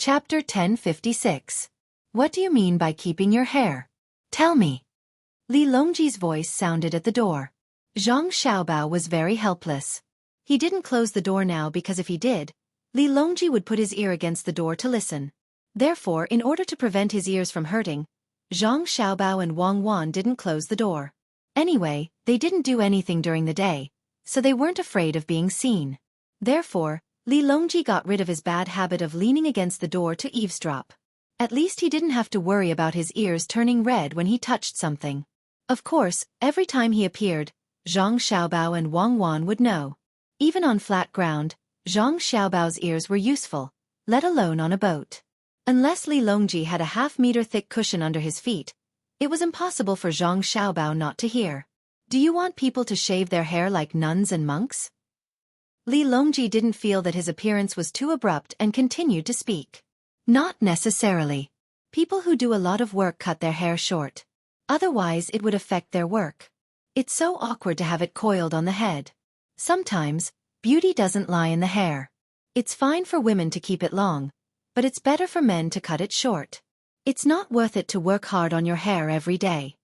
Chapter 1056. What do you mean by keeping your hair? Tell me. Li Longji's voice sounded at the door. Zhang Xiaobao was very helpless. He didn't close the door now because if he did, Li Longji would put his ear against the door to listen. Therefore, in order to prevent his ears from hurting, Zhang Xiaobao and Wang Wan didn't close the door. Anyway, they didn't do anything during the day, so they weren't afraid of being seen. Therefore, Li Longji got rid of his bad habit of leaning against the door to eavesdrop. At least he didn't have to worry about his ears turning red when he touched something. Of course, every time he appeared, Zhang Xiaobao and Wang Wan would know. Even on flat ground, Zhang Xiaobao's ears were useful, let alone on a boat. Unless Li Longji had a half-meter thick cushion under his feet, it was impossible for Zhang Xiaobao not to hear. Do you want people to shave their hair like nuns and monks? Li Longji didn't feel that his appearance was too abrupt and continued to speak. Not necessarily. People who do a lot of work cut their hair short. Otherwise it would affect their work. It's so awkward to have it coiled on the head. Sometimes, beauty doesn't lie in the hair. It's fine for women to keep it long, but it's better for men to cut it short. It's not worth it to work hard on your hair every day.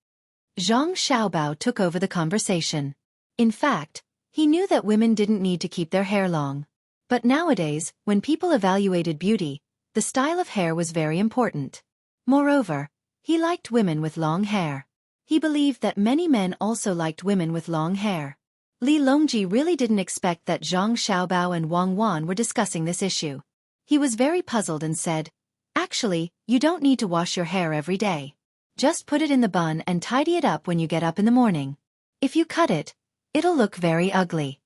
Zhang Xiaobao took over the conversation. In fact, he knew that women didn't need to keep their hair long. But nowadays, when people evaluated beauty, the style of hair was very important. Moreover, he liked women with long hair. He believed that many men also liked women with long hair. Li Longji really didn't expect that Zhang Xiaobao and Wang Wan were discussing this issue. He was very puzzled and said, "Actually, you don't need to wash your hair every day. Just put it in the bun and tidy it up when you get up in the morning. If you cut it, it'll look very ugly.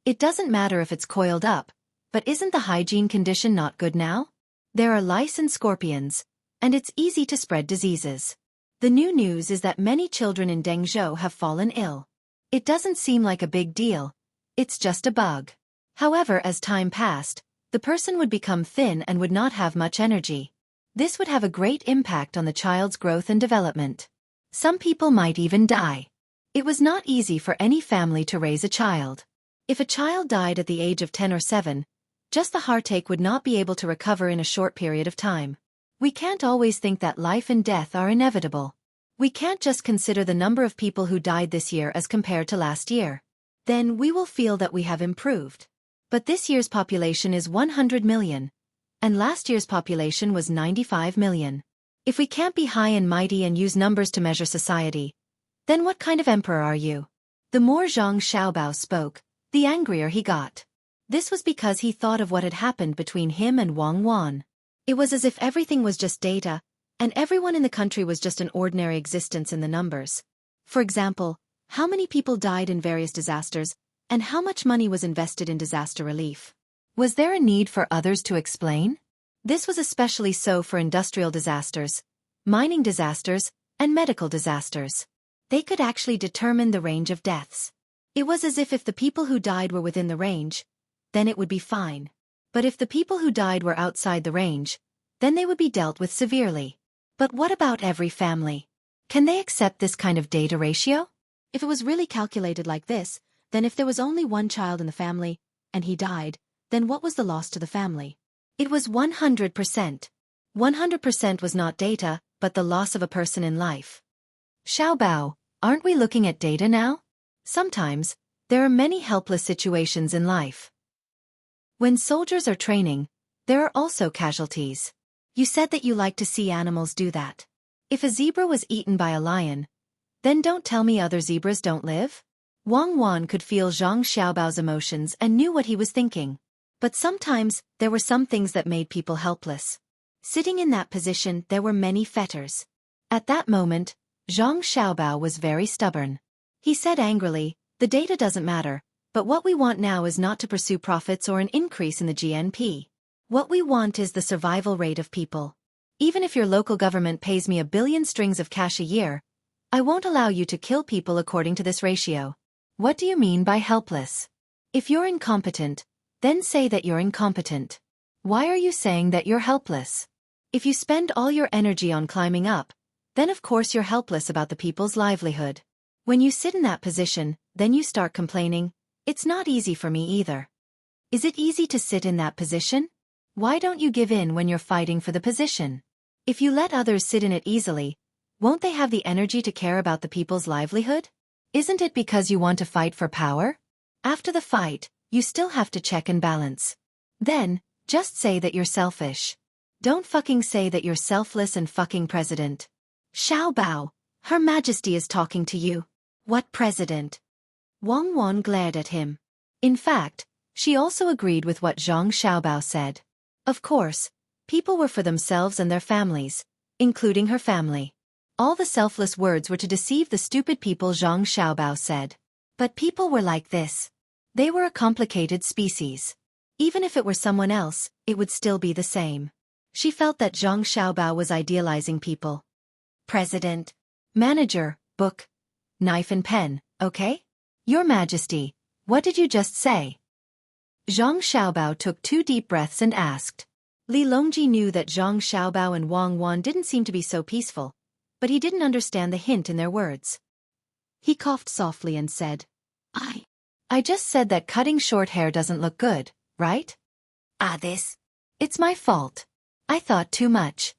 It doesn't matter if it's coiled up, but isn't the hygiene condition not good now? There are lice and scorpions, and it's easy to spread diseases. The new news is that many children in Dengzhou have fallen ill. It doesn't seem like a big deal. It's just a bug." However, as time passed, the person would become thin and would not have much energy. This would have a great impact on the child's growth and development. Some people might even die. It was not easy for any family to raise a child. If a child died at the age of 10 or 7, just the heartache would not be able to recover in a short period of time. We can't always think that life and death are inevitable. We can't just consider the number of people who died this year as compared to last year. Then we will feel that we have improved. But this year's population is 100 million, and last year's population was 95 million. If we can't be high and mighty and use numbers to measure society, then what kind of emperor are you? The more Zhang Xiaobao spoke, the angrier he got. This was because he thought of what had happened between him and Wang Wan. It was as if everything was just data, and everyone in the country was just an ordinary existence in the numbers. For example, how many people died in various disasters, and how much money was invested in disaster relief? Was there a need for others to explain? This was especially so for industrial disasters, mining disasters, and medical disasters. They could actually determine the range of deaths. It was as if the people who died were within the range, then it would be fine. But if the people who died were outside the range, then they would be dealt with severely. But what about every family? Can they accept this kind of data ratio? If it was really calculated like this, then if there was only one child in the family, and he died, then what was the loss to the family? It was 100%. 100% was not data, but the loss of a person in life. Xiaobao, aren't we looking at data now? Sometimes, there are many helpless situations in life. When soldiers are training, there are also casualties. You said that you like to see animals do that. If a zebra was eaten by a lion, then don't tell me other zebras don't live? Wang Wan could feel Zhang Xiaobao's emotions and knew what he was thinking. But sometimes, there were some things that made people helpless. Sitting in that position, there were many fetters. At that moment, Zhang Xiaobao was very stubborn. He said angrily, "The data doesn't matter, but what we want now is not to pursue profits or an increase in the GNP. What we want is the survival rate of people. Even if your local government pays me 1 billion strings of cash a year, I won't allow you to kill people according to this ratio." What do you mean by helpless? If you're incompetent, then say that you're incompetent. Why are you saying that you're helpless? If you spend all your energy on climbing up, then of course you're helpless about the people's livelihood. When you sit in that position, then you start complaining, "It's not easy for me either." Is it easy to sit in that position? Why don't you give in when you're fighting for the position? If you let others sit in it easily, won't they have the energy to care about the people's livelihood? Isn't it because you want to fight for power? After the fight, you still have to check and balance. Then, just say that you're selfish. Don't fucking say that you're selfless and fucking president. Xiaobao, Her Majesty is talking to you. What president? Wang Wan glared at him. In fact, she also agreed with what Zhang Xiaobao said. Of course, people were for themselves and their families, including her family. All the selfless words were to deceive the stupid people, Zhang Xiaobao said. But people were like this. They were a complicated species. Even if it were someone else, it would still be the same. She felt that Zhang Xiaobao was idealizing people. President. Manager, book. Knife and pen, okay? Your Majesty, what did you just say? Zhang Xiaobao took 2 deep breaths and asked. Li Longji knew that Zhang Xiaobao and Wang Wan didn't seem to be so peaceful, but he didn't understand the hint in their words. He coughed softly and said, I just said that cutting short hair doesn't look good, right? This. It's my fault. I thought too much.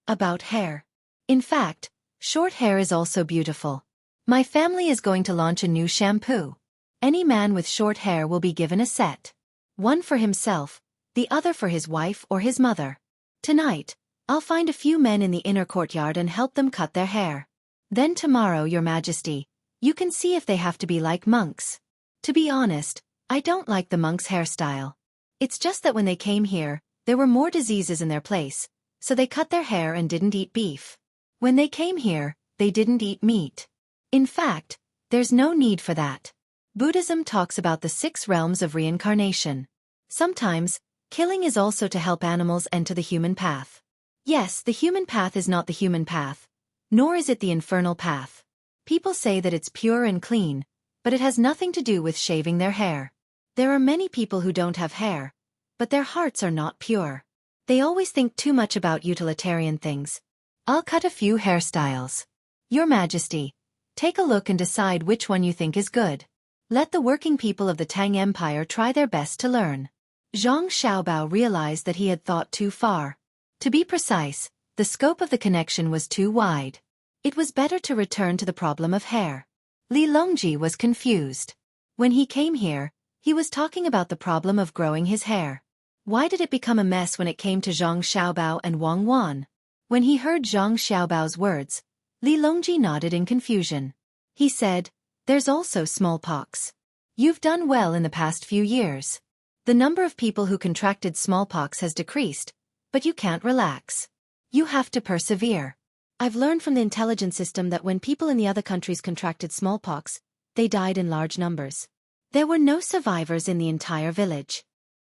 About hair. In fact, short hair is also beautiful. My family is going to launch a new shampoo. Any man with short hair will be given a set. One for himself, the other for his wife or his mother. Tonight, I'll find a few men in the inner courtyard and help them cut their hair. Then tomorrow, Your Majesty, you can see if they have to be like monks. To be honest, I don't like the monks' hairstyle. It's just that when they came here, there were more diseases in their place, so they cut their hair and didn't eat beef. When they came here, they didn't eat meat. In fact, there's no need for that. Buddhism talks about the 6 realms of reincarnation. Sometimes, killing is also to help animals enter the human path. Yes, the human path is not the human path, nor is it the infernal path. People say that it's pure and clean, but it has nothing to do with shaving their hair. There are many people who don't have hair, but their hearts are not pure. They always think too much about utilitarian things. I'll cut a few hairstyles. Your Majesty, take a look and decide which one you think is good. Let the working people of the Tang Empire try their best to learn. Zhang Xiaobao realized that he had thought too far. To be precise, the scope of the connection was too wide. It was better to return to the problem of hair. Li Longji was confused. When he came here, he was talking about the problem of growing his hair. Why did it become a mess when it came to Zhang Xiaobao and Wang Wan? When he heard Zhang Xiaobao's words, Li Longji nodded in confusion. He said, There's also smallpox. You've done well in the past few years. The number of people who contracted smallpox has decreased, but you can't relax. You have to persevere. I've learned from the intelligence system that when people in the other countries contracted smallpox, they died in large numbers. There were no survivors in the entire village.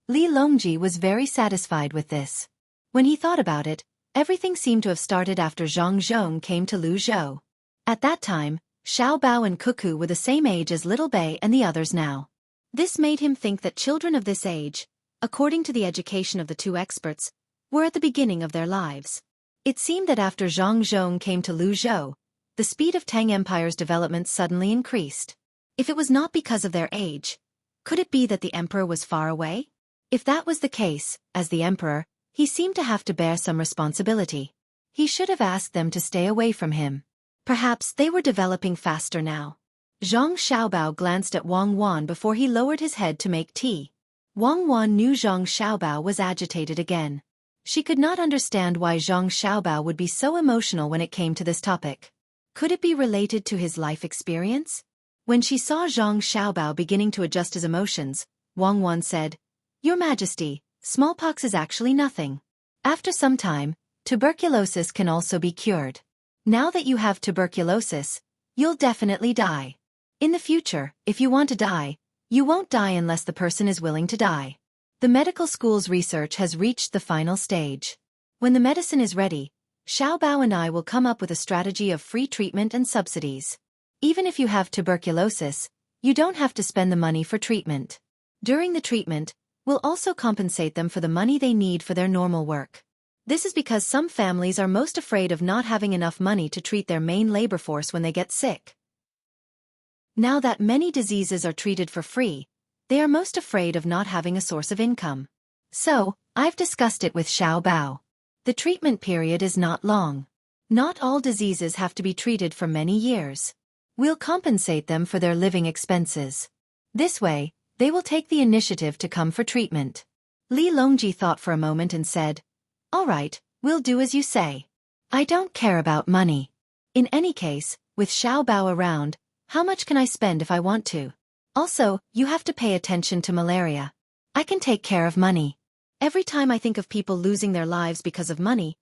Li Longji was very satisfied with this. When he thought about it, everything seemed to have started after Zhang Zhong came to Luzhou. At that time, Xiao Bao and Cuckoo were the same age as Little Bei and the others now. This made him think that children of this age, according to the education of the 2 experts, were at the beginning of their lives. It seemed that after Zhang Zhong came to Luzhou, the speed of Tang Empire's development suddenly increased. If it was not because of their age, could it be that the emperor was far away? If that was the case, as the emperor, he seemed to have to bear some responsibility. He should have asked them to stay away from him. Perhaps they were developing faster now. Zhang Xiaobao glanced at Wang Wan before he lowered his head to make tea. Wang Wan knew Zhang Xiaobao was agitated again. She could not understand why Zhang Xiaobao would be so emotional when it came to this topic. Could it be related to his life experience? When she saw Zhang Xiaobao beginning to adjust his emotions, Wang Wan said, Your Majesty, smallpox is actually nothing. After some time, tuberculosis can also be cured. Now that you have tuberculosis, you'll definitely die. In the future, if you want to die, you won't die unless the person is willing to die. The medical school's research has reached the final stage. When the medicine is ready, Xiao Bao and I will come up with a strategy of free treatment and subsidies. Even if you have tuberculosis, you don't have to spend the money for treatment. During the treatment, we'll also compensate them for the money they need for their normal work. This is because some families are most afraid of not having enough money to treat their main labor force when they get sick. Now that many diseases are treated for free, they are most afraid of not having a source of income. So, I've discussed it with Xiao Bao. The treatment period is not long. Not all diseases have to be treated for many years. We'll compensate them for their living expenses. This way, they will take the initiative to come for treatment. Li Longji thought for a moment and said, "All right, we'll do as you say. I don't care about money. In any case, with Xiao Bao around, how much can I spend if I want to? Also, you have to pay attention to malaria. I can take care of money. Every time I think of people losing their lives because of money,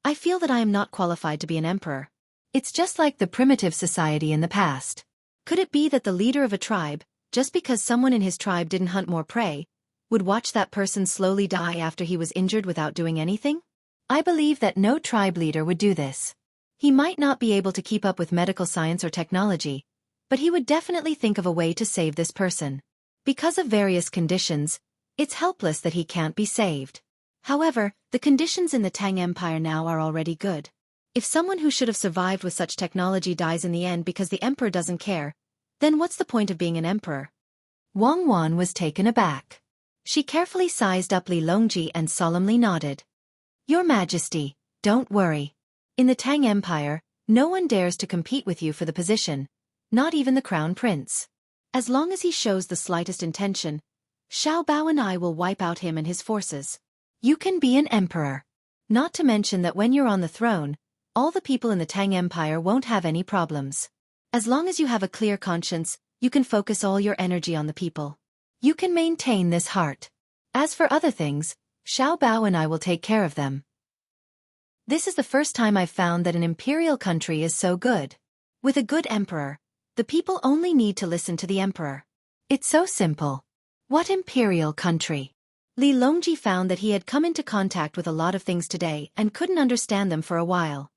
I feel that I am not qualified to be an emperor. It's just like the primitive society in the past. Could it be that the leader of a tribe, just because someone in his tribe didn't hunt more prey, would watch that person slowly die after he was injured without doing anything? I believe that no tribe leader would do this. He might not be able to keep up with medical science or technology, but he would definitely think of a way to save this person. Because of various conditions, it's helpless that he can't be saved. However, the conditions in the Tang Empire now are already good. If someone who should have survived with such technology dies in the end because the emperor doesn't care, then what's the point of being an emperor? Wang Wan was taken aback. She carefully sized up Li Longji and solemnly nodded. Your Majesty, don't worry. In the Tang Empire, no one dares to compete with you for the position, not even the crown prince. As long as he shows the slightest intention, Xiao Bao and I will wipe out him and his forces. You can be an emperor. Not to mention that when you're on the throne, all the people in the Tang Empire won't have any problems. As long as you have a clear conscience, you can focus all your energy on the people. You can maintain this heart. As for other things, Xiao Bao and I will take care of them. This is the first time I've found that an imperial country is so good. With a good emperor, the people only need to listen to the emperor. It's so simple. What imperial country? Li Longji found that he had come into contact with a lot of things today and couldn't understand them for a while.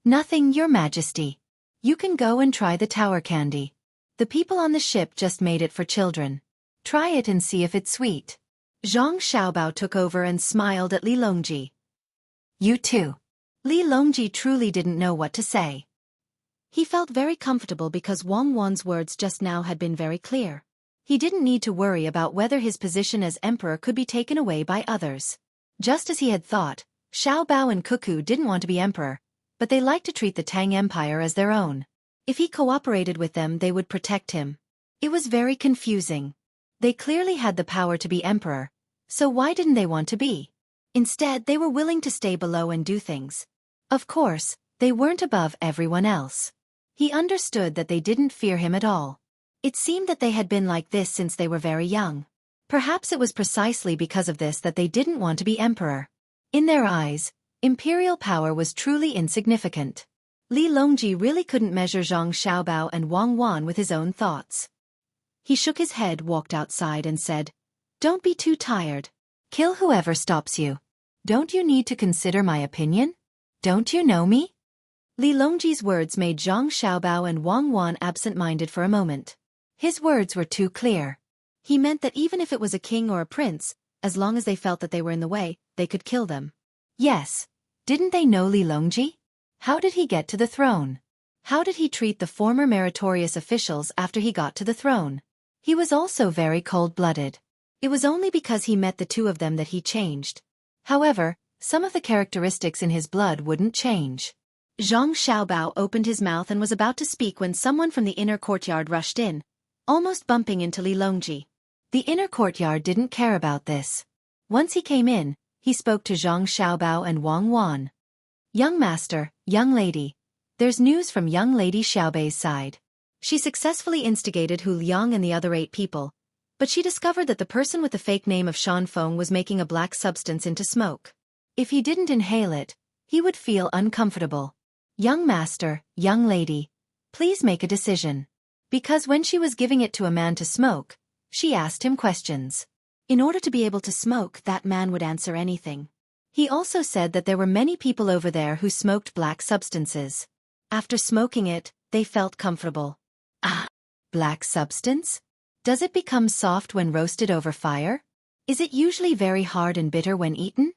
Nothing, Your Majesty. You can go and try the tower candy. The people on the ship just made it for children. Try it and see if it's sweet. Zhang Xiaobao took over and smiled at Li Longji. You too. Li Longji truly didn't know what to say. He felt very comfortable because Wang Wan's words just now had been very clear. He didn't need to worry about whether his position as emperor could be taken away by others. Just as he had thought, Xiao Bao and Cuckoo didn't want to be emperor, but they liked to treat the Tang Empire as their own. If he cooperated with them, they would protect him. It was very confusing. They clearly had the power to be emperor, so why didn't they want to be? Instead, they were willing to stay below and do things. Of course, they weren't above everyone else. He understood that they didn't fear him at all. It seemed that they had been like this since they were very young. Perhaps it was precisely because of this that they didn't want to be emperor. In their eyes, imperial power was truly insignificant. Li Longji really couldn't measure Zhang Xiaobao and Wang Wan with his own thoughts. He shook his head, walked outside and said, "Don't be too tired. Kill whoever stops you. Don't you need to consider my opinion? Don't you know me?" Li Longji's words made Zhang Xiaobao and Wang Wan absent-minded for a moment. His words were too clear. He meant that even if it was a king or a prince, as long as they felt that they were in the way, they could kill them. Yes. Didn't they know Li Longji? How did he get to the throne? How did he treat the former meritorious officials after he got to the throne? He was also very cold-blooded. It was only because he met the two of them that he changed. However, some of the characteristics in his blood wouldn't change. Zhang Xiaobao opened his mouth and was about to speak when someone from the inner courtyard rushed in, almost bumping into Li Longji. The inner courtyard didn't care about this. Once he came in, he spoke to Zhang Xiaobao and Wang Wan. "Young master, young lady. There's news from young lady Xiaobei's side. She successfully instigated Hu Liang and the other 8 people, but she discovered that the person with the fake name of Shan Feng was making a black substance into smoke. If he didn't inhale it, he would feel uncomfortable. Young master, young lady, please make a decision." Because when she was giving it to a man to smoke, she asked him questions. In order to be able to smoke, that man would answer anything. He also said that there were many people over there who smoked black substances. After smoking it, they felt comfortable. Ah, black substance? Does it become soft when roasted over fire? Is it usually very hard and bitter when eaten?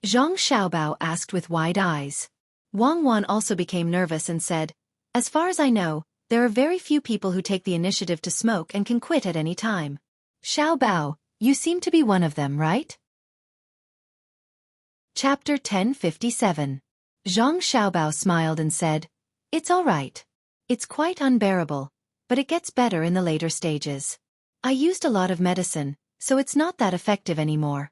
Zhang Xiaobao asked with wide eyes. Wang Wan also became nervous and said, "As far as I know, there are very few people who take the initiative to smoke and can quit at any time. Xiao Bao, you seem to be one of them, right?" Chapter 1057. Zhang Xiaobao smiled and said, "It's all right. It's quite unbearable, but it gets better in the later stages. I used a lot of medicine, so it's not that effective anymore."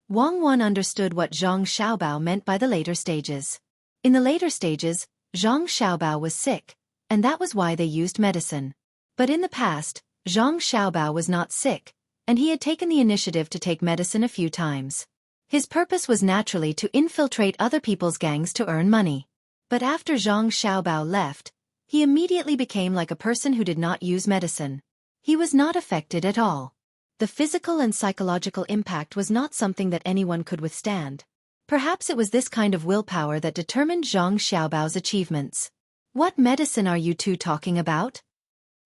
Wang Wan understood what Zhang Xiaobao meant by the later stages. In the later stages, Zhang Xiaobao was sick, and that was why they used medicine. But in the past, Zhang Xiaobao was not sick, and he had taken the initiative to take medicine a few times. His purpose was naturally to infiltrate other people's gangs to earn money. But after Zhang Xiaobao left, he immediately became like a person who did not use medicine. He was not affected at all. The physical and psychological impact was not something that anyone could withstand. Perhaps it was this kind of willpower that determined Zhang Xiaobao's achievements. "What medicine are you two talking about?"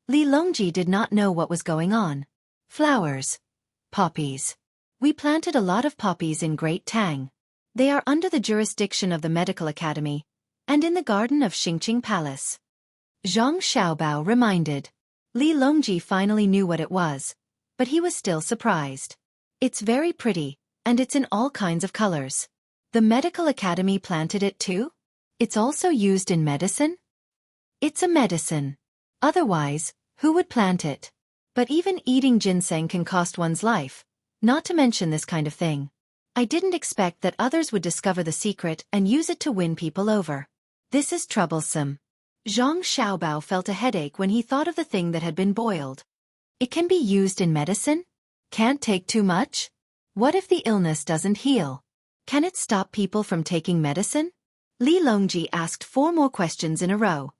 Li Longji did not know what was going on. "Flowers. Poppies. We planted a lot of poppies in Great Tang. They are under the jurisdiction of the Medical Academy, and in the garden of Xingqing Palace." Zhang Xiaobao reminded. Li Longji finally knew what it was, but he was still surprised. "It's very pretty, and it's in all kinds of colors. The Medical Academy planted it too? It's also used in medicine?" "It's a medicine. Otherwise, who would plant it? But even eating ginseng can cost one's life, not to mention this kind of thing. I didn't expect that others would discover the secret and use it to win people over. This is troublesome." Zhang Xiaobao felt a headache when he thought of the thing that had been boiled. "It can be used in medicine? Can't take too much? What if the illness doesn't heal? Can it stop people from taking medicine?" Li Longji asked 4 more questions in a row.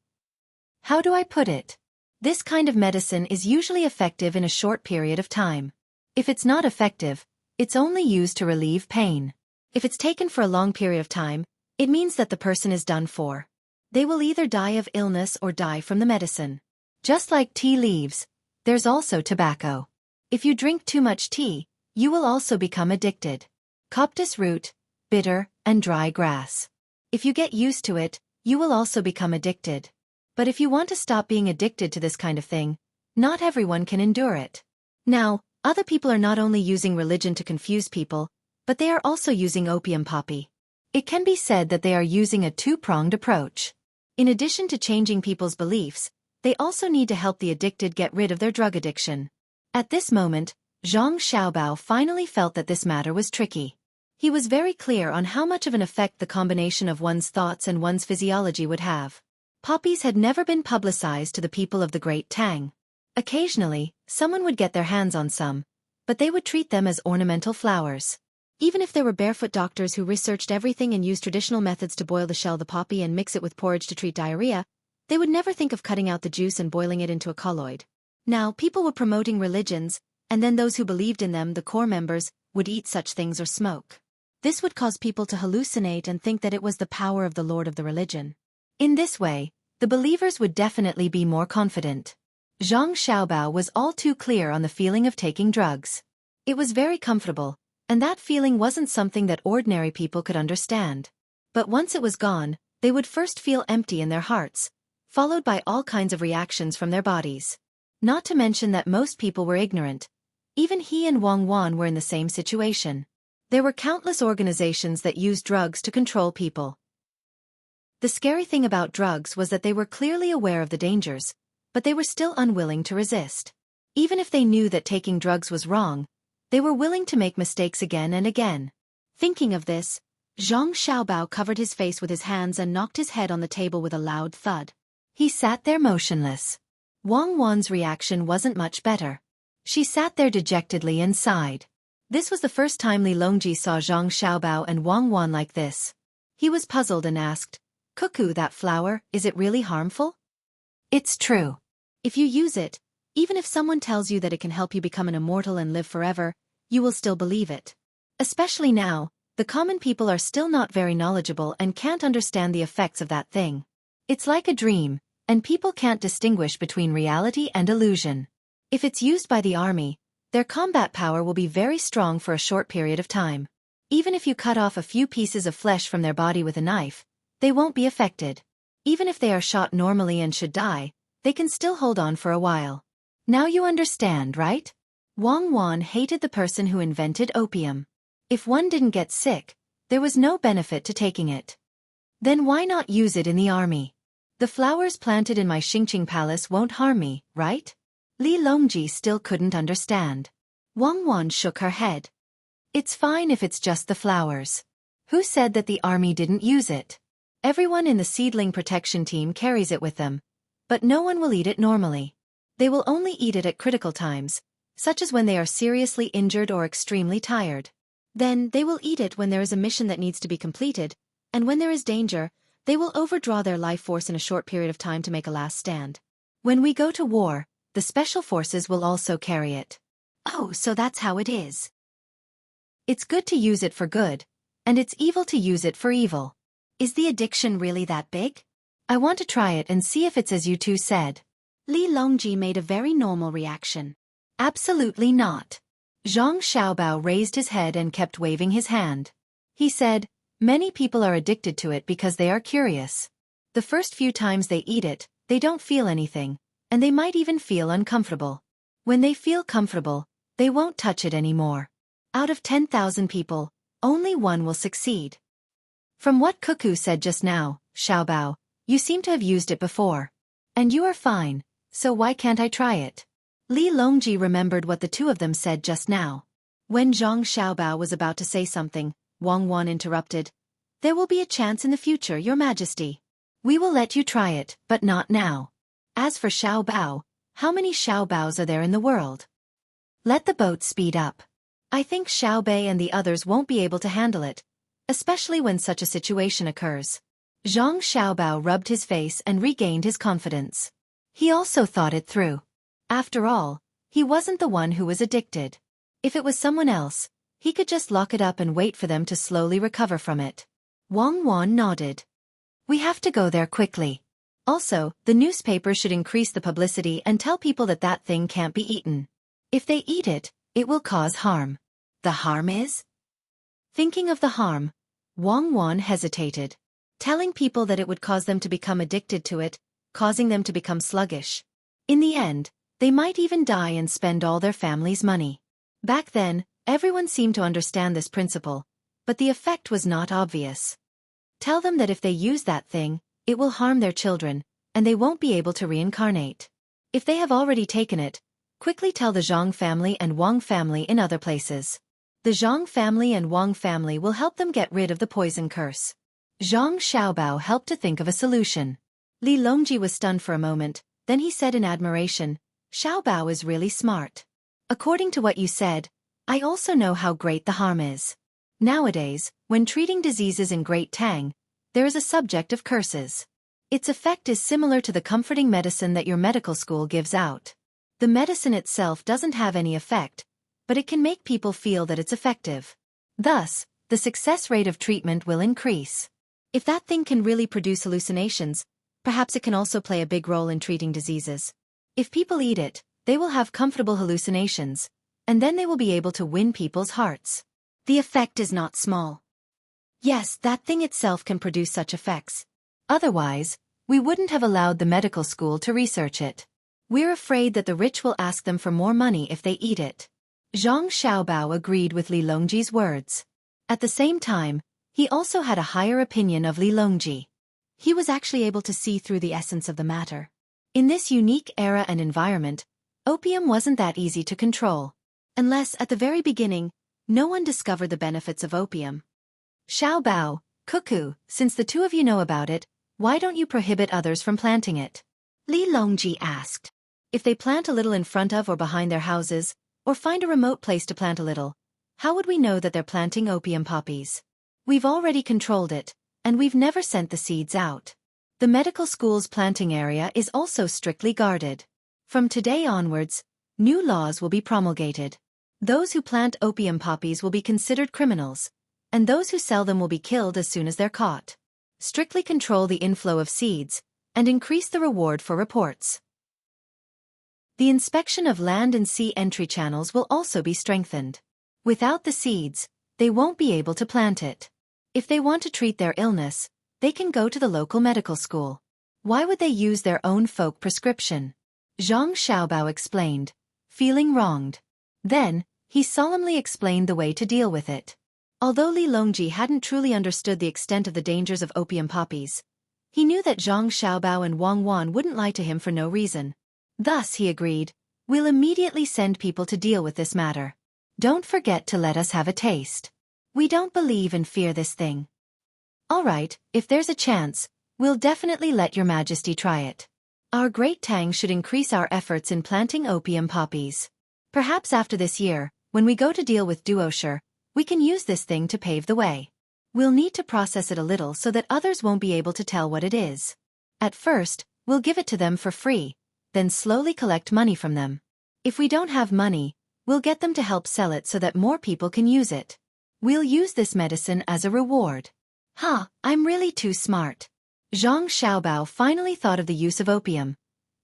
"How do I put it? This kind of medicine is usually effective in a short period of time. If it's not effective, it's only used to relieve pain. If it's taken for a long period of time, it means that the person is done for. They will either die of illness or die from the medicine. Just like tea leaves, there's also tobacco. If you drink too much tea, you will also become addicted. Coptis root, bitter, and dry grass. If you get used to it, you will also become addicted. But if you want to stop being addicted to this kind of thing, not everyone can endure it. Now, other people are not only using religion to confuse people, but they are also using opium poppy. It can be said that they are using a 2-pronged approach. In addition to changing people's beliefs, they also need to help the addicted get rid of their drug addiction. At this moment, Zhang Xiaobao finally felt that this matter was tricky. He was very clear on how much of an effect the combination of one's thoughts and one's physiology would have. Poppies had never been publicized to the people of the Great Tang. Occasionally, someone would get their hands on some, but they would treat them as ornamental flowers. Even if there were barefoot doctors who researched everything and used traditional methods to boil the shell of the poppy and mix it with porridge to treat diarrhea, they would never think of cutting out the juice and boiling it into a colloid. Now, people were promoting religions, and then those who believed in them, the core members, would eat such things or smoke. This would cause people to hallucinate and think that it was the power of the lord of the religion. In this way, the believers would definitely be more confident. Zhang Xiaobao was all too clear on the feeling of taking drugs. It was very comfortable, and that feeling wasn't something that ordinary people could understand. But once it was gone, they would first feel empty in their hearts, followed by all kinds of reactions from their bodies. Not to mention that most people were ignorant. Even he and Wang Wan were in the same situation. There were countless organizations that used drugs to control people. The scary thing about drugs was that they were clearly aware of the dangers, but they were still unwilling to resist. Even if they knew that taking drugs was wrong, they were willing to make mistakes again and again. Thinking of this, Zhang Xiaobao covered his face with his hands and knocked his head on the table with a loud thud. He sat there motionless. Wang Wan's reaction wasn't much better. She sat there dejectedly and sighed. This was the first time Li Longji saw Zhang Xiaobao and Wang Wan like this. He was puzzled and asked, "Cuckoo, that flower, is it really harmful?" "It's true. If you use it, even if someone tells you that it can help you become an immortal and live forever, you will still believe it. Especially now, the common people are still not very knowledgeable and can't understand the effects of that thing. It's like a dream, and people can't distinguish between reality and illusion. If it's used by the army, their combat power will be very strong for a short period of time. Even if you cut off a few pieces of flesh from their body with a knife, they won't be affected. Even if they are shot normally and should die, they can still hold on for a while. Now you understand, right?" Wang Wan hated the person who invented opium. If one didn't get sick, There was no benefit to taking it. Then why not use it in the army? The flowers planted in my Xingqing palace won't harm me, right? Li Longji still couldn't understand. Wang Wan shook her head. It's fine if it's just the flowers. Who said that the army didn't use it? Everyone in the seedling protection team carries it with them. But no one will eat it normally. They will only eat it at critical times, such as when they are seriously injured or extremely tired. Then they will eat it when there is a mission that needs to be completed, and when there is danger, they will overdraw their life force in a short period of time to make a last stand. When we go to war, the special forces will also carry it. Oh, so that's how it is. It's good to use it for good, and it's evil to use it for evil. Is the addiction really that big? I want to try it and see if it's as you two said. Li Longji made a very normal reaction. Absolutely not. Zhang Xiaobao raised his head and kept waving his hand. He said, many people are addicted to it because they are curious. The first few times they eat it, they don't feel anything, and they might even feel uncomfortable. When they feel comfortable, they won't touch it anymore. Out of 10,000 people, only one will succeed. From what Xueqi said just now, Xiaobao, you seem to have used it before. And you are fine, so why can't I try it? Li Longji remembered what the two of them said just now. When Zhang Xiaobao was about to say something, Wang Wan interrupted. There will be a chance in the future, Your Majesty. We will let you try it, but not now. As for Xiaobao, how many Xiaobaos are there in the world? Let the boat speed up. I think Xiaobei and the others won't be able to handle it, especially when such a situation occurs. Zhang Xiaobao rubbed his face and regained his confidence. He also thought it through. After all, he wasn't the one who was addicted. If it was someone else, he could just lock it up and wait for them to slowly recover from it. Wang Wan nodded. We have to go there quickly. Also, the newspaper should increase the publicity and tell people that that thing can't be eaten. If they eat it, it will cause harm. The harm is? Thinking of the harm, Wang Wan hesitated. Telling people that it would cause them to become addicted to it, causing them to become sluggish. In the end, they might even die and spend all their family's money. Back then, everyone seemed to understand this principle, but the effect was not obvious. Tell them that if they use that thing, it will harm their children, and they won't be able to reincarnate. If they have already taken it, quickly tell the Zhang family and Wang family in other places. The Zhang family and Wang family will help them get rid of the poison curse. Zhang Xiaobao helped to think of a solution. Li Longji was stunned for a moment, then he said in admiration, Xiaobao is really smart. According to what you said, I also know how great the harm is. Nowadays, when treating diseases in Great Tang, there is a subject of curses. Its effect is similar to the comforting medicine that your medical school gives out. The medicine itself doesn't have any effect, but it can make people feel that it's effective. Thus, the success rate of treatment will increase. If that thing can really produce hallucinations, perhaps it can also play a big role in treating diseases. If people eat it, they will have comfortable hallucinations, and then they will be able to win people's hearts. The effect is not small. Yes, that thing itself can produce such effects. Otherwise, we wouldn't have allowed the medical school to research it. We're afraid that the rich will ask them for more money if they eat it. Zhang Xiaobao agreed with Li Longji's words. At the same time, he also had a higher opinion of Li Longji. He was actually able to see through the essence of the matter. In this unique era and environment, opium wasn't that easy to control. Unless, at the very beginning, no one discovered the benefits of opium. Xiaobao, Xueqi, since the two of you know about it, why don't you prohibit others from planting it? Li Longji asked. If they plant a little in front of or behind their houses, or find a remote place to plant a little, how would we know that they're planting opium poppies? We've already controlled it, and we've never sent the seeds out. The medical school's planting area is also strictly guarded. From today onwards, new laws will be promulgated. Those who plant opium poppies will be considered criminals, and those who sell them will be killed as soon as they're caught. Strictly control the inflow of seeds, and increase the reward for reports. The inspection of land and sea entry channels will also be strengthened. Without the seeds, they won't be able to plant it. If they want to treat their illness, they can go to the local medical school. Why would they use their own folk prescription? Zhang Xiaobao explained, feeling wronged. Then, he solemnly explained the way to deal with it. Although Li Longji hadn't truly understood the extent of the dangers of opium poppies, he knew that Zhang Xiaobao and Wang Wan wouldn't lie to him for no reason. Thus, he agreed, "We'll immediately send people to deal with this matter. Don't forget to let us have a taste. We don't believe and fear this thing." "All right, if there's a chance, we'll definitely let your majesty try it. Our great Tang should increase our efforts in planting opium poppies. Perhaps after this year, when we go to deal with Duosher, we can use this thing to pave the way. We'll need to process it a little so that others won't be able to tell what it is. At first, we'll give it to them for free, then slowly collect money from them. If we don't have money, we'll get them to help sell it so that more people can use it. We'll use this medicine as a reward." "Huh, I'm really too smart." Zhang Xiaobao finally thought of the use of opium.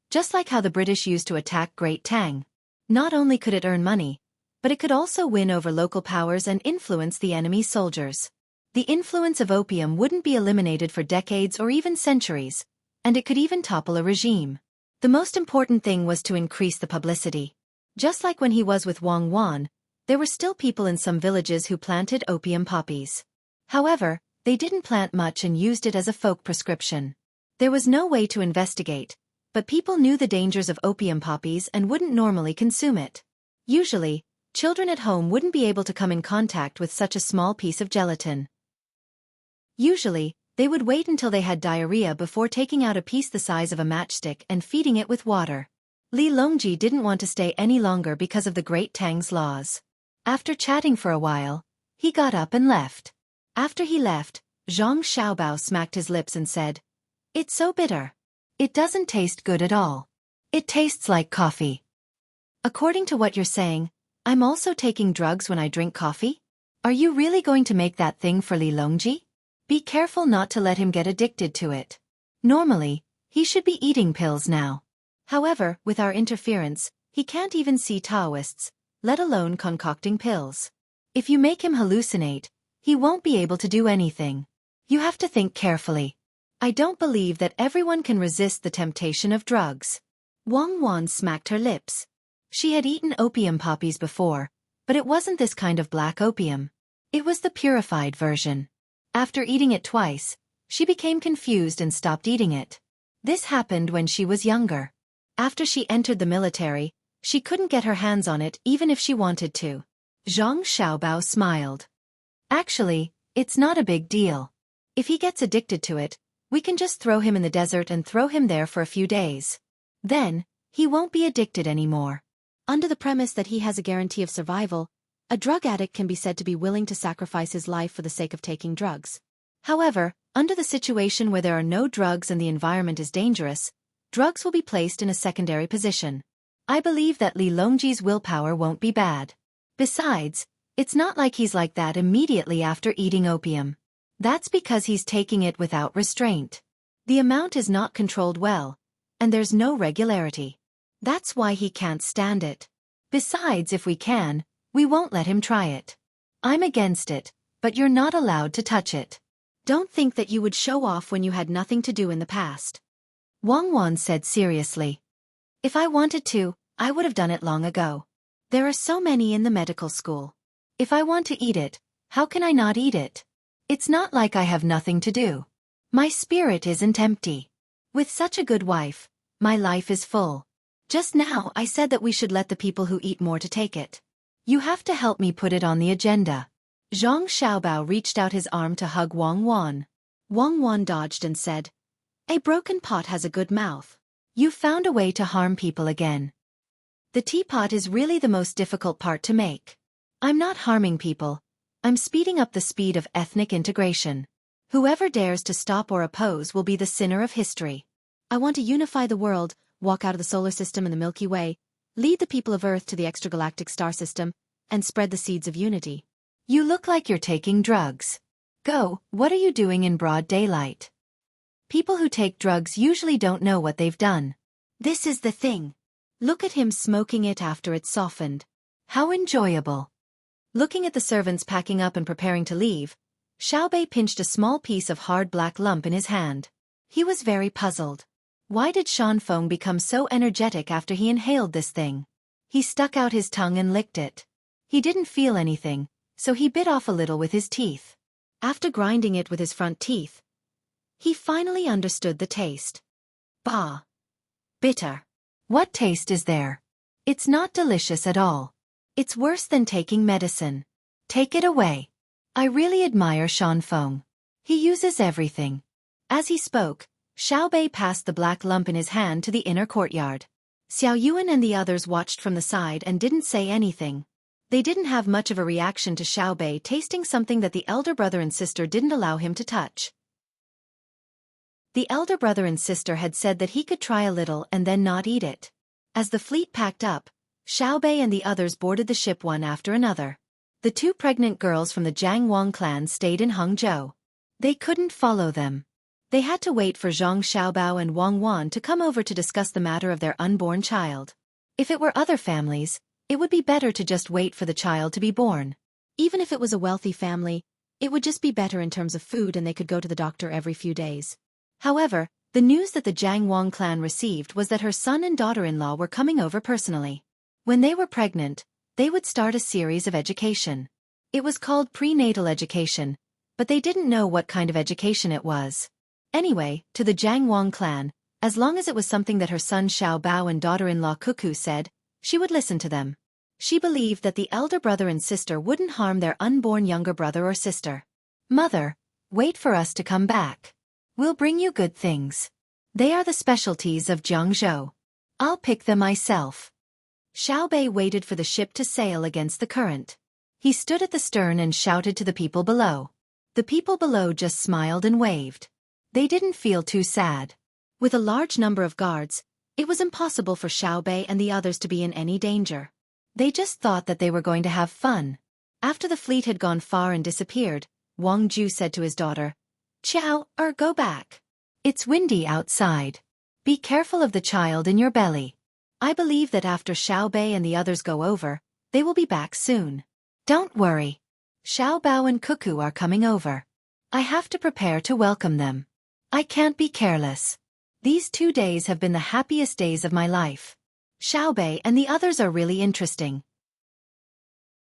Just like how the British used to attack Great Tang. Not only could it earn money, but it could also win over local powers and influence the enemy's soldiers. The influence of opium wouldn't be eliminated for decades or even centuries, and it could even topple a regime. The most important thing was to increase the publicity. Just like when he was with Wang Wan, there were still people in some villages who planted opium poppies. However, they didn't plant much and used it as a folk prescription. There was no way to investigate, but people knew the dangers of opium poppies and wouldn't normally consume it. Usually, children at home wouldn't be able to come in contact with such a small piece of gelatin. Usually, they would wait until they had diarrhea before taking out a piece the size of a matchstick and feeding it with water. Li Longji didn't want to stay any longer because of the Great Tang's laws. After chatting for a while, he got up and left. After he left, Zhang Xiaobao smacked his lips and said, "It's so bitter. It doesn't taste good at all. It tastes like coffee." "According to what you're saying, I'm also taking drugs when I drink coffee? Are you really going to make that thing for Li Longji? Be careful not to let him get addicted to it. Normally, he should be eating pills now. However, with our interference, he can't even see Taoists, let alone concocting pills. If you make him hallucinate, he won't be able to do anything. You have to think carefully. I don't believe that everyone can resist the temptation of drugs." Wang Wan smacked her lips. She had eaten opium poppies before, but it wasn't this kind of black opium. It was the purified version. After eating it twice, she became confused and stopped eating it. This happened when she was younger. After she entered the military, she couldn't get her hands on it even if she wanted to. Zhang Xiaobao smiled. "Actually, it's not a big deal. If he gets addicted to it, we can just throw him in the desert and throw him there for a few days. Then, he won't be addicted anymore." Under the premise that he has a guarantee of survival, a drug addict can be said to be willing to sacrifice his life for the sake of taking drugs. However, under the situation where there are no drugs and the environment is dangerous, drugs will be placed in a secondary position. I believe that Li Longji's willpower won't be bad. Besides, it's not like he's like that immediately after eating opium. That's because he's taking it without restraint. The amount is not controlled well, and there's no regularity. That's why he can't stand it. Besides, if we can, we won't let him try it. I'm against it, but you're not allowed to touch it. Don't think that you would show off when you had nothing to do in the past. Wang Wan said seriously. If I wanted to, I would have done it long ago. There are so many in the medical school. If I want to eat it, how can I not eat it? It's not like I have nothing to do. My spirit isn't empty. With such a good wife, my life is full. Just now I said that we should let the people who eat more to take it. You have to help me put it on the agenda. Zhang Xiaobao reached out his arm to hug Wang Wan. Wang Wan dodged and said, "A broken pot has a good mouth. You found a way to harm people again." The teapot is really the most difficult part to make. I'm not harming people. I'm speeding up the speed of ethnic integration. Whoever dares to stop or oppose will be the sinner of history. I want to unify the world, walk out of the solar system and the Milky Way, lead the people of Earth to the extragalactic star system, and spread the seeds of unity. You look like you're taking drugs. Go, what are you doing in broad daylight? People who take drugs usually don't know what they've done. This is the thing. Look at him smoking it after it's softened. How enjoyable. Looking at the servants packing up and preparing to leave, Xiaobei pinched a small piece of hard black lump in his hand. He was very puzzled. Why did Shanfeng become so energetic after he inhaled this thing? He stuck out his tongue and licked it. He didn't feel anything, so he bit off a little with his teeth. After grinding it with his front teeth, he finally understood the taste. Bah! Bitter. What taste is there? It's not delicious at all. It's worse than taking medicine. Take it away. I really admire Shanfeng. He uses everything. As he spoke, Xiaobei passed the black lump in his hand to the inner courtyard. Xiao Yuan and the others watched from the side and didn't say anything. They didn't have much of a reaction to Xiaobei tasting something that the elder brother and sister didn't allow him to touch. The elder brother and sister had said that he could try a little and then not eat it. As the fleet packed up, Xiaobei and the others boarded the ship one after another. The 2 pregnant girls from the Jiang Wang clan stayed in Hangzhou. They couldn't follow them. They had to wait for Zhang Xiaobao and Wang Wan to come over to discuss the matter of their unborn child. If it were other families, it would be better to just wait for the child to be born. Even if it was a wealthy family, it would just be better in terms of food and they could go to the doctor every few days. However, the news that the Jiang Wang clan received was that her son and daughter-in-law were coming over personally. When they were pregnant, they would start a series of education. It was called prenatal education, but they didn't know what kind of education it was. Anyway, to the Jiang Wang clan, as long as it was something that her son Xiao Bao and daughter-in-law Cuckoo said, she would listen to them. She believed that the elder brother and sister wouldn't harm their unborn younger brother or sister. Mother, wait for us to come back. We'll bring you good things. They are the specialties of Jiangzhou. I'll pick them myself. Xiaobei waited for the ship to sail against the current. He stood at the stern and shouted to the people below. The people below just smiled and waved. They didn't feel too sad. With a large number of guards, it was impossible for Xiaobei and the others to be in any danger. They just thought that they were going to have fun. After the fleet had gone far and disappeared, Wang Ju said to his daughter, "Qiao, go back. It's windy outside. Be careful of the child in your belly. I believe that after Xiaobei and the others go over, they will be back soon. Don't worry. Xiao Bao and Cuckoo are coming over. I have to prepare to welcome them. I can't be careless. These 2 days have been the happiest days of my life. Xiaobei and the others are really interesting."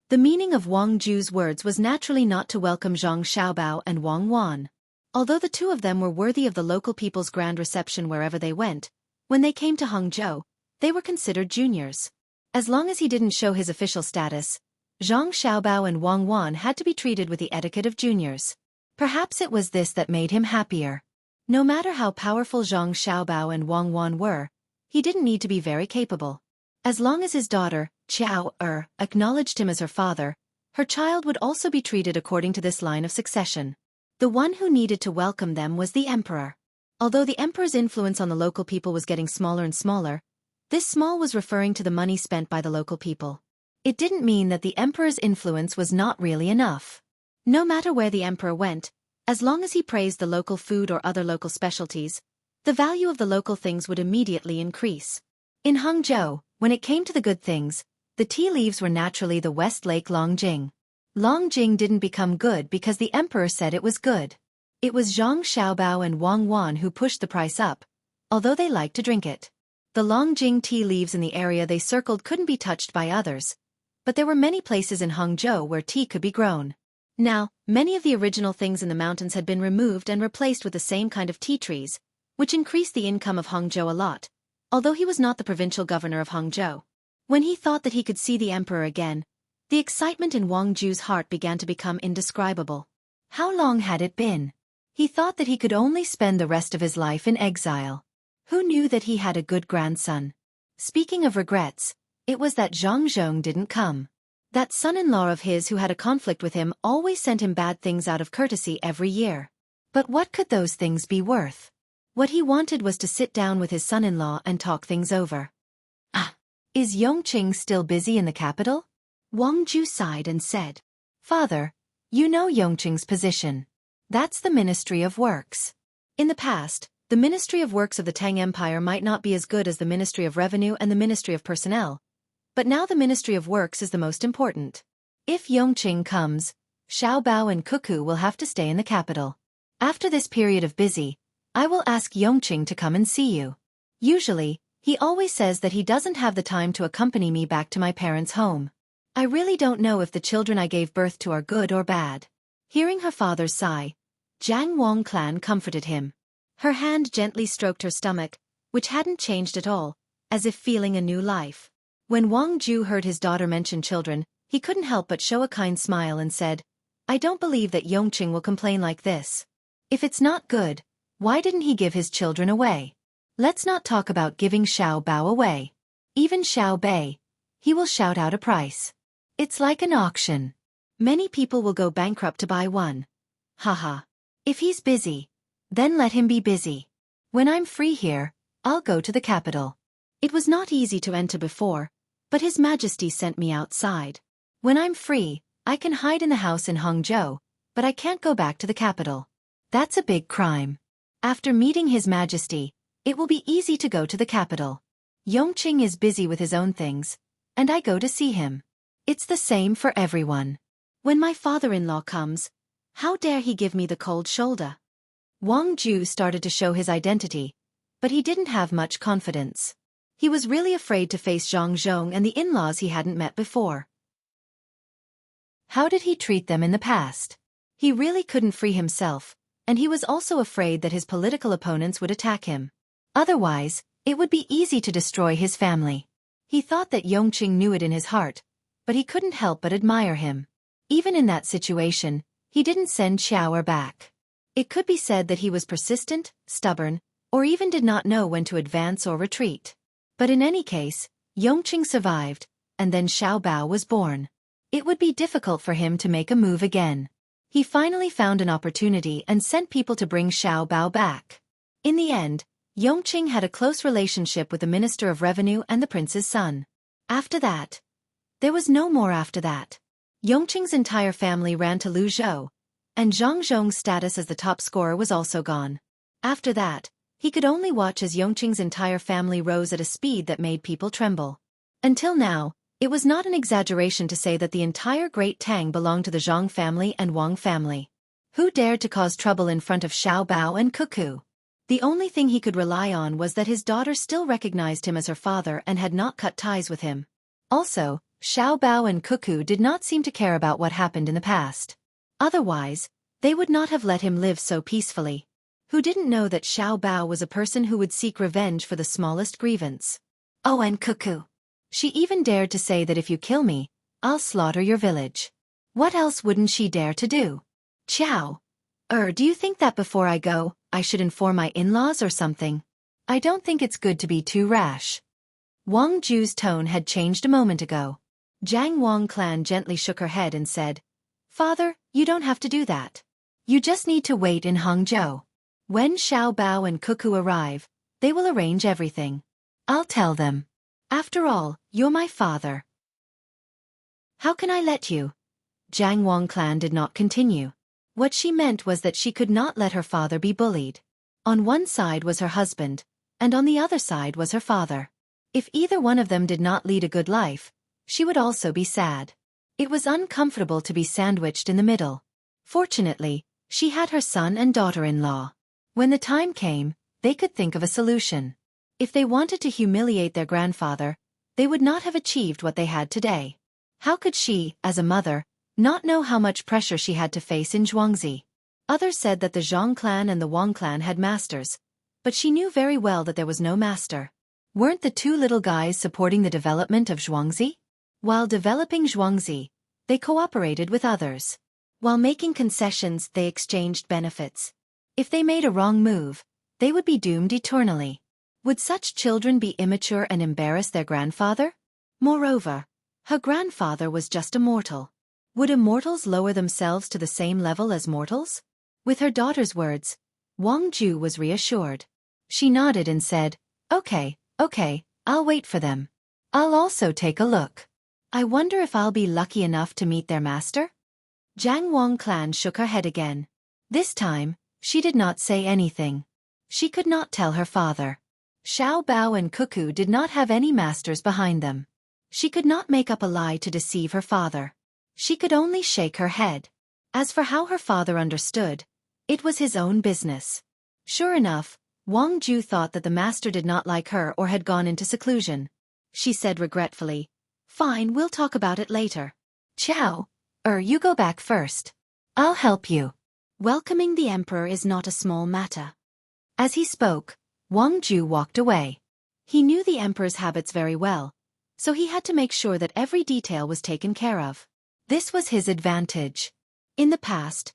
The meaning of Wang Ju's words was naturally not to welcome Zhang Xiaobao and Wang Wan. Although the 2 of them were worthy of the local people's grand reception wherever they went, when they came to Hangzhou, they were considered juniors. As long as he didn't show his official status, Zhang Xiaobao and Wang Wan had to be treated with the etiquette of juniors. Perhaps it was this that made him happier. No matter how powerful Zhang Xiaobao and Wang Wan were, he didn't need to be very capable. As long as his daughter, Qiao acknowledged him as her father, her child would also be treated according to this line of succession. The one who needed to welcome them was the emperor. Although the emperor's influence on the local people was getting smaller and smaller, this small was referring to the money spent by the local people. It didn't mean that the emperor's influence was not really enough. No matter where the emperor went, as long as he praised the local food or other local specialties, the value of the local things would immediately increase. In Hangzhou, when it came to the good things, the tea leaves were naturally the West Lake Longjing. Longjing didn't become good because the emperor said it was good. It was Zhang Xiaobao and Wang Wan who pushed the price up, although they liked to drink it. The Longjing tea leaves in the area they circled couldn't be touched by others, but there were many places in Hangzhou where tea could be grown. Now, many of the original things in the mountains had been removed and replaced with the same kind of tea trees, which increased the income of Hangzhou a lot, although he was not the provincial governor of Hangzhou. When he thought that he could see the emperor again, the excitement in Wang Ju's heart began to become indescribable. How long had it been? He thought that he could only spend the rest of his life in exile. Who knew that he had a good grandson? Speaking of regrets, it was that Zhang Zhong didn't come. That son-in-law of his who had a conflict with him always sent him bad things out of courtesy every year. But what could those things be worth? What he wanted was to sit down with his son-in-law and talk things over. Is Yongqing still busy in the capital? Wang Ju sighed and said, "Father, you know Yongqing's position. That's the Ministry of Works. In the past, the Ministry of Works of the Tang Empire might not be as good as the Ministry of Revenue and the Ministry of Personnel, but now the Ministry of Works is the most important. If Yongqing comes, Xiao Bao and Cuckoo will have to stay in the capital. After this period of busy, I will ask Yongqing to come and see you. Usually, he always says that he doesn't have the time to accompany me back to my parents' home. I really don't know if the children I gave birth to are good or bad. Hearing her father's sigh, Jiang Wangclan comforted him. Her hand gently stroked her stomach, which hadn't changed at all, as if feeling a new life. When Wang Ju heard his daughter mention children, he couldn't help but show a kind smile and said, I don't believe that Yongqing will complain like this. If it's not good, why didn't he give his children away? Let's not talk about giving Xiao Bao away. Even Xiao Bei, he will shout out a price. It's like an auction. Many people will go bankrupt to buy one. Haha. If he's busy, then let him be busy. When I'm free here, I'll go to the capital. It was not easy to enter before, but His Majesty sent me outside. When I'm free, I can hide in the house in Hangzhou, but I can't go back to the capital. That's a big crime. After meeting His Majesty, it will be easy to go to the capital. Yongqing is busy with his own things, and I go to see him. It's the same for everyone. When my father-in-law comes, how dare he give me the cold shoulder? Wang Ju started to show his identity, but he didn't have much confidence. He was really afraid to face Zhang Zhong and the in-laws he hadn't met before. How did he treat them in the past? He really couldn't free himself, and he was also afraid that his political opponents would attack him. Otherwise, it would be easy to destroy his family. He thought that Yongqing knew it in his heart, but he couldn't help but admire him. Even in that situation, he didn't send Xiao back. It could be said that he was persistent, stubborn, or even did not know when to advance or retreat. But in any case, Yongqing survived, and then Xiao Bao was born. It would be difficult for him to make a move again. He finally found an opportunity and sent people to bring Xiao Bao back. In the end, Yongqing had a close relationship with the Minister of Revenue and the prince's son. After that, there was no more after that. Yongqing's entire family ran to Luzhou, and Zhang Zhong's status as the top scorer was also gone. After that, he could only watch as Yongqing's entire family rose at a speed that made people tremble. Until now, it was not an exaggeration to say that the entire great Tang belonged to the Zhang family and Wang family. Who dared to cause trouble in front of Xiao Bao and Cuckoo? The only thing he could rely on was that his daughter still recognized him as her father and had not cut ties with him. Also, Xiao Bao and Cuckoo did not seem to care about what happened in the past. Otherwise, they would not have let him live so peacefully. Who didn't know that Xiao Bao was a person who would seek revenge for the smallest grievance? Oh, and Cuckoo. She even dared to say that if you kill me, I'll slaughter your village. What else wouldn't she dare to do? Qiao. Do you think that before I go, I should inform my in-laws or something? I don't think it's good to be too rash. Wang Ju's tone had changed a moment ago. Jiang Wangclan gently shook her head and said, Father, you don't have to do that. You just need to wait in Hangzhou. When Xiao Bao and Cuckoo arrive, they will arrange everything. I'll tell them. After all, you're my father. How can I let you? Jiang Wangclan did not continue. What she meant was that she could not let her father be bullied. On one side was her husband, and on the other side was her father. If either one of them did not lead a good life, she would also be sad. It was uncomfortable to be sandwiched in the middle. Fortunately, she had her son and daughter-in-law. When the time came, they could think of a solution. If they wanted to humiliate their grandfather, they would not have achieved what they had today. How could she, as a mother, not know how much pressure she had to face in Zhuangzi? Others said that the Zhang clan and the Wang clan had masters, but she knew very well that there was no master. Weren't the two little guys supporting the development of Zhuangzi? While developing Zhuangzi, they cooperated with others. While making concessions, they exchanged benefits. If they made a wrong move, they would be doomed eternally. Would such children be immature and embarrass their grandfather? Moreover, her grandfather was just a mortal. Would immortals lower themselves to the same level as mortals? With her daughter's words, Wang Ju was reassured. She nodded and said, Okay, I'll wait for them. I'll also take a look. I wonder if I'll be lucky enough to meet their master? Jiang Wangclan shook her head again. This time, she did not say anything. She could not tell her father. Xiao Bao and Cuckoo did not have any masters behind them. She could not make up a lie to deceive her father. She could only shake her head. As for how her father understood, it was his own business. Sure enough, Wang Ju thought that the master did not like her or had gone into seclusion. She said regretfully, Fine, we'll talk about it later. Ciao. You go back first. I'll help you. Welcoming the emperor is not a small matter. As he spoke, Wang Ju walked away. He knew the emperor's habits very well, so he had to make sure that every detail was taken care of. This was his advantage. In the past,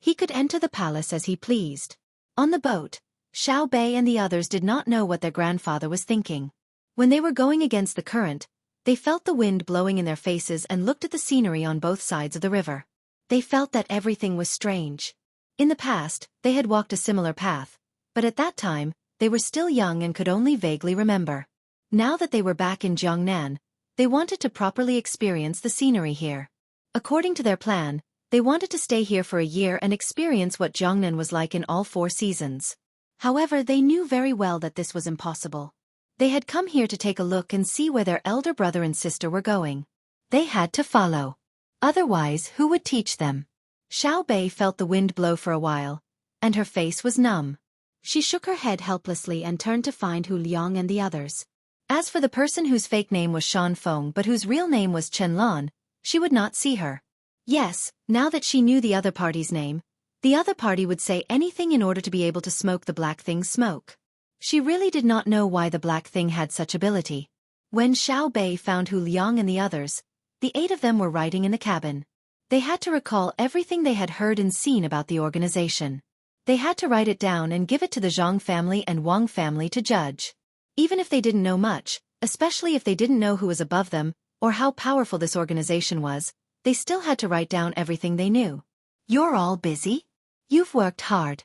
he could enter the palace as he pleased. On the boat, Xiao Bei and the others did not know what their grandfather was thinking. When they were going against the current, they felt the wind blowing in their faces and looked at the scenery on both sides of the river. They felt that everything was strange. In the past, they had walked a similar path, but at that time, they were still young and could only vaguely remember. Now that they were back in Jiangnan, they wanted to properly experience the scenery here. According to their plan, they wanted to stay here for a year and experience what Jiangnan was like in all 4 seasons. However, they knew very well that this was impossible. They had come here to take a look and see where their elder brother and sister were going. They had to follow. Otherwise, who would teach them? Xiao Bei felt the wind blow for a while, and her face was numb. She shook her head helplessly and turned to find Hu Liang and the others. As for the person whose fake name was Shan Feng but whose real name was Chen Lan, she would not see her. Yes, now that she knew the other party's name, the other party would say anything in order to be able to smoke the black thing's smoke. She really did not know why the black thing had such ability. When Xiao Bei found Hu Liang and the others, the 8 of them were writing in the cabin. They had to recall everything they had heard and seen about the organization. They had to write it down and give it to the Zhang family and Wang family to judge. Even if they didn't know much, especially if they didn't know who was above them, or how powerful this organization was, they still had to write down everything they knew. You're all busy? You've worked hard.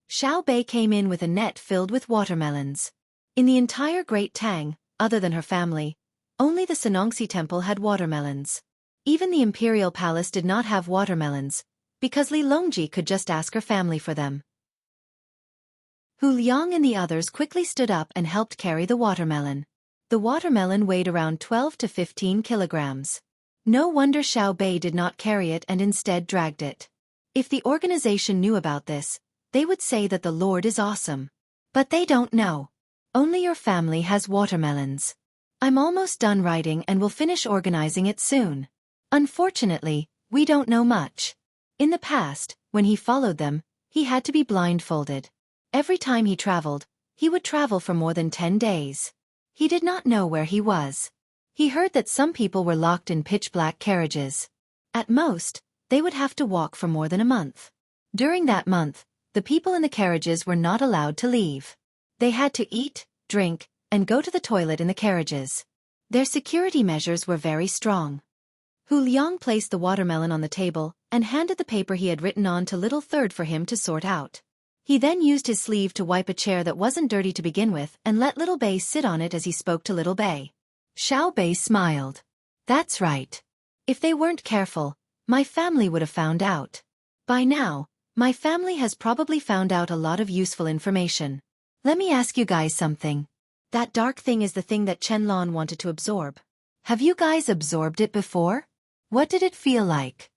Xiao Bei came in with a net filled with watermelons. In the entire Great Tang, other than her family, only the Sanongxi temple had watermelons. Even the imperial palace did not have watermelons, because Li Longji could just ask her family for them. Hu Liang and the others quickly stood up and helped carry the watermelon. The watermelon weighed around 12 to 15 kilograms. No wonder Xiao Bei did not carry it and instead dragged it. If the organization knew about this, they would say that the Lord is awesome. But they don't know. Only your family has watermelons. I'm almost done writing and will finish organizing it soon. Unfortunately, we don't know much. In the past, when he followed them, he had to be blindfolded. Every time he traveled, he would travel for more than 10 days. He did not know where he was. He heard that some people were locked in pitch-black carriages. At most, they would have to walk for more than a month. During that month, the people in the carriages were not allowed to leave. They had to eat, drink, and go to the toilet in the carriages. Their security measures were very strong. Hu Liang placed the watermelon on the table and handed the paper he had written on to Little Third for him to sort out. He then used his sleeve to wipe a chair that wasn't dirty to begin with and let Little Bei sit on it as he spoke to Little Bei. Xiao Bei smiled. That's right. If they weren't careful, my family would have found out. By now, my family has probably found out a lot of useful information. Let me ask you guys something. That dark thing is the thing that Chen Lan wanted to absorb. Have you guys absorbed it before? What did it feel like?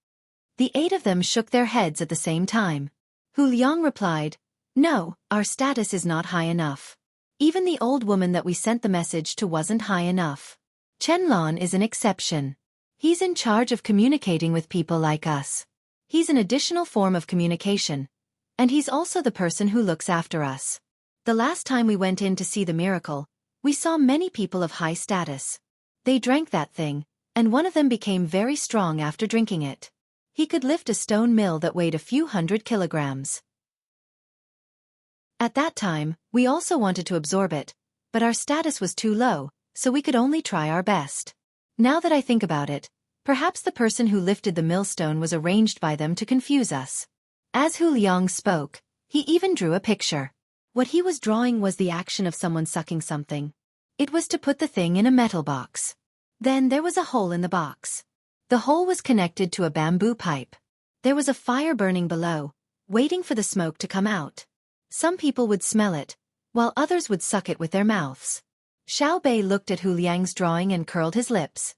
The 8 of them shook their heads at the same time. Hu Liang replied, No, our status is not high enough. Even the old woman that we sent the message to wasn't high enough. Chen Lan is an exception. He's in charge of communicating with people like us. He's an additional form of communication. And he's also the person who looks after us. The last time we went in to see the miracle, we saw many people of high status. They drank that thing, and one of them became very strong after drinking it. He could lift a stone mill that weighed a few 100 kilograms. At that time, we also wanted to absorb it, but our status was too low, so we could only try our best. Now that I think about it, perhaps the person who lifted the millstone was arranged by them to confuse us. As Hu Liang spoke, he even drew a picture. What he was drawing was the action of someone sucking something. It was to put the thing in a metal box. Then there was a hole in the box. The hole was connected to a bamboo pipe. There was a fire burning below, waiting for the smoke to come out. Some people would smell it, while others would suck it with their mouths. Xiao Bei looked at Hu Liang's drawing and curled his lips.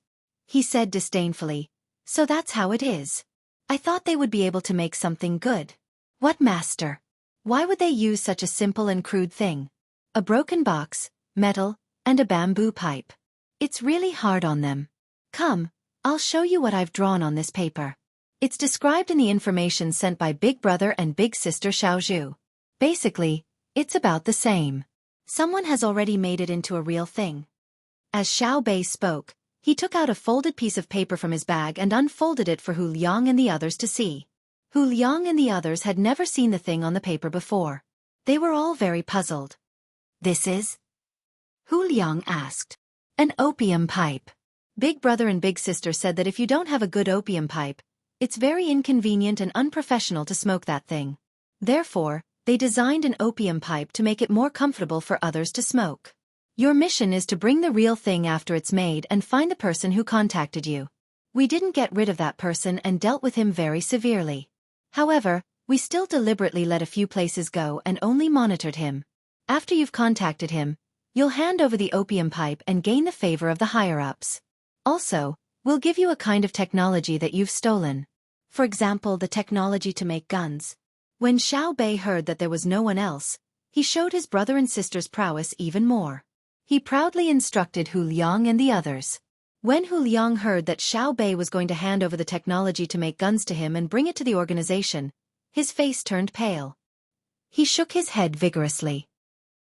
He said disdainfully, So that's how it is. I thought they would be able to make something good. What master? Why would they use such a simple and crude thing? A broken box, metal, and a bamboo pipe. It's really hard on them. Come, I'll show you what I've drawn on this paper. It's described in the information sent by Big Brother and Big Sister Xiaozhu. Basically, it's about the same. Someone has already made it into a real thing. As Xiao Bei spoke, he took out a folded piece of paper from his bag and unfolded it for Hu Liang and the others to see. Hu Liang and the others had never seen the thing on the paper before. They were all very puzzled. This is? Hu Liang asked. An opium pipe. Big Brother and Big Sister said that if you don't have a good opium pipe, it's very inconvenient and unprofessional to smoke that thing. Therefore, they designed an opium pipe to make it more comfortable for others to smoke. Your mission is to bring the real thing after it's made and find the person who contacted you. We didn't get rid of that person and dealt with him very severely. However, we still deliberately let a few places go and only monitored him. After you've contacted him, you'll hand over the opium pipe and gain the favor of the higher-ups. Also, we'll give you a kind of technology that you've stolen. For example, the technology to make guns. When Xiao Bei heard that there was no one else, he showed his brother and sister's prowess even more. He proudly instructed Hu Liang and the others. When Hu Liang heard that Xiao Bei was going to hand over the technology to make guns to him and bring it to the organization, his face turned pale. He shook his head vigorously.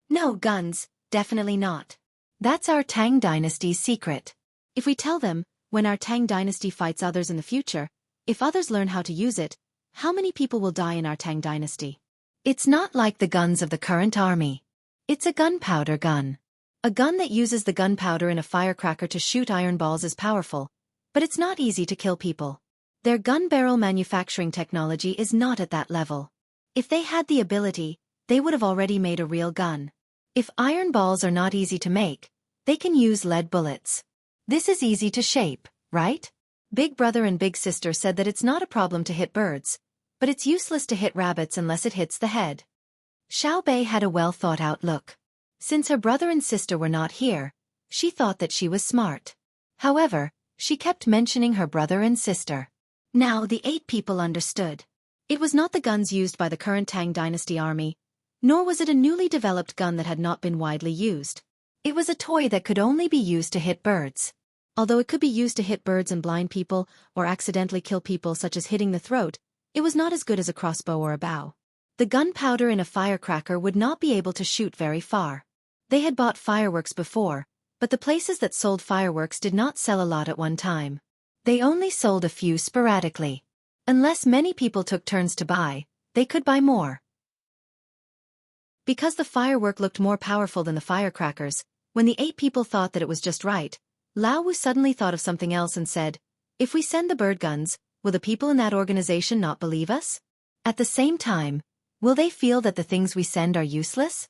No guns, definitely not. That's our Tang dynasty's secret. If we tell them, when our Tang dynasty fights others in the future, if others learn how to use it, how many people will die in our Tang dynasty? It's not like the guns of the current army. It's a gunpowder gun. A gun that uses the gunpowder in a firecracker to shoot iron balls is powerful, but it's not easy to kill people. Their gun barrel manufacturing technology is not at that level. If they had the ability, they would have already made a real gun. If iron balls are not easy to make, they can use lead bullets. This is easy to shape, right? Big Brother and Big Sister said that it's not a problem to hit birds, but it's useless to hit rabbits unless it hits the head. Xiao Bei had a well-thought-out look. Since her brother and sister were not here, she thought that she was smart. However, she kept mentioning her brother and sister. Now the 8 people understood. It was not the guns used by the current Tang dynasty army, nor was it a newly developed gun that had not been widely used. It was a toy that could only be used to hit birds. Although it could be used to hit birds and blind people or accidentally kill people, such as hitting the throat, it was not as good as a crossbow or a bow. The gunpowder in a firecracker would not be able to shoot very far. They had bought fireworks before, but the places that sold fireworks did not sell a lot at one time. They only sold a few sporadically. Unless many people took turns to buy, they could buy more. Because the firework looked more powerful than the firecrackers, when the 8 people thought that it was just right, Lao Wu suddenly thought of something else and said, if we send the bird guns, will the people in that organization not believe us? At the same time, will they feel that the things we send are useless?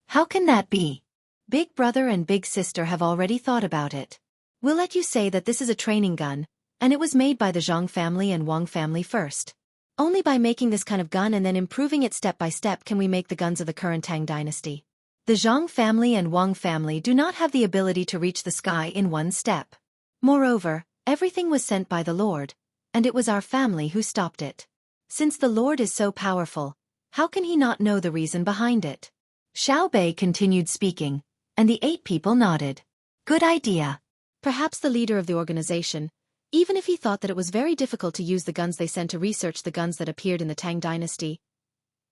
How can that be? Big Brother and Big Sister have already thought about it. We'll let you say that this is a training gun, and it was made by the Zhang family and Wang family first. Only by making this kind of gun and then improving it step by step can we make the guns of the current Tang dynasty. The Zhang family and Wang family do not have the ability to reach the sky in one step. Moreover, everything was sent by the Lord, and it was our family who stopped it. Since the Lord is so powerful, how can he not know the reason behind it? Xiao Bei continued speaking, and the 8 people nodded. Good idea. Perhaps the leader of the organization, even if he thought that it was very difficult to use the guns they sent to research the guns that appeared in the Tang dynasty,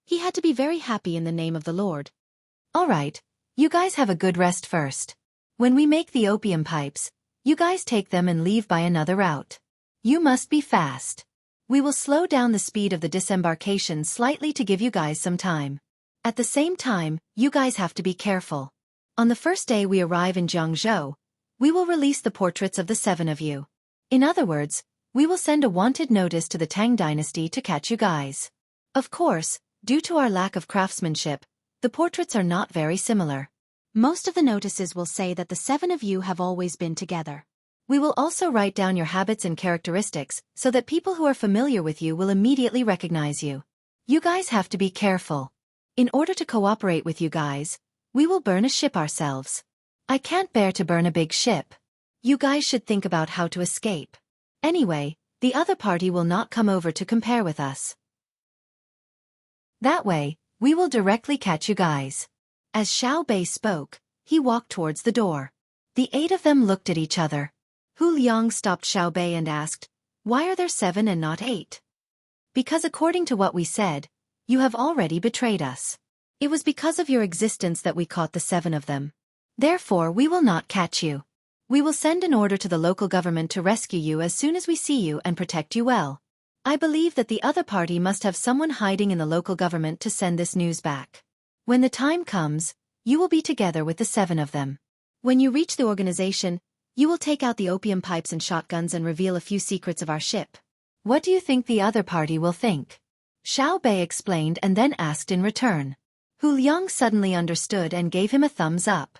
he had to be very happy in the name of the Lord. All right, you guys have a good rest first. When we make the opium pipes, you guys take them and leave by another route. You must be fast. We will slow down the speed of the disembarkation slightly to give you guys some time. At the same time, you guys have to be careful. On the first day we arrive in Jiangzhou, we will release the portraits of the 7 of you. In other words, we will send a wanted notice to the Tang dynasty to catch you guys. Of course, due to our lack of craftsmanship, the portraits are not very similar. Most of the notices will say that the 7 of you have always been together. We will also write down your habits and characteristics so that people who are familiar with you will immediately recognize you. You guys have to be careful. In order to cooperate with you guys, we will burn a ship ourselves. I can't bear to burn a big ship. You guys should think about how to escape. Anyway, the other party will not come over to compare with us. That way, we will directly catch you guys. As Xiao Bei spoke, he walked towards the door. The 8 of them looked at each other. Hu Liang stopped Xiao Bei and asked, "Why are there 7 and not 8? Because according to what we said, you have already betrayed us. It was because of your existence that we caught the 7 of them. Therefore we will not catch you. We will send an order to the local government to rescue you as soon as we see you and protect you well. I believe that the other party must have someone hiding in the local government to send this news back. When the time comes, you will be together with the 7 of them. When you reach the organization, you will take out the opium pipes and shotguns and reveal a few secrets of our ship. What do you think the other party will think?" Xiao Bei explained and then asked in return. Hu Liang suddenly understood and gave him a thumbs up.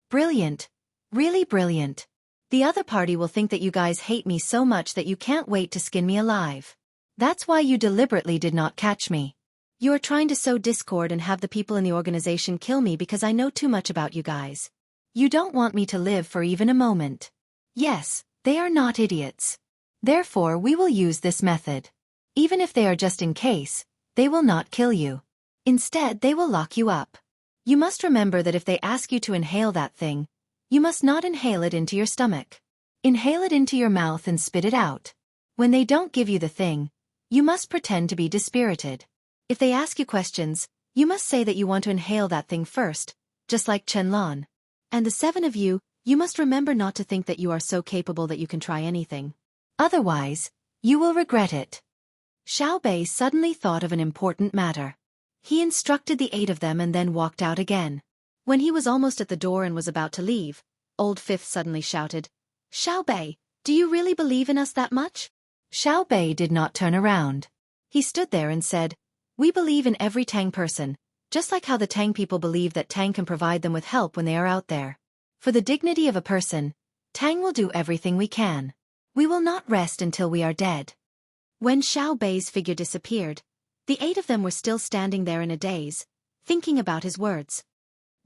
"Brilliant. Really brilliant. The other party will think that you guys hate me so much that you can't wait to skin me alive. That's why you deliberately did not catch me. You are trying to sow discord and have the people in the organization kill me because I know too much about you guys. You don't want me to live for even a moment. Yes, they are not idiots. Therefore we will use this method. Even if they are just in case, they will not kill you. Instead they will lock you up. You must remember that if they ask you to inhale that thing, you must not inhale it into your stomach. Inhale it into your mouth and spit it out. When they don't give you the thing, you must pretend to be dispirited. If they ask you questions, you must say that you want to inhale that thing first, just like Chenlon. And the 7 of you, you must remember not to think that you are so capable that you can try anything. Otherwise, you will regret it." Xiao Bei suddenly thought of an important matter. He instructed the 8 of them and then walked out again. When he was almost at the door and was about to leave, Old Fifth suddenly shouted, "Xiao Bei, do you really believe in us that much?" Xiao Bei did not turn around. He stood there and said, "We believe in every Tang person, just like how the Tang people believe that Tang can provide them with help when they are out there. For the dignity of a person, Tang will do everything we can. We will not rest until we are dead." When Xiao Bei's figure disappeared, the 8 of them were still standing there in a daze, thinking about his words.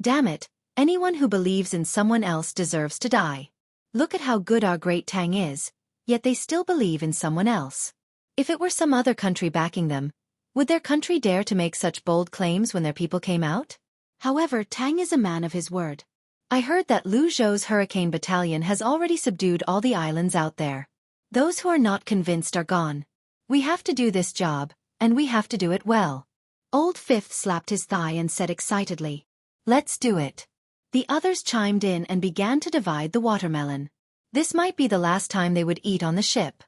Damn it, anyone who believes in someone else deserves to die. Look at how good our great Tang is, yet they still believe in someone else. If it were some other country backing them, would their country dare to make such bold claims when their people came out? However, Tang is a man of his word. I heard that Lu Zhou's Hurricane Battalion has already subdued all the islands out there. Those who are not convinced are gone. We have to do this job, and we have to do it well. Old Fifth slapped his thigh and said excitedly, "Let's do it." The others chimed in and began to divide the watermelon. This might be the last time they would eat on the ship.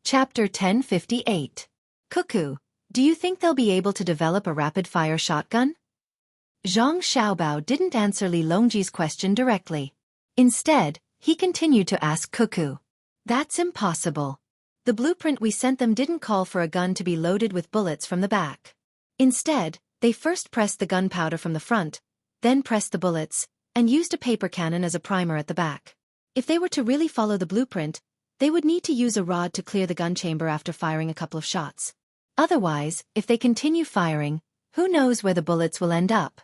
Chapter 1058. Cuckoo, do you think they'll be able to develop a rapid-fire shotgun? Zhang Xiaobao didn't answer Li Longji's question directly. Instead, he continued to ask Cuckoo. That's impossible. The blueprint we sent them didn't call for a gun to be loaded with bullets from the back. Instead, they first pressed the gunpowder from the front, then pressed the bullets, and used a paper cannon as a primer at the back. If they were to really follow the blueprint, they would need to use a rod to clear the gun chamber after firing a couple of shots. Otherwise, if they continue firing, who knows where the bullets will end up?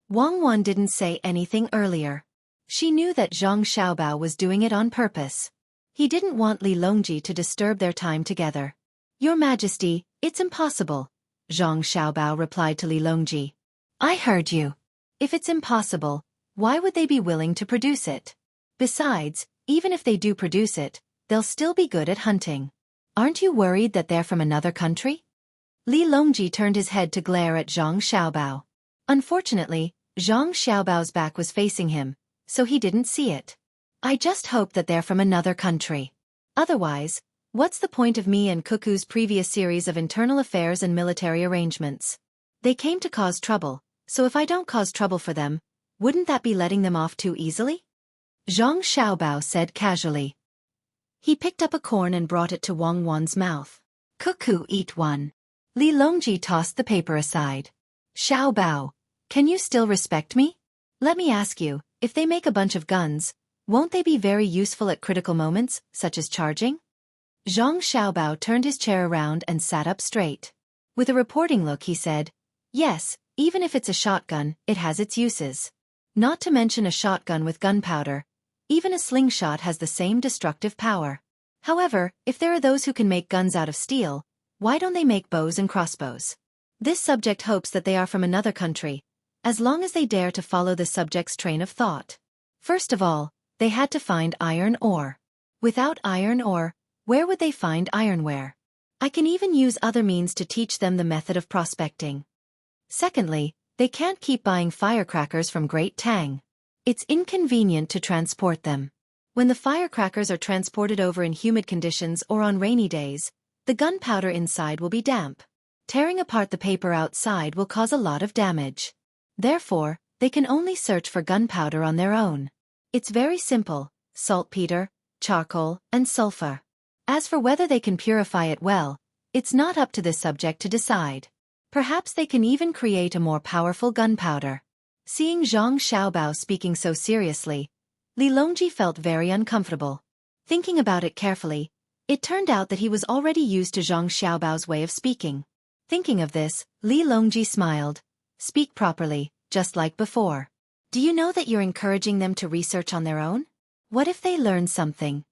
Wang Wan didn't say anything earlier. She knew that Zhang Xiaobao was doing it on purpose. He didn't want Li Longji to disturb their time together. Your Majesty, it's impossible, Zhang Xiaobao replied to Li Longji. I heard you. If it's impossible, why would they be willing to produce it? Besides, even if they do produce it, they'll still be good at hunting. Aren't you worried that they're from another country? Li Longji turned his head to glare at Zhang Xiaobao. Unfortunately, Zhang Xiaobao's back was facing him, so he didn't see it. I just hope that they're from another country. Otherwise, what's the point of me and Cuckoo's previous series of internal affairs and military arrangements? They came to cause trouble, so if I don't cause trouble for them, wouldn't that be letting them off too easily? Zhang Xiaobao said casually. He picked up a corn and brought it to Wang Wan's mouth. Cuckoo, eat one. Li Longji tossed the paper aside. Xiaobao, can you still respect me? Let me ask you, if they make a bunch of guns, won't they be very useful at critical moments, such as charging? Zhang Xiaobao turned his chair around and sat up straight. With a reporting look he said, yes, even if it's a shotgun, it has its uses. Not to mention a shotgun with gunpowder. Even a slingshot has the same destructive power. However, if there are those who can make guns out of steel, why don't they make bows and crossbows? This subject hopes that they are from another country, as long as they dare to follow the subject's train of thought. First of all, they had to find iron ore. Without iron ore, where would they find ironware? I can even use other means to teach them the method of prospecting. Secondly, they can't keep buying firecrackers from Great Tang. It's inconvenient to transport them. When the firecrackers are transported over in humid conditions or on rainy days, the gunpowder inside will be damp. Tearing apart the paper outside will cause a lot of damage. Therefore, they can only search for gunpowder on their own. It's very simple: saltpeter, charcoal, and sulfur. As for whether they can purify it well, it's not up to this subject to decide. Perhaps they can even create a more powerful gunpowder. Seeing Zhang Xiaobao speaking so seriously, Li Longji felt very uncomfortable. Thinking about it carefully, it turned out that he was already used to Zhang Xiaobao's way of speaking. Thinking of this, Li Longji smiled. Speak properly, just like before. Do you know that you're encouraging them to research on their own? What if they learn something?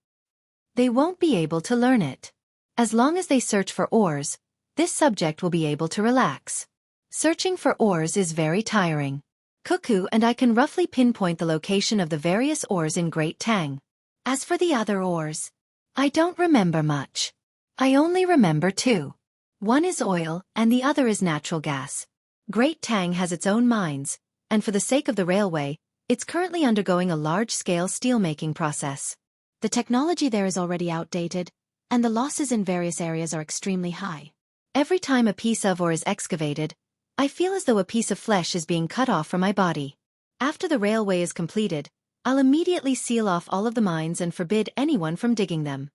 They won't be able to learn it. As long as they search for ores, this subject will be able to relax. Searching for ores is very tiring. Cuckoo and I can roughly pinpoint the location of the various ores in Great Tang. As for the other ores, I don't remember much. I only remember two. One is oil and the other is natural gas. Great Tang has its own mines, and for the sake of the railway, it's currently undergoing a large-scale steelmaking process. The technology there is already outdated, and the losses in various areas are extremely high. Every time a piece of ore is excavated, I feel as though a piece of flesh is being cut off from my body. After the railway is completed, I'll immediately seal off all of the mines and forbid anyone from digging them.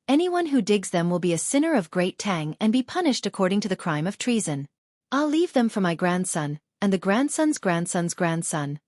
Anyone who digs them will be a sinner of Great Tang and be punished according to the crime of treason. I'll leave them for my grandson, and the grandson's grandson's grandson.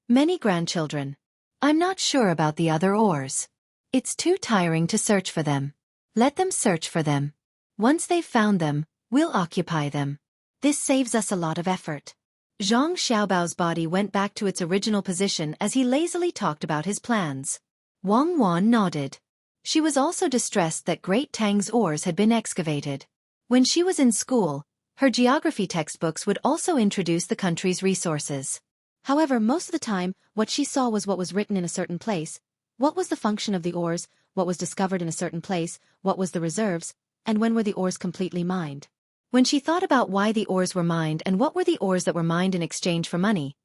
Many grandchildren. I'm not sure about the other ores. It's too tiring to search for them. Let them search for them. Once they've found them, we'll occupy them. This saves us a lot of effort. Zhang Xiaobao's body went back to its original position as he lazily talked about his plans. Wang Wan nodded. She was also distressed that Great Tang's ores had been excavated. When she was in school, her geography textbooks would also introduce the country's resources. However, most of the time, what she saw was what was written in a certain place, what was the function of the ores, what was discovered in a certain place, what was the reserves, and when were the ores completely mined. When she thought about why the ores were mined and what were the ores that were mined in exchange for money,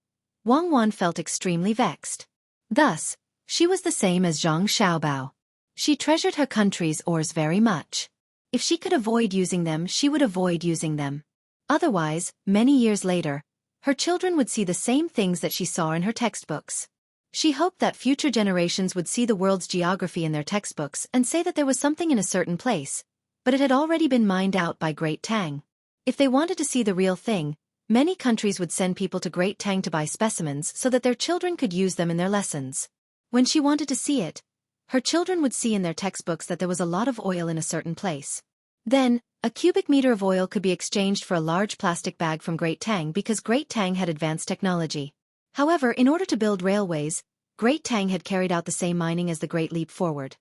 Wang Wan felt extremely vexed. Thus, she was the same as Zhang Xiaobao. She treasured her country's ores very much. If she could avoid using them, she would avoid using them. Otherwise, many years later, her children would see the same things that she saw in her textbooks. She hoped that future generations would see the world's geography in their textbooks and say that there was something in a certain place, but it had already been mined out by Great Tang. If they wanted to see the real thing, many countries would send people to Great Tang to buy specimens so that their children could use them in their lessons. When she wanted to see it, her children would see in their textbooks that there was a lot of oil in a certain place. Then, a cubic meter of oil could be exchanged for a large plastic bag from Great Tang because Great Tang had advanced technology. However, in order to build railways, Great Tang had carried out the same mining as the Great Leap Forward.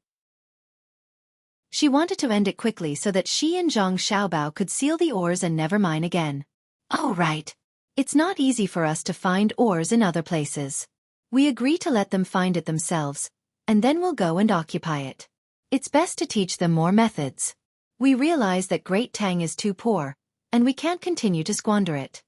She wanted to end it quickly so that she and Zhang Xiaobao could seal the ores and never mine again. Oh right. It's not easy for us to find ores in other places. We agree to let them find it themselves, and then we'll go and occupy it. It's best to teach them more methods. We realize that Great Tang is too poor, and we can't continue to squander it.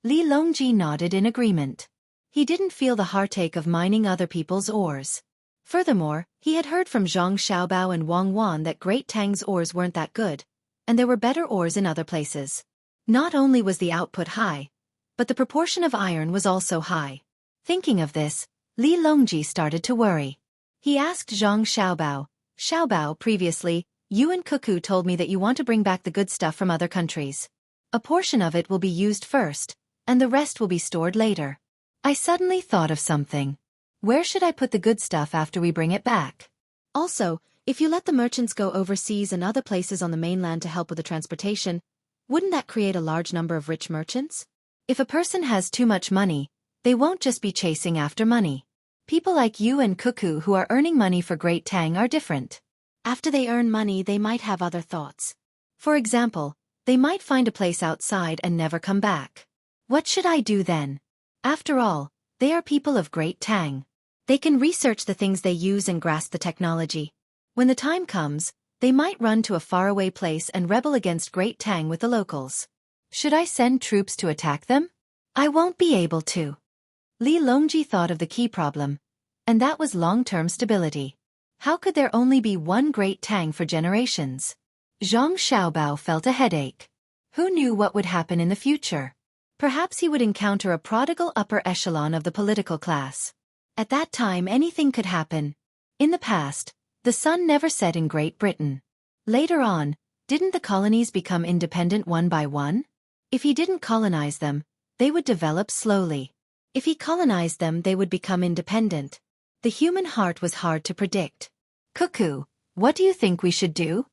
Li Longji nodded in agreement. He didn't feel the heartache of mining other people's ores. Furthermore, he had heard from Zhang Xiaobao and Wang Wan that Great Tang's ores weren't that good, and there were better ores in other places. Not only was the output high, but the proportion of iron was also high. Thinking of this, Li Longji started to worry. He asked Zhang Xiaobao, "Xiaobao, previously, you and Cuckoo told me that you want to bring back the good stuff from other countries. A portion of it will be used first, and the rest will be stored later." I suddenly thought of something. Where should I put the good stuff after we bring it back? Also, if you let the merchants go overseas and other places on the mainland to help with the transportation, wouldn't that create a large number of rich merchants? If a person has too much money, they won't just be chasing after money. People like you and Cuckoo who are earning money for Great Tang are different. After they earn money, they might have other thoughts. For example, they might find a place outside and never come back. What should I do then? After all, They are people of great Tang. They can research the things they use and grasp the technology. When the time comes, they might run to a faraway place and rebel against great Tang with the locals. Should I send troops to attack them? I won't be able to. Li Longji thought of the key problem, and that was long-term stability. How could there only be one great Tang for generations? Zhang Xiaobao felt a headache. Who knew what would happen in the future? Perhaps he would encounter a prodigal upper echelon of the political class. At that time anything could happen. In the past, the sun never set in Great Britain. Later on, didn't the colonies become independent one by one? If he didn't colonize them, they would develop slowly. If he colonized them, they would become independent. The human heart was hard to predict. Cuckoo, what do you think we should do?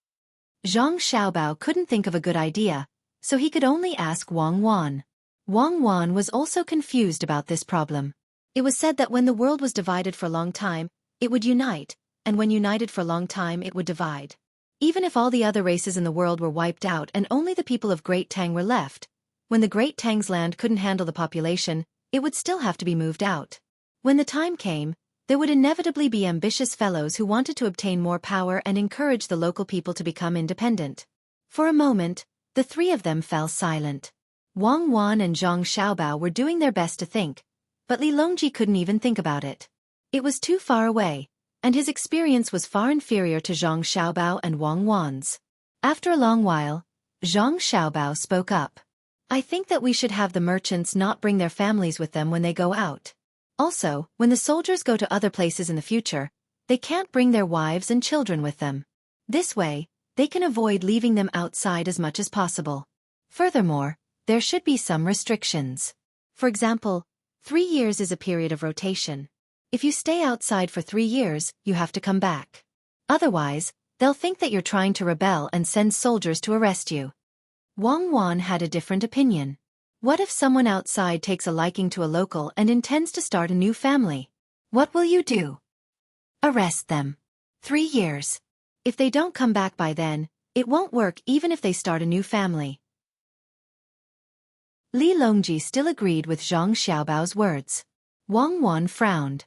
Zhang Xiaobao couldn't think of a good idea, so he could only ask Wang Wan. Wang Wan was also confused about this problem. It was said that when the world was divided for a long time, it would unite, and when united for a long time it would divide. Even if all the other races in the world were wiped out and only the people of Great Tang were left, when the Great Tang's land couldn't handle the population, it would still have to be moved out. When the time came, there would inevitably be ambitious fellows who wanted to obtain more power and encourage the local people to become independent. For a moment, the three of them fell silent. Wang Wan and Zhang Xiaobao were doing their best to think, but Li Longji couldn't even think about it. It was too far away, and his experience was far inferior to Zhang Xiaobao and Wang Wan's. After a long while, Zhang Xiaobao spoke up. I think that we should have the merchants not bring their families with them when they go out. Also, when the soldiers go to other places in the future, they can't bring their wives and children with them. This way, they can avoid leaving them outside as much as possible. Furthermore, there should be some restrictions. For example, 3 years is a period of rotation. If you stay outside for 3 years, you have to come back. Otherwise, they'll think that you're trying to rebel and send soldiers to arrest you. Wang Wan had a different opinion. What if someone outside takes a liking to a local and intends to start a new family? What will you do? Arrest them. 3 years. If they don't come back by then, it won't work even if they start a new family. Li Longji still agreed with Zhang Xiaobao's words. Wang Wan frowned.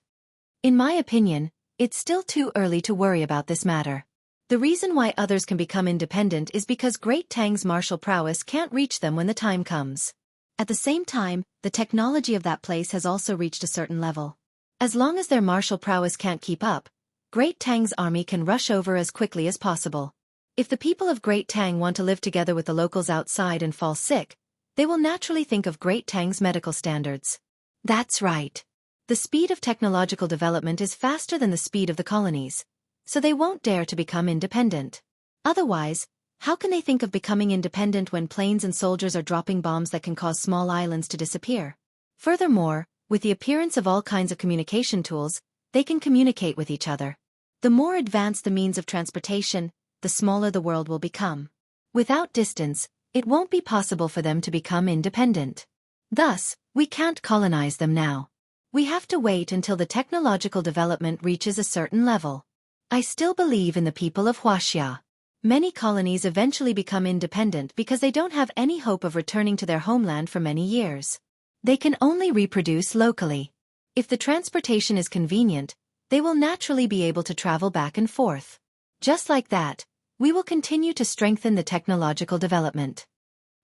In my opinion, it's still too early to worry about this matter. The reason why others can become independent is because Great Tang's martial prowess can't reach them when the time comes. At the same time, the technology of that place has also reached a certain level. As long as their martial prowess can't keep up, Great Tang's army can rush over as quickly as possible. If the people of Great Tang want to live together with the locals outside and fall sick, they will naturally think of Great Tang's medical standards. That's right. The speed of technological development is faster than the speed of the colonies, so they won't dare to become independent. Otherwise, how can they think of becoming independent when planes and soldiers are dropping bombs that can cause small islands to disappear? Furthermore, with the appearance of all kinds of communication tools, they can communicate with each other. The more advanced the means of transportation, the smaller the world will become. Without distance, it won't be possible for them to become independent. Thus, we can't colonize them now. We have to wait until the technological development reaches a certain level. I still believe in the people of Huaxia. Many colonies eventually become independent because they don't have any hope of returning to their homeland for many years. They can only reproduce locally. If the transportation is convenient, they will naturally be able to travel back and forth. Just like that, we will continue to strengthen the technological development.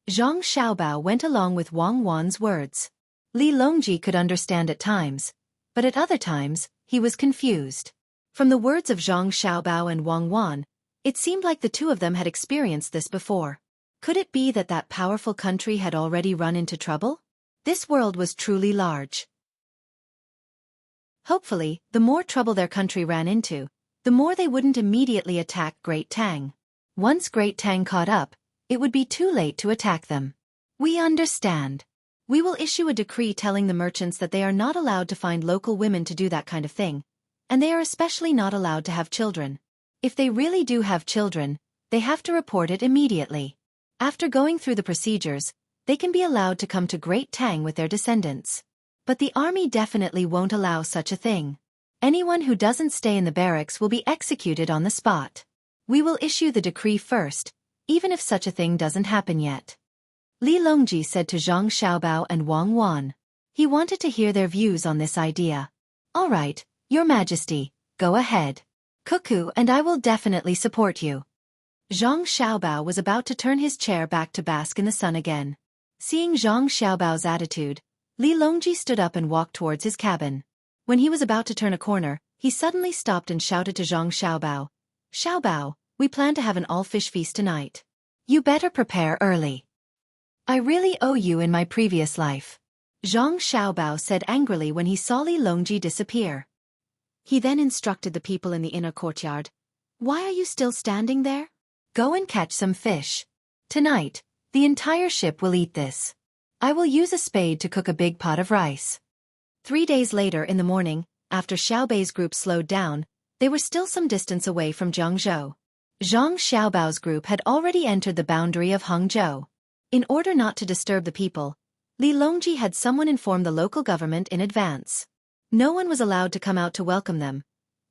Zhang Xiaobao went along with Wang Wan's words. Li Longji could understand at times, but at other times, he was confused. From the words of Zhang Xiaobao and Wang Wan, it seemed like the two of them had experienced this before. Could it be that that powerful country had already run into trouble? This world was truly large. Hopefully, the more trouble their country ran into, the more they wouldn't immediately attack Great Tang. Once Great Tang caught up, it would be too late to attack them. We understand. We will issue a decree telling the merchants that they are not allowed to find local women to do that kind of thing, and they are especially not allowed to have children. If they really do have children, they have to report it immediately. After going through the procedures, they can be allowed to come to Great Tang with their descendants. But the army definitely won't allow such a thing. Anyone who doesn't stay in the barracks will be executed on the spot. We will issue the decree first, even if such a thing doesn't happen yet. Li Longji said to Zhang Xiaobao and Wang Wan. He wanted to hear their views on this idea. All right, Your Majesty, go ahead. Cuckoo and I will definitely support you. Zhang Xiaobao was about to turn his chair back to bask in the sun again. Seeing Zhang Xiaobao's attitude, Li Longji stood up and walked towards his cabin. When he was about to turn a corner, he suddenly stopped and shouted to Zhang Xiaobao, "Xiaobao, we plan to have an all-fish feast tonight. You better prepare early. I really owe you in my previous life." Zhang Xiaobao said angrily when he saw Li Longji disappear. He then instructed the people in the inner courtyard, "Why are you still standing there? Go and catch some fish. Tonight, the entire ship will eat this. I will use a spade to cook a big pot of rice." 3 days later in the morning, after Xiaobei's group slowed down, they were still some distance away from Jiangzhou. Zhang Xiaobao's group had already entered the boundary of Hangzhou. In order not to disturb the people, Li Longji had someone inform the local government in advance. No one was allowed to come out to welcome them,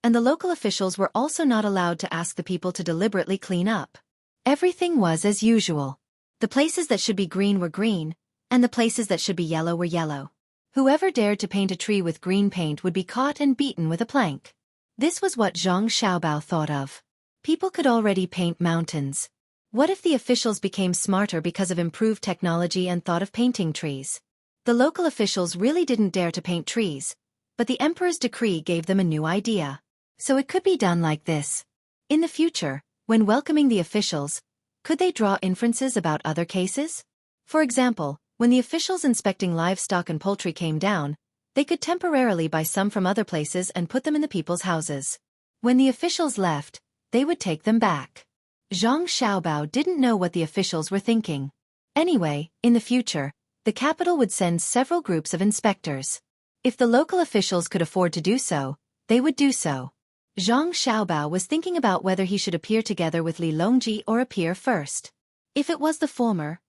and the local officials were also not allowed to ask the people to deliberately clean up. Everything was as usual. The places that should be green were green, and the places that should be yellow were yellow. Whoever dared to paint a tree with green paint would be caught and beaten with a plank. This was what Zhang Xiaobao thought of. People could already paint mountains. What if the officials became smarter because of improved technology and thought of painting trees? The local officials really didn't dare to paint trees, but the emperor's decree gave them a new idea. So it could be done like this. In the future, when welcoming the officials, could they draw inferences about other cases? For example, when the officials inspecting livestock and poultry came down, they could temporarily buy some from other places and put them in the people's houses. When the officials left, they would take them back. Zhang Xiaobao didn't know what the officials were thinking. Anyway, in the future, the capital would send several groups of inspectors. If the local officials could afford to do so, they would do so. Zhang Xiaobao was thinking about whether he should appear together with Li Longji or appear first. If it was the former,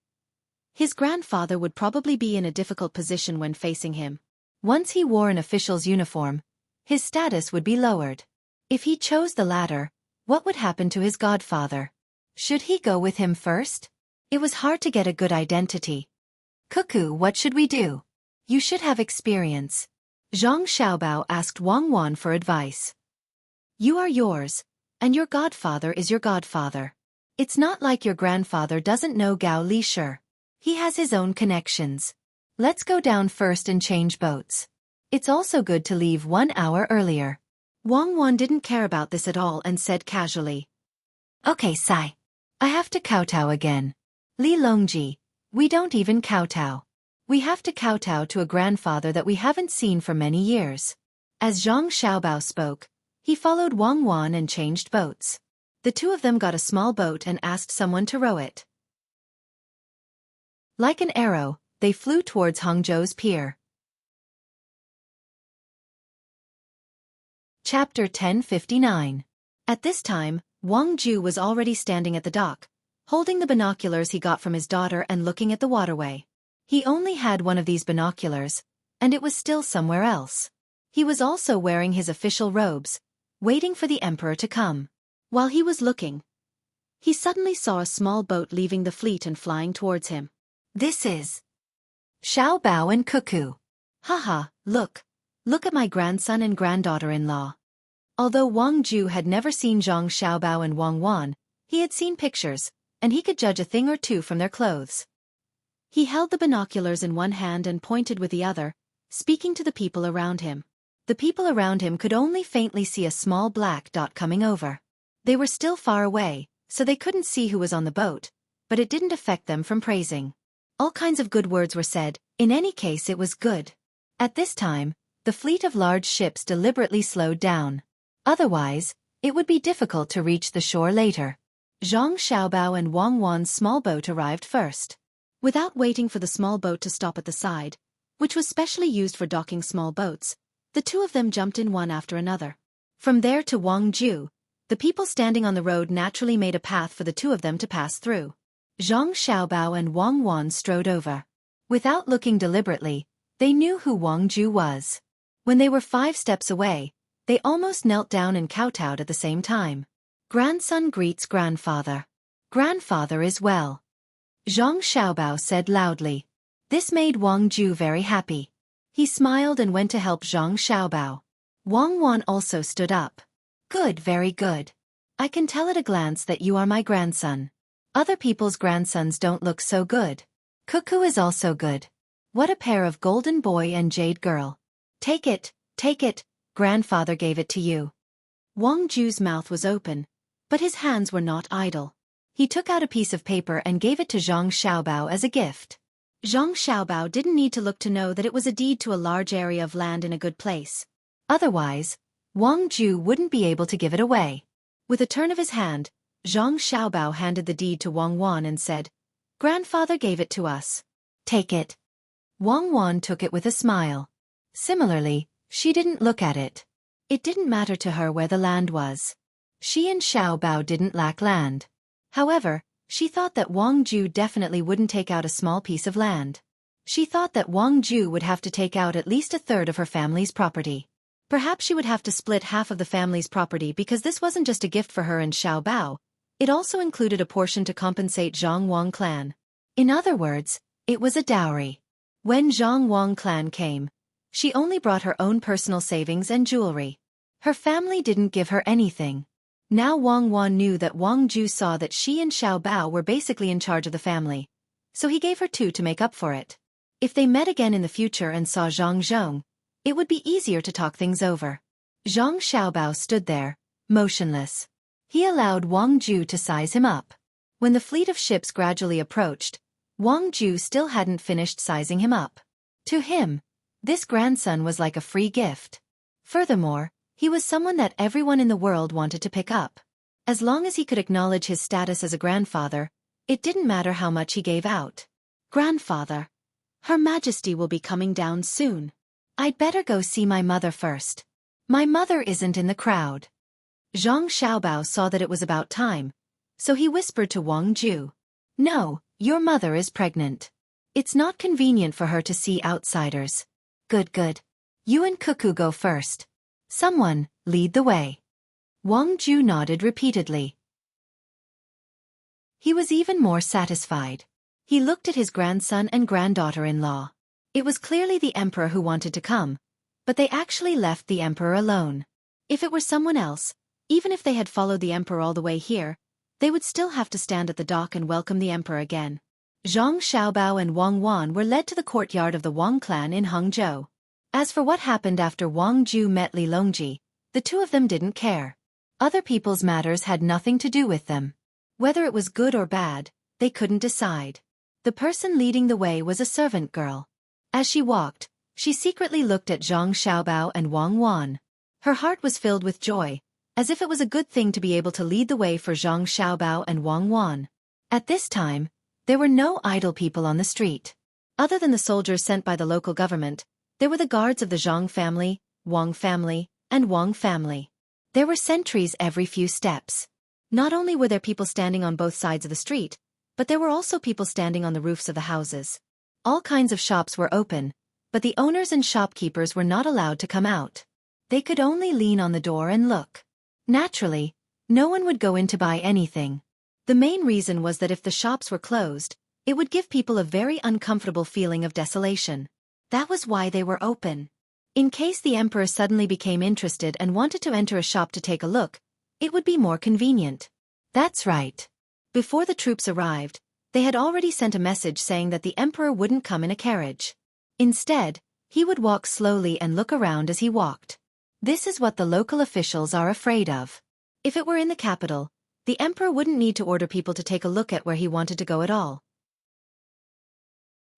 his grandfather would probably be in a difficult position when facing him. Once he wore an official's uniform, his status would be lowered. If he chose the latter, what would happen to his godfather? Should he go with him first? It was hard to get a good identity. Cuckoo, what should we do? You should have experience. Zhang Xiaobao asked Wang Wan for advice. You are yours, and your godfather is your godfather. It's not like your grandfather doesn't know Gao Lishur. He has his own connections. Let's go down first and change boats. It's also good to leave 1 hour earlier. Wang Wan didn't care about this at all and said casually. Okay, Sai. I have to kowtow again. Li Longji, we don't even kowtow. We have to kowtow to a grandfather that we haven't seen for many years. As Zhang Xiaobao spoke, he followed Wang Wan and changed boats. The two of them got a small boat and asked someone to row it. Like an arrow, they flew towards Hangzhou's pier. Chapter 1059. At this time, Wang Ju was already standing at the dock, holding the binoculars he got from his daughter and looking at the waterway. He only had one of these binoculars, and it was still somewhere else. He was also wearing his official robes, waiting for the emperor to come. While he was looking, he suddenly saw a small boat leaving the fleet and flying towards him. This is Xiaobao and Cuckoo. Haha, look at my grandson and granddaughter-in-law. Although Wang Ju had never seen Zhang Xiaobao and Wang Wan, he had seen pictures, and he could judge a thing or two from their clothes. He held the binoculars in one hand and pointed with the other, speaking to the people around him. The people around him could only faintly see a small black dot coming over. They were still far away, so they couldn't see who was on the boat, but it didn't affect them from praising. All kinds of good words were said. In any case, it was good. At this time, the fleet of large ships deliberately slowed down. Otherwise, it would be difficult to reach the shore later. Zhang Xiaobao and Wang Wan's small boat arrived first. Without waiting for the small boat to stop at the side, which was specially used for docking small boats, the two of them jumped in one after another. From there to Wang Ju, the people standing on the road naturally made a path for the two of them to pass through. Zhang Xiaobao and Wang Wan strode over. Without looking deliberately, they knew who Wang Ju was. When they were 5 steps away, they almost knelt down and kowtowed at the same time. Grandson greets grandfather. Grandfather is well. Zhang Xiaobao said loudly. This made Wang Ju very happy. He smiled and went to help Zhang Xiaobao. Wang Wan also stood up. Good, very good. I can tell at a glance that you are my grandson. Other people's grandsons don't look so good. Cuckoo is also good. What a pair of golden boy and jade girl. Take it, grandfather gave it to you. Wang Ju's mouth was open, but his hands were not idle. He took out a piece of paper and gave it to Zhang Xiaobao as a gift. Zhang Xiaobao didn't need to look to know that it was a deed to a large area of land in a good place. Otherwise, Wang Ju wouldn't be able to give it away. With a turn of his hand, Zhang Xiaobao handed the deed to Wang Wan and said, "Grandfather gave it to us. Take it." Wang Wan took it with a smile. Similarly, she didn't look at it. It didn't matter to her where the land was. She and Xiaobao didn't lack land. However, she thought that Wang Ju definitely wouldn't take out a small piece of land. She thought that Wang Ju would have to take out at least a third of her family's property. Perhaps she would have to split half of the family's property because this wasn't just a gift for her and Xiaobao, it also included a portion to compensate Zhang Wang clan. In other words, it was a dowry. When Zhang Wang clan came, she only brought her own personal savings and jewelry. Her family didn't give her anything. Now Wang Wan knew that Wang Ju saw that she and Xiaobao were basically in charge of the family, so he gave her two to make up for it. If they met again in the future and saw Zhang Zhong, it would be easier to talk things over. Zhang Xiaobao stood there, motionless. He allowed Wang Ju to size him up. When the fleet of ships gradually approached, Wang Ju still hadn't finished sizing him up. To him, this grandson was like a free gift. Furthermore, he was someone that everyone in the world wanted to pick up. As long as he could acknowledge his status as a grandfather, it didn't matter how much he gave out. "Grandfather, Her Majesty will be coming down soon. I'd better go see my mother first. My mother isn't in the crowd." Zhang Xiaobao saw that it was about time, so he whispered to Wang Ju, "No, your mother is pregnant. It's not convenient for her to see outsiders." Good. You and Cuckoo go first. Someone, lead the way." Wang Ju nodded repeatedly. He was even more satisfied. He looked at his grandson and granddaughter-in-law. It was clearly the emperor who wanted to come, but they actually left the emperor alone. If it were someone else, even if they had followed the emperor all the way here, they would still have to stand at the dock and welcome the emperor again. Zhang Xiaobao and Wang Wan were led to the courtyard of the Wang clan in Hangzhou. As for what happened after Wang Ju met Li Longji, the two of them didn't care. Other people's matters had nothing to do with them. Whether it was good or bad, they couldn't decide. The person leading the way was a servant girl. As she walked, she secretly looked at Zhang Xiaobao and Wang Wan. Her heart was filled with joy, as if it was a good thing to be able to lead the way for Zhang Xiaobao and Wang Wan. At this time, there were no idle people on the street. Other than the soldiers sent by the local government, there were the guards of the Zhang family, Wang family, and Wang family. There were sentries every few steps. Not only were there people standing on both sides of the street, but there were also people standing on the roofs of the houses. All kinds of shops were open, but the owners and shopkeepers were not allowed to come out. They could only lean on the door and look. Naturally, no one would go in to buy anything. The main reason was that if the shops were closed, it would give people a very uncomfortable feeling of desolation. That was why they were open. In case the emperor suddenly became interested and wanted to enter a shop to take a look, it would be more convenient. That's right. Before the troops arrived, they had already sent a message saying that the emperor wouldn't come in a carriage. Instead, he would walk slowly and look around as he walked. This is what the local officials are afraid of. If it were in the capital, the emperor wouldn't need to order people to take a look at where he wanted to go at all.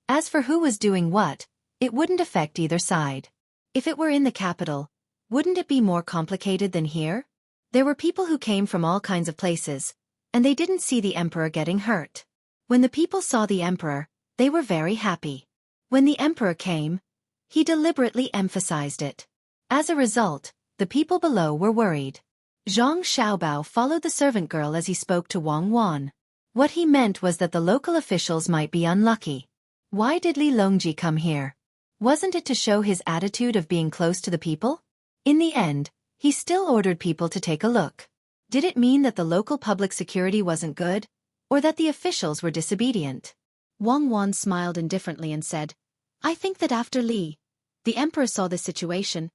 As for who was doing what, it wouldn't affect either side. If it were in the capital, wouldn't it be more complicated than here? There were people who came from all kinds of places, and they didn't see the emperor getting hurt. When the people saw the emperor, they were very happy. When the emperor came, he deliberately emphasized it. As a result, the people below were worried. Zhang Xiaobao followed the servant girl as he spoke to Wang Wan. What he meant was that the local officials might be unlucky. Why did Li Longji come here? Wasn't it to show his attitude of being close to the people? In the end, he still ordered people to take a look. Did it mean that the local public security wasn't good, or that the officials were disobedient? Wang Wan smiled indifferently and said, "I think that after Li The emperor saw this situation.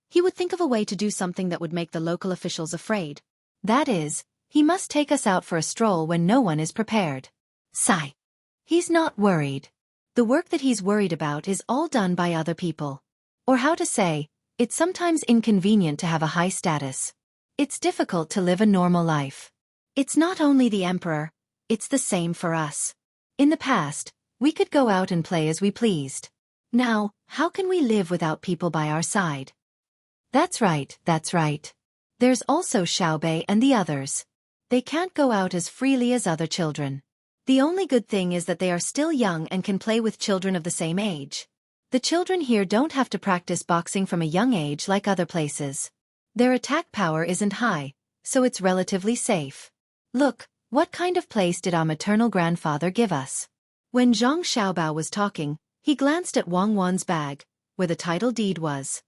He would think of a way to do something that would make the local officials afraid. That is, he must take us out for a stroll when no one is prepared. Sigh. He's not worried. The work that he's worried about is all done by other people. Or how to say, it's sometimes inconvenient to have a high status. It's difficult to live a normal life. It's not only the emperor, it's the same for us. In the past, we could go out and play as we pleased. Now, how can we live without people by our side? That's right, that's right. There's also Xiaobei and the others. They can't go out as freely as other children. The only good thing is that they are still young and can play with children of the same age. The children here don't have to practice boxing from a young age like other places. Their attack power isn't high, so it's relatively safe. Look, what kind of place did our maternal grandfather give us? When Zhang Xiaobao was talking, he glanced at Wang Wan's bag, where the title deed was.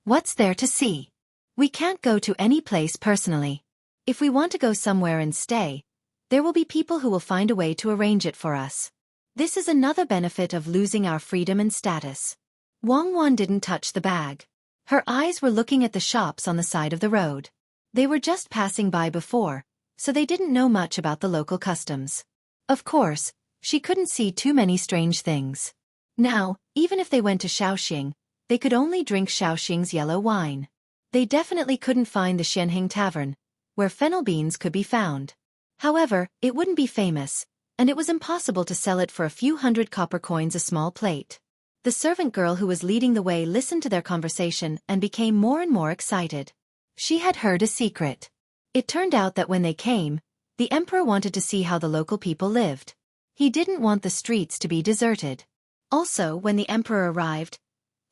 What's there to see? We can't go to any place personally. If we want to go somewhere and stay, there will be people who will find a way to arrange it for us. This is another benefit of losing our freedom and status. Wang Wan didn't touch the bag. Her eyes were looking at the shops on the side of the road. They were just passing by before, so they didn't know much about the local customs. Of course, she couldn't see too many strange things. Now, even if they went to Shaoxing, they could only drink Shaoxing's yellow wine. They definitely couldn't find the Xianheng Tavern, where fennel beans could be found. However, it wouldn't be famous, and it was impossible to sell it for a few hundred copper coins a small plate. The servant girl who was leading the way listened to their conversation and became more and more excited. She had heard a secret. It turned out that when they came, the emperor wanted to see how the local people lived. He didn't want the streets to be deserted. Also, when the emperor arrived,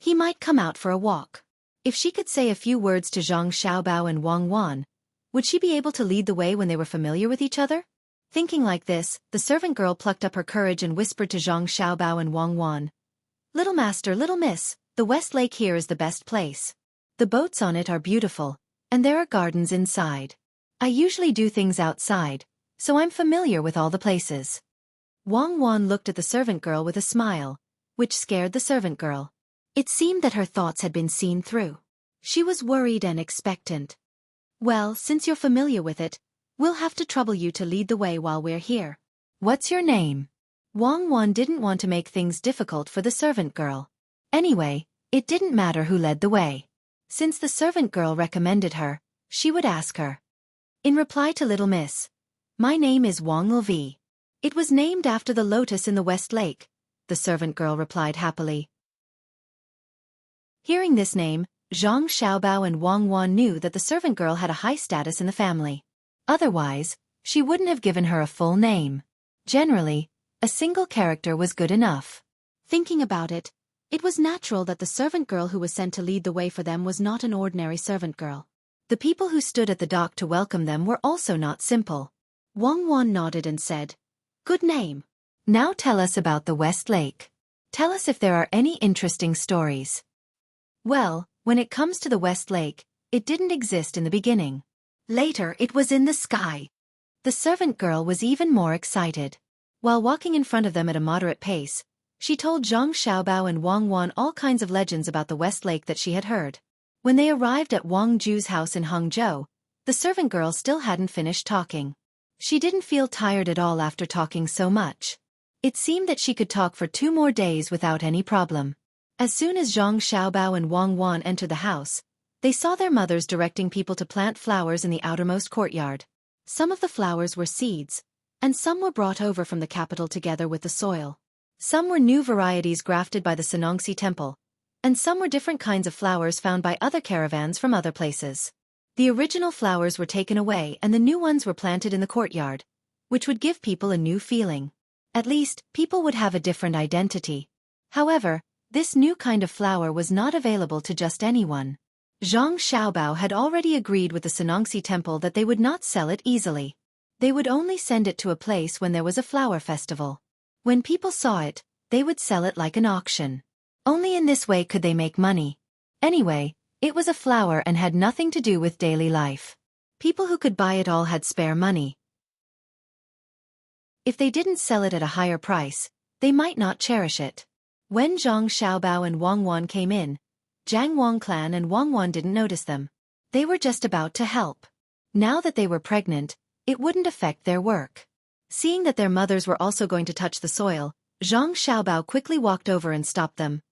he might come out for a walk. If she could say a few words to Zhang Xiaobao and Wang Wan, would she be able to lead the way when they were familiar with each other? Thinking like this, the servant girl plucked up her courage and whispered to Zhang Xiaobao and Wang Wan. Little master, little miss, the West Lake here is the best place. The boats on it are beautiful, and there are gardens inside. I usually do things outside, so I'm familiar with all the places. Wang Wan looked at the servant girl with a smile, which scared the servant girl. It seemed that her thoughts had been seen through. She was worried and expectant. Well, since you're familiar with it, we'll have to trouble you to lead the way while we're here. What's your name? Wang Wan didn't want to make things difficult for the servant girl. Anyway, it didn't matter who led the way. Since the servant girl recommended her, she would ask her. In reply to Little Miss, my name is Wang Lvi. It was named after the lotus in the West Lake, the servant girl replied happily. Hearing this name, Zhang Xiaobao and Wang Wan knew that the servant girl had a high status in the family. Otherwise, she wouldn't have given her a full name. Generally, a single character was good enough. Thinking about it, it was natural that the servant girl who was sent to lead the way for them was not an ordinary servant girl. The people who stood at the dock to welcome them were also not simple. Wang Wan nodded and said, Good name. Now tell us about the West Lake. Tell us if there are any interesting stories. Well, when it comes to the West Lake, it didn't exist in the beginning. Later it was in the sky. The servant girl was even more excited. While walking in front of them at a moderate pace, she told Zhang Xiaobao and Wang Wan all kinds of legends about the West Lake that she had heard. When they arrived at Wang Ju's house in Hangzhou, the servant girl still hadn't finished talking. She didn't feel tired at all after talking so much. It seemed that she could talk for 2 more days without any problem. As soon as Zhang Xiaobao and Wang Wan entered the house, they saw their mothers directing people to plant flowers in the outermost courtyard. Some of the flowers were seeds, and some were brought over from the capital together with the soil. Some were new varieties grafted by the Sanongxi temple, and some were different kinds of flowers found by other caravans from other places. The original flowers were taken away and the new ones were planted in the courtyard, which would give people a new feeling. At least, people would have a different identity. However, this new kind of flower was not available to just anyone. Zhang Xiaobao had already agreed with the Sanongxi temple that they would not sell it easily. They would only send it to a place when there was a flower festival. When people saw it, they would sell it like an auction. Only in this way could they make money. Anyway, it was a flower and had nothing to do with daily life. People who could buy it all had spare money. If they didn't sell it at a higher price, they might not cherish it. When Zhang Xiaobao and Wang Wan came in, Jiang Wang clan and Wang Wan didn't notice them. They were just about to help. Now that they were pregnant, it wouldn't affect their work. Seeing that their mothers were also going to touch the soil, Zhang Xiaobao quickly walked over and stopped them.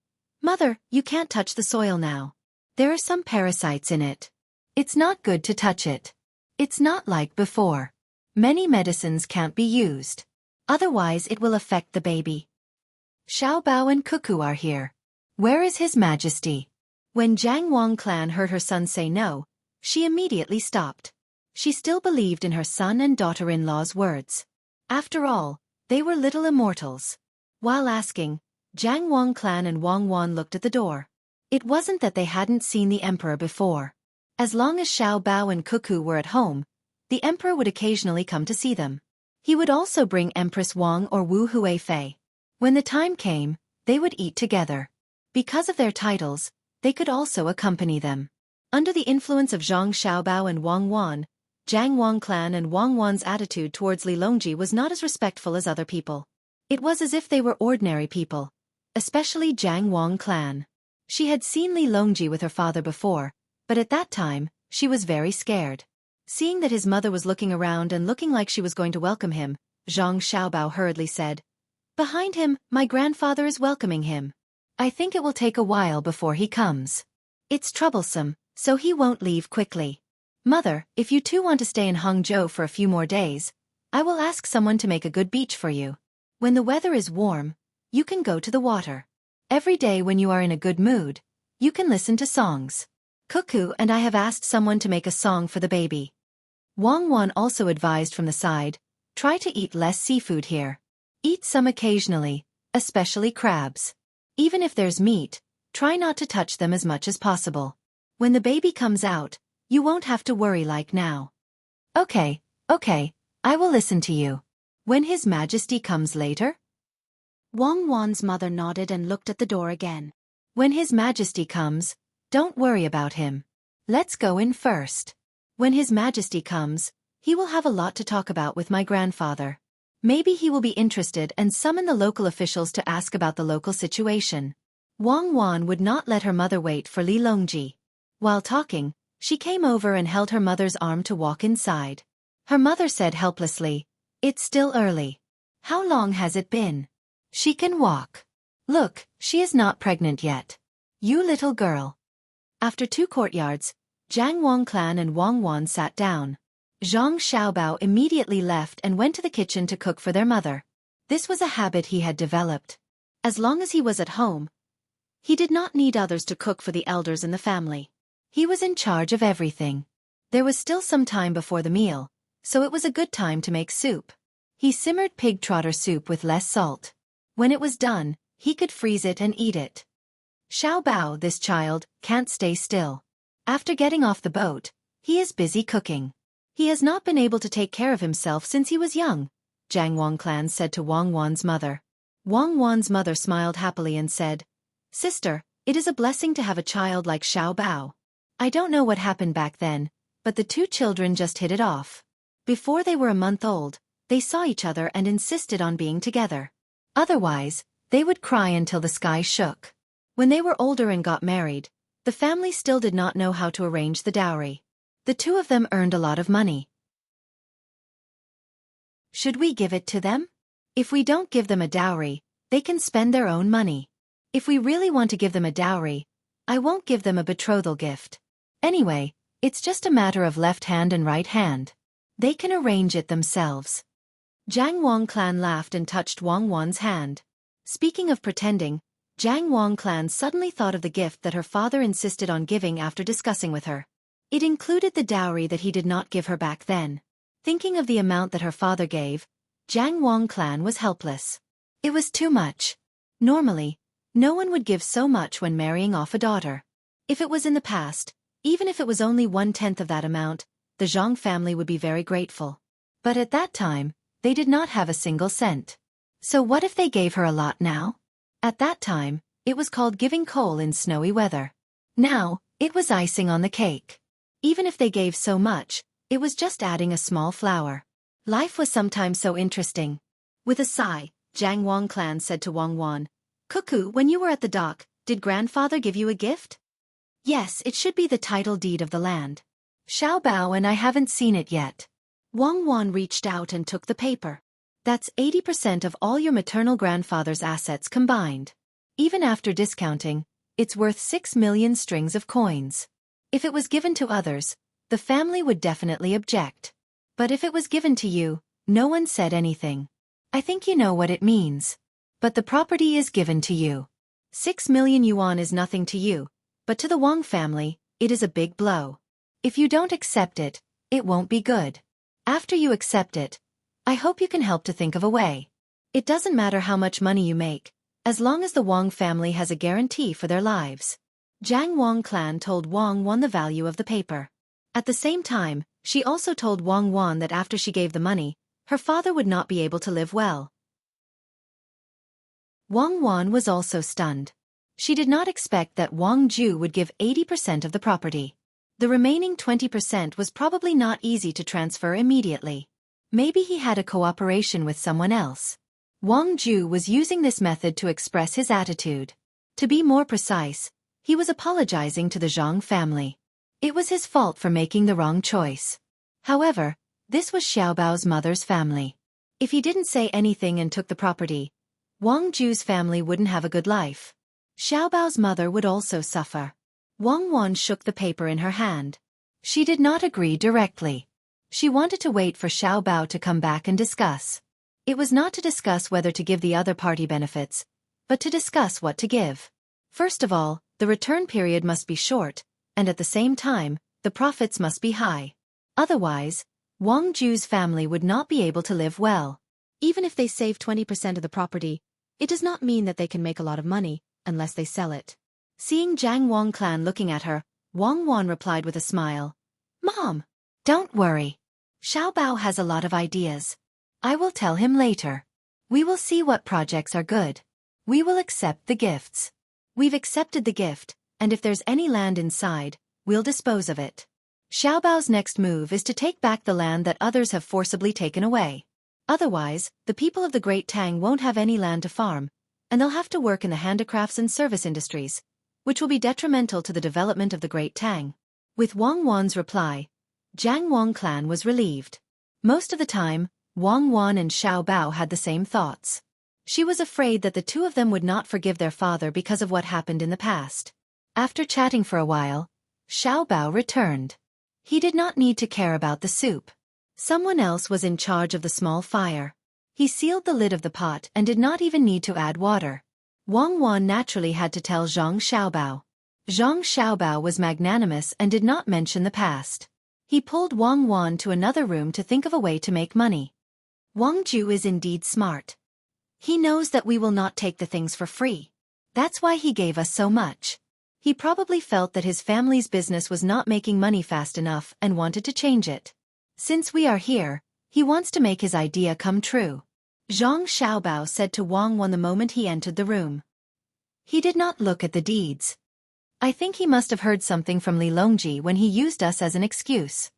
Mother, you can't touch the soil now. There are some parasites in it. It's not good to touch it. It's not like before. Many medicines can't be used. Otherwise it will affect the baby. Xiaobao and Cuckoo are here. Where is His Majesty? When Jiang Wang clan heard her son say no, she immediately stopped. She still believed in her son and daughter-in-law's words. After all, they were little immortals. While asking, Jiang Wang clan and Wang Wan looked at the door. It wasn't that they hadn't seen the emperor before. As long as Xiaobao and Cuckoo were at home, the emperor would occasionally come to see them. He would also bring Empress Wang or Wu Huifei. When the time came, they would eat together. Because of their titles, they could also accompany them. Under the influence of Zhang Xiaobao and Wang Wan, Jiang Wang clan and Wang Wan's attitude towards Li Longji was not as respectful as other people. It was as if they were ordinary people, especially Jiang Wang clan. She had seen Li Longji with her father before, but at that time, she was very scared. Seeing that his mother was looking around and looking like she was going to welcome him, Zhang Xiaobao hurriedly said, "Behind him, my grandfather is welcoming him. I think it will take a while before he comes. It's troublesome, so he won't leave quickly. Mother, if you two want to stay in Hangzhou for a few more days, I will ask someone to make a good beach for you. When the weather is warm, you can go to the water. Every day when you are in a good mood, you can listen to songs. Cuckoo and I have asked someone to make a song for the baby." Wang Wan also advised from the side, "Try to eat less seafood here. Eat some occasionally, especially crabs. Even if there's meat, try not to touch them as much as possible. When the baby comes out, you won't have to worry like now." Okay, I will listen to you. When His Majesty comes later?" Wang Wan's mother nodded and looked at the door again. "When His Majesty comes, don't worry about him. Let's go in first. When His Majesty comes, he will have a lot to talk about with my grandfather. Maybe he will be interested and summon the local officials to ask about the local situation." Wang Wan would not let her mother wait for Li Longji. While talking, she came over and held her mother's arm to walk inside. Her mother said helplessly, "It's still early. How long has it been? She can walk. Look, she is not pregnant yet. You little girl." After 2 courtyards, Jiang Wang clan and Wang Wan sat down. Zhang Xiaobao immediately left and went to the kitchen to cook for their mother. This was a habit he had developed. As long as he was at home, he did not need others to cook for the elders in the family. He was in charge of everything. There was still some time before the meal, so it was a good time to make soup. He simmered pig trotter soup with less salt. When it was done, he could freeze it and eat it. Xiaobao, this child, can't stay still. After getting off the boat, he is busy cooking. He has not been able to take care of himself since he was young, Jiang Wang clan said to Wang Wan's mother. Wang Wan's mother smiled happily and said, "Sister, it is a blessing to have a child like Xiaobao. I don't know what happened back then, but the 2 children just hit it off. Before they were a month old, they saw each other and insisted on being together. Otherwise, they would cry until the sky shook. When they were older and got married, the family still did not know how to arrange the dowry. The 2 of them earned a lot of money. Should we give it to them? If we don't give them a dowry, they can spend their own money. If we really want to give them a dowry, I won't give them a betrothal gift. Anyway, it's just a matter of left hand and right hand. They can arrange it themselves." Jiang Wang clan laughed and touched Wang Wan's hand. Speaking of pretending, Jiang Wang clan suddenly thought of the gift that her father insisted on giving after discussing with her. It included the dowry that he did not give her back then. Thinking of the amount that her father gave, Jiang Wang clan was helpless. It was too much. Normally, no one would give so much when marrying off a daughter. If it was in the past, even if it was only 1/10 of that amount, the Zhang family would be very grateful. But at that time, they did not have a single cent. So what if they gave her a lot now? At that time, it was called giving coal in snowy weather. Now, it was icing on the cake. Even if they gave so much, it was just adding a small flower. Life was sometimes so interesting. With a sigh, Jiang Wang clan said to Wang Wan, Cuckoo, when you were at the dock, did grandfather give you a gift? Yes, it should be the title deed of the land. Xiaobao, and I haven't seen it yet. Wang Wan reached out and took the paper. That's 80% of all your maternal grandfather's assets combined. Even after discounting, it's worth 6 million strings of coins. If it was given to others, the family would definitely object. But if it was given to you, no one said anything. I think you know what it means. But the property is given to you. 6 million yuan is nothing to you, but to the Wang family, it is a big blow. If you don't accept it, it won't be good. After you accept it, I hope you can help to think of a way. It doesn't matter how much money you make, as long as the Wang family has a guarantee for their lives. Jiang Wang clan told Wang Wan the value of the paper. At the same time, she also told Wang Wan that after she gave the money, her father would not be able to live well. Wang Wan was also stunned. She did not expect that Wang Ju would give 80% of the property. The remaining 20% was probably not easy to transfer immediately. Maybe he had a cooperation with someone else. Wang Ju was using this method to express his attitude. To be more precise, he was apologizing to the Zhang family. It was his fault for making the wrong choice. However, this was Xiaobao's mother's family. If he didn't say anything and took the property, Wang Ju's family wouldn't have a good life. Xiaobao's mother would also suffer. Wang Wan shook the paper in her hand. She did not agree directly. She wanted to wait for Xiaobao to come back and discuss. It was not to discuss whether to give the other party benefits, but to discuss what to give. First of all, the return period must be short, and at the same time, the profits must be high. Otherwise, Wang Ju's family would not be able to live well. Even if they save 20% of the property, it does not mean that they can make a lot of money, unless they sell it. Seeing Jiang Wang clan looking at her, Wang Wan replied with a smile. Mom, don't worry. Xiaobao has a lot of ideas. I will tell him later. We will see what projects are good. We will accept the gifts. We've accepted the gift, and if there's any land inside, we'll dispose of it. Xiaobao's next move is to take back the land that others have forcibly taken away. Otherwise, the people of the Great Tang won't have any land to farm, and they'll have to work in the handicrafts and service industries, which will be detrimental to the development of the Great Tang. With Wang Wan's reply, Jiang Wang clan was relieved. Most of the time, Wang Wan and Xiaobao had the same thoughts. She was afraid that the two of them would not forgive their father because of what happened in the past. After chatting for a while, Xiaobao returned. He did not need to care about the soup. Someone else was in charge of the small fire. He sealed the lid of the pot and did not even need to add water. Wang Wan naturally had to tell Zhang Xiaobao. Zhang Xiaobao was magnanimous and did not mention the past. He pulled Wang Wan to another room to think of a way to make money. Wang Ju is indeed smart. He knows that we will not take the things for free. That's why he gave us so much. He probably felt that his family's business was not making money fast enough and wanted to change it. Since we are here, he wants to make his idea come true. Zhang Xiaobao said to Wang Wan the moment he entered the room. He did not look at the deeds. I think he must have heard something from Li Longji when he used us as an excuse.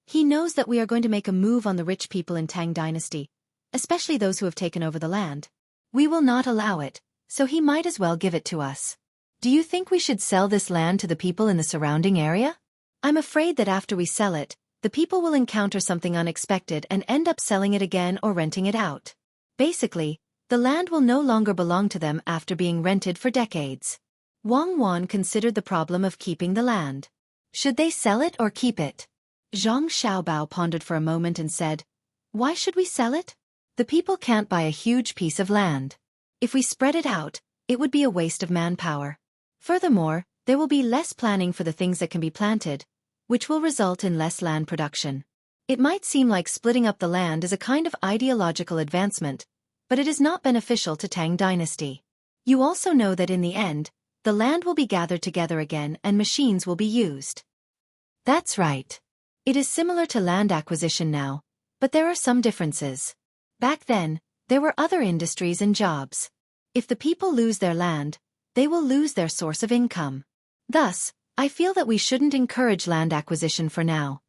He knows that we are going to make a move on the rich people in Tang Dynasty, especially those who have taken over the land. We will not allow it, so he might as well give it to us. Do you think we should sell this land to the people in the surrounding area? I'm afraid that after we sell it, the people will encounter something unexpected and end up selling it again or renting it out. Basically, the land will no longer belong to them after being rented for decades. Wang Wan considered the problem of keeping the land. Should they sell it or keep it? Zhang Xiaobao pondered for a moment and said, Why should we sell it? The people can't buy a huge piece of land. If we spread it out, it would be a waste of manpower. Furthermore, there will be less planning for the things that can be planted, which will result in less land production. It might seem like splitting up the land is a kind of ideological advancement, but it is not beneficial to Tang Dynasty. You also know that in the end, the land will be gathered together again and machines will be used. That's right. It is similar to land acquisition now, but there are some differences. Back then, there were other industries and jobs. If the people lose their land, they will lose their source of income. Thus, I feel that we shouldn't encourage land acquisition for now.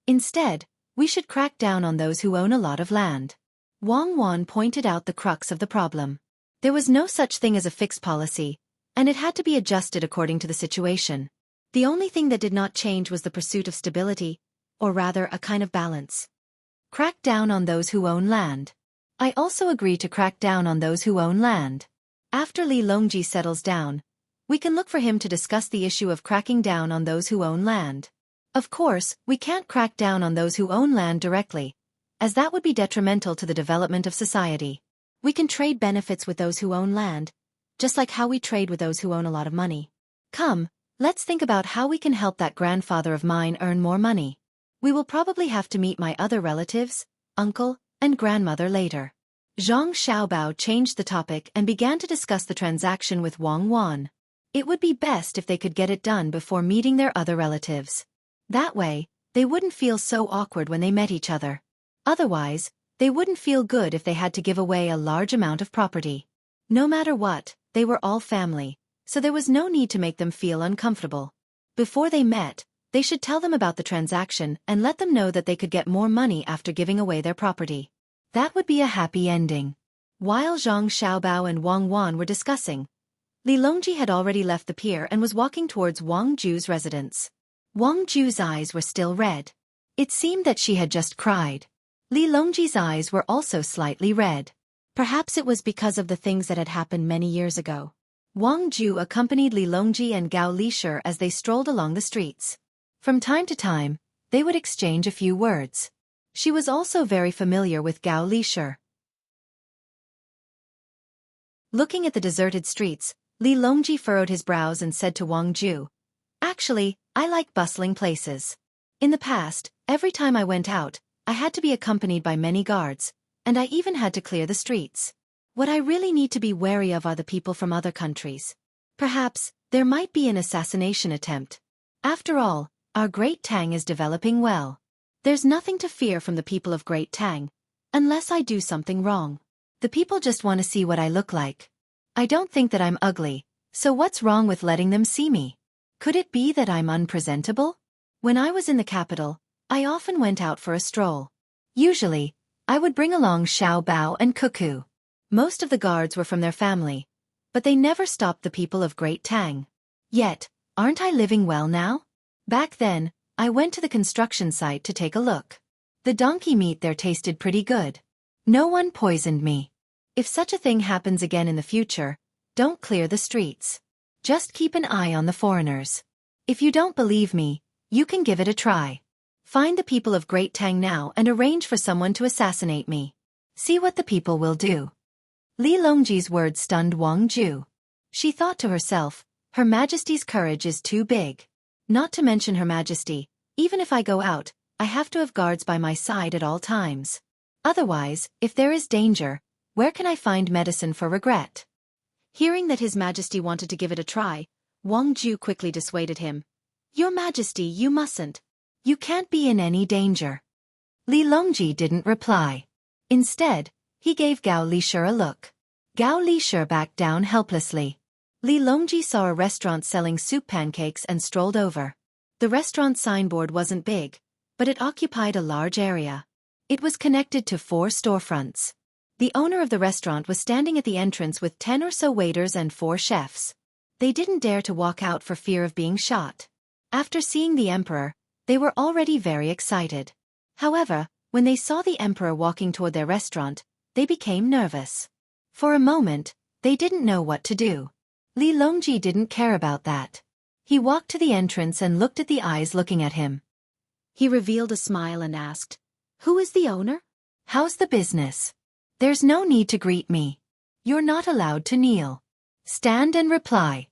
Instead, we should crack down on those who own a lot of land. Wang Wan pointed out the crux of the problem. There was no such thing as a fixed policy, and it had to be adjusted according to the situation. The only thing that did not change was the pursuit of stability, or rather a kind of balance. Crack down on those who own land. I also agree to crack down on those who own land. After Li Longji settles down, we can look for him to discuss the issue of cracking down on those who own land. Of course, we can't crack down on those who own land directly, as that would be detrimental to the development of society. We can trade benefits with those who own land, just like how we trade with those who own a lot of money. Come, let's think about how we can help that grandfather of mine earn more money. We will probably have to meet my other relatives, uncle, and grandmother later. Zhang Xiaobao changed the topic and began to discuss the transaction with Wang Wan. It would be best if they could get it done before meeting their other relatives. That way, they wouldn't feel so awkward when they met each other. Otherwise, they wouldn't feel good if they had to give away a large amount of property. No matter what, they were all family, so there was no need to make them feel uncomfortable. Before they met, they should tell them about the transaction and let them know that they could get more money after giving away their property. That would be a happy ending. While Zhang Xiaobao and Wang Wan were discussing, Li Longji had already left the pier and was walking towards Wang Ju's residence. Wang Ju's eyes were still red. It seemed that she had just cried. Li Longji's eyes were also slightly red. Perhaps it was because of the things that had happened many years ago. Wang Ju accompanied Li Longji and Gao Lishir as they strolled along the streets. From time to time, they would exchange a few words. She was also very familiar with Gao Lishir. Looking at the deserted streets, Li Longji furrowed his brows and said to Wang Ju, "Actually, I like bustling places. In the past, every time I went out, I had to be accompanied by many guards, and I even had to clear the streets. What I really need to be wary of are the people from other countries. Perhaps, there might be an assassination attempt. After all, our Great Tang is developing well. There's nothing to fear from the people of Great Tang, unless I do something wrong. The people just want to see what I look like. I don't think that I'm ugly, so what's wrong with letting them see me? Could it be that I'm unpresentable? When I was in the capital, I often went out for a stroll. Usually, I would bring along Xiao Bao and Cuckoo. Most of the guards were from their family, but they never stopped the people of Great Tang. Yet, aren't I living well now? Back then, I went to the construction site to take a look. The donkey meat there tasted pretty good. No one poisoned me. If such a thing happens again in the future, don't clear the streets. Just keep an eye on the foreigners. If you don't believe me, you can give it a try. Find the people of Great Tang now and arrange for someone to assassinate me. See what the people will do." Li Longji's words stunned Wang Ju. She thought to herself, Her Majesty's courage is too big. Not to mention Her Majesty, even if I go out, I have to have guards by my side at all times. Otherwise, if there is danger, where can I find medicine for regret? Hearing that His Majesty wanted to give it a try, Wang Ju quickly dissuaded him. Your Majesty, you mustn't. You can't be in any danger. Li Longji didn't reply. Instead, he gave Gao Lishir a look. Gao Lishir backed down helplessly. Li Longji saw a restaurant selling soup pancakes and strolled over. The restaurant signboard wasn't big, but it occupied a large area. It was connected to 4 storefronts. The owner of the restaurant was standing at the entrance with 10 or so waiters and 4 chefs. They didn't dare to walk out for fear of being shot. After seeing the emperor, they were already very excited. However, when they saw the emperor walking toward their restaurant, they became nervous. For a moment, they didn't know what to do. Li Longji didn't care about that. He walked to the entrance and looked at the eyes looking at him. He revealed a smile and asked, "Who is the owner? How's the business? There's no need to greet me. You're not allowed to kneel. Stand and reply."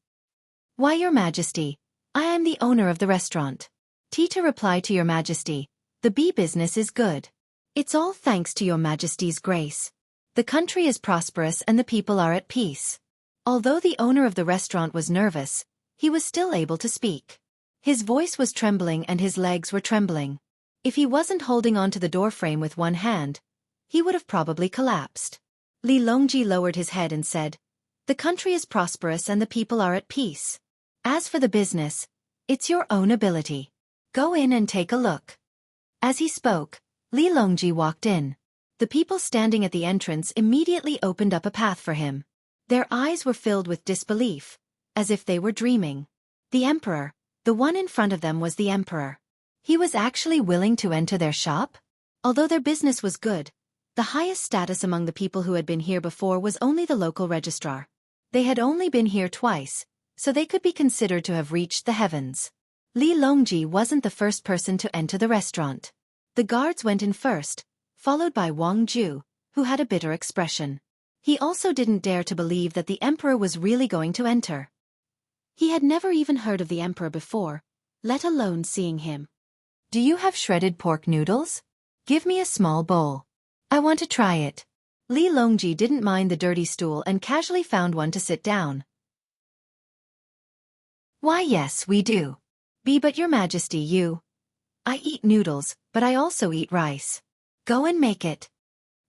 "Why, Your Majesty, I am the owner of the restaurant." To reply to Your Majesty, "The bee business is good. It's all thanks to Your Majesty's grace. The country is prosperous and the people are at peace." Although the owner of the restaurant was nervous, he was still able to speak. His voice was trembling and his legs were trembling. If he wasn't holding onto the doorframe with one hand, he would have probably collapsed. Li Longji lowered his head and said, "The country is prosperous and the people are at peace. As for the business, it's your own ability. Go in and take a look." As he spoke, Li Longji walked in. The people standing at the entrance immediately opened up a path for him. Their eyes were filled with disbelief, as if they were dreaming. The emperor, the one in front of them was the emperor. He was actually willing to enter their shop? Although their business was good, the highest status among the people who had been here before was only the local registrar. They had only been here twice, so they could be considered to have reached the heavens. Li Longji wasn't the first person to enter the restaurant. The guards went in first, followed by Wang Ju, who had a bitter expression. He also didn't dare to believe that the emperor was really going to enter. He had never even heard of the emperor before, let alone seeing him. Do you have shredded pork noodles? Give me a small bowl. I want to try it. Li Longji didn't mind the dirty stool and casually found one to sit down. Why yes, we do. But your majesty, I eat noodles, but I also eat rice. Go and make it.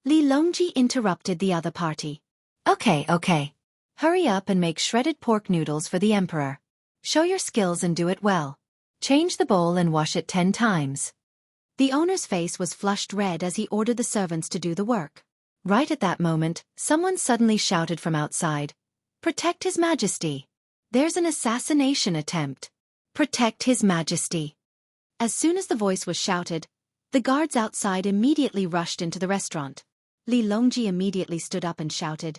Li Longji interrupted the other party. Okay. Hurry up and make shredded pork noodles for the emperor. Show your skills and do it well. Change the bowl and wash it 10 times. The owner's face was flushed red as he ordered the servants to do the work. Right at that moment, someone suddenly shouted from outside, "Protect His Majesty! There's an assassination attempt! Protect His Majesty!" As soon as the voice was shouted, the guards outside immediately rushed into the restaurant. Li Longji immediately stood up and shouted,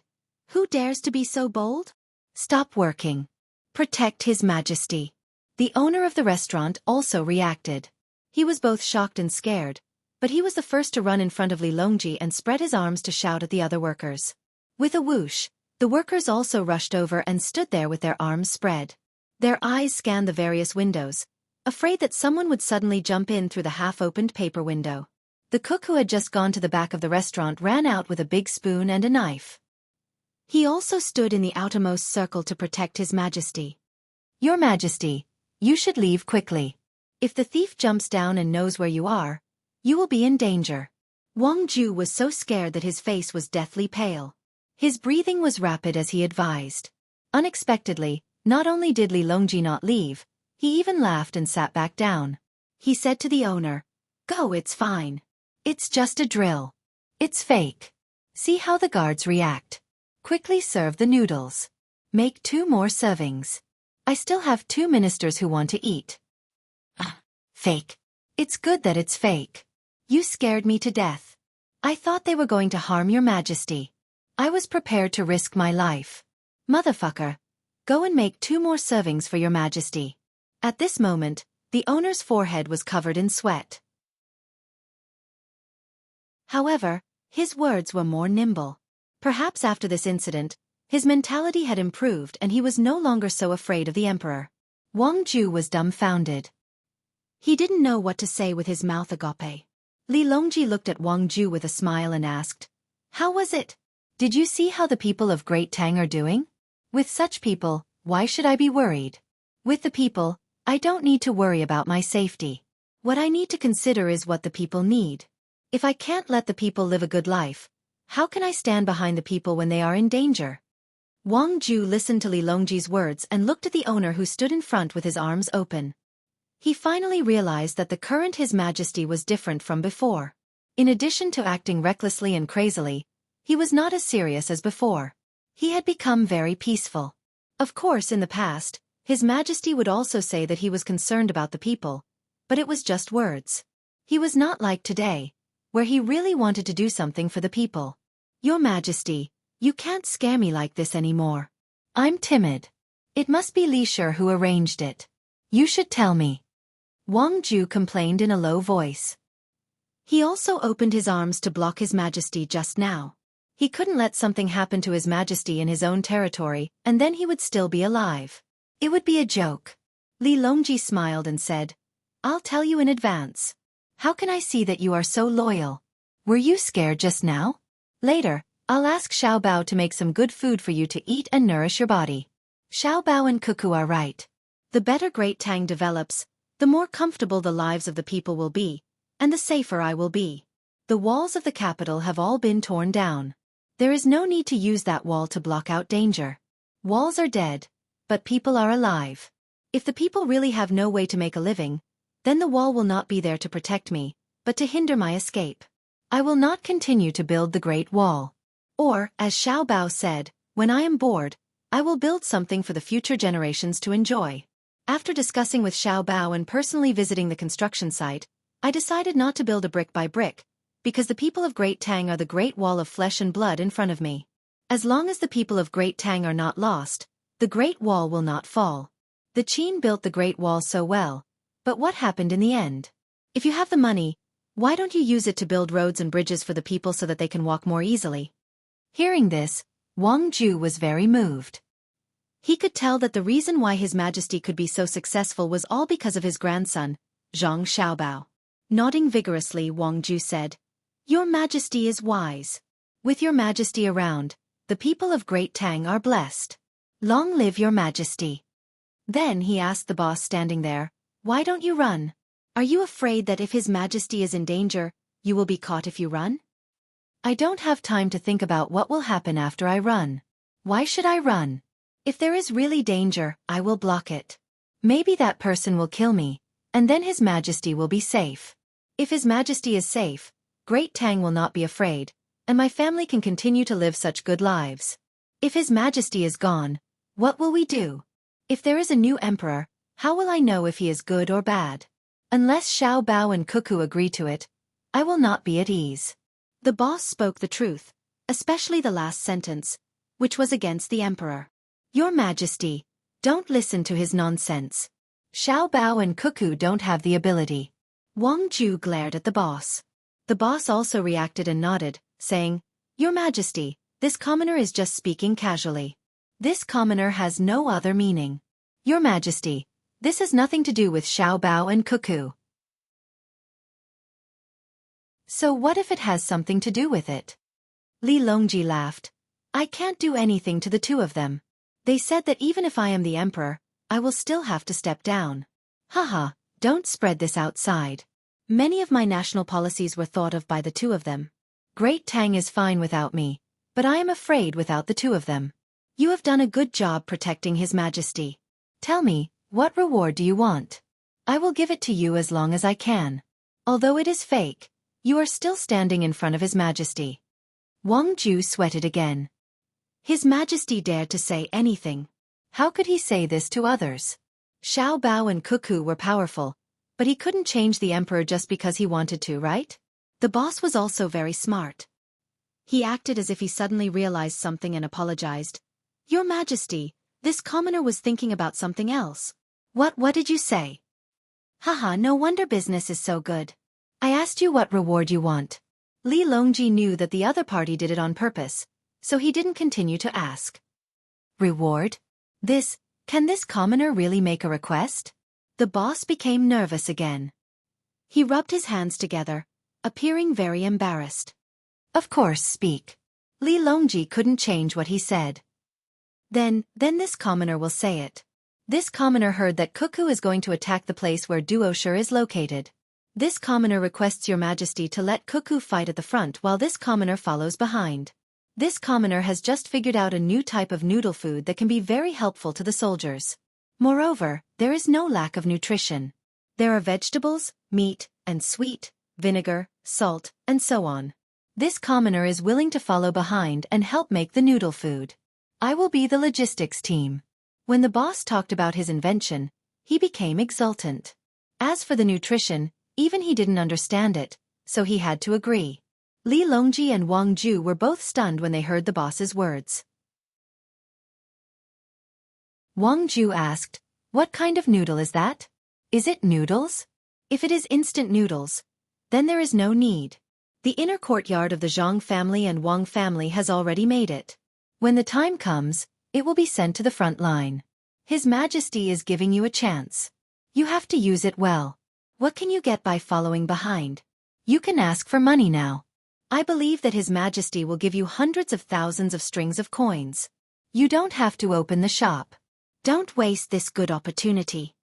"Who dares to be so bold? Stop working. Protect His Majesty." The owner of the restaurant also reacted. He was both shocked and scared, but he was the first to run in front of Li Longji and spread his arms to shout at the other workers. With a whoosh, the workers also rushed over and stood there with their arms spread. Their eyes scanned the various windows, afraid that someone would suddenly jump in through the half-opened paper window. The cook who had just gone to the back of the restaurant ran out with a big spoon and a knife. He also stood in the outermost circle to protect His Majesty. Your Majesty, you should leave quickly. If the thief jumps down and knows where you are, you will be in danger. Wang Ju was so scared that his face was deathly pale. His breathing was rapid as he advised. Unexpectedly, not only did Li Longji not leave, he even laughed and sat back down. He said to the owner, "Go, it's fine. It's just a drill. It's fake. See how the guards react. Quickly serve the noodles. Make 2 more servings. I still have 2 ministers who want to eat." Fake. It's good that it's fake. You scared me to death. I thought they were going to harm your Majesty. I was prepared to risk my life. Motherfucker. Go and make 2 more servings for your Majesty. At this moment, the owner's forehead was covered in sweat. However, his words were more nimble. Perhaps after this incident, his mentality had improved and he was no longer so afraid of the emperor. Wang Ju was dumbfounded. He didn't know what to say with his mouth agape. Li Longji looked at Wang Ju with a smile and asked, "How was it? Did you see how the people of Great Tang are doing? With such people, why should I be worried? With the people, I don't need to worry about my safety. What I need to consider is what the people need. If I can't let the people live a good life, how can I stand behind the people when they are in danger?" Wang Ju listened to Li Longji's words and looked at the owner who stood in front with his arms open. He finally realized that the current His Majesty was different from before. In addition to acting recklessly and crazily, he was not as serious as before. He had become very peaceful. Of course, in the past, His Majesty would also say that he was concerned about the people, but it was just words. He was not like today, where he really wanted to do something for the people. "Your Majesty, you can't scare me like this anymore. I'm timid. It must be Li Shi who arranged it. You should tell me." Wang Ju complained in a low voice. He also opened his arms to block His Majesty just now. He couldn't let something happen to His Majesty in his own territory, and then he would still be alive. It would be a joke. Li Longji smiled and said, "I'll tell you in advance. How can I see that you are so loyal? Were you scared just now? Later, I'll ask Xiao Bao to make some good food for you to eat and nourish your body." Xiao Bao and Cuckoo are right. The better Great Tang develops, the more comfortable the lives of the people will be, and the safer I will be. The walls of the capital have all been torn down. There is no need to use that wall to block out danger. Walls are dead, but people are alive. If the people really have no way to make a living, then the wall will not be there to protect me, but to hinder my escape. I will not continue to build the Great Wall. Or, as Xiao Bao said, When I am bored, I will build something for the future generations to enjoy. After discussing with Xiao Bao and personally visiting the construction site, I decided not to build a brick by brick, because the people of Great Tang are the great wall of flesh and blood in front of me. As long as the people of Great Tang are not lost, the Great Wall will not fall. The Qin built the Great Wall so well, but what happened in the end? If you have the money, why don't you use it to build roads and bridges for the people so that they can walk more easily? Hearing this, Wang Ju was very moved. He could tell that the reason why His Majesty could be so successful was all because of his grandson, Zhang Xiaobao. Nodding vigorously, Wang Ju said, "Your Majesty is wise. With your Majesty around, the people of Great Tang are blessed. Long live your Majesty." Then he asked the boss standing there, "Why don't you run? Are you afraid that if His Majesty is in danger, you will be caught if you run?" "I don't have time to think about what will happen after I run. Why should I run? If there is really danger, I will block it. Maybe that person will kill me, and then His Majesty will be safe. If His Majesty is safe, Great Tang will not be afraid, and my family can continue to live such good lives. If His Majesty is gone, what will we do? If there is a new emperor, how will I know if he is good or bad? Unless Xiao Bao and Cuckoo agree to it, I will not be at ease." The boss spoke the truth, especially the last sentence, which was against the emperor. "Your Majesty, don't listen to his nonsense. Xiao Bao and Cuckoo don't have the ability." Wang Ju glared at the boss. The boss also reacted and nodded, saying, "Your Majesty, this commoner is just speaking casually. This commoner has no other meaning. Your Majesty, this has nothing to do with Xiao Bao and Cuckoo." "So what if it has something to do with it?" Li Longji laughed. "I can't do anything to the two of them. They said that even if I am the emperor, I will still have to step down. Haha, don't spread this outside. Many of my national policies were thought of by the two of them. Great Tang is fine without me, but I am afraid without the two of them. You have done a good job protecting His Majesty. Tell me, what reward do you want? I will give it to you as long as I can. Although it is fake, you are still standing in front of His Majesty." Wang Ju sweated again. His Majesty dared to say anything. How could he say this to others? Xiao Bao and Cuckoo were powerful, but he couldn't change the emperor just because he wanted to, right? The boss was also very smart. He acted as if he suddenly realized something and apologized. "Your Majesty, this commoner was thinking about something else." What did you say?" "Haha, no wonder business is so good. I asked you what reward you want." Li Longji knew that the other party did it on purpose, so he didn't continue to ask. "Reward? Can this commoner really make a request?" The boss became nervous again. He rubbed his hands together, appearing very embarrassed. "Of course, speak." Li Longji couldn't change what he said. Then this commoner will say it. This commoner heard that Cuckoo is going to attack the place where Duoshi is located. This commoner requests your Majesty to let Cuckoo fight at the front while this commoner follows behind. This commoner has just figured out a new type of noodle food that can be very helpful to the soldiers. Moreover, there is no lack of nutrition. There are vegetables, meat, and sweet, vinegar, salt, and so on. This commoner is willing to follow behind and help make the noodle food. I will be the logistics team." When the boss talked about his invention, he became exultant. As for the nutrition, even he didn't understand it, so he had to agree. Li Longji and Wang Ju were both stunned when they heard the boss's words. Wang Ju asked, "What kind of noodle is that? Is it noodles?" "If it is instant noodles, then there is no need. The inner courtyard of the Zhang family and Wang family has already made it. When the time comes, it will be sent to the front line. His Majesty is giving you a chance. You have to use it well. What can you get by following behind? You can ask for money now. I believe that His Majesty will give you hundreds of thousands of strings of coins. You don't have to open the shop. Don't waste this good opportunity."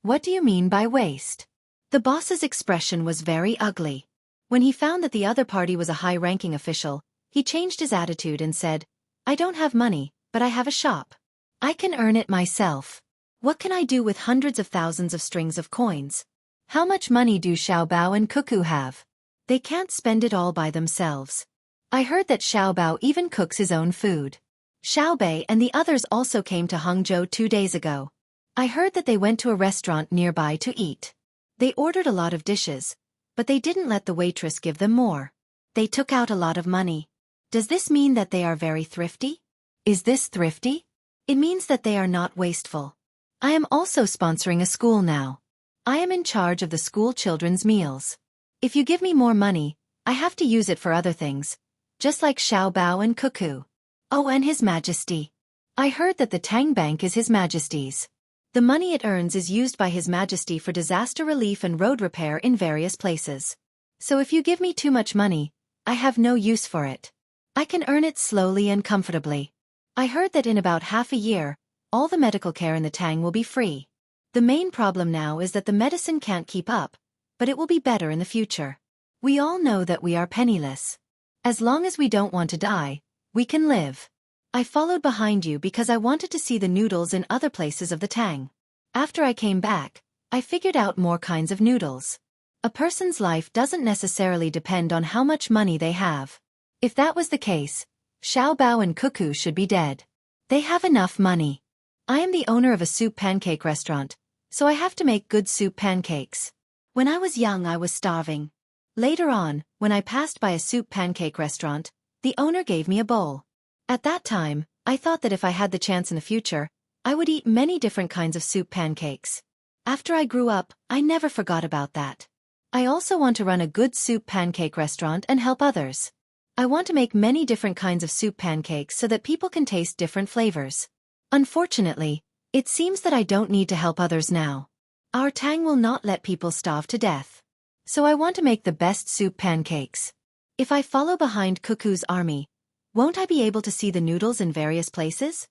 What do you mean by waste? The boss's expression was very ugly. When he found that the other party was a high-ranking official, he changed his attitude and said, "I don't have money, but I have a shop. I can earn it myself. What can I do with hundreds of thousands of strings of coins?" How much money do Xiao Bao and Cuckoo have? They can't spend it all by themselves. I heard that Xiao Bao even cooks his own food. Xiaobei and the others also came to Hangzhou 2 days ago. I heard that they went to a restaurant nearby to eat. They ordered a lot of dishes, but they didn't let the waitress give them more. They took out a lot of money. Does this mean that they are very thrifty? Is this thrifty? It means that they are not wasteful. I am also sponsoring a school now. I am in charge of the school children's meals. If you give me more money, I have to use it for other things, just like Xiaobao and Xueqi. Oh, and His Majesty. I heard that the Tang Bank is His Majesty's. The money it earns is used by His Majesty for disaster relief and road repair in various places. So if you give me too much money, I have no use for it. I can earn it slowly and comfortably. I heard that in about half a year, all the medical care in the Tang will be free. The main problem now is that the medicine can't keep up, but it will be better in the future. We all know that we are penniless. As long as we don't want to die, we can live. I followed behind you because I wanted to see the noodles in other places of the Tang. After I came back, I figured out more kinds of noodles. A person's life doesn't necessarily depend on how much money they have. If that was the case, Xiaobao and Xueqi should be dead. They have enough money. I am the owner of a soup pancake restaurant, so I have to make good soup pancakes. When I was young, I was starving. Later on, when I passed by a soup pancake restaurant, the owner gave me a bowl. At that time, I thought that if I had the chance in the future, I would eat many different kinds of soup pancakes. After I grew up, I never forgot about that. I also want to run a good soup pancake restaurant and help others. I want to make many different kinds of soup pancakes so that people can taste different flavors. Unfortunately, it seems that I don't need to help others now. Our Tang will not let people starve to death. So I want to make the best soup pancakes. If I follow behind Xueqi's army, won't I be able to see the noodles in various places?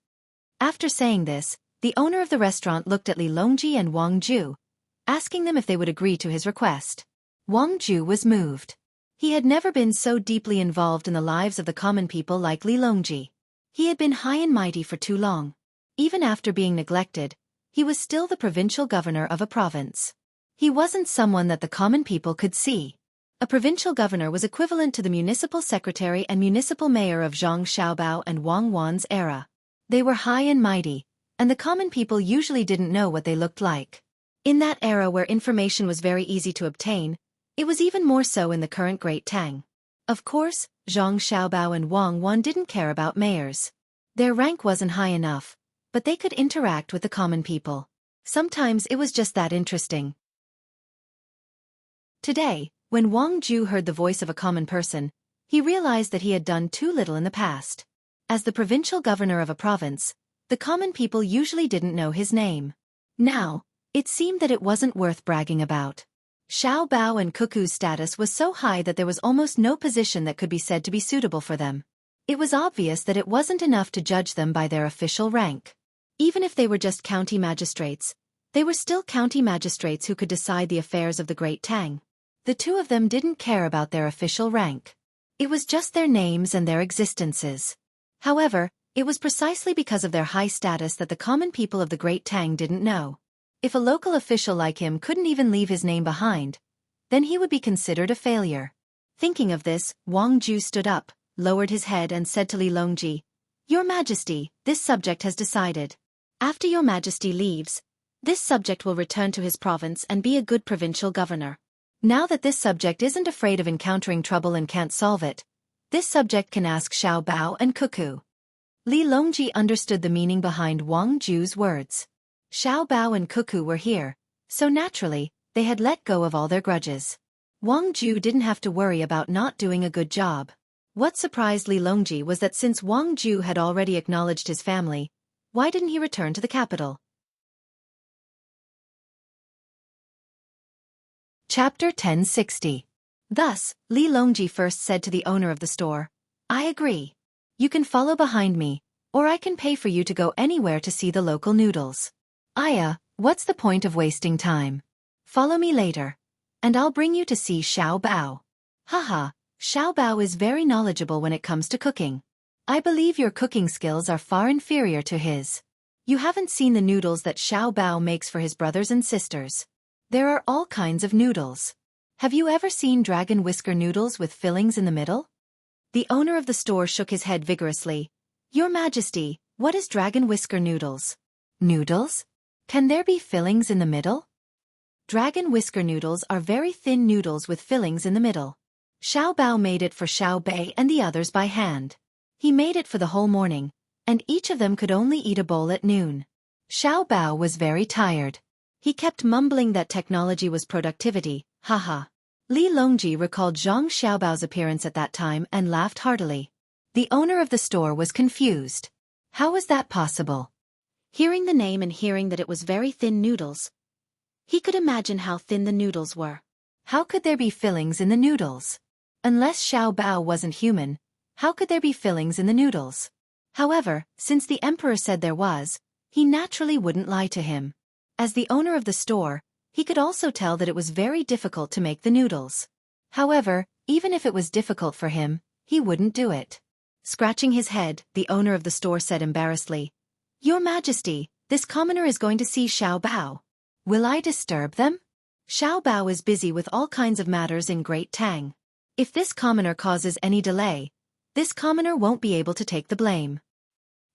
After saying this, the owner of the restaurant looked at Li Longji and Wang Ju, asking them if they would agree to his request. Wang Ju was moved. He had never been so deeply involved in the lives of the common people like Li Longji. He had been high and mighty for too long. Even after being neglected, he was still the provincial governor of a province. He wasn't someone that the common people could see. A provincial governor was equivalent to the municipal secretary and municipal mayor of Zhang Xiaobao and Wang Wan's era. They were high and mighty, and the common people usually didn't know what they looked like. In that era where information was very easy to obtain, it was even more so in the current Great Tang. Of course, Zhang Xiaobao and Wang Wan didn't care about mayors. Their rank wasn't high enough, but they could interact with the common people. Sometimes it was just that interesting. Today, when Wang Ju heard the voice of a common person, he realized that he had done too little in the past. As the provincial governor of a province, the common people usually didn't know his name. Now, it seemed that it wasn't worth bragging about. Xiao Bao and Xueqi's status was so high that there was almost no position that could be said to be suitable for them. It was obvious that it wasn't enough to judge them by their official rank. Even if they were just county magistrates, they were still county magistrates who could decide the affairs of the Great Tang. The two of them didn't care about their official rank. It was just their names and their existences. However, it was precisely because of their high status that the common people of the Great Tang didn't know. If a local official like him couldn't even leave his name behind, then he would be considered a failure. Thinking of this, Wang Ju stood up, lowered his head and said to Li Longji, "Your Majesty, this subject has decided. After your Majesty leaves, this subject will return to his province and be a good provincial governor. Now that this subject isn't afraid of encountering trouble and can't solve it, this subject can ask Xiao Bao and Xueqi." Li Longji understood the meaning behind Wang Ju's words. Xiao Bao and Xueqi were here, so naturally, they had let go of all their grudges. Wang Ju didn't have to worry about not doing a good job. What surprised Li Longji was that since Wang Ju had already acknowledged his family, why didn't he return to the capital? Chapter 1060. Thus, Li Longji first said to the owner of the store, "I agree. You can follow behind me, or I can pay for you to go anywhere to see the local noodles. Aya, what's the point of wasting time? Follow me later, and I'll bring you to see Xiao Bao." Haha, Xiao Bao is very knowledgeable when it comes to cooking. I believe your cooking skills are far inferior to his. You haven't seen the noodles that Xiao Bao makes for his brothers and sisters. There are all kinds of noodles. Have you ever seen dragon whisker noodles with fillings in the middle? The owner of the store shook his head vigorously. Your Majesty, what is dragon whisker noodles? Noodles? Can there be fillings in the middle? Dragon whisker noodles are very thin noodles with fillings in the middle. Xiao Bao made it for Xiao Bei and the others by hand. He made it for the whole morning, and each of them could only eat a bowl at noon. Xiao Bao was very tired. He kept mumbling that technology was productivity, haha. Li Longji recalled Zhang Xiaobao's appearance at that time and laughed heartily. The owner of the store was confused. How was that possible? Hearing the name and hearing that it was very thin noodles, he could imagine how thin the noodles were. How could there be fillings in the noodles? Unless Xiao Bao wasn't human, how could there be fillings in the noodles? However, since the emperor said there was, he naturally wouldn't lie to him. As the owner of the store, he could also tell that it was very difficult to make the noodles. However, even if it was difficult for him, he wouldn't do it. Scratching his head, the owner of the store said embarrassedly, "Your Majesty, this commoner is going to see Xiao Bao. Will I disturb them?" Xiao Bao is busy with all kinds of matters in Great Tang. If this commoner causes any delay, this commoner won't be able to take the blame.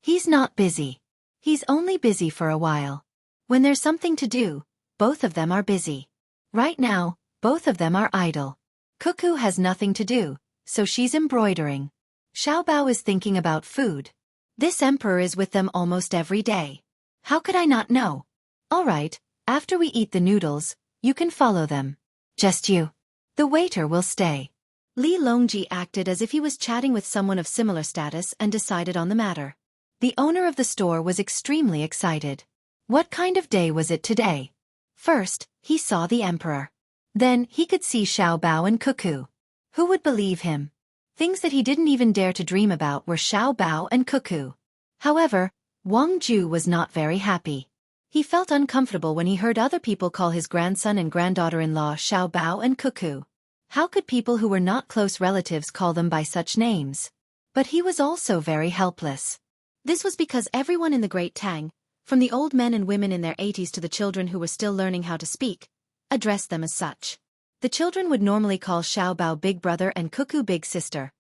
He's not busy. He's only busy for a while. When there's something to do, both of them are busy. Right now, both of them are idle. Cuckoo has nothing to do, so she's embroidering. Xiao Bao is thinking about food. This emperor is with them almost every day. How could I not know? All right, after we eat the noodles, you can follow them. Just you. The waiter will stay. Li Longji acted as if he was chatting with someone of similar status and decided on the matter. The owner of the store was extremely excited. What kind of day was it today? First, he saw the emperor. Then he could see Xiao Bao and Cuckoo. Who would believe him? Things that he didn't even dare to dream about were Xiao Bao and Cuckoo. However, Wang Ju was not very happy. He felt uncomfortable when he heard other people call his grandson and granddaughter-in-law Xiao Bao and Cuckoo. How could people who were not close relatives call them by such names? But he was also very helpless. This was because everyone in the Great Tang, from the old men and women in their 80s to the children who were still learning how to speak, addressed them as such. The children would normally call Xiao Bao Big Brother and Cuckoo Big Sister,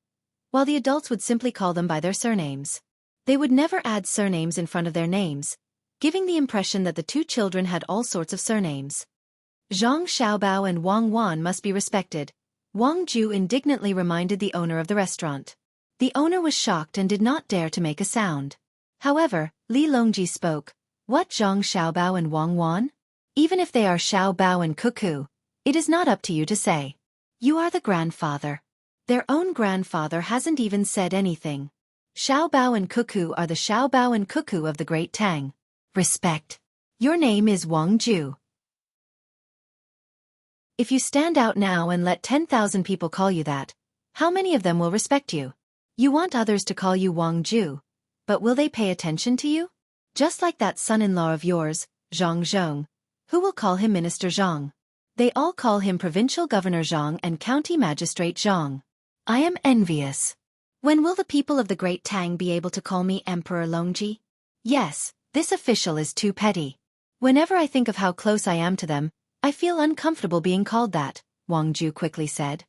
while the adults would simply call them by their surnames. They would never add surnames in front of their names, giving the impression that the two children had all sorts of surnames. Zhang Xiaobao and Wang Wan must be respected, Wang Ju indignantly reminded the owner of the restaurant. The owner was shocked and did not dare to make a sound. However, Li Longji spoke. What, Zhang Xiaobao and Wang Wan? Even if they are Xiao Bao and Cuckoo, it is not up to you to say. You are the grandfather. Their own grandfather hasn't even said anything. Xiao Bao and Cuckoo are the Xiao Bao and Cuckoo of the Great Tang. Respect. Your name is Wang Ju. If you stand out now and let 10,000 people call you that, how many of them will respect you? You want others to call you Wang Ju, but will they pay attention to you? Just like that son-in-law of yours, Zhang Zhong. Who will call him Minister Zhang? They all call him Provincial Governor Zhang and County Magistrate Zhang. I am envious. When will the people of the Great Tang be able to call me Emperor Longji? Yes, this official is too petty. Whenever I think of how close I am to them, I feel uncomfortable being called that, Wang Ju quickly said.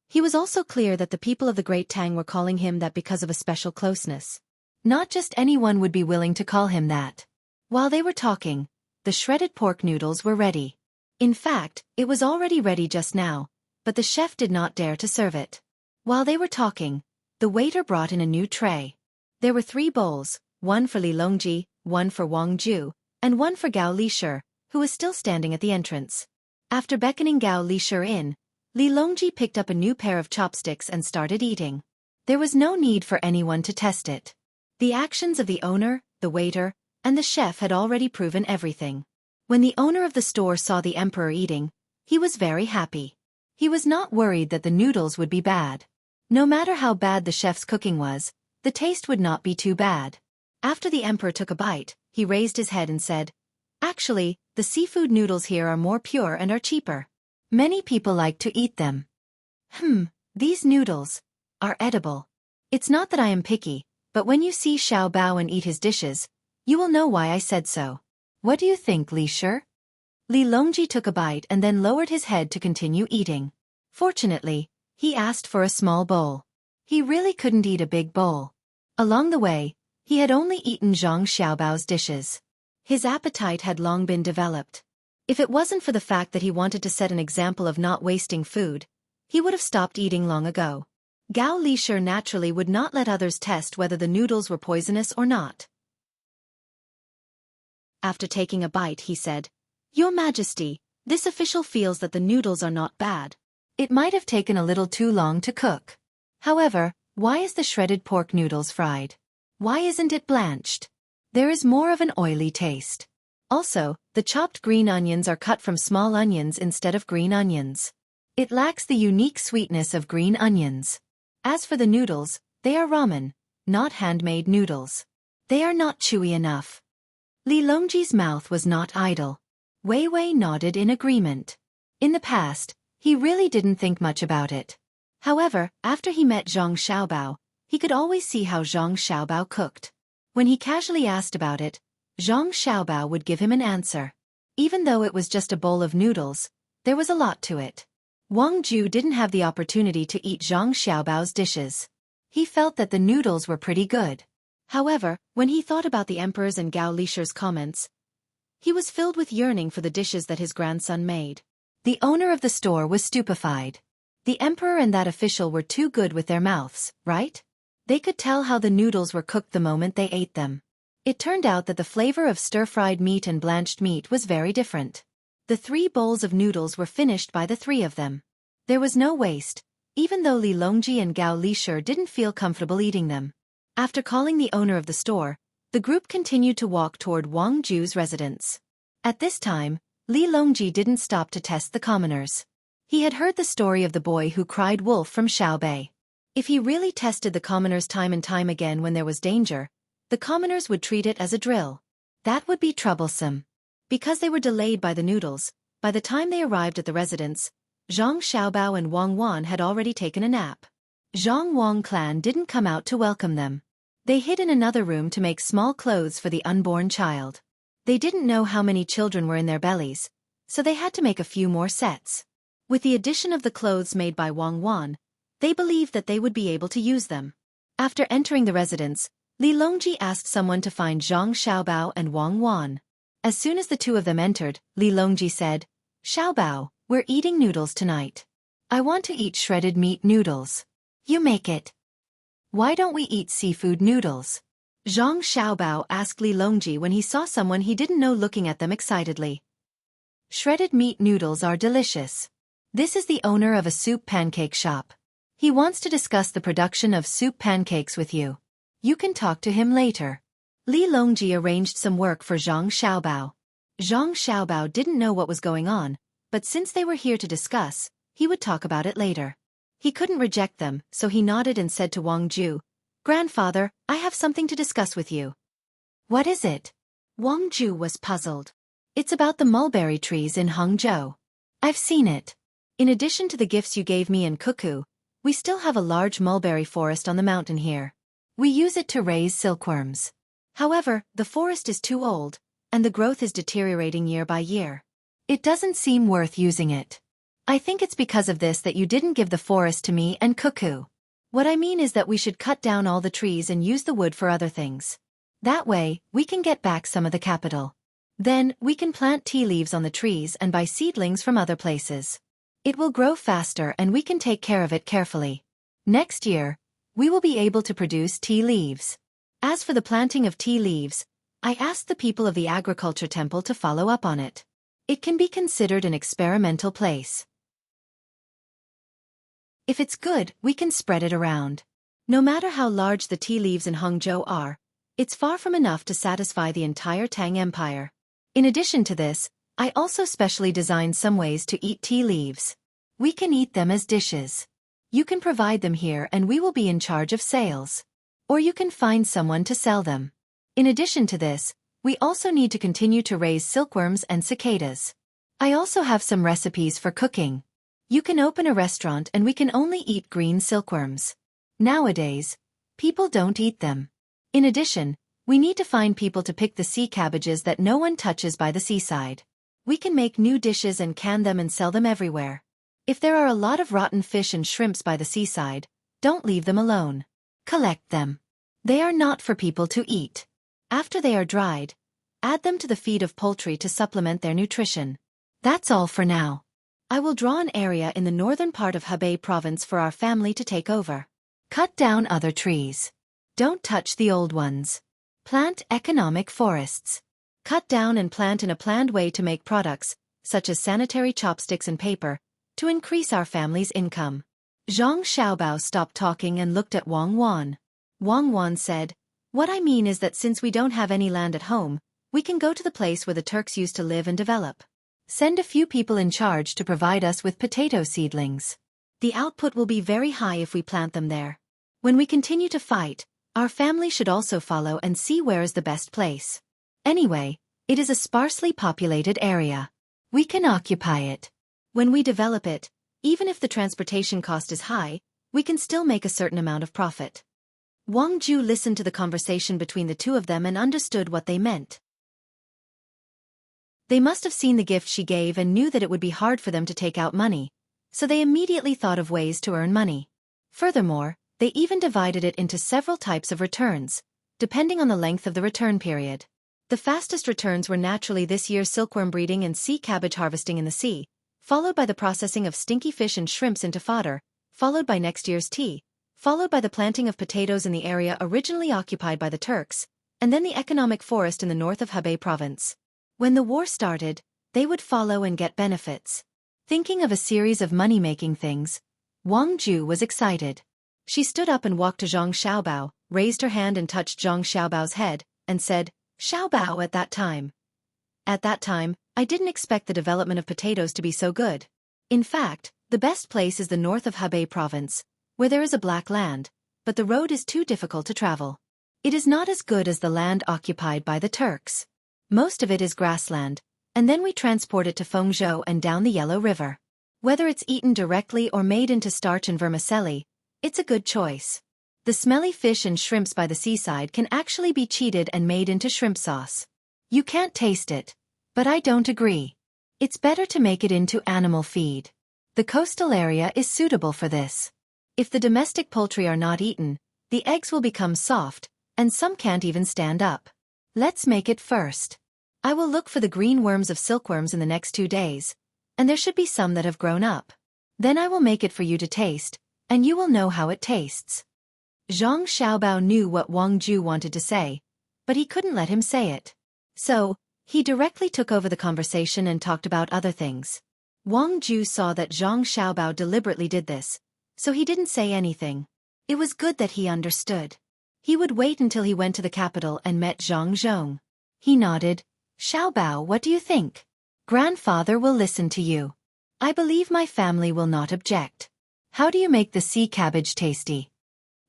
He was also clear that the people of the Great Tang were calling him that because of a special closeness. Not just anyone would be willing to call him that. While they were talking, the shredded pork noodles were ready. In fact, it was already ready just now, but the chef did not dare to serve it. While they were talking, the waiter brought in a new tray. There were 3 bowls, one for Li Longji, one for Wang Ju, and one for Gao Lishir, who was still standing at the entrance. After beckoning Gao Lishir in, Li Longji picked up a new pair of chopsticks and started eating. There was no need for anyone to test it. The actions of the owner, the waiter, and the chef had already proven everything. When the owner of the store saw the emperor eating, he was very happy. He was not worried that the noodles would be bad. No matter how bad the chef's cooking was, the taste would not be too bad. After the emperor took a bite, he raised his head and said, "Actually, the seafood noodles here are more pure and are cheaper. Many people like to eat them. These noodles are edible. It's not that I am picky, but when you see Xiao Bao and eat his dishes, you will know why I said so. What do you think, Li Shi?" Li Longji took a bite and then lowered his head to continue eating. Fortunately, he asked for a small bowl. He really couldn't eat a big bowl. Along the way, he had only eaten Zhang Xiaobao's dishes. His appetite had long been developed. If it wasn't for the fact that he wanted to set an example of not wasting food, he would have stopped eating long ago. Gao Lisher naturally would not let others test whether the noodles were poisonous or not. After taking a bite, he said, "Your Majesty, this official feels that the noodles are not bad. It might have taken a little too long to cook. However, why is the shredded pork noodles fried? Why isn't it blanched? There is more of an oily taste. Also, the chopped green onions are cut from small onions instead of green onions. It lacks the unique sweetness of green onions. As for the noodles, they are ramen, not handmade noodles. They are not chewy enough." Li Longji's mouth was not idle. Wei Wei nodded in agreement. In the past, he really didn't think much about it. However, after he met Zhang Xiaobao, he could always see how Zhang Xiaobao cooked. When he casually asked about it, Zhang Xiaobao would give him an answer. Even though it was just a bowl of noodles, there was a lot to it. Wang Ju didn't have the opportunity to eat Zhang Xiaobao's dishes. He felt that the noodles were pretty good. However, when he thought about the emperor's and Gao Lisher's comments, he was filled with yearning for the dishes that his grandson made. The owner of the store was stupefied. The emperor and that official were too good with their mouths, right? They could tell how the noodles were cooked the moment they ate them. It turned out that the flavor of stir-fried meat and blanched meat was very different. The 3 bowls of noodles were finished by the 3 of them. There was no waste, even though Li Longji and Gao Lisher didn't feel comfortable eating them. After calling the owner of the store, the group continued to walk toward Wang Ju's residence. At this time, Li Longji didn't stop to test the commoners. He had heard the story of the boy who cried wolf from Xiaobei. If he really tested the commoners time and time again when there was danger, the commoners would treat it as a drill. That would be troublesome. Because they were delayed by the noodles, by the time they arrived at the residence, Zhang Xiaobao and Wang Wan had already taken a nap. Zhang Wang clan didn't come out to welcome them. They hid in another room to make small clothes for the unborn child. They didn't know how many children were in their bellies, so they had to make a few more sets. With the addition of the clothes made by Wang Wan, they believed that they would be able to use them. After entering the residence, Li Longji asked someone to find Zhang Xiaobao and Wang Wan. As soon as the 2 of them entered, Li Longji said, "Xiaobao, we're eating noodles tonight. I want to eat shredded meat noodles. You make it. Why don't we eat seafood noodles?" Zhang Xiaobao asked Li Longji when he saw someone he didn't know looking at them excitedly. Shredded meat noodles are delicious. This is the owner of a soup pancake shop. He wants to discuss the production of soup pancakes with you. You can talk to him later. Li Longji arranged some work for Zhang Xiaobao. Zhang Xiaobao didn't know what was going on, but since they were here to discuss, he would talk about it later. He couldn't reject them, so he nodded and said to Wang Ju, "Grandfather, I have something to discuss with you." "What is it?" Wang Ju was puzzled. "It's about the mulberry trees in Hangzhou. I've seen it. In addition to the gifts you gave me in Xueqi, we still have a large mulberry forest on the mountain here. We use it to raise silkworms. However, the forest is too old, and the growth is deteriorating year by year. It doesn't seem worth using it. I think it's because of this that you didn't give the forest to me and Xueqi. What I mean is that we should cut down all the trees and use the wood for other things. That way, we can get back some of the capital. Then, we can plant tea leaves on the trees and buy seedlings from other places. It will grow faster and we can take care of it carefully. Next year, we will be able to produce tea leaves. As for the planting of tea leaves, I asked the people of the agriculture temple to follow up on it. It can be considered an experimental place. If it's good, we can spread it around. No matter how large the tea leaves in Hangzhou are, it's far from enough to satisfy the entire Tang Empire. In addition to this, I also specially designed some ways to eat tea leaves. We can eat them as dishes. You can provide them here and we will be in charge of sales. Or you can find someone to sell them. In addition to this, we also need to continue to raise silkworms and cicadas. I also have some recipes for cooking. You can open a restaurant and we can only eat green silkworms. Nowadays, people don't eat them. In addition, we need to find people to pick the sea cabbages that no one touches by the seaside. We can make new dishes and can them and sell them everywhere. If there are a lot of rotten fish and shrimps by the seaside, don't leave them alone. Collect them. They are not for people to eat. After they are dried, add them to the feed of poultry to supplement their nutrition. That's all for now. I will draw an area in the northern part of Hebei province for our family to take over. Cut down other trees. Don't touch the old ones. Plant economic forests. Cut down and plant in a planned way to make products, such as sanitary chopsticks and paper, to increase our family's income. Zhang Xiaobao stopped talking and looked at Wang Wan. Wang Wan said, "What I mean is that since we don't have any land at home, we can go to the place where the Turks used to live and develop. Send a few people in charge to provide us with potato seedlings. The output will be very high if we plant them there. When we continue to fight, our family should also follow and see where is the best place. Anyway, it is a sparsely populated area. We can occupy it. When we develop it, even if the transportation cost is high, we can still make a certain amount of profit." Wang Ju listened to the conversation between the two of them and understood what they meant. They must have seen the gift she gave and knew that it would be hard for them to take out money, so they immediately thought of ways to earn money. Furthermore, they even divided it into several types of returns, depending on the length of the return period. The fastest returns were naturally this year's silkworm breeding and sea cabbage harvesting in the sea, followed by the processing of stinky fish and shrimps into fodder, followed by next year's tea, followed by the planting of potatoes in the area originally occupied by the Turks, and then the economic forest in the north of Hebei province. When the war started, they would follow and get benefits. Thinking of a series of money-making things, Wang Ju was excited. She stood up and walked to Zhang Xiaobao, raised her hand and touched Zhang Xiaobao's head, and said, "Xiaobao at that time. At that time, I didn't expect the development of potatoes to be so good. In fact, the best place is the north of Hebei province, where there is a black land, but the road is too difficult to travel. It is not as good as the land occupied by the Turks. Most of it is grassland, and then we transport it to Fengzhou and down the Yellow River. Whether it's eaten directly or made into starch and vermicelli, it's a good choice. The smelly fish and shrimps by the seaside can actually be cheated and made into shrimp sauce. You can't taste it, but I don't agree. It's better to make it into animal feed. The coastal area is suitable for this. If the domestic poultry are not eaten, the eggs will become soft, and some can't even stand up. Let's make it first. I will look for the green worms of silkworms in the next 2 days, and there should be some that have grown up. Then I will make it for you to taste, and you will know how it tastes." Zhang Xiaobao knew what Wang Ju wanted to say, but he couldn't let him say it. So, he directly took over the conversation and talked about other things. Wang Ju saw that Zhang Xiaobao deliberately did this, so he didn't say anything. It was good that he understood. He would wait until he went to the capital and met Zhang Zhong. He nodded. "Xiaobao, what do you think? Grandfather will listen to you. I believe my family will not object. How do you make the sea cabbage tasty?"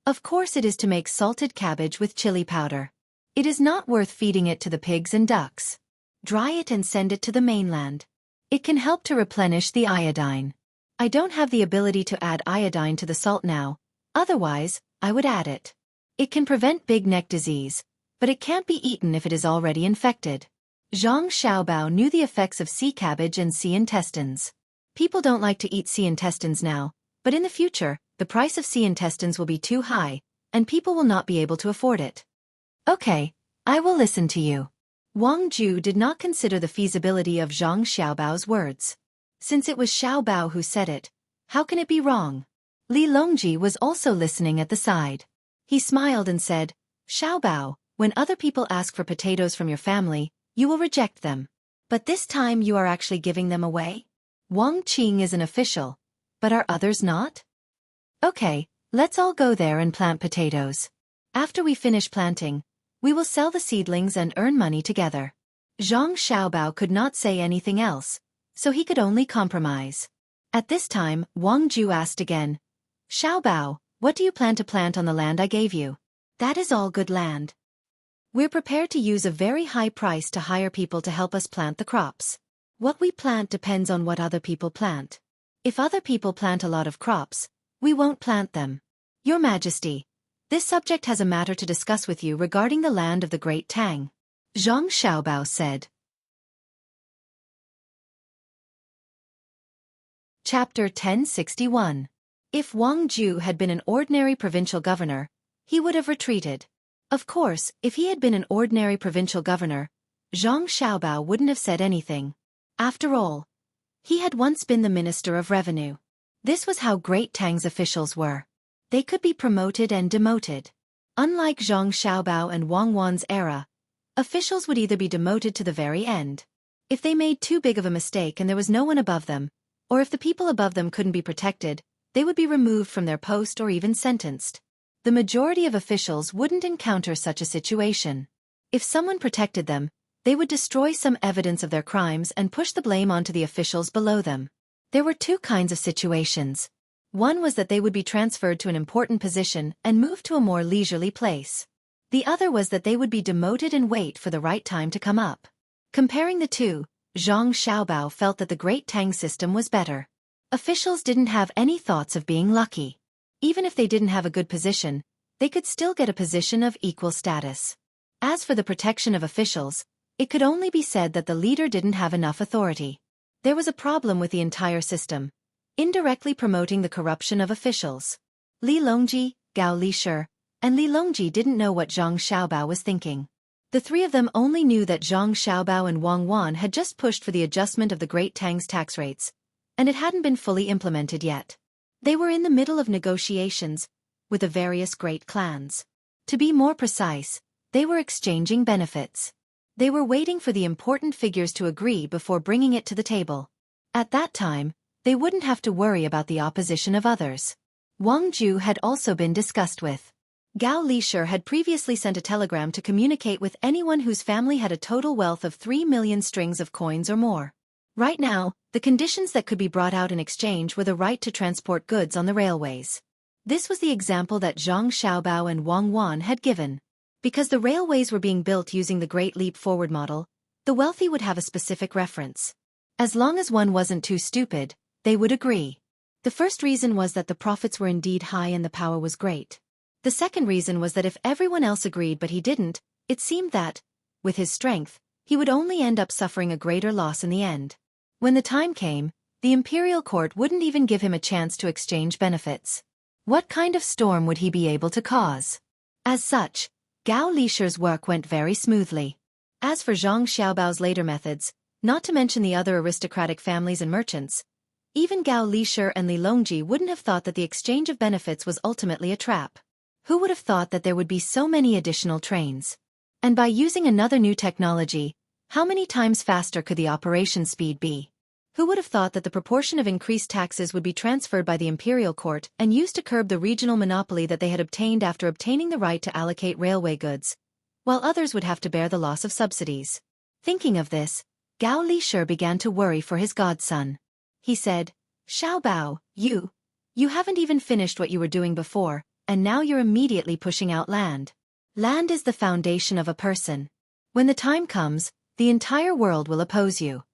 "Of course it is to make salted cabbage with chili powder. It is not worth feeding it to the pigs and ducks. Dry it and send it to the mainland. It can help to replenish the iodine. I don't have the ability to add iodine to the salt now, otherwise, I would add it. It can prevent big neck disease, but it can't be eaten if it is already infected." Zhang Xiaobao knew the effects of sea cabbage and sea intestines. People don't like to eat sea intestines now, but in the future, the price of sea intestines will be too high, and people will not be able to afford it. "Okay, I will listen to you." Wang Ju did not consider the feasibility of Zhang Xiaobao's words. Since it was Xiaobao who said it, how can it be wrong? Li Longji was also listening at the side. He smiled and said, "Xiaobao, when other people ask for potatoes from your family, you will reject them. But this time you are actually giving them away? Wang Qing is an official, but are others not? Okay, let's all go there and plant potatoes. After we finish planting, we will sell the seedlings and earn money together." Zhang Xiaobao could not say anything else, so he could only compromise. At this time, Wang Ju asked again, "Xiaobao, what do you plan to plant on the land I gave you?" "That is all good land. We're prepared to use a very high price to hire people to help us plant the crops. What we plant depends on what other people plant. If other people plant a lot of crops, we won't plant them. Your Majesty, this subject has a matter to discuss with you regarding the land of the great Tang," Zhang Xiaobao said. Chapter 1061. If Wang Ju had been an ordinary provincial governor, he would have retreated. Of course, if he had been an ordinary provincial governor, Zhang Xiaobao wouldn't have said anything. After all, he had once been the Minister of Revenue. This was how great Tang's officials were. They could be promoted and demoted. Unlike Zhang Xiaobao and Wang Wan's era, officials would either be demoted to the very end. If they made too big of a mistake and there was no one above them, or if the people above them couldn't be protected, they would be removed from their post or even sentenced. The majority of officials wouldn't encounter such a situation. If someone protected them, they would destroy some evidence of their crimes and push the blame onto the officials below them. There were two kinds of situations. One was that they would be transferred to an important position and moved to a more leisurely place. The other was that they would be demoted and wait for the right time to come up. Comparing the two, Zhang Xiaobao felt that the Great Tang system was better. Officials didn't have any thoughts of being lucky. Even if they didn't have a good position, they could still get a position of equal status. As for the protection of officials, it could only be said that the leader didn't have enough authority. There was a problem with the entire system, indirectly promoting the corruption of officials. Li Longji, Gao Lishir, and Li Longji didn't know what Zhang Xiaobao was thinking. The three of them only knew that Zhang Xiaobao and Wang Wan had just pushed for the adjustment of the Great Tang's tax rates, and it hadn't been fully implemented yet. They were in the middle of negotiations with the various great clans. To be more precise, they were exchanging benefits. They were waiting for the important figures to agree before bringing it to the table. At that time, they wouldn't have to worry about the opposition of others. Wang Ju had also been discussed with. Gao Lishir had previously sent a telegram to communicate with anyone whose family had a total wealth of 3 million strings of coins or more. Right now, the conditions that could be brought out in exchange were the right to transport goods on the railways. This was the example that Zhang Xiaobao and Wang Wan had given. Because the railways were being built using the Great Leap Forward model, the wealthy would have a specific reference. As long as one wasn't too stupid, they would agree. The first reason was that the profits were indeed high and the power was great. The second reason was that if everyone else agreed but he didn't, it seemed that, with his strength, he would only end up suffering a greater loss in the end. When the time came, the imperial court wouldn't even give him a chance to exchange benefits. What kind of storm would he be able to cause? As such, Gao Lishir's work went very smoothly. As for Zhang Xiaobao's later methods, not to mention the other aristocratic families and merchants, even Gao Lishir and Li Longji wouldn't have thought that the exchange of benefits was ultimately a trap. Who would have thought that there would be so many additional trains? And by using another new technology, how many times faster could the operation speed be? Who would have thought that the proportion of increased taxes would be transferred by the imperial court and used to curb the regional monopoly that they had obtained after obtaining the right to allocate railway goods, while others would have to bear the loss of subsidies? Thinking of this, Gao Lishir began to worry for his godson. He said, "Xiaobao, you haven't even finished what you were doing before, and now you're immediately pushing out land. Land is the foundation of a person. When the time comes, the entire world will oppose you.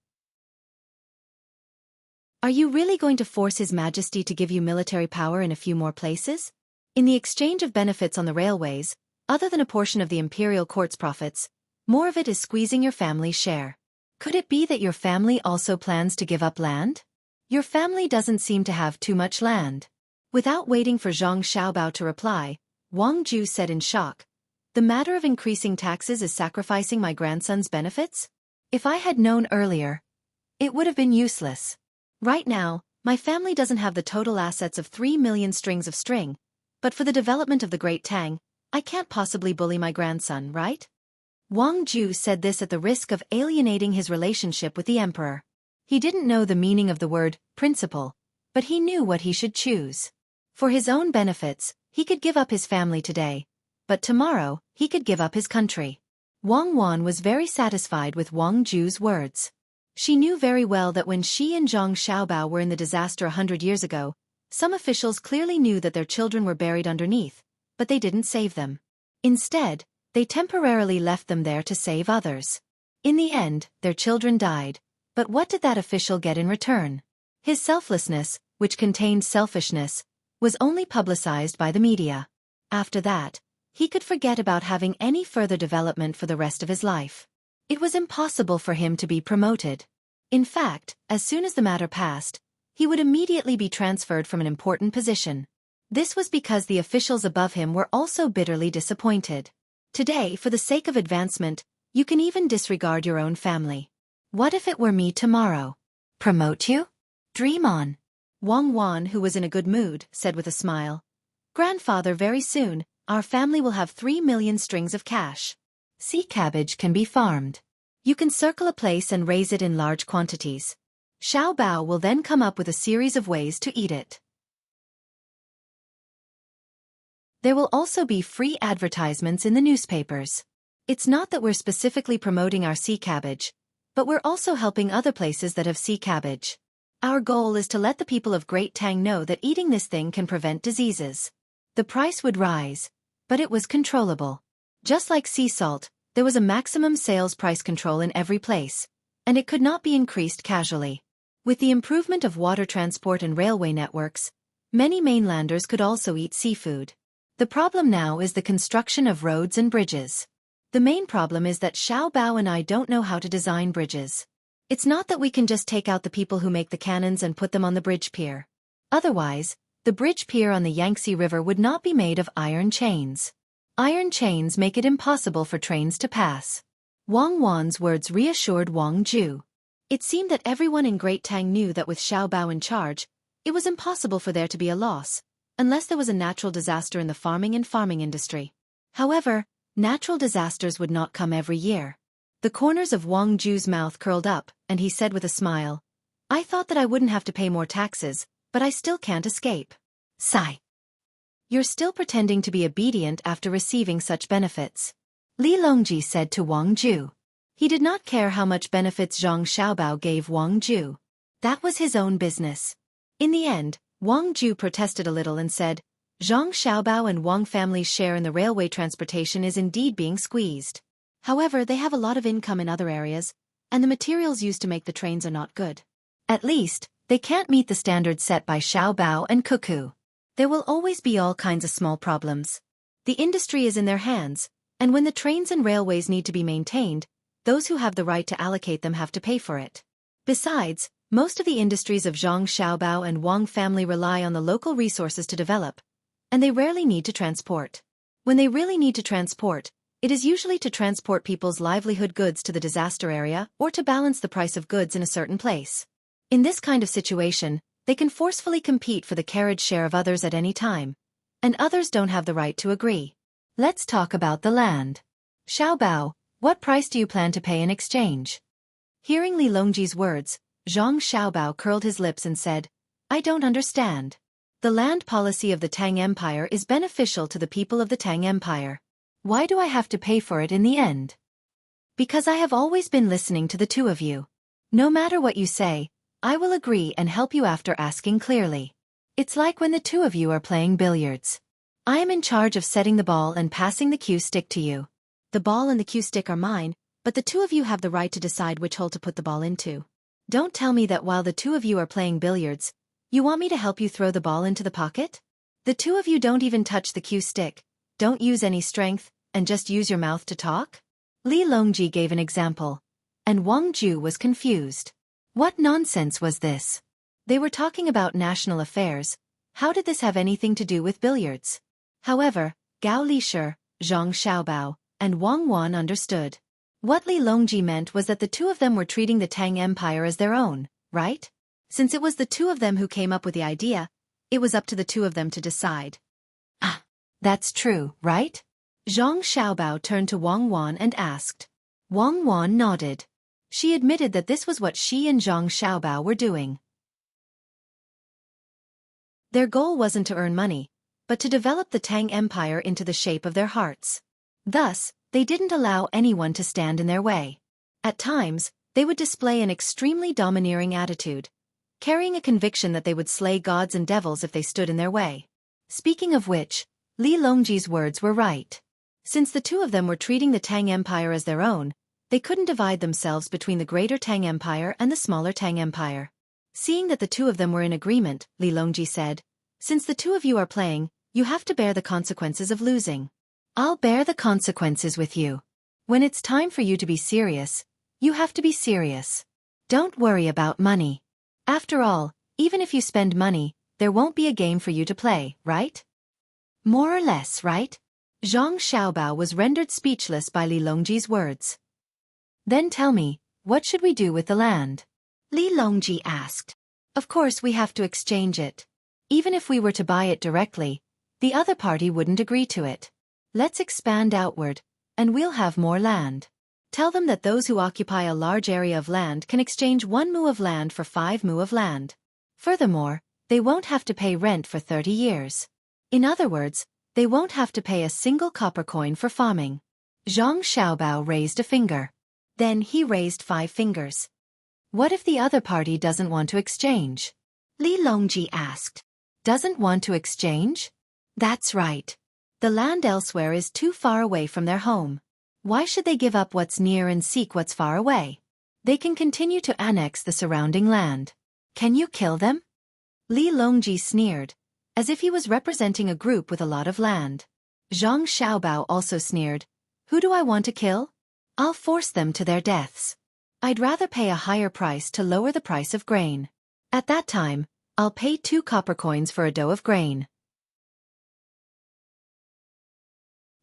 Are you really going to force His Majesty to give you military power in a few more places? In the exchange of benefits on the railways, other than a portion of the imperial court's profits, more of it is squeezing your family's share. Could it be that your family also plans to give up land? Your family doesn't seem to have too much land." Without waiting for Zhang Xiaobao to reply, Wang Ju said in shock, "The matter of increasing taxes is sacrificing my grandson's benefits? If I had known earlier, it would have been useless. Right now, my family doesn't have the total assets of 3 million strings of string, but for the development of the Great Tang, I can't possibly bully my grandson, right?" Wang Ju said this at the risk of alienating his relationship with the emperor. He didn't know the meaning of the word principle, but he knew what he should choose. For his own benefits, he could give up his family today, but tomorrow, he could give up his country. Wang Wan was very satisfied with Wang Ju's words. She knew very well that when she and Zhang Xiaobao were in the disaster 100 years ago, some officials clearly knew that their children were buried underneath, but they didn't save them. Instead, they temporarily left them there to save others. In the end, their children died, but what did that official get in return? His selflessness, which contained selfishness, was only publicized by the media. After that, he could forget about having any further development for the rest of his life. It was impossible for him to be promoted. In fact, as soon as the matter passed, he would immediately be transferred from an important position. This was because the officials above him were also bitterly disappointed. Today, for the sake of advancement, you can even disregard your own family. What if it were me tomorrow? Promote you? Dream on. Wang Wan, who was in a good mood, said with a smile. Grandfather, very soon, our family will have 3 million strings of cash. Sea cabbage can be farmed. You can circle a place and raise it in large quantities. Xiao Bao will then come up with a series of ways to eat it. There will also be free advertisements in the newspapers. It's not that we're specifically promoting our sea cabbage, but we're also helping other places that have sea cabbage. Our goal is to let the people of Great Tang know that eating this thing can prevent diseases. The price would rise, but it was controllable. Just like sea salt, there was a maximum sales price control in every place, and it could not be increased casually. With the improvement of water transport and railway networks, many mainlanders could also eat seafood. The problem now is the construction of roads and bridges. The main problem is that Xiao Bao and I don't know how to design bridges. It's not that we can just take out the people who make the cannons and put them on the bridge pier. Otherwise, the bridge pier on the Yangtze River would not be made of iron chains. Iron chains make it impossible for trains to pass. Wang Wan's words reassured Wang Ju. It seemed that everyone in Great Tang knew that with Xiao Bao in charge, it was impossible for there to be a loss, unless there was a natural disaster in the farming industry. However, natural disasters would not come every year. The corners of Wang Ju's mouth curled up, and he said with a smile, I thought that I wouldn't have to pay more taxes, but I still can't escape. Sigh. You're still pretending to be obedient after receiving such benefits. Li Longji said to Wang Ju. He did not care how much benefits Zhang Xiaobao gave Wang Ju. That was his own business. In the end, Wang Ju protested a little and said, Zhang Xiaobao and Wang family's share in the railway transportation is indeed being squeezed. However, they have a lot of income in other areas, and the materials used to make the trains are not good. At least, they can't meet the standards set by Xiao Bao and Cuckoo. There will always be all kinds of small problems. The industry is in their hands, and when the trains and railways need to be maintained, those who have the right to allocate them have to pay for it. Besides, most of the industries of Zhang Xiaobao and Wang family rely on the local resources to develop, and they rarely need to transport. When they really need to transport, it is usually to transport people's livelihood goods to the disaster area or to balance the price of goods in a certain place. In this kind of situation, they can forcefully compete for the carriage share of others at any time, and others don't have the right to agree. Let's talk about the land. Xiao Bao, what price do you plan to pay in exchange? Hearing Li Longji's words, Zhang Xiaobao curled his lips and said, I don't understand. The land policy of the Tang Empire is beneficial to the people of the Tang Empire. Why do I have to pay for it in the end? Because I have always been listening to the two of you. No matter what you say, I will agree and help you after asking clearly. It's like when the two of you are playing billiards. I am in charge of setting the ball and passing the cue stick to you. The ball and the cue stick are mine, but the two of you have the right to decide which hole to put the ball into. Don't tell me that while the two of you are playing billiards, you want me to help you throw the ball into the pocket? The two of you don't even touch the cue stick, don't use any strength, and just use your mouth to talk? Li Longji gave an example, and Wang Ju was confused. What nonsense was this? They were talking about national affairs. How did this have anything to do with billiards? However, Gao Lishir, Zhang Xiaobao, and Wang Wan understood. What Li Longji meant was that the two of them were treating the Tang Empire as their own, right? Since it was the two of them who came up with the idea, it was up to the two of them to decide. Ah, that's true, right? Zhang Xiaobao turned to Wang Wan and asked. Wang Wan nodded. She admitted that this was what she and Zhang Xiaobao were doing. Their goal wasn't to earn money, but to develop the Tang Empire into the shape of their hearts. Thus, they didn't allow anyone to stand in their way. At times, they would display an extremely domineering attitude, carrying a conviction that they would slay gods and devils if they stood in their way. Speaking of which, Li Longji's words were right. Since the two of them were treating the Tang Empire as their own, they couldn't divide themselves between the greater Tang Empire and the smaller Tang Empire. Seeing that the two of them were in agreement, Li Longji said, since the two of you are playing, you have to bear the consequences of losing. I'll bear the consequences with you. When it's time for you to be serious, you have to be serious. Don't worry about money. After all, even if you spend money, there won't be a game for you to play, right? More or less, right? Zhang Xiaobao was rendered speechless by Li Longji's words. Then tell me, what should we do with the land? Li Longji asked. Of course we have to exchange it. Even if we were to buy it directly, the other party wouldn't agree to it. Let's expand outward, and we'll have more land. Tell them that those who occupy a large area of land can exchange 1 mu of land for 5 mu of land. Furthermore, they won't have to pay rent for 30 years. In other words, they won't have to pay a single copper coin for farming. Zhang Xiaobao raised a finger. Then he raised 5 fingers. What if the other party doesn't want to exchange? Li Longji asked. Doesn't want to exchange? That's right. The land elsewhere is too far away from their home. Why should they give up what's near and seek what's far away? They can continue to annex the surrounding land. Can you kill them? Li Longji sneered, as if he was representing a group with a lot of land. Zhang Xiaobao also sneered. Who do I want to kill? I'll force them to their deaths. I'd rather pay a higher price to lower the price of grain. At that time, I'll pay 2 copper coins for a dough of grain.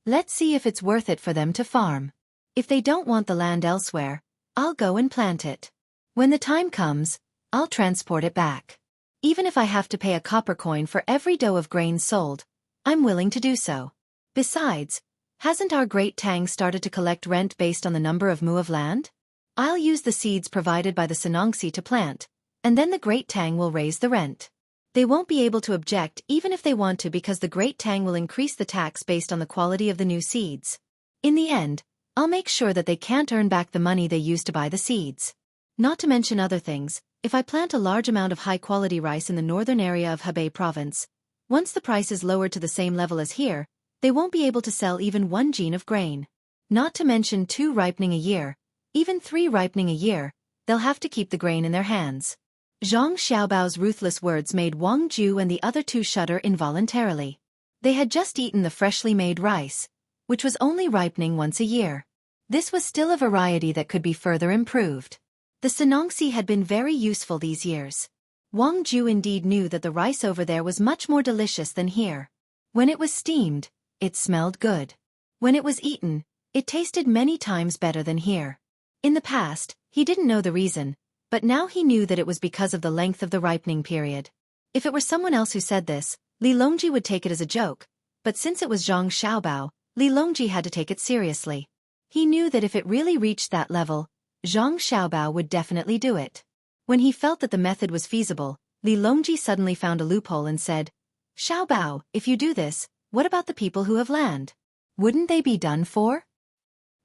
Let's see if it's worth it for them to farm. If they don't want the land elsewhere, I'll go and plant it. When the time comes, I'll transport it back. Even if I have to pay a copper coin for every dough of grain sold, I'm willing to do so. Besides, hasn't our great Tang started to collect rent based on the number of mu of land? I'll use the seeds provided by the Sanongsi to plant, and then the great Tang will raise the rent. They won't be able to object even if they want to because the great Tang will increase the tax based on the quality of the new seeds. In the end, I'll make sure that they can't earn back the money they used to buy the seeds. Not to mention other things, if I plant a large amount of high-quality rice in the northern area of Hebei province, once the price is lowered to the same level as here, they won't be able to sell even 1 jin of grain. Not to mention 2 ripening a year, even 3 ripening a year, they'll have to keep the grain in their hands. Zhang Xiaobao's ruthless words made Wang Ju and the other 2 shudder involuntarily. They had just eaten the freshly made rice, which was only ripening once a year. This was still a variety that could be further improved. The Sanongsi had been very useful these years. Wang Ju indeed knew that the rice over there was much more delicious than here. When it was steamed, it smelled good. When it was eaten, it tasted many times better than here. In the past, he didn't know the reason, but now he knew that it was because of the length of the ripening period. If it were someone else who said this, Li Longji would take it as a joke, but since it was Zhang Xiaobao, Li Longji had to take it seriously. He knew that if it really reached that level, Zhang Xiaobao would definitely do it. When he felt that the method was feasible, Li Longji suddenly found a loophole and said, Xiaobao, if you do this, what about the people who have land? Wouldn't they be done for?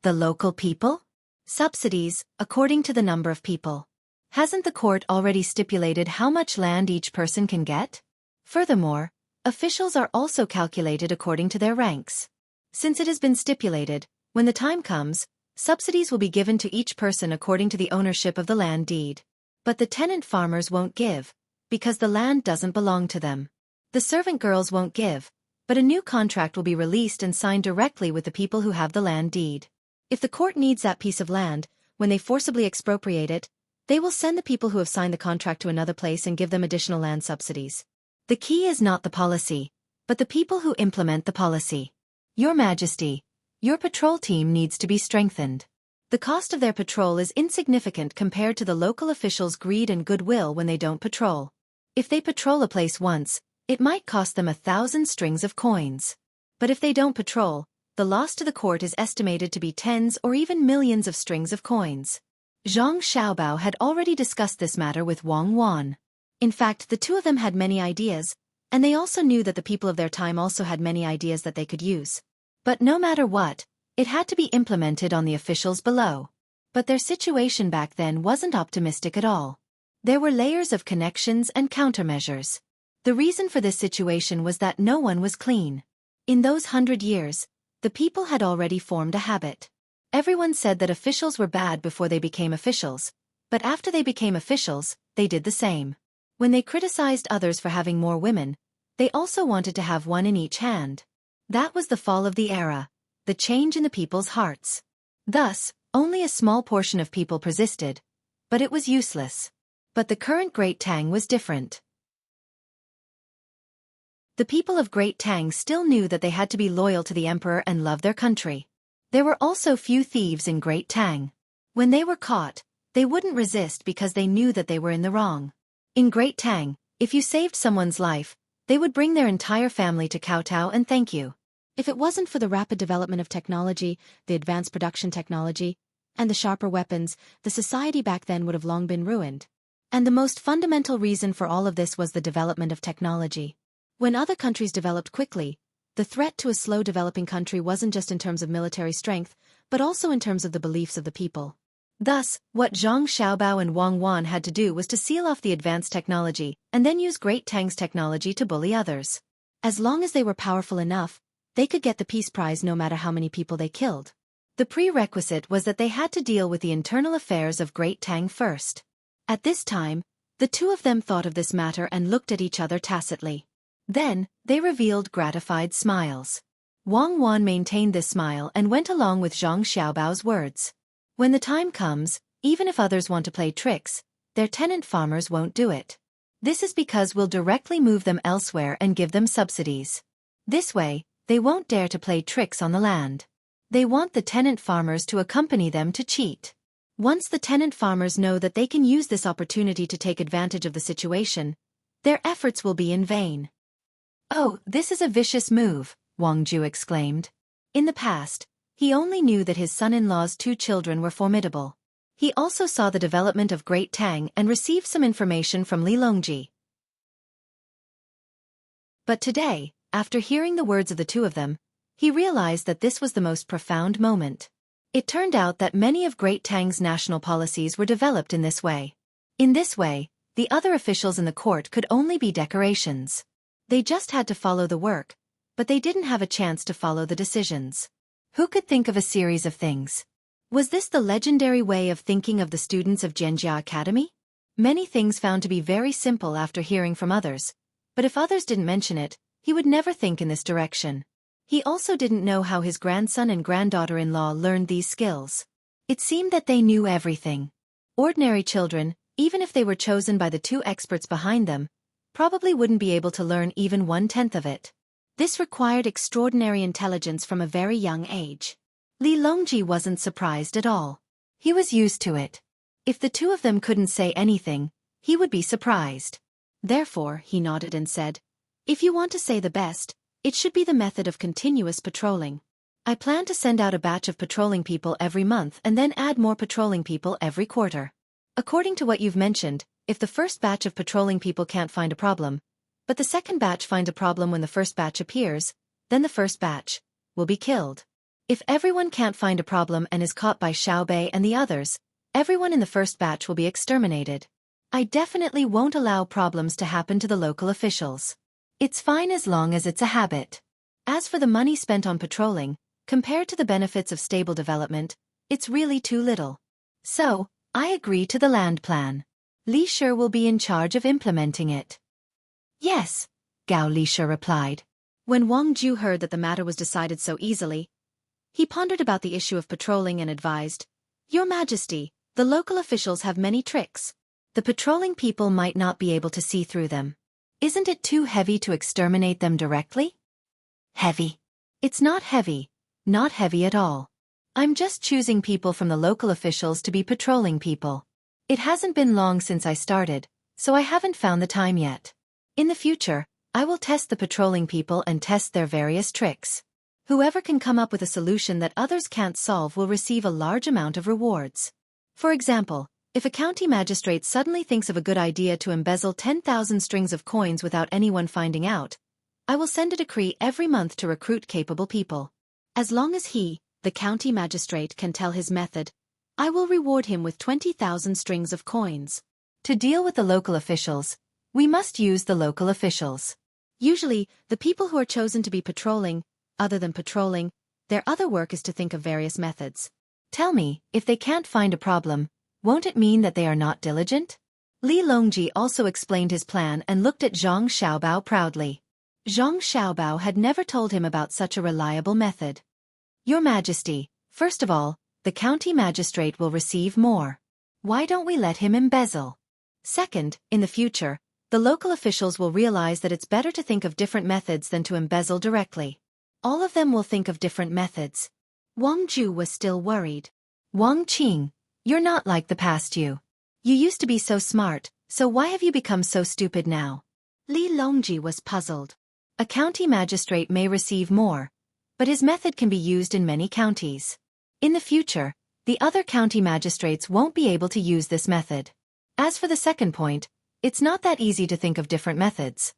The local people? Subsidies, according to the number of people. Hasn't the court already stipulated how much land each person can get? Furthermore, officials are also calculated according to their ranks. Since it has been stipulated, when the time comes, subsidies will be given to each person according to the ownership of the land deed. But the tenant farmers won't give, because the land doesn't belong to them. The servant girls won't give, but a new contract will be released and signed directly with the people who have the land deed. If the court needs that piece of land, when they forcibly expropriate it, they will send the people who have signed the contract to another place and give them additional land subsidies. The key is not the policy, but the people who implement the policy. Your Majesty, your patrol team needs to be strengthened. The cost of their patrol is insignificant compared to the local officials' greed and goodwill when they don't patrol. If they patrol a place once, it might cost them 1,000 strings of coins. But if they don't patrol, the loss to the court is estimated to be tens or even millions of strings of coins. Zhang Xiaobao had already discussed this matter with Wang Wan. In fact, the 2 of them had many ideas, and they also knew that the people of their time also had many ideas that they could use. But no matter what, it had to be implemented on the officials below. But their situation back then wasn't optimistic at all. There were layers of connections and countermeasures. The reason for this situation was that no one was clean. In those 100 years, the people had already formed a habit. Everyone said that officials were bad before they became officials, but after they became officials, they did the same. When they criticized others for having more women, they also wanted to have one in each hand. That was the fall of the era, the change in the people's hearts. Thus, only a small portion of people persisted, but it was useless. But the current Great Tang was different. The people of Great Tang still knew that they had to be loyal to the emperor and love their country. There were also few thieves in Great Tang. When they were caught, they wouldn't resist because they knew that they were in the wrong. In Great Tang, if you saved someone's life, they would bring their entire family to kowtow and thank you. If it wasn't for the rapid development of technology, the advanced production technology, and the sharper weapons, the society back then would have long been ruined. And the most fundamental reason for all of this was the development of technology. When other countries developed quickly, the threat to a slow-developing country wasn't just in terms of military strength, but also in terms of the beliefs of the people. Thus, what Zhang Xiaobao and Wang Wan had to do was to seal off the advanced technology, and then use Great Tang's technology to bully others. As long as they were powerful enough, they could get the peace prize no matter how many people they killed. The prerequisite was that they had to deal with the internal affairs of Great Tang first. At this time, the two of them thought of this matter and looked at each other tacitly. Then, they revealed gratified smiles. Wang Wan maintained this smile and went along with Zhang Xiaobao's words. When the time comes, even if others want to play tricks, their tenant farmers won't do it. This is because we'll directly move them elsewhere and give them subsidies. This way, they won't dare to play tricks on the land. They want the tenant farmers to accompany them to cheat. Once the tenant farmers know that they can use this opportunity to take advantage of the situation, their efforts will be in vain. "Oh, this is a vicious move," Wang Ju exclaimed. In the past, he only knew that his son-in-law's two children were formidable. He also saw the development of Great Tang and received some information from Li Longji. But today, after hearing the words of the two of them, he realized that this was the most profound moment. It turned out that many of Great Tang's national policies were developed in this way. In this way, the other officials in the court could only be decorations. They just had to follow the work, but they didn't have a chance to follow the decisions. Who could think of a series of things? Was this the legendary way of thinking of the students of Jianjia Academy? Many things found to be very simple after hearing from others, but if others didn't mention it, he would never think in this direction. He also didn't know how his grandson and granddaughter-in-law learned these skills. It seemed that they knew everything. Ordinary children, even if they were chosen by the two experts behind them, probably wouldn't be able to learn even 1/10 of it. This required extraordinary intelligence from a very young age. Li Longji wasn't surprised at all. He was used to it. If the two of them couldn't say anything, he would be surprised. Therefore, he nodded and said, "If you want to say the best, it should be the method of continuous patrolling. I plan to send out a batch of patrolling people every month and then add more patrolling people every quarter. According to what you've mentioned, if the first batch of patrolling people can't find a problem, but the second batch finds a problem when the first batch appears, then the first batch will be killed. If everyone can't find a problem and is caught by Xiaobei and the others, everyone in the first batch will be exterminated. I definitely won't allow problems to happen to the local officials. It's fine as long as it's a habit. As for the money spent on patrolling, compared to the benefits of stable development, it's really too little. So, I agree to the land plan. Li Shi will be in charge of implementing it." "Yes," Gao Lisha replied. When Wang Ju heard that the matter was decided so easily, he pondered about the issue of patrolling and advised, "Your Majesty, the local officials have many tricks. The patrolling people might not be able to see through them. Isn't it too heavy to exterminate them directly?" "Heavy? It's not heavy. Not heavy at all. I'm just choosing people from the local officials to be patrolling people. It hasn't been long since I started, so I haven't found the time yet. In the future, I will test the patrolling people and test their various tricks. Whoever can come up with a solution that others can't solve will receive a large amount of rewards. For example, if a county magistrate suddenly thinks of a good idea to embezzle 10,000 strings of coins without anyone finding out, I will send a decree every month to recruit capable people. As long as he, the county magistrate, can tell his method, I will reward him with 20,000 strings of coins. To deal with the local officials, we must use the local officials. Usually, the people who are chosen to be patrolling, other than patrolling, their other work is to think of various methods. Tell me, if they can't find a problem, won't it mean that they are not diligent?" Li Longji also explained his plan and looked at Zhang Xiaobao proudly. Zhang Xiaobao had never told him about such a reliable method. "Your Majesty, first of all, the county magistrate will receive more. Why don't we let him embezzle? Second, in the future, The local officials will realize that it's better to think of different methods than to embezzle directly. All of them will think of different methods. Wang Ju was still worried. Wang Qing, you're not like the past you. You used to be so smart, so why have you become so stupid now? Li Longji was puzzled. A county magistrate may receive more, but his method can be used in many counties. In the future, the other county magistrates won't be able to use this method. As for the second point, it's not that easy to think of different methods.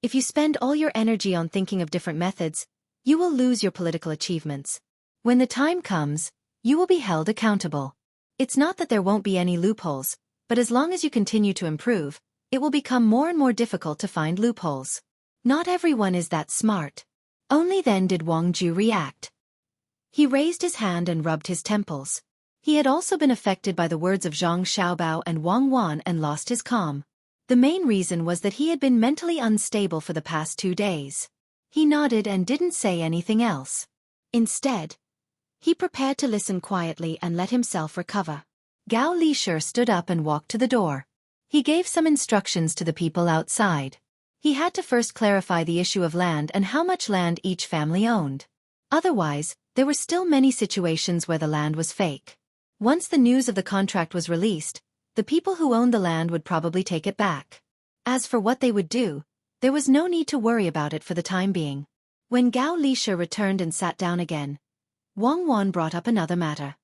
If you spend all your energy on thinking of different methods, you will lose your political achievements. When the time comes, you will be held accountable. It's not that there won't be any loopholes, but as long as you continue to improve, it will become more and more difficult to find loopholes. Not everyone is that smart. Only then did Wang Ju react. He raised his hand and rubbed his temples. He had also been affected by the words of Zhang Xiaobao and Wang Wan and lost his calm. The main reason was that he had been mentally unstable for the past 2 days. He nodded and didn't say anything else. Instead, he prepared to listen quietly and let himself recover. Gao Lisher stood up and walked to the door. He gave some instructions to the people outside. He had to first clarify the issue of land and how much land each family owned. Otherwise, there were still many situations where the land was fake. Once the news of the contract was released, the people who owned the land would probably take it back. As for what they would do, there was no need to worry about it for the time being. When Gao Lisher returned and sat down again, Wang Wan brought up another matter.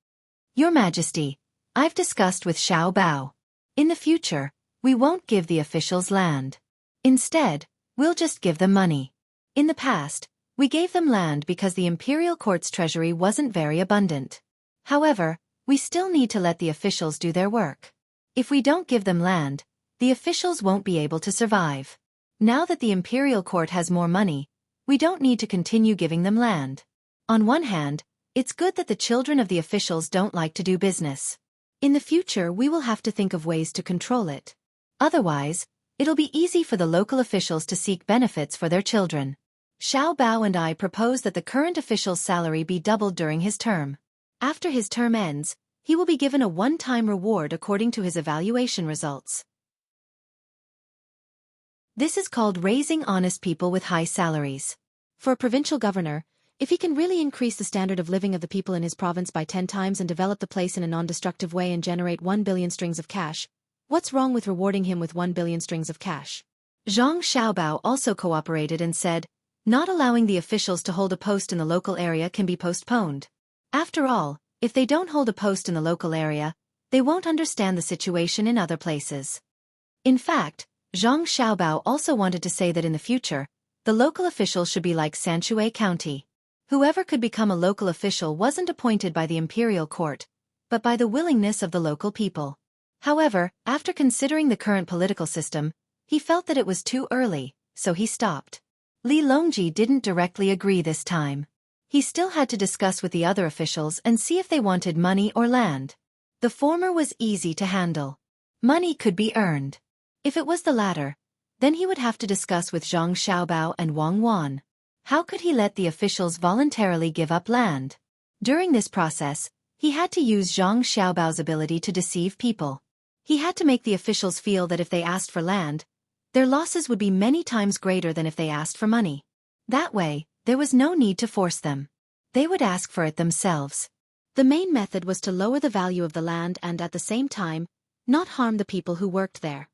Your Majesty, I've discussed with Xiao Bao. In the future, we won't give the officials land. Instead, we'll just give them money. In the past, we gave them land because the imperial court's treasury wasn't very abundant. However, we still need to let the officials do their work. If we don't give them land, the officials won't be able to survive. Now that the imperial court has more money, we don't need to continue giving them land. On one hand, it's good that the children of the officials don't like to do business. In the future, we will have to think of ways to control it. Otherwise, it'll be easy for the local officials to seek benefits for their children. Xiao Bao and I propose that the current official's salary be doubled during his term. After his term ends, he will be given a one-time reward according to his evaluation results. This is called raising honest people with high salaries. For a provincial governor, if he can really increase the standard of living of the people in his province by 10 times and develop the place in a non-destructive way and generate 1 billion strings of cash, what's wrong with rewarding him with 1 billion strings of cash? Zhang Xiaobao also cooperated and said, not allowing the officials to hold a post in the local area can be postponed. After all, if they don't hold a post in the local area, they won't understand the situation in other places. In fact, Zhang Xiaobao also wanted to say that in the future, the local officials should be like Xueqi County. Whoever could become a local official wasn't appointed by the imperial court, but by the willingness of the local people. However, after considering the current political system, he felt that it was too early, so he stopped. Li Longji didn't directly agree this time. He still had to discuss with the other officials and see if they wanted money or land. The former was easy to handle. Money could be earned. If it was the latter, then he would have to discuss with Zhang Xiaobao and Wang Wan. How could he let the officials voluntarily give up land? During this process, he had to use Zhang Xiaobao's ability to deceive people. He had to make the officials feel that if they asked for land, their losses would be many times greater than if they asked for money. That way, there was no need to force them. They would ask for it themselves. The main method was to lower the value of the land and at the same time, not harm the people who worked there.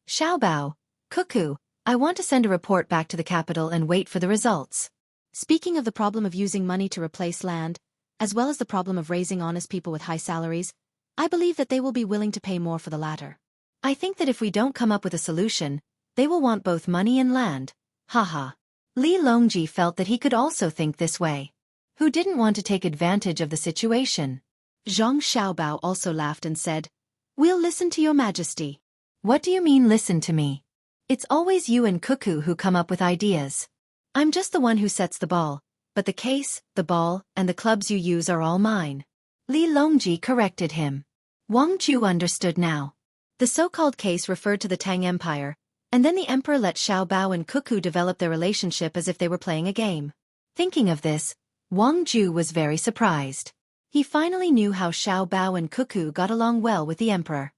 Xiaobao, Cuckoo, I want to send a report back to the capital and wait for the results. Speaking of the problem of using money to replace land, as well as the problem of raising honest people with high salaries, I believe that they will be willing to pay more for the latter. I think that if we don't come up with a solution, they will want both money and land. Haha. Li Longji felt that he could also think this way. Who didn't want to take advantage of the situation? Zhang Xiaobao also laughed and said, "We'll listen to your Majesty." What do you mean listen to me? It's always you and Cuckoo who come up with ideas. I'm just the one who sets the ball, but the case, the ball, and the clubs you use are all mine. Li Longji corrected him. Wang Ju understood now. The so-called case referred to the Tang Empire, and then the emperor let Xiao Bao and Cuckoo develop their relationship as if they were playing a game. Thinking of this, Wang Ju was very surprised. He finally knew how Xiao Bao and Cuckoo got along well with the emperor.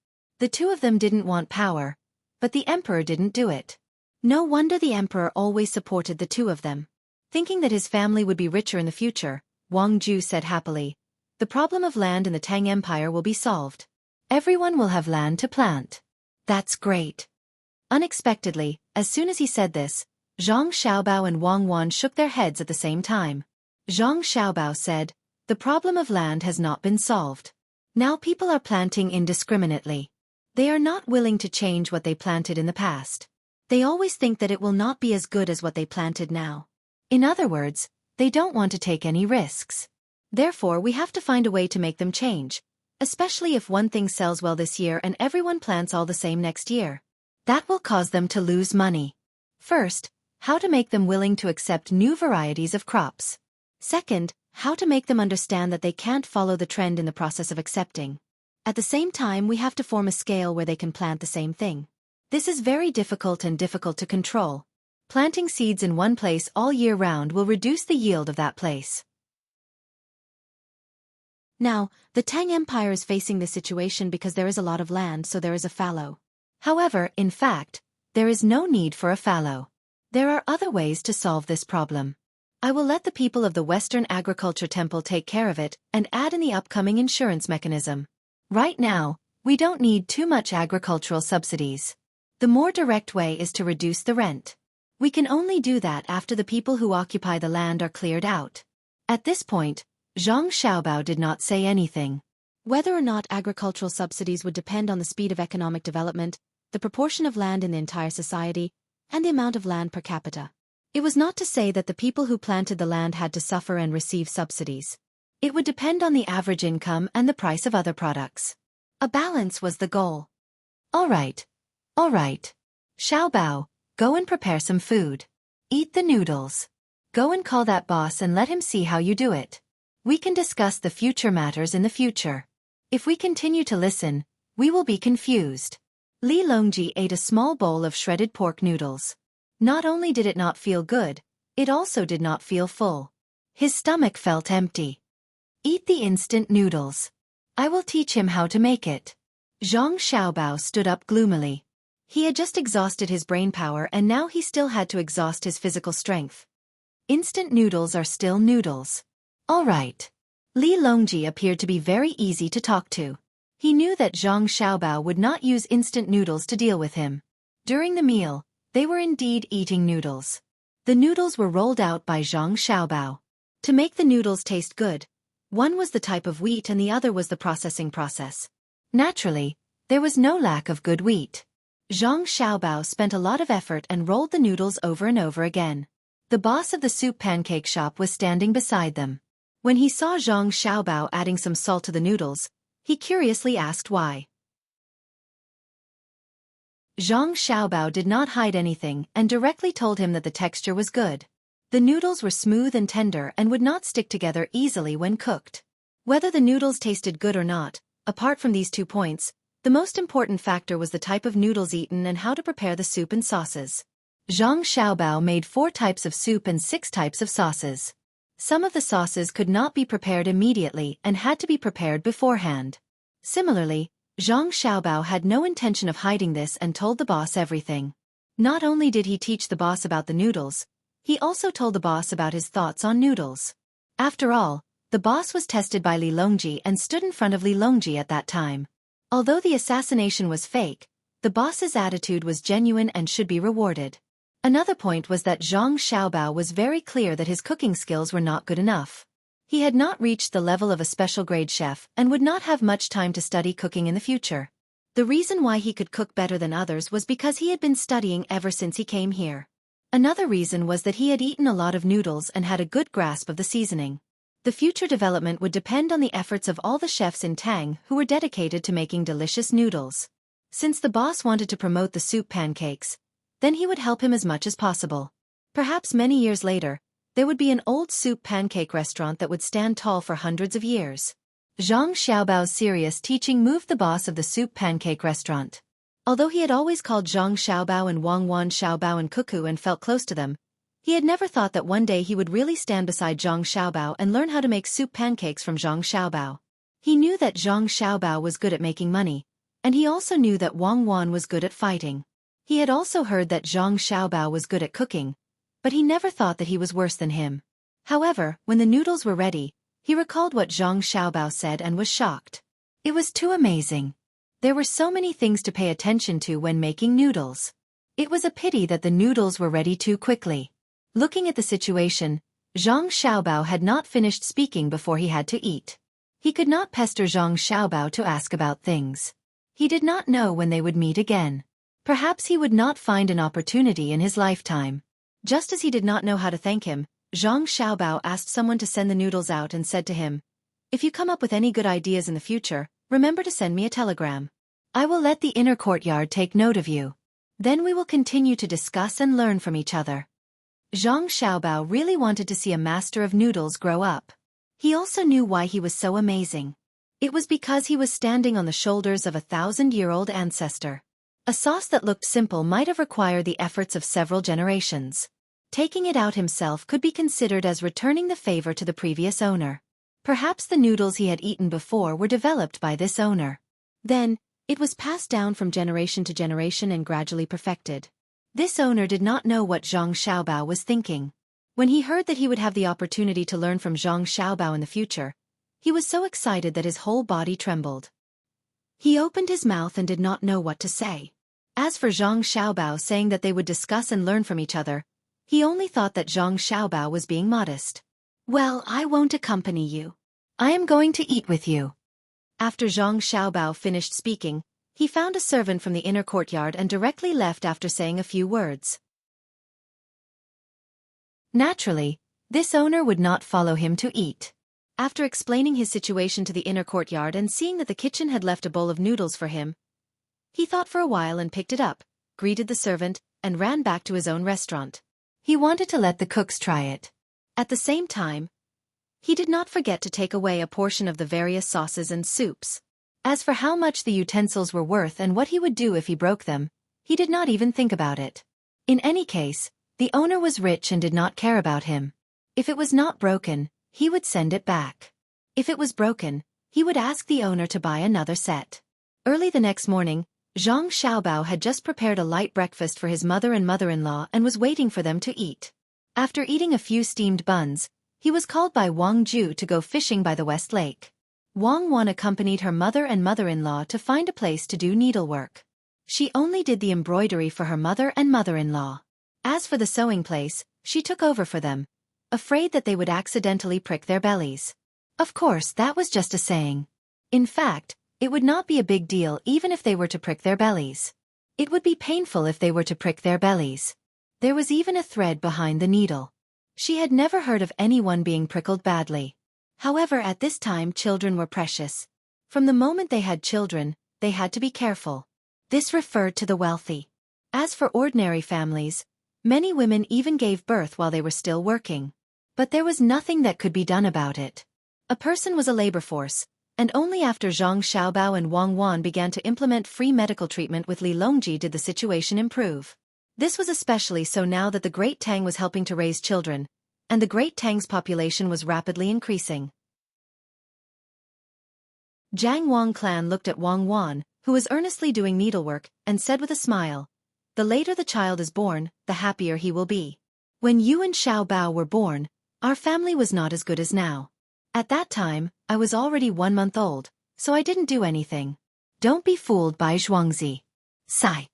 The two of them didn't want power, but the emperor didn't do it. No wonder the emperor always supported the two of them. Thinking that his family would be richer in the future, Wang Ju said happily, "The problem of land in the Tang Empire will be solved. Everyone will have land to plant." That's great. Unexpectedly, as soon as he said this, Zhang Xiaobao and Wang Wan shook their heads at the same time. Zhang Xiaobao said, "The problem of land has not been solved. Now people are planting indiscriminately. They are not willing to change what they planted in the past. They always think that it will not be as good as what they planted now. In other words, they don't want to take any risks. Therefore we have to find a way to make them change, especially if one thing sells well this year and everyone plants all the same next year. That will cause them to lose money. First, how to make them willing to accept new varieties of crops. Second, how to make them understand that they can't follow the trend in the process of accepting. At the same time, we have to form a scale where they can plant the same thing. This is very difficult and difficult to control. Planting seeds in one place all year round will reduce the yield of that place." Now, the Tang Empire is facing this situation because there is a lot of land, so there is a fallow. However, in fact, there is no need for a fallow. There are other ways to solve this problem. I will let the people of the Western Agriculture Temple take care of it and add in the upcoming insurance mechanism. Right now, we don't need too much agricultural subsidies. The more direct way is to reduce the rent. We can only do that after the people who occupy the land are cleared out. At this point, Zhang Xiaobao did not say anything. Whether or not agricultural subsidies would depend on the speed of economic development, the proportion of land in the entire society, and the amount of land per capita. It was not to say that the people who planted the land had to suffer and receive subsidies. It would depend on the average income and the price of other products. A balance was the goal. All right. Xiaobao, go and prepare some food. Eat the noodles. Go and call that boss and let him see how you do it. We can discuss the future matters in the future. If we continue to listen, we will be confused. Li Longji ate a small bowl of shredded pork noodles. Not only did it not feel good, it also did not feel full. His stomach felt empty. Eat the instant noodles. I will teach him how to make it. Zhang Xiaobao stood up gloomily. He had just exhausted his brain power and now he still had to exhaust his physical strength. Instant noodles are still noodles. All right. Li Longji appeared to be very easy to talk to. He knew that Zhang Xiaobao would not use instant noodles to deal with him. During the meal, they were indeed eating noodles. The noodles were rolled out by Zhang Xiaobao. To make the noodles taste good, one was the type of wheat and the other was the processing process. Naturally, there was no lack of good wheat. Zhang Xiaobao spent a lot of effort and rolled the noodles over and over again. The boss of the soup pancake shop was standing beside them. When he saw Zhang Xiaobao adding some salt to the noodles, he curiously asked why. Zhang Xiaobao did not hide anything and directly told him that the texture was good. The noodles were smooth and tender and would not stick together easily when cooked. Whether the noodles tasted good or not, apart from these 2 points, the most important factor was the type of noodles eaten and how to prepare the soup and sauces. Zhang Xiaobao made 4 types of soup and 6 types of sauces. Some of the sauces could not be prepared immediately and had to be prepared beforehand. Similarly, Zhang Xiaobao had no intention of hiding this and told the boss everything. Not only did he teach the boss about the noodles, he also told the boss about his thoughts on noodles. After all, the boss was tested by Li Longji and stood in front of Li Longji at that time. Although the assassination was fake, the boss's attitude was genuine and should be rewarded. Another point was that Zhang Xiaobao was very clear that his cooking skills were not good enough. He had not reached the level of a special grade chef and would not have much time to study cooking in the future. The reason why he could cook better than others was because he had been studying ever since he came here. Another reason was that he had eaten a lot of noodles and had a good grasp of the seasoning. The future development would depend on the efforts of all the chefs in Tang who were dedicated to making delicious noodles. Since the boss wanted to promote the soup pancakes, then he would help him as much as possible. Perhaps many years later, there would be an old soup pancake restaurant that would stand tall for hundreds of years. Zhang Xiaobao's serious teaching moved the boss of the soup pancake restaurant. Although he had always called Zhang Xiaobao and Wang Wan Xiaobao and Cuckoo and felt close to them, he had never thought that one day he would really stand beside Zhang Xiaobao and learn how to make soup pancakes from Zhang Xiaobao. He knew that Zhang Xiaobao was good at making money, And he also knew that Wang Wan was good at fighting. He had also heard that Zhang Xiaobao was good at cooking, but he never thought that he was worse than him. However, when the noodles were ready, he recalled what Zhang Xiaobao said and was shocked. It was too amazing. There were so many things to pay attention to when making noodles. It was a pity that the noodles were ready too quickly. Looking at the situation, Zhang Xiaobao had not finished speaking before he had to eat. He could not pester Zhang Xiaobao to ask about things. He did not know when they would meet again. Perhaps he would not find an opportunity in his lifetime. Just as he did not know how to thank him, Zhang Xiaobao asked someone to send the noodles out and said to him, "If you come up with any good ideas in the future, remember to send me a telegram. I will let the inner courtyard take note of you. Then we will continue to discuss and learn from each other." Zhang Xiaobao really wanted to see a master of noodles grow up. He also knew why he was so amazing. It was because he was standing on the shoulders of a 1,000-year-old ancestor. A sauce that looked simple might have required the efforts of several generations. Taking it out himself could be considered as returning the favor to the previous owner. Perhaps the noodles he had eaten before were developed by this owner. Then, it was passed down from generation to generation and gradually perfected. This owner did not know what Zhang Xiaobao was thinking. When he heard that he would have the opportunity to learn from Zhang Xiaobao in the future, he was so excited that his whole body trembled. He opened his mouth and did not know what to say. As for Zhang Xiaobao saying that they would discuss and learn from each other, he only thought that Zhang Xiaobao was being modest. "Well, I won't accompany you. I am going to eat with you." After Zhang Xiaobao finished speaking, he found a servant from the inner courtyard and directly left after saying a few words. Naturally, this owner would not follow him to eat. After explaining his situation to the inner courtyard and seeing that the kitchen had left a bowl of noodles for him, he thought for a while and picked it up, greeted the servant, and ran back to his own restaurant. He wanted to let the cooks try it. At the same time, he did not forget to take away a portion of the various sauces and soups. As for how much the utensils were worth and what he would do if he broke them, he did not even think about it. In any case, the owner was rich and did not care about him. If it was not broken, he would send it back. If it was broken, he would ask the owner to buy another set. Early the next morning, Zhang Xiaobao had just prepared a light breakfast for his mother and mother-in-law and was waiting for them to eat. After eating a few steamed buns, he was called by Wang Ju to go fishing by the West Lake. Wang Wan accompanied her mother and mother-in-law to find a place to do needlework. She only did the embroidery for her mother and mother-in-law. As for the sewing place, she took over for them, afraid that they would accidentally prick their bellies. Of course, that was just a saying. In fact, it would not be a big deal even if they were to prick their bellies. It would be painful if they were to prick their bellies. There was even a thread behind the needle. She had never heard of anyone being prickled badly. However, at this time children were precious. From the moment they had children, they had to be careful. This referred to the wealthy. As for ordinary families, many women even gave birth while they were still working. But there was nothing that could be done about it. A person was a labor force, and only after Zhang Xiaobao and Wang Wan began to implement free medical treatment with Li Longji did the situation improve. This was especially so now that the Great Tang was helping to raise children, and the Great Tang's population was rapidly increasing. Jiang Wang clan looked at Wang Wan, who was earnestly doing needlework, and said with a smile, "The later the child is born, the happier he will be. When you and Xiaobao were born, our family was not as good as now. At that time, I was already 1 month old, so I didn't do anything. Don't be fooled by Zhuangzi." Sigh.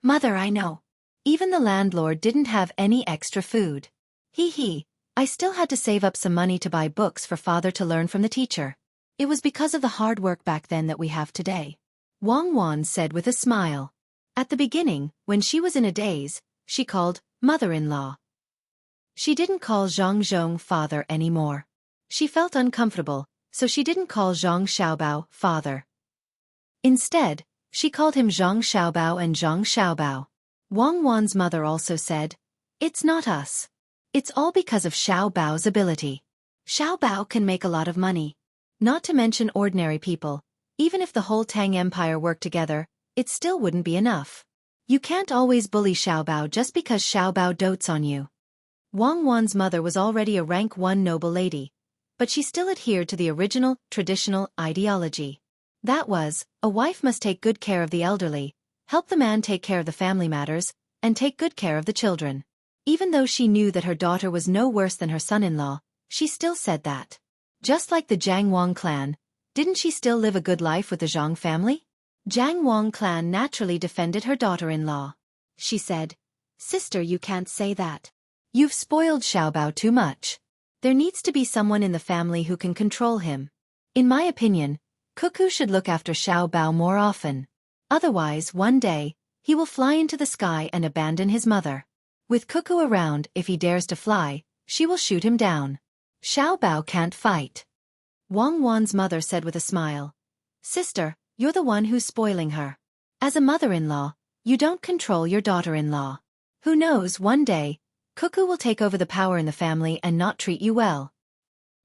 "Mother, I know. Even the landlord didn't have any extra food. Hee, I still had to save up some money to buy books for father to learn from the teacher. It was because of the hard work back then that we have today," Wang Wan said with a smile. At the beginning, when she was in a daze, she called mother-in-law. She didn't call Zhang Zhong father anymore. She felt uncomfortable, so she didn't call Zhang Xiaobao father. Instead, she called him Zhang Xiaobao and Zhang Xiaobao. Wang Wan's mother also said, "It's not us. It's all because of Xiaobao's ability. Xiaobao can make a lot of money. Not to mention ordinary people. Even if the whole Tang Empire worked together, it still wouldn't be enough. You can't always bully Xiaobao just because Xiaobao dotes on you." Wang Wan's mother was already a rank 1 noble lady, but she still adhered to the original, traditional ideology. That was, a wife must take good care of the elderly, help the man take care of the family matters, and take good care of the children. Even though she knew that her daughter was no worse than her son-in-law, she still said that. Just like the Jiang Wang clan, didn't she still live a good life with the Zhang family? Jiang Wang clan naturally defended her daughter-in-law. She said, "Sister, you can't say that. You've spoiled Xiaobao too much. There needs to be someone in the family who can control him. In my opinion, Cuckoo should look after Xiaobao more often. Otherwise, one day, he will fly into the sky and abandon his mother. With Cuckoo around, if he dares to fly, she will shoot him down. Xiaobao can't fight." Wang Wan's mother said with a smile, "Sister, you're the one who's spoiling her. As a mother-in-law, you don't control your daughter-in-law. Who knows, one day, Cuckoo will take over the power in the family and not treat you well.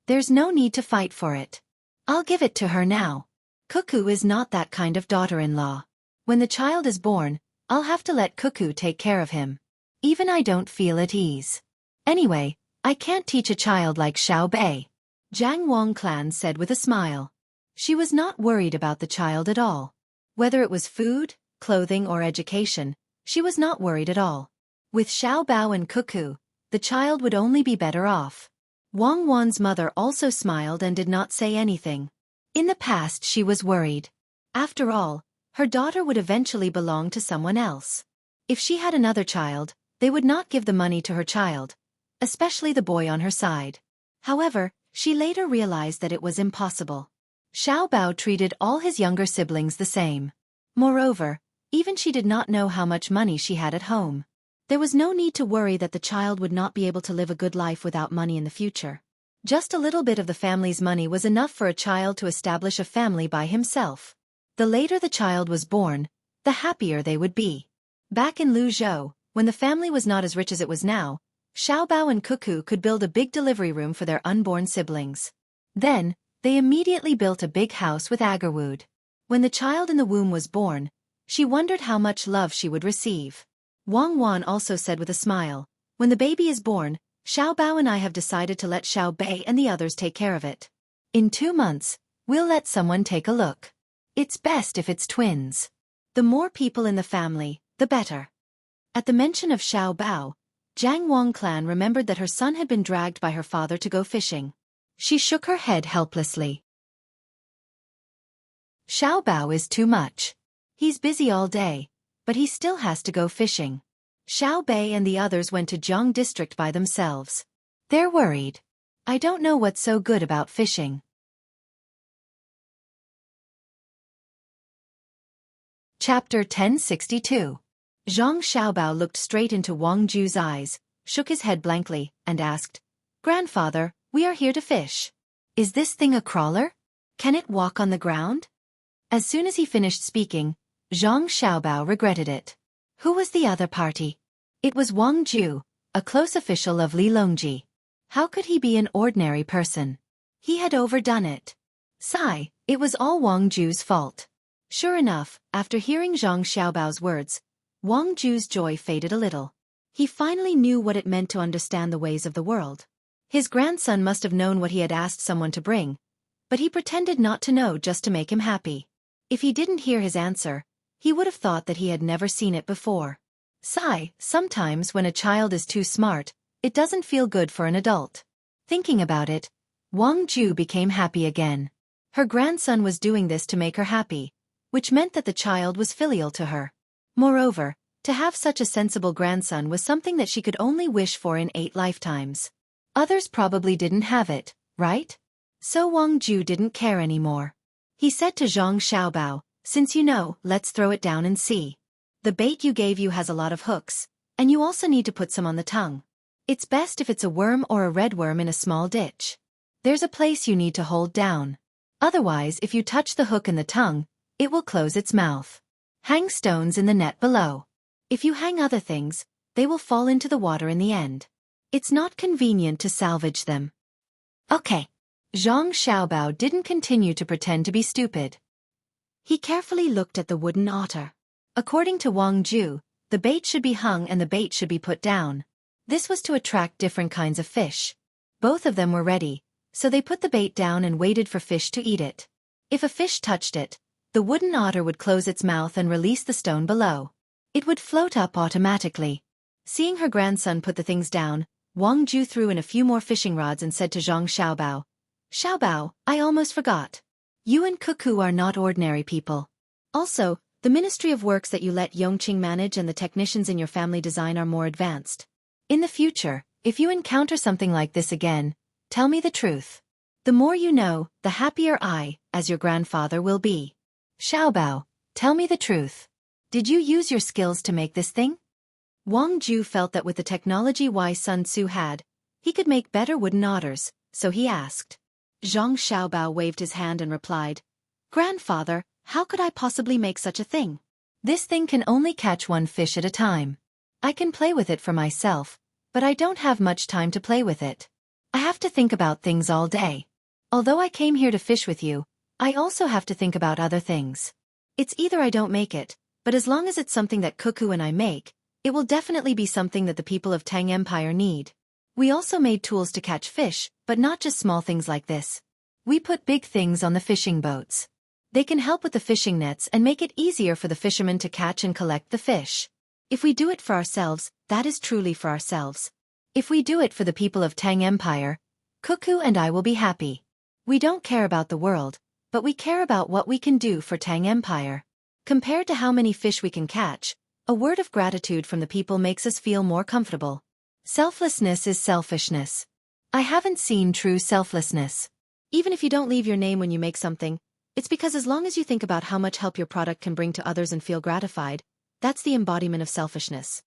There's no need to fight for it. I'll give it to her now. Cuckoo is not that kind of daughter-in-law. When the child is born, I'll have to let Cuckoo take care of him. Even I don't feel at ease. Anyway, I can't teach a child like Xiao Bei," Jiang Wang clan said with a smile. She was not worried about the child at all. Whether it was food, clothing or education, she was not worried at all. With Xiaobao and Cuckoo, the child would only be better off. Wang Wan's mother also smiled and did not say anything. In the past she was worried. After all, her daughter would eventually belong to someone else. If she had another child, they would not give the money to her child, especially the boy on her side. However, she later realized that it was impossible. Xiaobao treated all his younger siblings the same. Moreover, even she did not know how much money she had at home. There was no need to worry that the child would not be able to live a good life without money in the future. Just a little bit of the family's money was enough for a child to establish a family by himself. The later the child was born, the happier they would be. Back in Luzhou, when the family was not as rich as it was now, Xiaobao and Cuckoo could build a big delivery room for their unborn siblings. Then, they immediately built a big house with agarwood. When the child in the womb was born, she wondered how much love she would receive. Wang Wan also said with a smile, "When the baby is born, Xiaobao and I have decided to let Xiao Bei and the others take care of it. In 2 months, we'll let someone take a look. It's best if it's twins. The more people in the family, the better." At the mention of Xiaobao, Jiang Wang clan remembered that her son had been dragged by her father to go fishing. She shook her head helplessly. Xiaobao is too much. He's busy all day, but he still has to go fishing. Xiao Bei and the others went to Jiang district by themselves. They're worried. I don't know what's so good about fishing. Chapter 1062. Zhang Xiaobao looked straight into Wang Ju's eyes, shook his head blankly, and asked, "Grandfather, we are here to fish. Is this thing a crawler? Can it walk on the ground?" As soon as he finished speaking, Zhang Xiaobao regretted it. Who was the other party? It was Wang Ju, a close official of Li Longji. How could he be an ordinary person? He had overdone it. Sigh, it was all Wang Ju's fault. Sure enough, after hearing Zhang Xiaobao's words, Wang Ju's joy faded a little. He finally knew what it meant to understand the ways of the world. His grandson must have known what he had asked someone to bring, but he pretended not to know just to make him happy. If he didn't hear his answer, he would have thought that he had never seen it before. Sigh, sometimes when a child is too smart, it doesn't feel good for an adult. Thinking about it, Wang Ju became happy again. Her grandson was doing this to make her happy, which meant that the child was filial to her. Moreover, to have such a sensible grandson was something that she could only wish for in 8 lifetimes. Others probably didn't have it, right? So Wang Ju didn't care anymore. He said to Zhang Xiaobao, "Since you know, let's throw it down and see. The bait you gave you has a lot of hooks, and you also need to put some on the tongue. It's best if it's a worm or a red worm in a small ditch. There's a place you need to hold down. Otherwise, if you touch the hook in the tongue, it will close its mouth. Hang stones in the net below. If you hang other things, they will fall into the water in the end. It's not convenient to salvage them." Okay. Zhang Xiaobao didn't continue to pretend to be stupid. He carefully looked at the wooden otter. According to Wang Ju, the bait should be hung and the bait should be put down. This was to attract different kinds of fish. Both of them were ready, so they put the bait down and waited for fish to eat it. If a fish touched it, The wooden otter would close its mouth and release the stone below. It would float up automatically. Seeing her grandson put the things down, Wang Ju threw in a few more fishing rods and said to Zhang Xiaobao, "Xiaobao, I almost forgot. You and Cuckoo are not ordinary people. Also, the Ministry of Works that you let Yongqing manage and the technicians in your family design are more advanced. In the future, if you encounter something like this again, tell me the truth. The more you know, the happier I, as your grandfather, will be. Xiaobao, tell me the truth. Did you use your skills to make this thing?" Wang Ju felt that with the technology Sun Tzu had, he could make better wooden otters, so he asked. Zhang Xiaobao waved his hand and replied, "Grandfather, how could I possibly make such a thing? This thing can only catch one fish at a time. I can play with it for myself, but I don't have much time to play with it. I have to think about things all day. Although I came here to fish with you, I also have to think about other things. It's either I don't make it, but as long as it's something that Cuckoo and I make, it will definitely be something that the people of Tang Empire need. We also made tools to catch fish, but not just small things like this. We put big things on the fishing boats. They can help with the fishing nets and make it easier for the fishermen to catch and collect the fish. If we do it for ourselves, that is truly for ourselves. If we do it for the people of Tang Empire, Cuckoo and I will be happy. We don't care about the world, but we care about what we can do for Tang Empire. Compared to how many fish we can catch, a word of gratitude from the people makes us feel more comfortable. Selflessness is selfishness. I haven't seen true selflessness. Even if you don't leave your name when you make something, it's because as long as you think about how much help your product can bring to others and feel gratified, that's the embodiment of selfishness.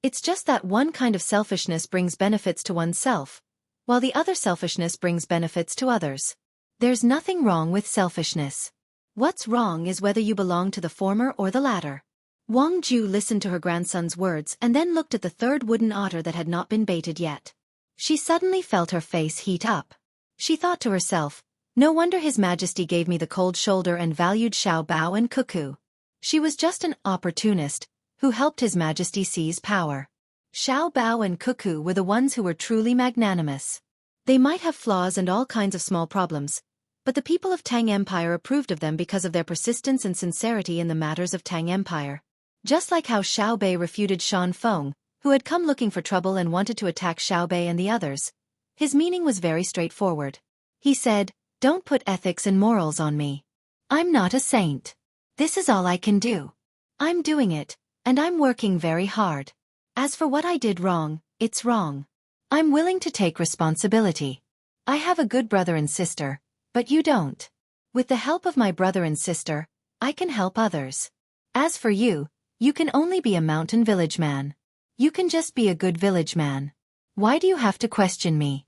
It's just that one kind of selfishness brings benefits to oneself, while the other selfishness brings benefits to others. There's nothing wrong with selfishness. What's wrong is whether you belong to the former or the latter. Wang Ju listened to her grandson's words and then looked at the third wooden otter that had not been baited yet. She suddenly felt her face heat up. She thought to herself, "No wonder His Majesty gave me the cold shoulder and valued Xiaobao and Cuckoo. She was just an opportunist who helped His Majesty seize power." Xiaobao and Cuckoo were the ones who were truly magnanimous. They might have flaws and all kinds of small problems, but the people of Tang Empire approved of them because of their persistence and sincerity in the matters of Tang Empire. Just like how Xiaobei refuted Shan Feng, who had come looking for trouble and wanted to attack Xiaobei and the others, his meaning was very straightforward. He said, "Don't put ethics and morals on me. I'm not a saint. This is all I can do. I'm doing it, and I'm working very hard. As for what I did wrong, it's wrong. I'm willing to take responsibility. I have a good brother and sister, but you don't. With the help of my brother and sister, I can help others. As for you, you can only be a mountain village man. You can just be a good village man. Why do you have to question me?"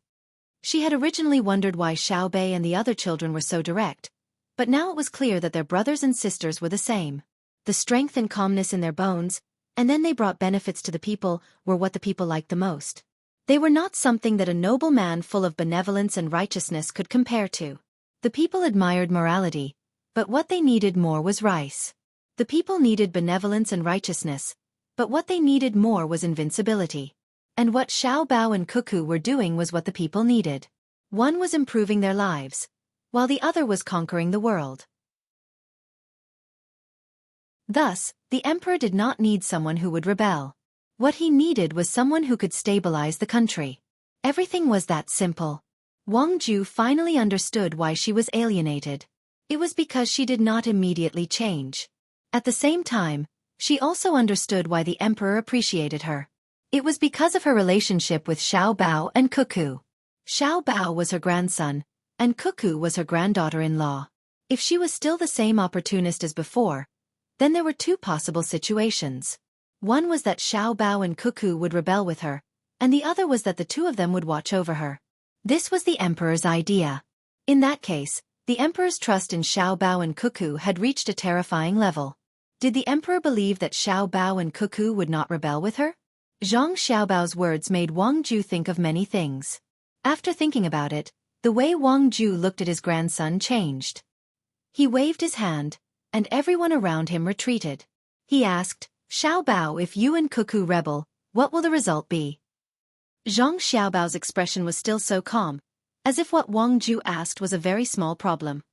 She had originally wondered why Xiaobei and the other children were so direct, but now it was clear that their brothers and sisters were the same. The strength and calmness in their bones, and then they brought benefits to the people, were what the people liked the most. They were not something that a noble man full of benevolence and righteousness could compare to. The people admired morality, but what they needed more was rice. The people needed benevolence and righteousness, but what they needed more was invincibility. And what Xiaobao and Cuckoo were doing was what the people needed. One was improving their lives, while the other was conquering the world. Thus, the emperor did not need someone who would rebel. What he needed was someone who could stabilize the country. Everything was that simple. Wang Ju finally understood why she was alienated. It was because she did not immediately change. At the same time, she also understood why the emperor appreciated her. It was because of her relationship with Xiaobao and Cuckoo. Xiaobao was her grandson, and Cuckoo was her granddaughter-in-law. If she was still the same opportunist as before, then there were two possible situations. One was that Xiaobao and Cuckoo would rebel with her, and the other was that the two of them would watch over her. This was the emperor's idea. In that case, the emperor's trust in Xiaobao and Cuckoo had reached a terrifying level. Did the emperor believe that Xiaobao and Cuckoo would not rebel with her? Zhang Xiaobao's words made Wang Ju think of many things. After thinking about it, the way Wang Ju looked at his grandson changed. He waved his hand, and everyone around him retreated. He asked, "Xiaobao, if you and Cuckoo rebel, what will the result be?" Zhang Xiaobao's expression was still so calm, as if what Wang Ju asked was a very small problem.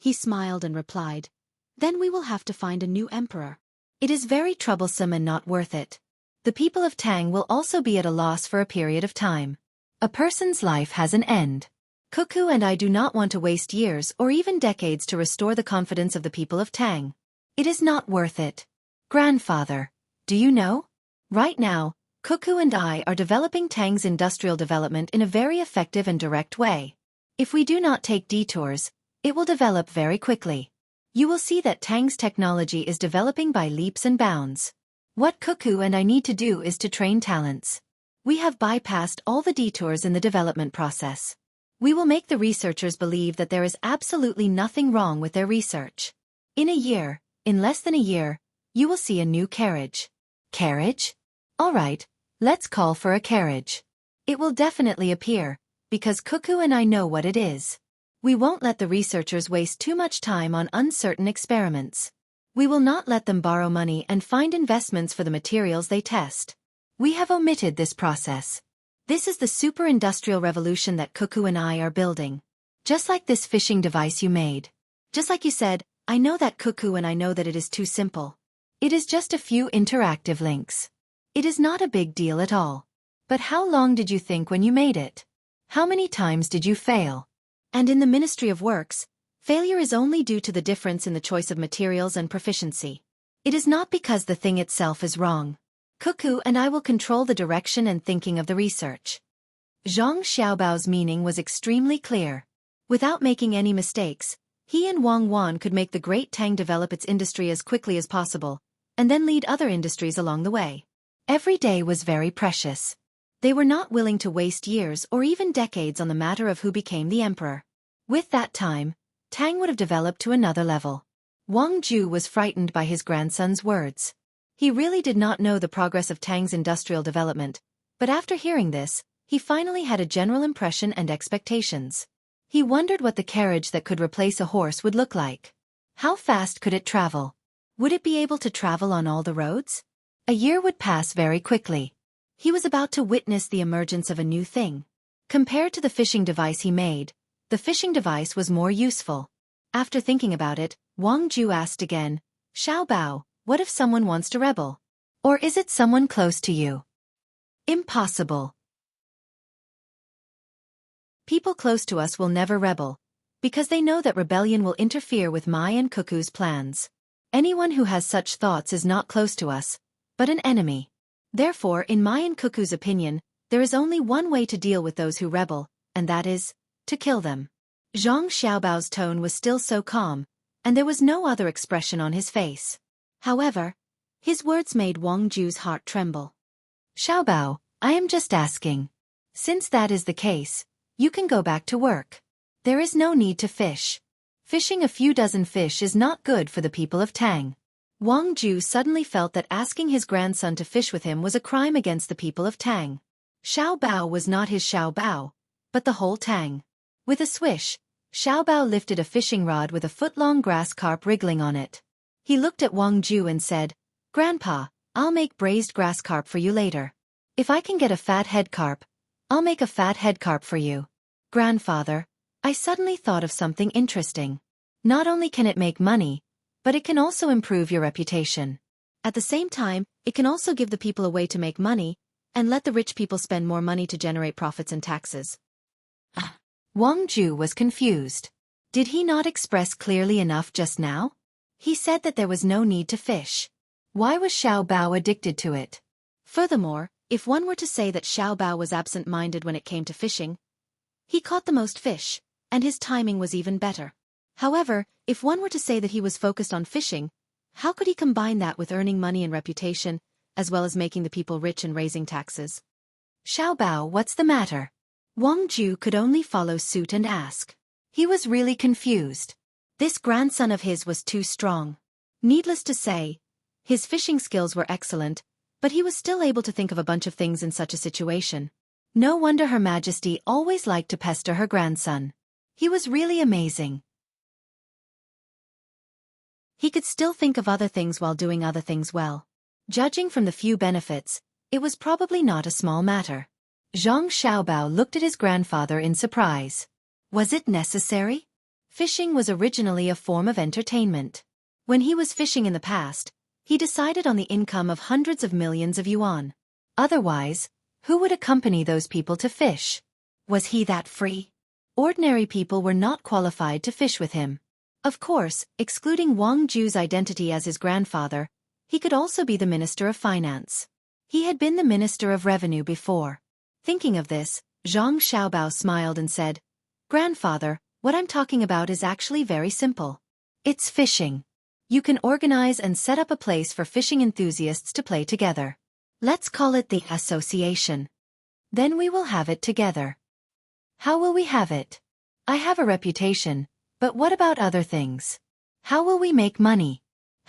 He smiled and replied, "Then we will have to find a new emperor. It is very troublesome and not worth it. The people of Tang will also be at a loss for a period of time. A person's life has an end. Cuckoo and I do not want to waste years or even decades to restore the confidence of the people of Tang. It is not worth it. Grandfather, do you know? Right now, Cuckoo and I are developing Tang's industrial development in a very effective and direct way. If we do not take detours, it will develop very quickly. You will see that Tang's technology is developing by leaps and bounds. What Cuckoo and I need to do is to train talents. We have bypassed all the detours in the development process. We will make the researchers believe that there is absolutely nothing wrong with their research. In a year, in less than a year, you will see a new carriage. Carriage? All right, let's call for a carriage. It will definitely appear, because Cuckoo and I know what it is. We won't let the researchers waste too much time on uncertain experiments. We will not let them borrow money and find investments for the materials they test. We have omitted this process. This is the super-industrial revolution that Cuckoo and I are building. Just like this fishing device you made. Just like you said, I know that Cuckoo and I know that it is too simple. It is just a few interactive links. It is not a big deal at all. But how long did you think when you made it? How many times did you fail? And in the Ministry of Works, failure is only due to the difference in the choice of materials and proficiency. It is not because the thing itself is wrong. Cuckoo and I will control the direction and thinking of the research. Zhang Xiaobao's meaning was extremely clear. Without making any mistakes, he and Wang Wan could make the great Tang develop its industry as quickly as possible, and then lead other industries along the way. Every day was very precious. They were not willing to waste years or even decades on the matter of who became the emperor. With that time, Tang would have developed to another level. Wang Ju was frightened by his grandson's words. He really did not know the progress of Tang's industrial development, but after hearing this, he finally had a general impression and expectations. He wondered what the carriage that could replace a horse would look like. How fast could it travel? Would it be able to travel on all the roads? A year would pass very quickly. He was about to witness the emergence of a new thing. Compared to the fishing device he made, the fishing device was more useful. After thinking about it, Wang Ju asked again, "Xiao Bao, what if someone wants to rebel? Or is it someone close to you?" Impossible. People close to us will never rebel, because they know that rebellion will interfere with my and Cuckoo's plans. Anyone who has such thoughts is not close to us, but an enemy. Therefore, in my and Cuckoo's opinion, there is only one way to deal with those who rebel, and that is, to kill them. Zhang Xiaobao's tone was still so calm, and there was no other expression on his face. However, his words made Wang Ju's heart tremble. "Xiaobao, I am just asking. Since that is the case, you can go back to work. There is no need to fish. Fishing a few dozen fish is not good for the people of Tang." Wang Ju suddenly felt that asking his grandson to fish with him was a crime against the people of Tang. Xiao Bao was not his Xiao Bao, but the whole Tang. With a swish, Xiao Bao lifted a fishing rod with a foot-long grass carp wriggling on it. He looked at Wang Ju and said, "Grandpa, I'll make braised grass carp for you later. If I can get a fat head carp, I'll make a fat head carp for you." Grandfather, I suddenly thought of something interesting. Not only can it make money, but it can also improve your reputation. At the same time, it can also give the people a way to make money, and let the rich people spend more money to generate profits and taxes. Wang Ju was confused. Did he not express clearly enough just now? He said that there was no need to fish. Why was Xiao Bao addicted to it? Furthermore, if one were to say that Xiao Bao was absent-minded when it came to fishing, he caught the most fish, and his timing was even better. However, if one were to say that he was focused on fishing, how could he combine that with earning money and reputation, as well as making the people rich and raising taxes? "Xiao Bao, what's the matter?" Wang Ju could only follow suit and ask. He was really confused. This grandson of his was too strong. Needless to say, his fishing skills were excellent, but he was still able to think of a bunch of things in such a situation. No wonder Her Majesty always liked to pester her grandson. He was really amazing. He could still think of other things while doing other things well. Judging from the few benefits, it was probably not a small matter. Zhang Xiaobao looked at his grandfather in surprise. Was it necessary? Fishing was originally a form of entertainment. When he was fishing in the past, he decided on the income of hundreds of millions of yuan. Otherwise, who would accompany those people to fish? Was he that free? Ordinary people were not qualified to fish with him. Of course, excluding Wang Ju's identity as his grandfather, he could also be the Minister of Finance. He had been the Minister of Revenue before. Thinking of this, Zhang Xiaobao smiled and said, "Grandfather, what I'm talking about is actually very simple. It's fishing. You can organize and set up a place for fishing enthusiasts to play together. Let's call it the association. Then we will have it together." "How will we have it? I have a reputation, but what about other things? How will we make money?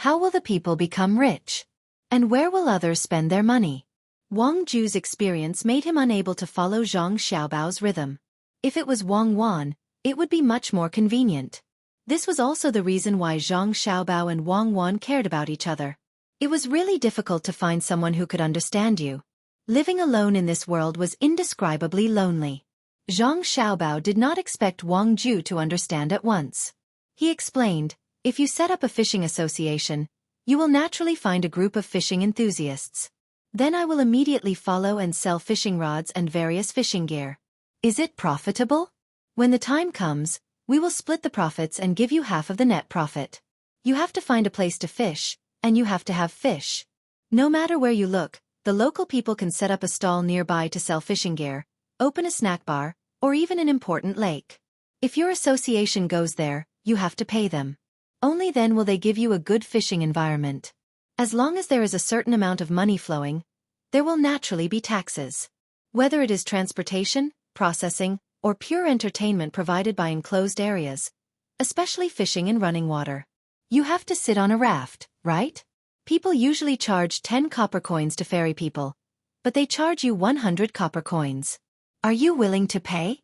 How will the people become rich? And where will others spend their money?" Wang Ju's experience made him unable to follow Zhang Xiaobao's rhythm. If it was Wang Wan, it would be much more convenient. This was also the reason why Zhang Xiaobao and Wang Wan cared about each other. It was really difficult to find someone who could understand you. Living alone in this world was indescribably lonely. Zhang Xiaobao did not expect Wang Ju to understand at once. He explained, "If you set up a fishing association, you will naturally find a group of fishing enthusiasts. Then I will immediately follow and sell fishing rods and various fishing gear. Is it profitable? When the time comes, we will split the profits and give you half of the net profit. You have to find a place to fish, and you have to have fish. No matter where you look, the local people can set up a stall nearby to sell fishing gear, open a snack bar, or even an important lake. If your association goes there, you have to pay them. Only then will they give you a good fishing environment. As long as there is a certain amount of money flowing, there will naturally be taxes. Whether it is transportation, processing, or pure entertainment provided by enclosed areas, especially fishing in running water. You have to sit on a raft, right? People usually charge 10 copper coins to ferry people, but they charge you 100 copper coins. Are you willing to pay?"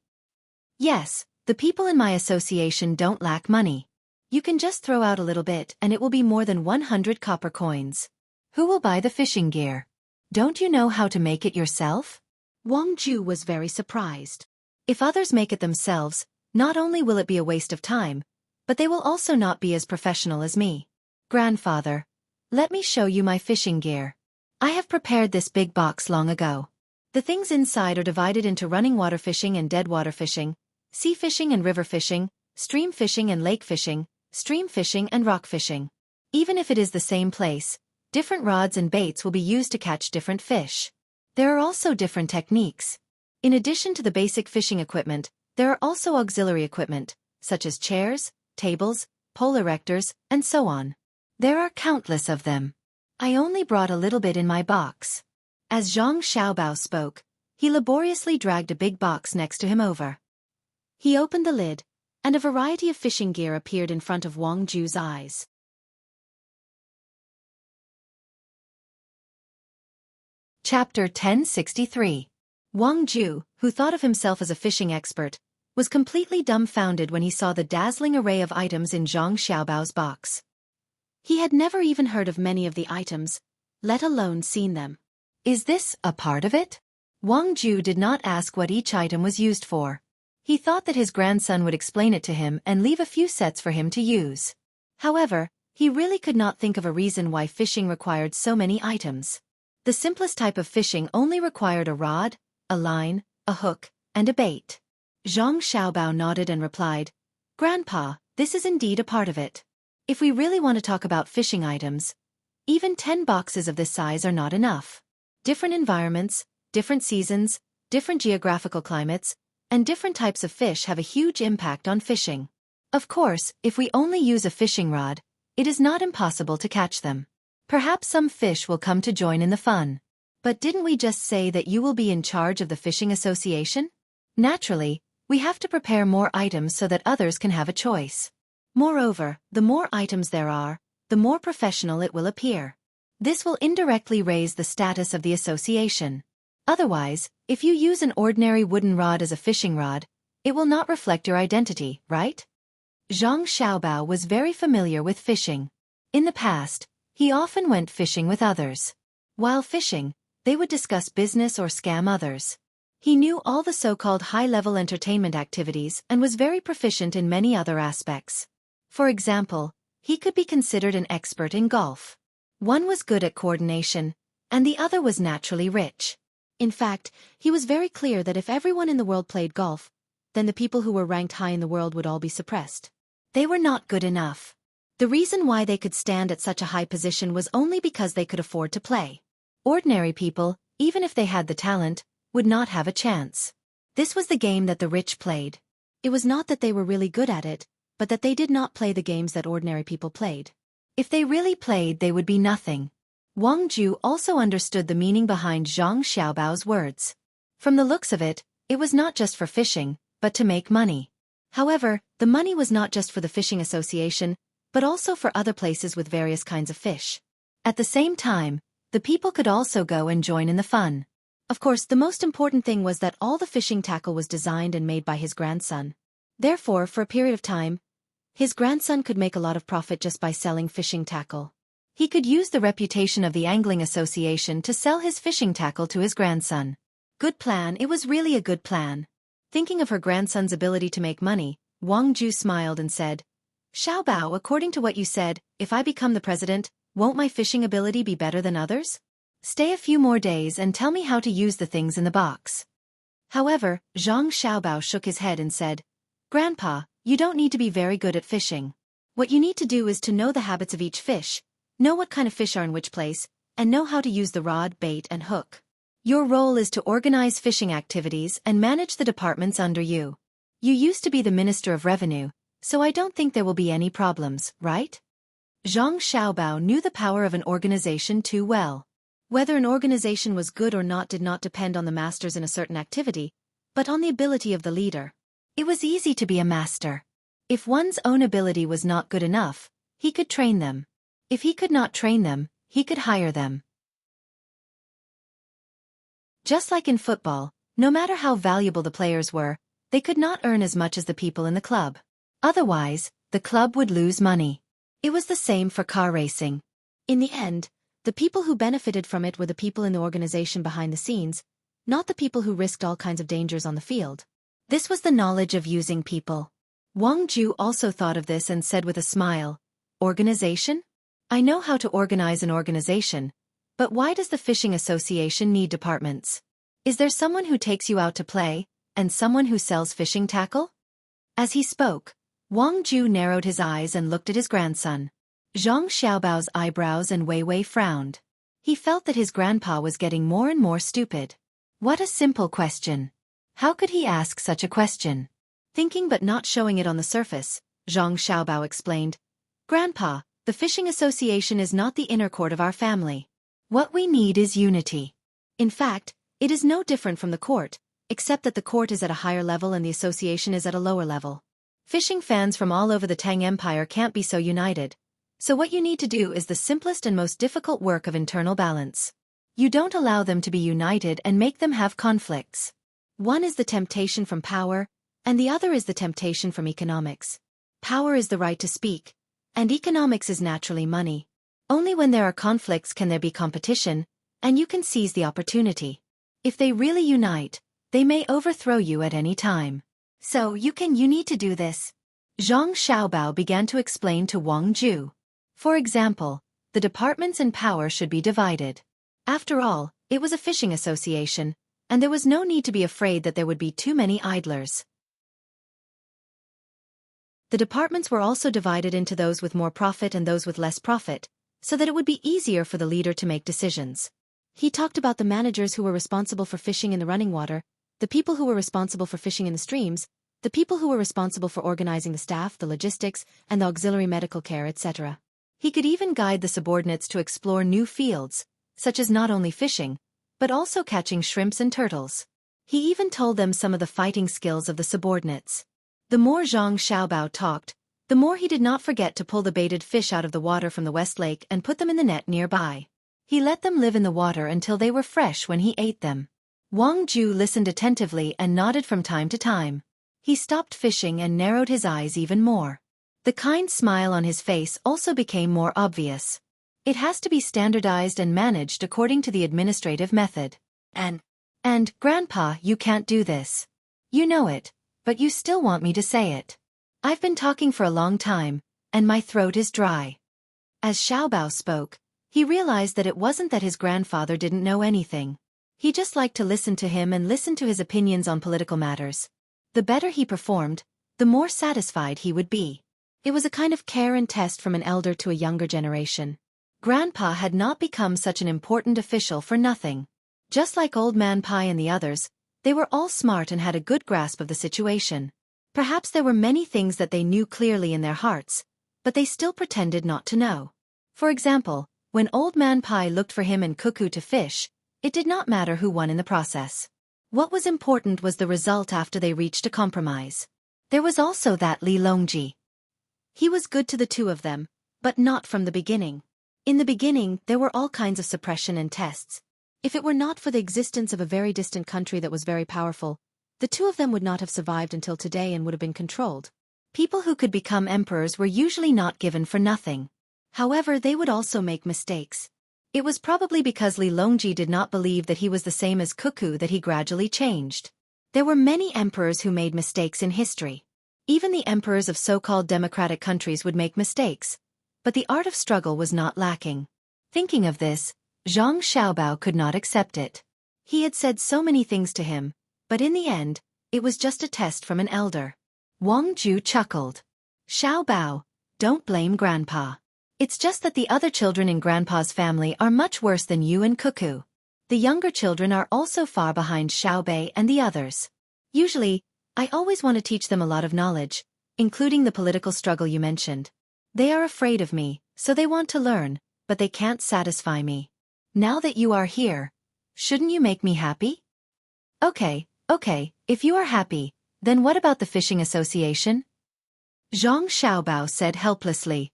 "Yes, the people in my association don't lack money. You can just throw out a little bit and it will be more than 100 copper coins. Who will buy the fishing gear? Don't you know how to make it yourself?" Wang Ju was very surprised. If others make it themselves, not only will it be a waste of time, but they will also not be as professional as me. "Grandfather, let me show you my fishing gear. I have prepared this big box long ago. The things inside are divided into running water fishing and dead water fishing, sea fishing and river fishing, stream fishing and lake fishing, stream fishing and rock fishing. Even if it is the same place, different rods and baits will be used to catch different fish. There are also different techniques. In addition to the basic fishing equipment, there are also auxiliary equipment, such as chairs, tables, pole erectors, and so on. There are countless of them. I only brought a little bit in my box." As Zhang Xiaobao spoke, he laboriously dragged a big box next to him over. He opened the lid, and a variety of fishing gear appeared in front of Wang Ju's eyes. Chapter 1063. Wang Ju, who thought of himself as a fishing expert, was completely dumbfounded when he saw the dazzling array of items in Zhang Xiaobao's box. He had never even heard of many of the items, let alone seen them. "Is this a part of it?" Wang Ju did not ask what each item was used for. He thought that his grandson would explain it to him and leave a few sets for him to use. However, he really could not think of a reason why fishing required so many items. The simplest type of fishing only required a rod, a line, a hook, and a bait. Zhang Xiaobao nodded and replied, "Grandpa, this is indeed a part of it. If we really want to talk about fishing items, even 10 boxes of this size are not enough. Different environments, different seasons, different geographical climates, and different types of fish have a huge impact on fishing. Of course, if we only use a fishing rod, it is not impossible to catch them. Perhaps some fish will come to join in the fun. But didn't we just say that you will be in charge of the fishing association? Naturally, we have to prepare more items so that others can have a choice. Moreover, the more items there are, the more professional it will appear. This will indirectly raise the status of the association. Otherwise, if you use an ordinary wooden rod as a fishing rod, it will not reflect your identity, right?" Zhang Xiaobao was very familiar with fishing. In the past, he often went fishing with others. While fishing, they would discuss business or scam others. He knew all the so-called high-level entertainment activities and was very proficient in many other aspects. For example, he could be considered an expert in golf. One was good at coordination, and the other was naturally rich. In fact, he was very clear that if everyone in the world played golf, then the people who were ranked high in the world would all be suppressed. They were not good enough. The reason why they could stand at such a high position was only because they could afford to play. Ordinary people, even if they had the talent, would not have a chance. This was the game that the rich played. It was not that they were really good at it, but that they did not play the games that ordinary people played. If they really played, they would be nothing. Wang Ju also understood the meaning behind Zhang Xiaobao's words. From the looks of it, it was not just for fishing, but to make money. However, the money was not just for the fishing association, but also for other places with various kinds of fish. At the same time, the people could also go and join in the fun. Of course, the most important thing was that all the fishing tackle was designed and made by his grandson. Therefore, for a period of time, his grandson could make a lot of profit just by selling fishing tackle. He could use the reputation of the Angling Association to sell his fishing tackle to his grandson. Good plan, it was really a good plan. Thinking of her grandson's ability to make money, Wang Ju smiled and said, Xiaobao, according to what you said, if I become the president, won't my fishing ability be better than others? Stay a few more days and tell me how to use the things in the box. However, Zhang Xiaobao shook his head and said, Grandpa, you don't need to be very good at fishing. What you need to do is to know the habits of each fish, know what kind of fish are in which place, and know how to use the rod, bait, and hook. Your role is to organize fishing activities and manage the departments under you. You used to be the Minister of Revenue, so I don't think there will be any problems, right? Zhang Xiaobao knew the power of an organization too well. Whether an organization was good or not did not depend on the masters in a certain activity, but on the ability of the leader. It was easy to be a master. If one's own ability was not good enough, he could train them. If he could not train them, he could hire them. Just like in football, no matter how valuable the players were, they could not earn as much as the people in the club. Otherwise, the club would lose money. It was the same for car racing. In the end, the people who benefited from it were the people in the organization behind the scenes, not the people who risked all kinds of dangers on the field. This was the knowledge of using people. Wang Ju also thought of this and said with a smile, Organization? I know how to organize an organization, but why does the fishing association need departments? Is there someone who takes you out to play, and someone who sells fishing tackle? As he spoke, Wang Ju narrowed his eyes and looked at his grandson. Zhang Xiaobao's eyebrows and Wei Wei frowned. He felt that his grandpa was getting more and more stupid. What a simple question. How could he ask such a question? Thinking but not showing it on the surface, Zhang Xiaobao explained, Grandpa, the fishing association is not the inner court of our family. What we need is unity. In fact, it is no different from the court, except that the court is at a higher level and the association is at a lower level. Fishing fans from all over the Tang Empire can't be so united. So what you need to do is the simplest and most difficult work of internal balance. You don't allow them to be united and make them have conflicts. One is the temptation from power, and the other is the temptation from economics. Power is the right to speak, and economics is naturally money. Only when there are conflicts can there be competition, and you can seize the opportunity. If they really unite, they may overthrow you at any time. So you need to do this. Zhang Xiaobao began to explain to Wang Ju. For example, the departments in power should be divided. After all, it was a fishing association, and there was no need to be afraid that there would be too many idlers. The departments were also divided into those with more profit and those with less profit, so that it would be easier for the leader to make decisions. He talked about the managers who were responsible for fishing in the running water, the people who were responsible for fishing in the streams, the people who were responsible for organizing the staff, the logistics, and the auxiliary medical care, etc. He could even guide the subordinates to explore new fields, such as not only fishing, but also catching shrimps and turtles. He even told them some of the fighting skills of the subordinates. The more Zhang Xiaobao talked, the more he did not forget to pull the baited fish out of the water from the West Lake and put them in the net nearby. He let them live in the water until they were fresh when he ate them. Wang Ju listened attentively and nodded from time to time. He stopped fishing and narrowed his eyes even more. The kind smile on his face also became more obvious. It has to be standardized and managed according to the administrative method. And And, Grandpa, you can't do this. You know it, but you still want me to say it. I've been talking for a long time, and my throat is dry. As Xiaobao spoke, he realized that it wasn't that his grandfather didn't know anything. He just liked to listen to him and listen to his opinions on political matters. The better he performed, the more satisfied he would be. It was a kind of care and test from an elder to a younger generation. Grandpa had not become such an important official for nothing. Just like Old Man Pai and the others, they were all smart and had a good grasp of the situation. Perhaps there were many things that they knew clearly in their hearts, but they still pretended not to know. For example, when Old Man Pai looked for him and Cuckoo to fish, it did not matter who won in the process. What was important was the result after they reached a compromise. There was also that Li Longji. He was good to the two of them, but not from the beginning. In the beginning, there were all kinds of suppression and tests. If it were not for the existence of a very distant country that was very powerful, the two of them would not have survived until today and would have been controlled. People who could become emperors were usually not given for nothing. However, they would also make mistakes. It was probably because Li Longji did not believe that he was the same as Cuckoo that he gradually changed. There were many emperors who made mistakes in history. Even the emperors of so-called democratic countries would make mistakes. But the art of struggle was not lacking. Thinking of this, Zhang Xiaobao could not accept it. He had said so many things to him, but in the end, it was just a test from an elder. Wang Ju chuckled. Xiaobao, don't blame Grandpa. It's just that the other children in Grandpa's family are much worse than you and Cuckoo. The younger children are also far behind Xiaobei and the others. Usually, I always want to teach them a lot of knowledge, including the political struggle you mentioned. They are afraid of me, so they want to learn, but they can't satisfy me. Now that you are here, shouldn't you make me happy? Okay, if you are happy, then what about the fishing association? Zhang Xiaobao said helplessly.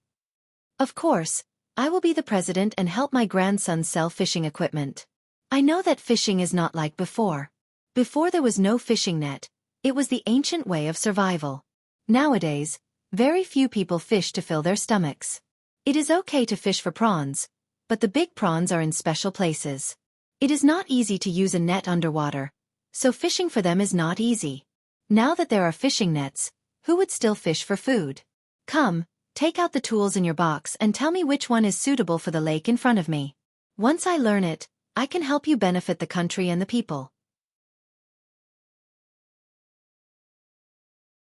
Of course, I will be the president and help my grandson sell fishing equipment. I know that fishing is not like before. Before there was no fishing net, it was the ancient way of survival. Nowadays, very few people fish to fill their stomachs. It is okay to fish for prawns, but the big prawns are in special places. It is not easy to use a net underwater, so fishing for them is not easy. Now that there are fishing nets, who would still fish for food? Come, take out the tools in your box and tell me which one is suitable for the lake in front of me. Once I learn it, I can help you benefit the country and the people.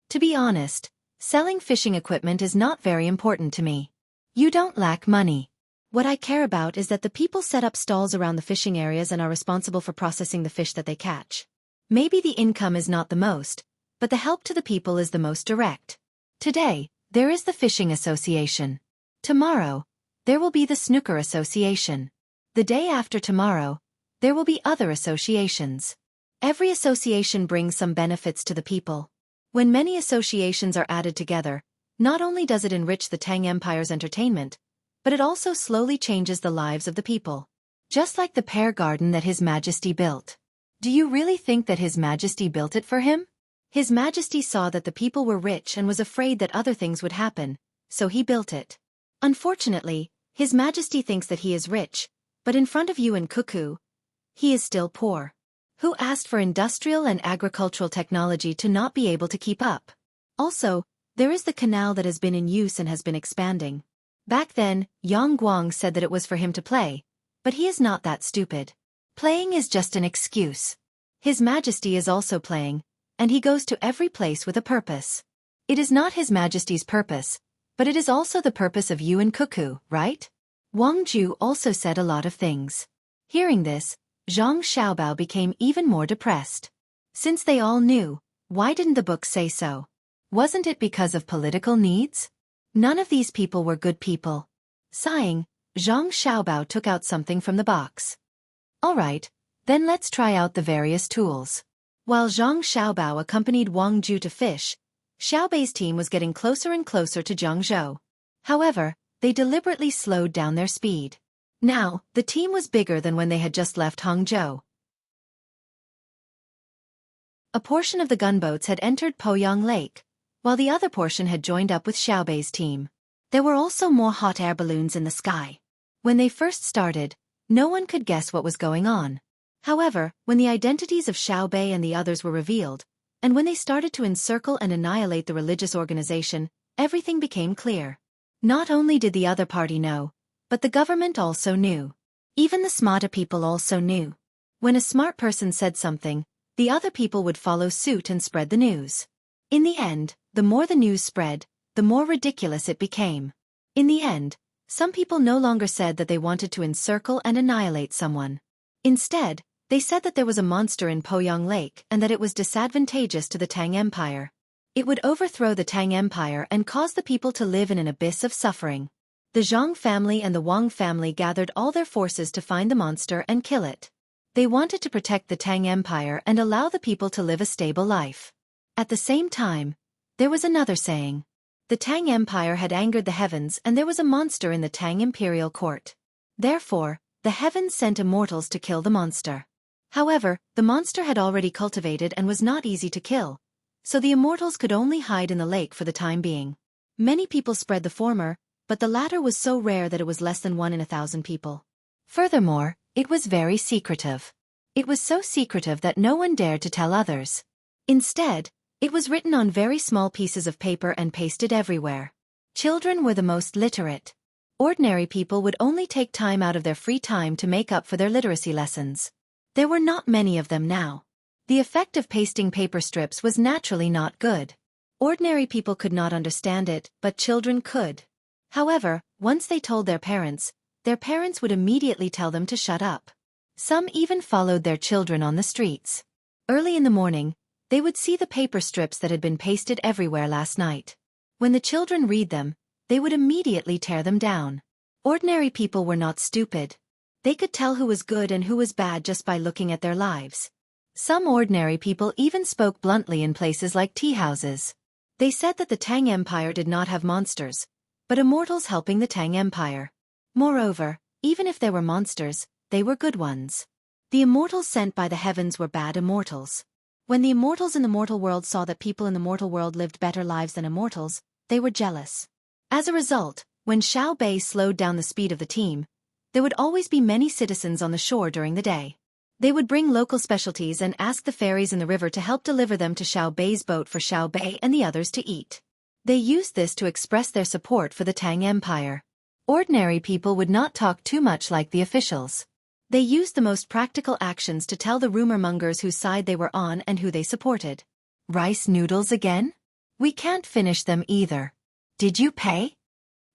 To be honest, selling fishing equipment is not very important to me. You don't lack money. What I care about is that the people set up stalls around the fishing areas and are responsible for processing the fish that they catch. Maybe the income is not the most, but the help to the people is the most direct. Today, there is the Fishing Association. Tomorrow, there will be the Snooker Association. The day after tomorrow, there will be other associations. Every association brings some benefits to the people. When many associations are added together, not only does it enrich the Tang Empire's entertainment, but it also slowly changes the lives of the people. Just like the pear garden that His Majesty built. Do you really think that His Majesty built it for him? His Majesty saw that the people were rich and was afraid that other things would happen, so he built it. Unfortunately, His Majesty thinks that he is rich, but in front of you and Cuckoo, he is still poor. Who asked for industrial and agricultural technology to not be able to keep up? Also, there is the canal that has been in use and has been expanding. Back then, Yang Guang said that it was for him to play, but he is not that stupid. Playing is just an excuse. His Majesty is also playing, and he goes to every place with a purpose. It is not His Majesty's purpose, but it is also the purpose of you and Cuckoo, right? Wang Ju also said a lot of things. Hearing this, Zhang Xiaobao became even more depressed. Since they all knew, why didn't the book say so? Wasn't it because of political needs? None of these people were good people. Sighing, Zhang Xiaobao took out something from the box. Alright, then let's try out the various tools. While Zhang Xiaobao accompanied Wang Ju to fish, Xiaobei's team was getting closer and closer to Jiangzhou. However, they deliberately slowed down their speed. Now, the team was bigger than when they had just left Hangzhou. A portion of the gunboats had entered Poyang Lake, while the other portion had joined up with Xiaobei's team. There were also more hot air balloons in the sky. When they first started, no one could guess what was going on. However, when the identities of Xiao Bei and the others were revealed, and when they started to encircle and annihilate the religious organization, everything became clear. Not only did the other party know, but the government also knew. Even the smarter people also knew. When a smart person said something, the other people would follow suit and spread the news. In the end, the more the news spread, the more ridiculous it became. In the end, some people no longer said that they wanted to encircle and annihilate someone. Instead, they said that there was a monster in Poyang Lake and that it was disadvantageous to the Tang Empire. It would overthrow the Tang Empire and cause the people to live in an abyss of suffering. The Zhang family and the Wang family gathered all their forces to find the monster and kill it. They wanted to protect the Tang Empire and allow the people to live a stable life. At the same time, there was another saying. The Tang Empire had angered the heavens and there was a monster in the Tang Imperial Court. Therefore, the heavens sent immortals to kill the monster. However, the monster had already cultivated and was not easy to kill, so the immortals could only hide in the lake for the time being. Many people spread the former, but the latter was so rare that it was less than 1 in 1,000 people. Furthermore, it was very secretive. It was so secretive that no one dared to tell others. Instead, it was written on very small pieces of paper and pasted everywhere. Children were the most literate. Ordinary people would only take time out of their free time to make up for their literacy lessons. There were not many of them now. The effect of pasting paper strips was naturally not good. Ordinary people could not understand it, but children could. However, once they told their parents would immediately tell them to shut up. Some even followed their children on the streets. Early in the morning, they would see the paper strips that had been pasted everywhere last night. When the children read them, they would immediately tear them down. Ordinary people were not stupid. They could tell who was good and who was bad just by looking at their lives. Some ordinary people even spoke bluntly in places like tea houses. They said that the Tang Empire did not have monsters, but immortals helping the Tang Empire. Moreover, even if there were monsters, they were good ones. The immortals sent by the heavens were bad immortals. When the immortals in the mortal world saw that people in the mortal world lived better lives than immortals, they were jealous. As a result, when Xiao Bei slowed down the speed of the team, there would always be many citizens on the shore during the day. They would bring local specialties and ask the fairies in the river to help deliver them to Xiao Bei's boat for Xiao Bei and the others to eat. They used this to express their support for the Tang Empire. Ordinary people would not talk too much like the officials. They used the most practical actions to tell the rumor mongers whose side they were on and who they supported. Rice noodles again? We can't finish them either. Did you pay?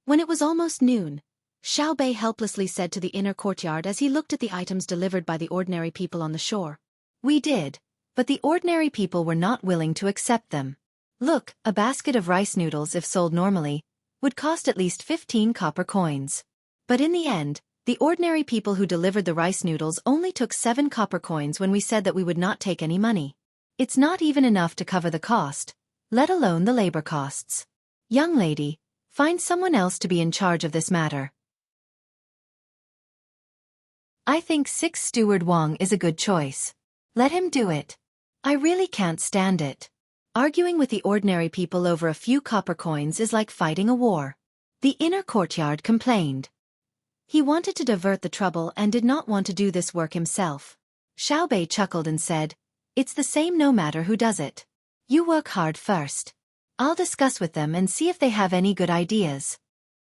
When it was almost noon, Xiao Bei helplessly said to the inner courtyard as he looked at the items delivered by the ordinary people on the shore. We did, but the ordinary people were not willing to accept them. Look, a basket of rice noodles if sold normally, would cost at least 15 copper coins. But in the end, the ordinary people who delivered the rice noodles only took 7 copper coins when we said that we would not take any money. It's not even enough to cover the cost, let alone the labor costs. Young lady, find someone else to be in charge of this matter. I think 6th Steward Wang is a good choice. Let him do it. I really can't stand it. Arguing with the ordinary people over a few copper coins is like fighting a war. The inner courtyard complained. He wanted to divert the trouble and did not want to do this work himself. Xiao Bei chuckled and said, "It's the same no matter who does it. You work hard first. I'll discuss with them and see if they have any good ideas."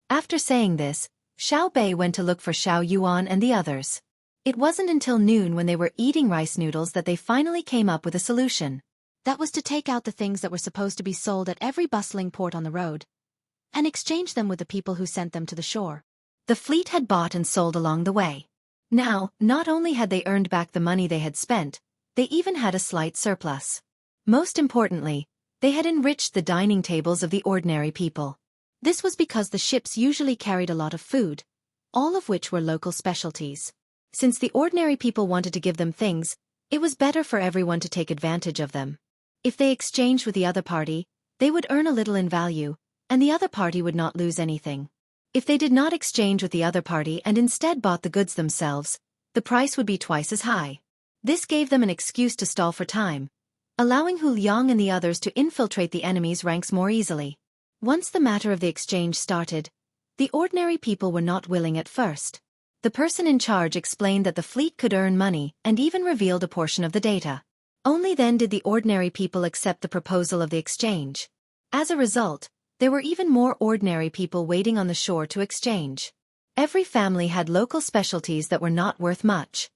After saying this, Xiao Bei went to look for Xiao Yuan and the others. It wasn't until noon when they were eating rice noodles that they finally came up with a solution. That was to take out the things that were supposed to be sold at every bustling port on the road and exchange them with the people who sent them to the shore. The fleet had bought and sold along the way. Now, not only had they earned back the money they had spent, they even had a slight surplus. Most importantly, they had enriched the dining tables of the ordinary people. This was because the ships usually carried a lot of food, all of which were local specialties. Since the ordinary people wanted to give them things, it was better for everyone to take advantage of them. If they exchanged with the other party, they would earn a little in value, and the other party would not lose anything. If they did not exchange with the other party and instead bought the goods themselves, the price would be twice as high. This gave them an excuse to stall for time, allowing Hu Liang and the others to infiltrate the enemy's ranks more easily. Once the matter of the exchange started, the ordinary people were not willing at first. The person in charge explained that the fleet could earn money and even revealed a portion of the data. Only then did the ordinary people accept the proposal of the exchange. As a result, there were even more ordinary people waiting on the shore to exchange. Every family had local specialties that were not worth much.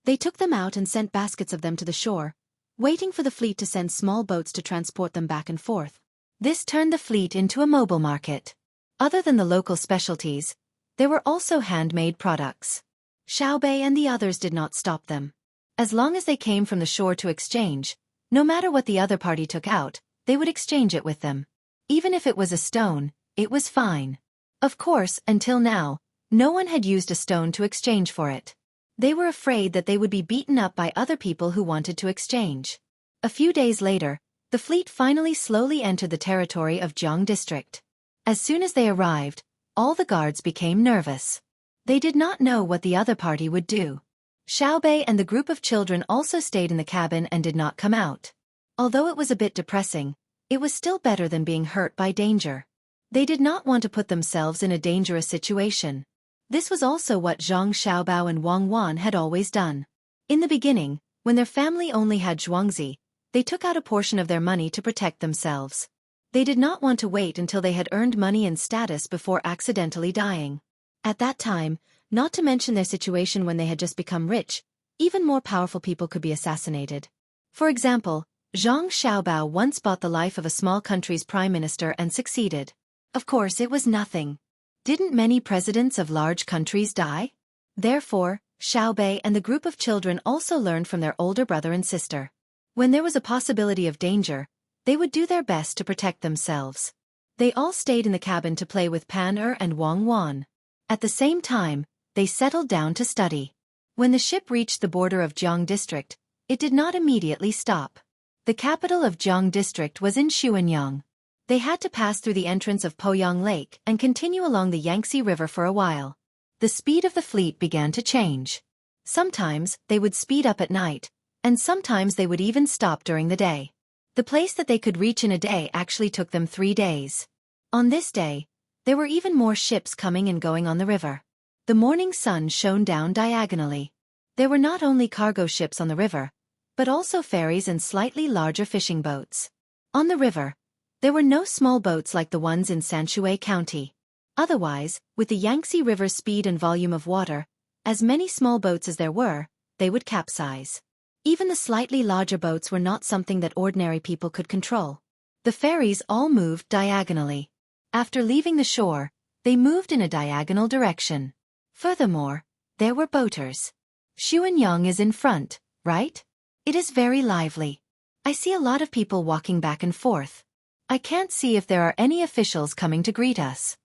They took them out and sent baskets of them to the shore, waiting for the fleet to send small boats to transport them back and forth. This turned the fleet into a mobile market. Other than the local specialties, there were also handmade products. Xiaobei and the others did not stop them. As long as they came from the shore to exchange, no matter what the other party took out, they would exchange it with them. Even if it was a stone, it was fine. Of course, until now, no one had used a stone to exchange for it. They were afraid that they would be beaten up by other people who wanted to exchange. A few days later, the fleet finally slowly entered the territory of Jiang District. As soon as they arrived, all the guards became nervous. They did not know what the other party would do. Xiaobei and the group of children also stayed in the cabin and did not come out. Although it was a bit depressing, it was still better than being hurt by danger. They did not want to put themselves in a dangerous situation. This was also what Zhang Xiaobao and Wang Wan had always done. In the beginning, when their family only had Zhuangzi, they took out a portion of their money to protect themselves. They did not want to wait until they had earned money and status before accidentally dying. At that time, not to mention their situation when they had just become rich, even more powerful people could be assassinated. For example, Zhang Xiaobao once bought the life of a small country's prime minister and succeeded. Of course, it was nothing. Didn't many presidents of large countries die? Therefore, Xiaobei and the group of children also learned from their older brother and sister. When there was a possibility of danger, they would do their best to protect themselves. They all stayed in the cabin to play with Pan Er and Wang Wan. At the same time, they settled down to study. When the ship reached the border of Jiang District, it did not immediately stop. The capital of Jiang District was in Xuanyang. They had to pass through the entrance of Poyang Lake and continue along the Yangtze River for a while. The speed of the fleet began to change. Sometimes they would speed up at night, and sometimes they would even stop during the day. The place that they could reach in a day actually took them 3 days. On this day, there were even more ships coming and going on the river. The morning sun shone down diagonally. There were not only cargo ships on the river, but also ferries and slightly larger fishing boats. On the river, there were no small boats like the ones in Sanshui County. Otherwise, with the Yangtze River's speed and volume of water, as many small boats as there were, they would capsize. Even the slightly larger boats were not something that ordinary people could control. The ferries all moved diagonally. After leaving the shore, they moved in a diagonal direction. Furthermore, there were boaters. Xuanyang is in front, right? It is very lively. I see a lot of people walking back and forth. I can't see if there are any officials coming to greet us.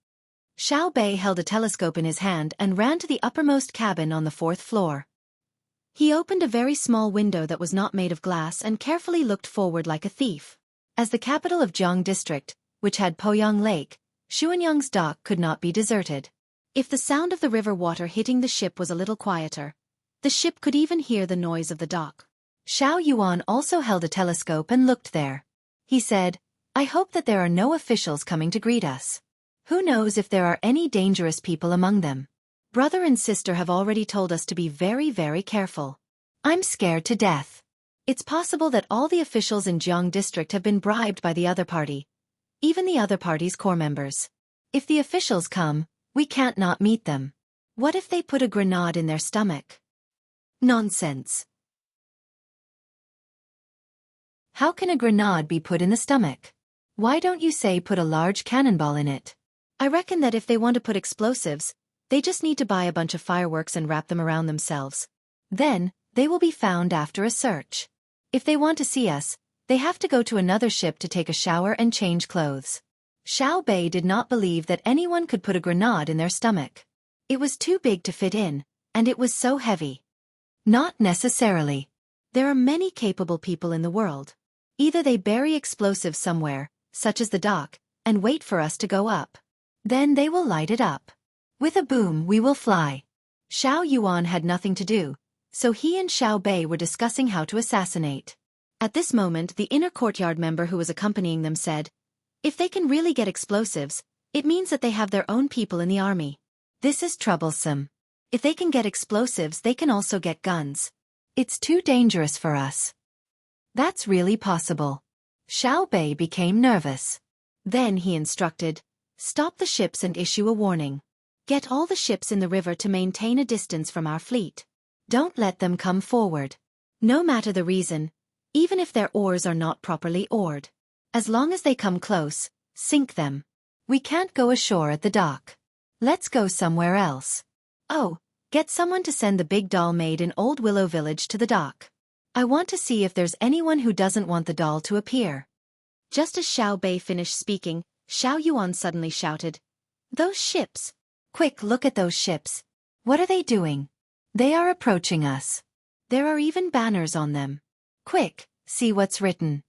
Xiaobei held a telescope in his hand and ran to the uppermost cabin on the 4th floor. He opened a very small window that was not made of glass and carefully looked forward like a thief. As the capital of Jiang District, which had Poyang Lake, Xuanyang's dock could not be deserted. If the sound of the river water hitting the ship was a little quieter, the ship could even hear the noise of the dock. Xiao Yuan also held a telescope and looked there. He said, "I hope that there are no officials coming to greet us. Who knows if there are any dangerous people among them? Brother and sister have already told us to be very, very careful. I'm scared to death. It's possible that all the officials in Jiang District have been bribed by the other party, even the other party's core members. If the officials come, we can't not meet them. What if they put a grenade in their stomach?" Nonsense. How can a grenade be put in the stomach? Why don't you say put a large cannonball in it? I reckon that if they want to put explosives, they just need to buy a bunch of fireworks and wrap them around themselves. Then, they will be found after a search. If they want to see us, they have to go to another ship to take a shower and change clothes. Xiao Bei did not believe that anyone could put a grenade in their stomach. It was too big to fit in, and it was so heavy. Not necessarily. There are many capable people in the world. Either they bury explosives somewhere, such as the dock, and wait for us to go up. Then they will light it up. With a boom we will fly. Xiao Yuan had nothing to do, so he and Xiao Bei were discussing how to assassinate. At this moment the inner courtyard member who was accompanying them said, "If they can really get explosives, It means that they have their own people in the army. This is troublesome. If they can get explosives, they can also get guns. It's too dangerous for us. That's really possible. Xiao Bei became nervous. Then he instructed, "Stop the ships and issue a warning. Get all the ships in the river to maintain a distance from our fleet. Don't let them come forward. No matter the reason, even if their oars are not properly oared. As long as they come close, sink them. We can't go ashore at the dock. Let's go somewhere else. Oh, get someone to send the big doll maid in Old Willow Village to the dock. I want to see if there's anyone who doesn't want the doll to appear." Just as Xiao Bei finished speaking, Xiao Yuan suddenly shouted, "Those ships! Quick, look at those ships. What are they doing? They are approaching us. There are even banners on them. Quick, see what's written.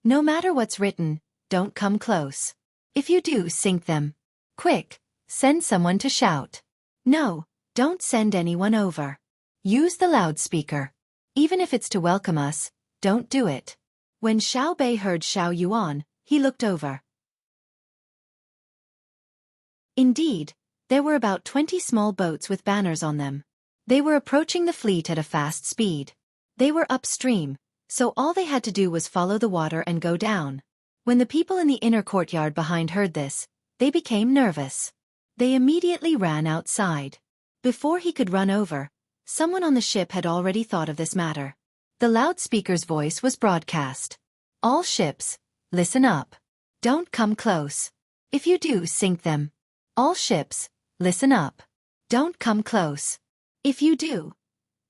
No matter what's written, don't come close. If you do, sink them. Quick, send someone to shout. No, don't send anyone over. Use the loudspeaker. Even if it's to welcome us, don't do it." When Xiao Bei heard Xiao Yuan, he looked over. Indeed, there were about 20 small boats with banners on them. They were approaching the fleet at a fast speed. They were upstream, so all they had to do was follow the water and go down. When the people in the inner courtyard behind heard this, they became nervous. They immediately ran outside. Before he could run over, someone on the ship had already thought of this matter. The loudspeaker's voice was broadcast. "All ships, listen up. Don't come close. If you do, sink them. All ships, listen up. Don't come close. If you do."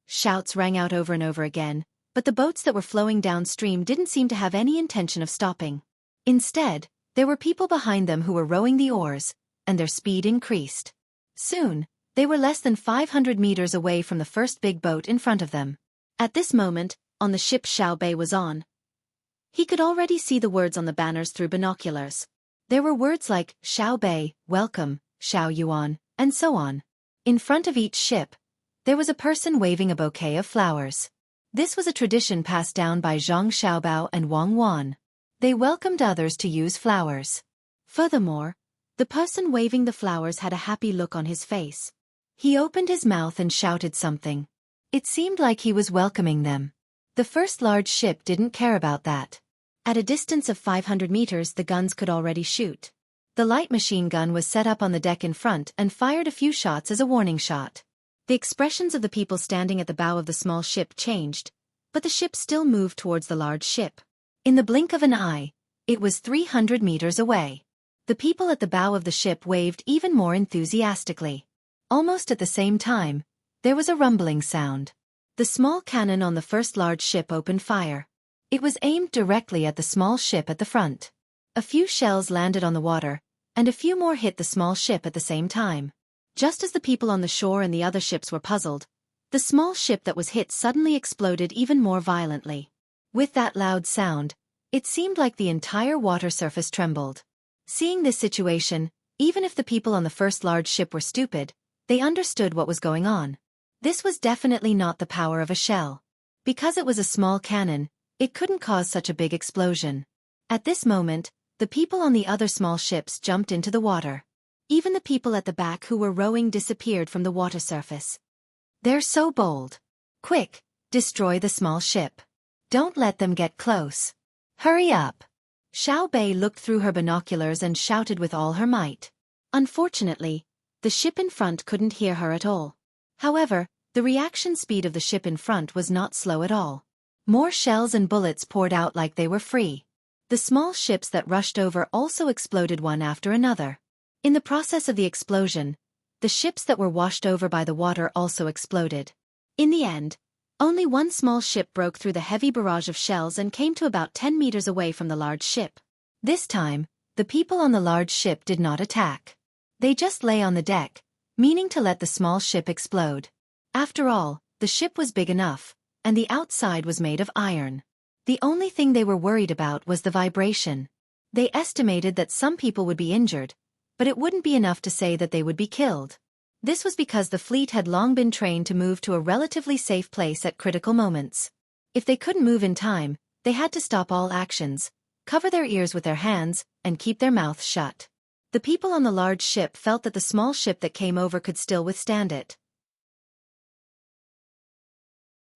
Shouts rang out over and over again, but the boats that were flowing downstream didn't seem to have any intention of stopping. Instead, there were people behind them who were rowing the oars, and their speed increased. Soon, they were less than 500 meters away from the first big boat in front of them. At this moment, on the ship Xiao Bei was on, he could already see the words on the banners through binoculars. There were words like, "Xiao Bei, welcome, Xiao Yuan," and so on. In front of each ship, there was a person waving a bouquet of flowers. This was a tradition passed down by Zhang Xiaobao and Wang Wan. They welcomed others to use flowers. Furthermore, the person waving the flowers had a happy look on his face. He opened his mouth and shouted something. It seemed like he was welcoming them. The first large ship didn't care about that. At a distance of 500 meters, the guns could already shoot. The light machine gun was set up on the deck in front and fired a few shots as a warning shot. The expressions of the people standing at the bow of the small ship changed, but the ship still moved towards the large ship. In the blink of an eye, it was 300 meters away. The people at the bow of the ship waved even more enthusiastically. Almost at the same time, there was a rumbling sound. The small cannon on the first large ship opened fire. It was aimed directly at the small ship at the front. A few shells landed on the water, and a few more hit the small ship at the same time. Just as the people on the shore and the other ships were puzzled, the small ship that was hit suddenly exploded even more violently. With that loud sound, it seemed like the entire water surface trembled. Seeing this situation, even if the people on the first large ship were stupid, they understood what was going on. This was definitely not the power of a shell. Because it was a small cannon, it couldn't cause such a big explosion. At this moment, the people on the other small ships jumped into the water. Even the people at the back who were rowing disappeared from the water surface. "They're so bold. Quick, destroy the small ship. Don't let them get close. Hurry up." Xiao Bei looked through her binoculars and shouted with all her might. Unfortunately, the ship in front couldn't hear her at all. However, the reaction speed of the ship in front was not slow at all. More shells and bullets poured out like they were free. The small ships that rushed over also exploded one after another. In the process of the explosion, the ships that were washed over by the water also exploded. In the end, only one small ship broke through the heavy barrage of shells and came to about 10 meters away from the large ship. This time, the people on the large ship did not attack. They just lay on the deck, meaning to let the small ship explode. After all, the ship was big enough, and the outside was made of iron. The only thing they were worried about was the vibration. They estimated that some people would be injured, but it wouldn't be enough to say that they would be killed. This was because the fleet had long been trained to move to a relatively safe place at critical moments. If they couldn't move in time, they had to stop all actions, cover their ears with their hands, and keep their mouths shut. The people on the large ship felt that the small ship that came over could still withstand it.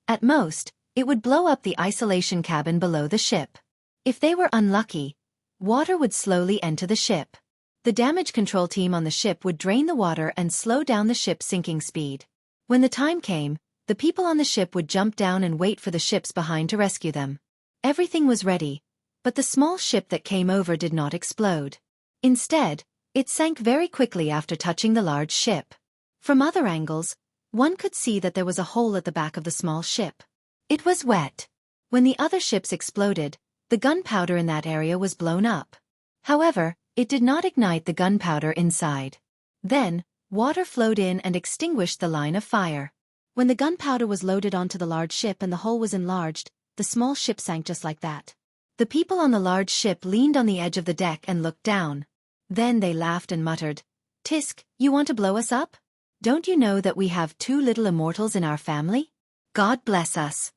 At most, it would blow up the isolation cabin below the ship. If they were unlucky, water would slowly enter the ship. The damage control team on the ship would drain the water and slow down the ship's sinking speed. When the time came, the people on the ship would jump down and wait for the ships behind to rescue them. Everything was ready, but the small ship that came over did not explode. Instead, it sank very quickly after touching the large ship. From other angles, one could see that there was a hole at the back of the small ship. It was wet. When the other ships exploded, the gunpowder in that area was blown up. However, it did not ignite the gunpowder inside. Then, water flowed in and extinguished the line of fire. When the gunpowder was loaded onto the large ship and the hole was enlarged, the small ship sank just like that. The people on the large ship leaned on the edge of the deck and looked down. Then they laughed and muttered, "Tisk, you want to blow us up? Don't you know that we have 2 little immortals in our family? God bless us."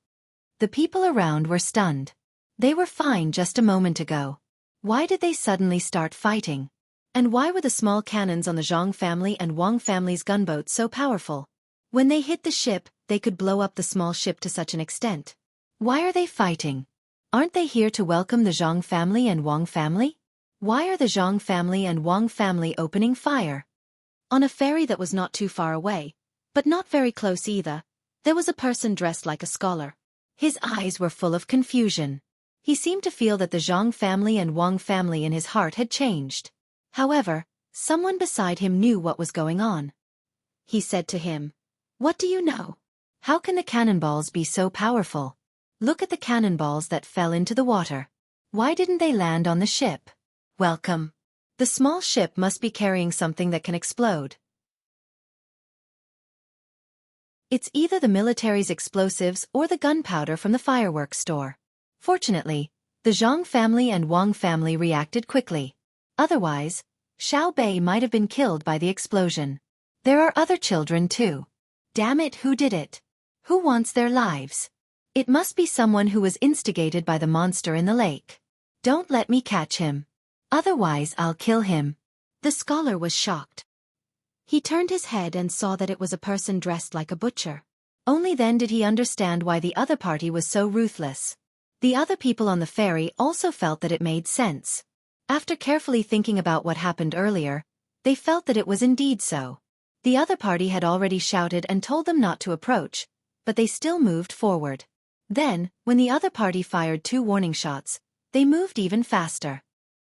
The people around were stunned. They were fine just a moment ago. Why did they suddenly start fighting? And why were the small cannons on the Zhang family and Wang family's gunboats so powerful? When they hit the ship, they could blow up the small ship to such an extent. Why are they fighting? Aren't they here to welcome the Zhang family and Wang family? Why are the Zhang family and Wang family opening fire? On a ferry that was not too far away, but not very close either, there was a person dressed like a scholar. His eyes were full of confusion. He seemed to feel that the Zhang family and Wang family in his heart had changed. However, someone beside him knew what was going on. He said to him, "What do you know? How can the cannonballs be so powerful? Look at the cannonballs that fell into the water. Why didn't they land on the ship? Welcome. The small ship must be carrying something that can explode. It's either the military's explosives or the gunpowder from the fireworks store." Fortunately, the Zhang family and Wang family reacted quickly. Otherwise, Xiao Bei might have been killed by the explosion. There are other children too. Damn it, who did it? Who wants their lives? It must be someone who was instigated by the monster in the lake. Don't let me catch him. Otherwise I'll kill him. The scholar was shocked. He turned his head and saw that it was a person dressed like a butcher. Only then did he understand why the other party was so ruthless. The other people on the ferry also felt that it made sense. After carefully thinking about what happened earlier, they felt that it was indeed so. The other party had already shouted and told them not to approach, but they still moved forward. Then, when the other party fired 2 warning shots, they moved even faster.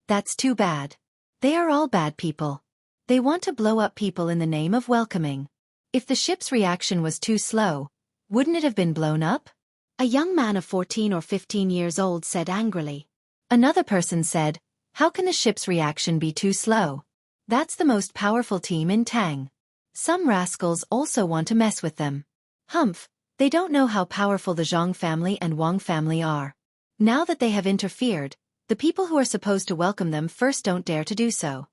That's too bad. They are all bad people. They want to blow up people in the name of welcoming. If the ship's reaction was too slow, wouldn't it have been blown up? A young man of 14 or 15 years old said angrily. Another person said, "How can the ship's reaction be too slow? That's the most powerful team in Tang. Some rascals also want to mess with them. Humph, they don't know how powerful the Zhang family and Wang family are. Now that they have interfered, the people who are supposed to welcome them first don't dare to do so."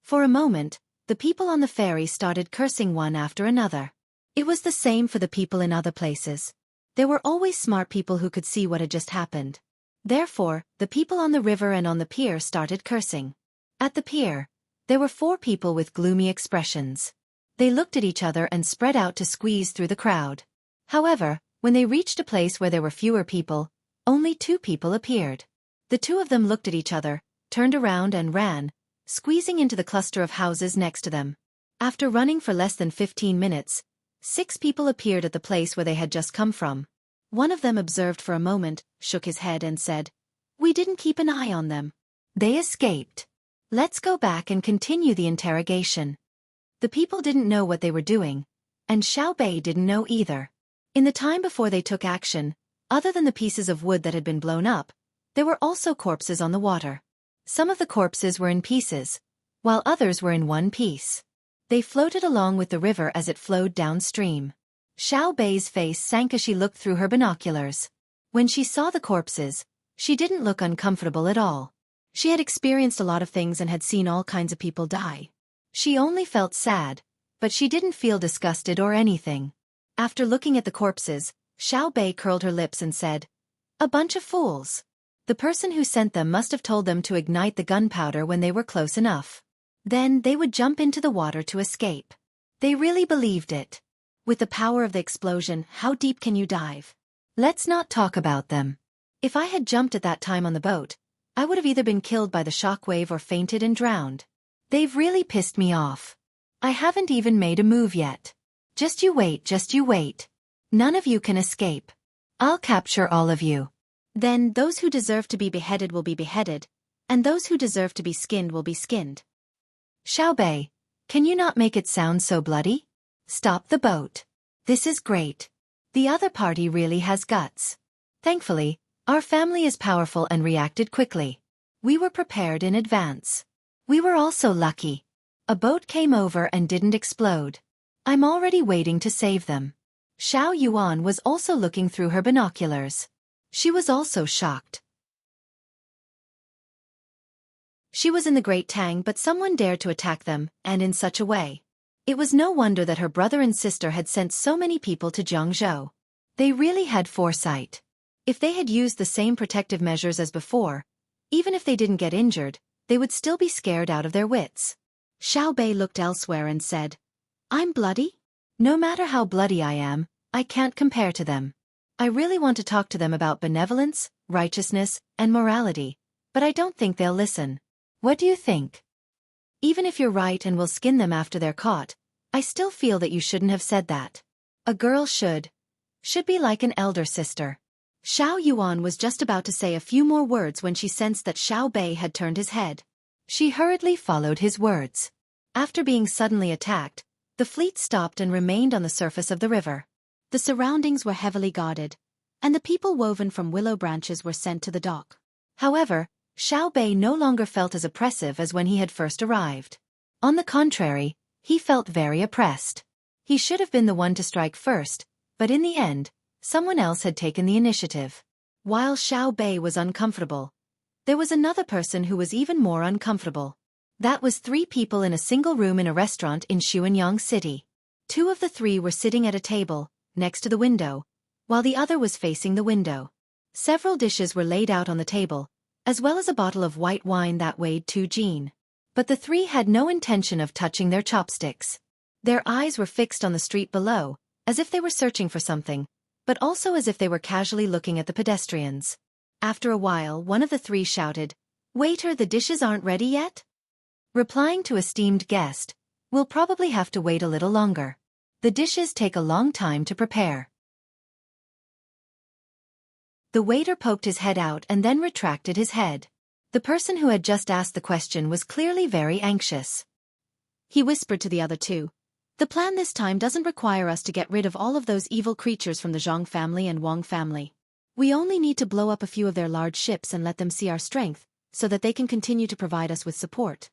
For a moment, the people on the ferry started cursing one after another. It was the same for the people in other places. There were always smart people who could see what had just happened. Therefore, the people on the river and on the pier started cursing. At the pier, there were 4 people with gloomy expressions. They looked at each other and spread out to squeeze through the crowd. However, when they reached a place where there were fewer people, only 2 people appeared. The 2 of them looked at each other, turned around and ran, squeezing into the cluster of houses next to them. After running for less than 15 minutes, 6 people appeared at the place where they had just come from. One of them observed for a moment, shook his head and said, "We didn't keep an eye on them. They escaped. Let's go back and continue the interrogation." The people didn't know what they were doing, and Xiao Bei didn't know either. In the time before they took action, other than the pieces of wood that had been blown up, there were also corpses on the water. Some of the corpses were in pieces, while others were in one piece. They floated along with the river as it flowed downstream. Xiao Bei's face sank as she looked through her binoculars. When she saw the corpses, she didn't look uncomfortable at all. She had experienced a lot of things and had seen all kinds of people die. She only felt sad, but she didn't feel disgusted or anything. After looking at the corpses, Xiao Bei curled her lips and said, "A bunch of fools. The person who sent them must have told them to ignite the gunpowder when they were close enough. Then they would jump into the water to escape. They really believed it. With the power of the explosion, how deep can you dive? Let's not talk about them. If I had jumped at that time on the boat, I would have either been killed by the shockwave or fainted and drowned. They've really pissed me off. I haven't even made a move yet. Just you wait, just you wait. None of you can escape. I'll capture all of you. Then those who deserve to be beheaded will be beheaded, and those who deserve to be skinned will be skinned. Xiaobei, can you not make it sound so bloody? Stop the boat. This is great. The other party really has guts. Thankfully, our family is powerful and reacted quickly. We were prepared in advance. We were also lucky. A boat came over and didn't explode. I'm already waiting to save them. Xiao Yuan was also looking through her binoculars. She was also shocked. She was in the Great Tang, but someone dared to attack them, and in such a way. It was no wonder that her brother and sister had sent so many people to Jiangzhou. They really had foresight. If they had used the same protective measures as before, even if they didn't get injured, they would still be scared out of their wits. Xiaobei looked elsewhere and said, "I'm bloody? No matter how bloody I am, I can't compare to them. I really want to talk to them about benevolence, righteousness, and morality, but I don't think they'll listen. What do you think?" Even if you're right and will skin them after they're caught, I still feel that you shouldn't have said that. A girl should be like an elder sister. Xiao Yuan was just about to say a few more words when she sensed that Xiaobei had turned his head. She hurriedly followed his words. After being suddenly attacked, the fleet stopped and remained on the surface of the river. The surroundings were heavily guarded, and the people woven from willow branches were sent to the dock. However, Xiaobei no longer felt as oppressive as when he had first arrived. On the contrary, he felt very oppressed. He should have been the one to strike first, but in the end, someone else had taken the initiative. While Xiaobei was uncomfortable, there was another person who was even more uncomfortable. That was 3 people in a single room in a restaurant in Xuanyang City. 2 of the 3 were sitting at a table, next to the window, while the other was facing the window. Several dishes were laid out on the table, as well as a bottle of white wine that weighed 2 jin. But the 3 had no intention of touching their chopsticks. Their eyes were fixed on the street below, as if they were searching for something, but also as if they were casually looking at the pedestrians. After a while, one of the 3 shouted, "Waiter, the dishes aren't ready yet?" Replying to esteemed guest, "We'll probably have to wait a little longer. The dishes take a long time to prepare." The waiter poked his head out and then retracted his head. The person who had just asked the question was clearly very anxious. He whispered to the other 2. "The plan this time doesn't require us to get rid of all of those evil creatures from the Zhang family and Wang family. We only need to blow up a few of their large ships and let them see our strength, so that they can continue to provide us with support."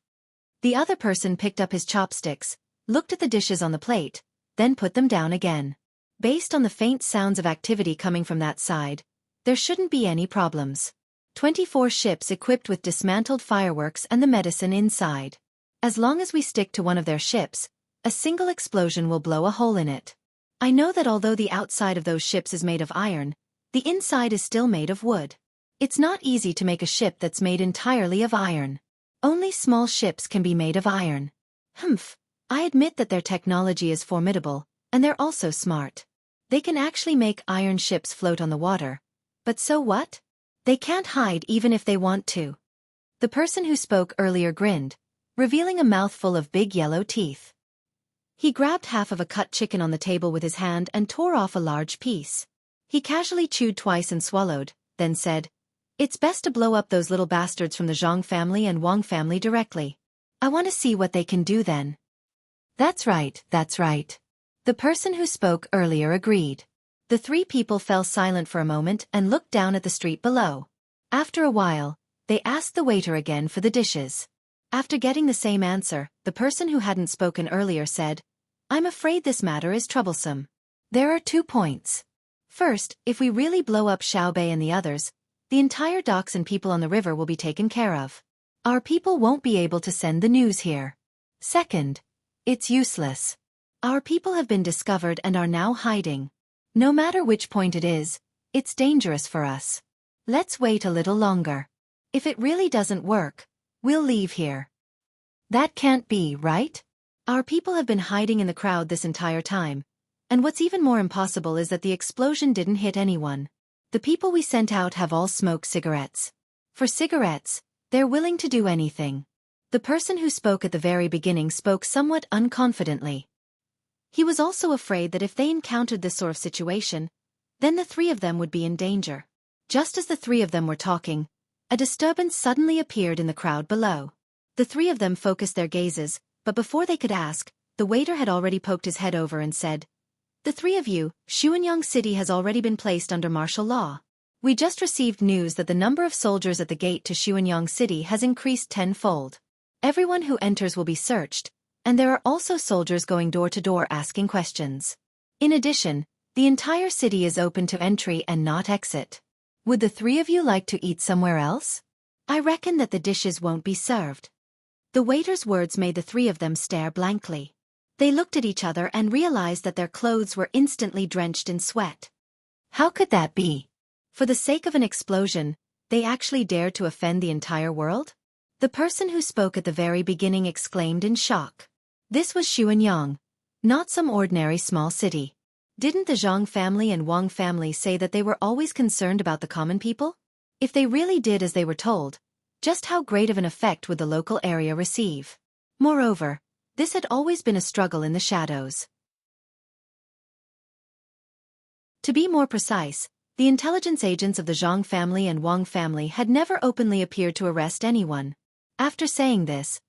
The other person picked up his chopsticks, looked at the dishes on the plate, then put them down again. Based on the faint sounds of activity coming from that side, there shouldn't be any problems. 24 ships equipped with dismantled fireworks and the medicine inside. As long as we stick to one of their ships, a single explosion will blow a hole in it. I know that although the outside of those ships is made of iron, the inside is still made of wood. It's not easy to make a ship that's made entirely of iron. Only small ships can be made of iron. I admit that their technology is formidable, and they're also smart. They can actually make iron ships float on the water. But so what? They can't hide even if they want to. The person who spoke earlier grinned, revealing a mouthful of big yellow teeth. He grabbed half of a cut chicken on the table with his hand and tore off a large piece. He casually chewed twice and swallowed, then said, "It's best to blow up those little bastards from the Zhang family and Wang family directly. I want to see what they can do then." That's right, that's right. The person who spoke earlier agreed. The 3 people fell silent for a moment and looked down at the street below. After a while, they asked the waiter again for the dishes. After getting the same answer, the person who hadn't spoken earlier said, "I'm afraid this matter is troublesome. There are 2 points. First, if we really blow up Xiaobei and the others, the entire docks and people on the river will be taken care of. Our people won't be able to send the news here. Second, it's useless. Our people have been discovered and are now hiding. No matter which point it is, it's dangerous for us. Let's wait a little longer. If it really doesn't work, we'll leave here." That can't be, right? Our people have been hiding in the crowd this entire time. And what's even more impossible is that the explosion didn't hit anyone. The people we sent out have all smoked cigarettes. For cigarettes, they're willing to do anything. The person who spoke at the very beginning spoke somewhat unconfidently. He was also afraid that if they encountered this sort of situation, then the three of them would be in danger. Just as the three of them were talking, a disturbance suddenly appeared in the crowd below. The three of them focused their gazes, but before they could ask, the waiter had already poked his head over and said, "The three of you, Xueqi City has already been placed under martial law. We just received news that the number of soldiers at the gate to Xueqi City has increased tenfold. Everyone who enters will be searched, and there are also soldiers going door to door asking questions. In addition, the entire city is open to entry and not exit. Would the three of you like to eat somewhere else? I reckon that the dishes won't be served." The waiter's words made the three of them stare blankly. They looked at each other and realized that their clothes were instantly drenched in sweat. How could that be? For the sake of an explosion, they actually dared to offend the entire world? The person who spoke at the very beginning exclaimed in shock. This was Xueqi, not some ordinary small city. Didn't the Zhang family and Wang family say that they were always concerned about the common people? If they really did as they were told, just how great of an effect would the local area receive? Moreover, this had always been a struggle in the shadows. To be more precise, the intelligence agents of the Zhang family and Wang family had never openly appeared to arrest anyone. After saying this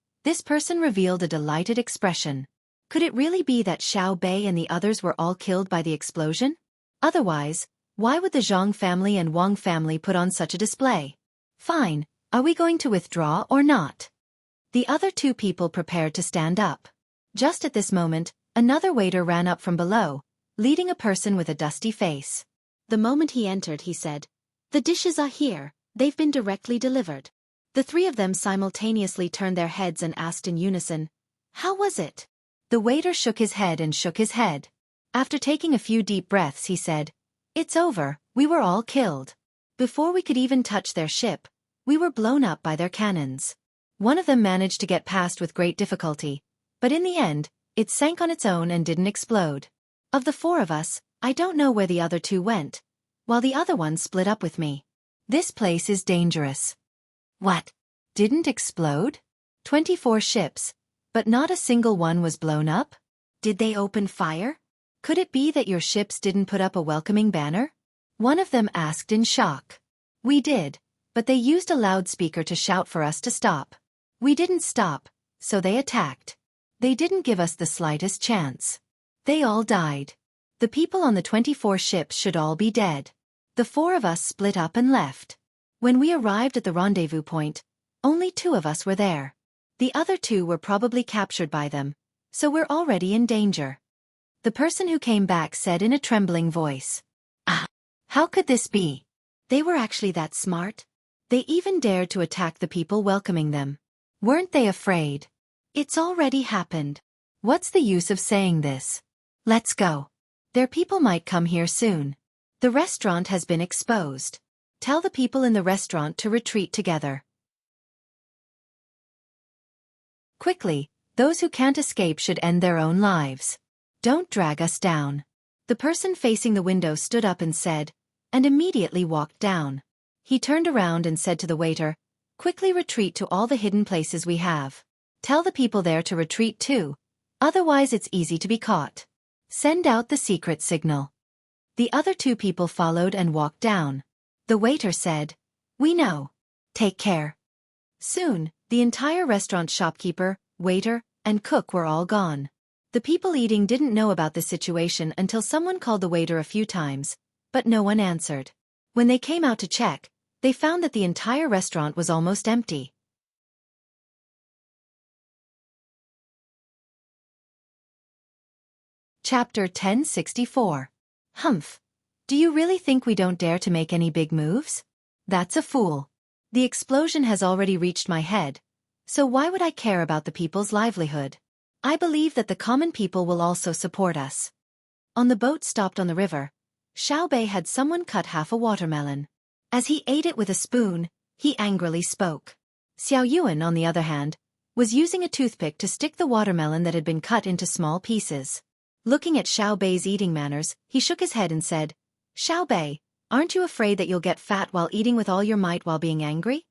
person revealed a delighted expression. Could it really be that Xiao Bei and the others were all killed by the explosion? Otherwise, why would the Zhang family and Wang family put on such a display? Fine, are we going to withdraw or not? The other two people prepared to stand up. Just at this moment, another waiter ran up from below, leading a person with a dusty face. The moment he entered, he said, "The dishes are here, they've been directly delivered." The three of them simultaneously turned their heads and asked in unison, "How was it?" The waiter shook his head and shook his head. After taking a few deep breaths, he said, "It's over, we were all killed. Before we could even touch their ship, we were blown up by their cannons. One of them managed to get past with great difficulty, but in the end, it sank on its own and didn't explode. Of the four of us, I don't know where the other two went, while the other one split up with me. This place is dangerous." What? Didn't explode? 24 ships, but not a single one was blown up? Did they open fire? Could it be that your ships didn't put up a welcoming banner? One of them asked in shock. We did, but they used a loudspeaker to shout for us to stop. We didn't stop, so they attacked. They didn't give us the slightest chance. They all died. The people on the 24 ships should all be dead. The four of us split up and left. When we arrived at the rendezvous point, only 2 of us were there. The other 2 were probably captured by them, so we're already in danger. The person who came back said in a trembling voice. "Ah, how could this be?" They were actually that smart? They even dared to attack the people welcoming them. Weren't they afraid? It's already happened. What's the use of saying this? Let's go. Their people might come here soon. The restaurant has been exposed. Tell the people in the restaurant to retreat together. Quickly, those who can't escape should end their own lives. Don't drag us down. The person facing the window stood up and said, and immediately walked down. He turned around and said to the waiter, "Quickly retreat to all the hidden places we have. Tell the people there to retreat too, otherwise it's easy to be caught. Send out the secret signal." The other 2 people followed and walked down. The waiter said, "We know. Take care." Soon, the entire restaurant shopkeeper, waiter, and cook were all gone. The people eating didn't know about the situation until someone called the waiter a few times, but no one answered. When they came out to check, they found that the entire restaurant was almost empty. Chapter 1064. Humph. Do you really think we don't dare to make any big moves? That's a fool. The explosion has already reached my head, so why would I care about the people's livelihood? I believe that the common people will also support us. On the boat stopped on the river, Xiao Bei had someone cut half a watermelon. As he ate it with a spoon, he angrily spoke. Xiao Yuan, on the other hand, was using a toothpick to stick the watermelon that had been cut into small pieces. Looking at Xiaobei's eating manners, he shook his head and said, "Xiaobei, aren't you afraid that you'll get fat while eating with all your might while being angry?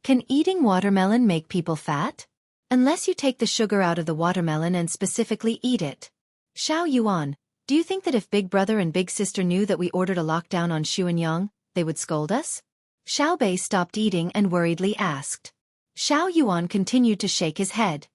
Can eating watermelon make people fat? Unless you take the sugar out of the watermelon and specifically eat it. Xiao Yuan, do you think that if Big Brother and Big Sister knew that we ordered a lockdown on Xuenyang, they would scold us?" Xiaobei stopped eating and worriedly asked. Xiao Yuan continued to shake his head.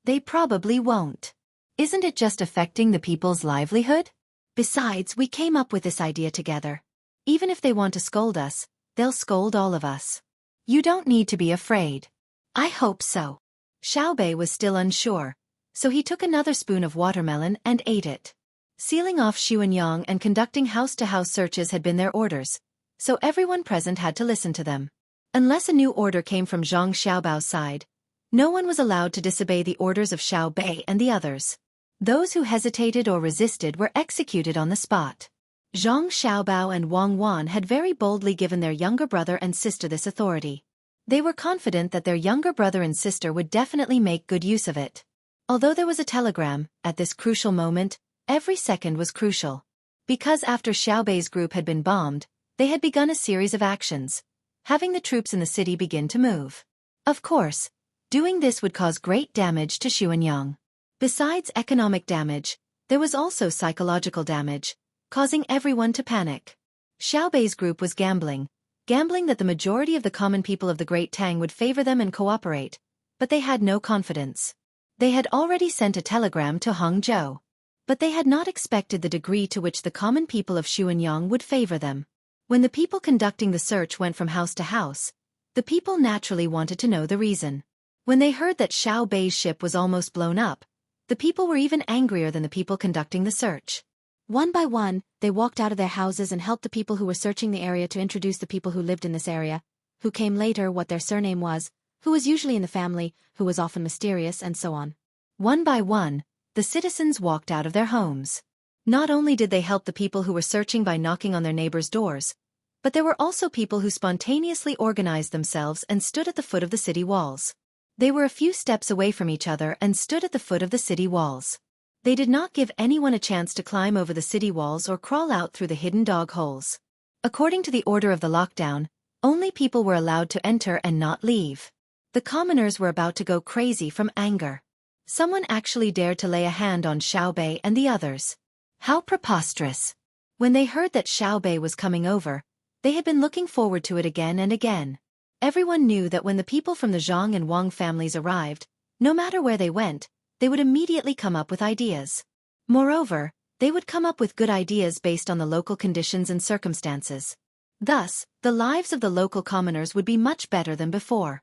"They probably won't. Isn't it just affecting the people's livelihood? Besides, we came up with this idea together. Even if they want to scold us, they'll scold all of us. You don't need to be afraid." "I hope so." Xiaobei was still unsure, so he took another spoon of watermelon and ate it. Sealing off Xuenyang and conducting house-to-house searches had been their orders, so everyone present had to listen to them. Unless a new order came from Zhang Xiaobao's side, no one was allowed to disobey the orders of Xiaobei and the others. Those who hesitated or resisted were executed on the spot. Zhang Xiaobao and Wang Wan had very boldly given their younger brother and sister this authority. They were confident that their younger brother and sister would definitely make good use of it. Although there was a telegram, at this crucial moment, every second was crucial. Because after Xiaobei's group had been bombed, they had begun a series of actions, having the troops in the city begin to move. Of course, doing this would cause great damage to Xuenyang. Besides economic damage, there was also psychological damage, causing everyone to panic. Xiaobei's group was gambling that the majority of the common people of the Great Tang would favor them and cooperate, but they had no confidence. They had already sent a telegram to Hangzhou, but they had not expected the degree to which the common people of Xuenyang would favor them. When the people conducting the search went from house to house, the people naturally wanted to know the reason. When they heard that Xiaobei's ship was almost blown up, the people were even angrier than the people conducting the search. One by one, they walked out of their houses and helped the people who were searching the area to introduce the people who lived in this area, who came later, what their surname was, who was usually in the family, who was often mysterious, and so on. One by one, the citizens walked out of their homes. Not only did they help the people who were searching by knocking on their neighbors' doors, but there were also people who spontaneously organized themselves and stood at the foot of the city walls. They were a few steps away from each other and stood at the foot of the city walls. They did not give anyone a chance to climb over the city walls or crawl out through the hidden dog holes. According to the order of the lockdown, only people were allowed to enter and not leave. The commoners were about to go crazy from anger. Someone actually dared to lay a hand on Xiaobei and the others. How preposterous! When they heard that Xiaobei was coming over, they had been looking forward to it again and again. Everyone knew that when the people from the Zhang and Wang families arrived, no matter where they went, they would immediately come up with ideas. Moreover, they would come up with good ideas based on the local conditions and circumstances. Thus, the lives of the local commoners would be much better than before.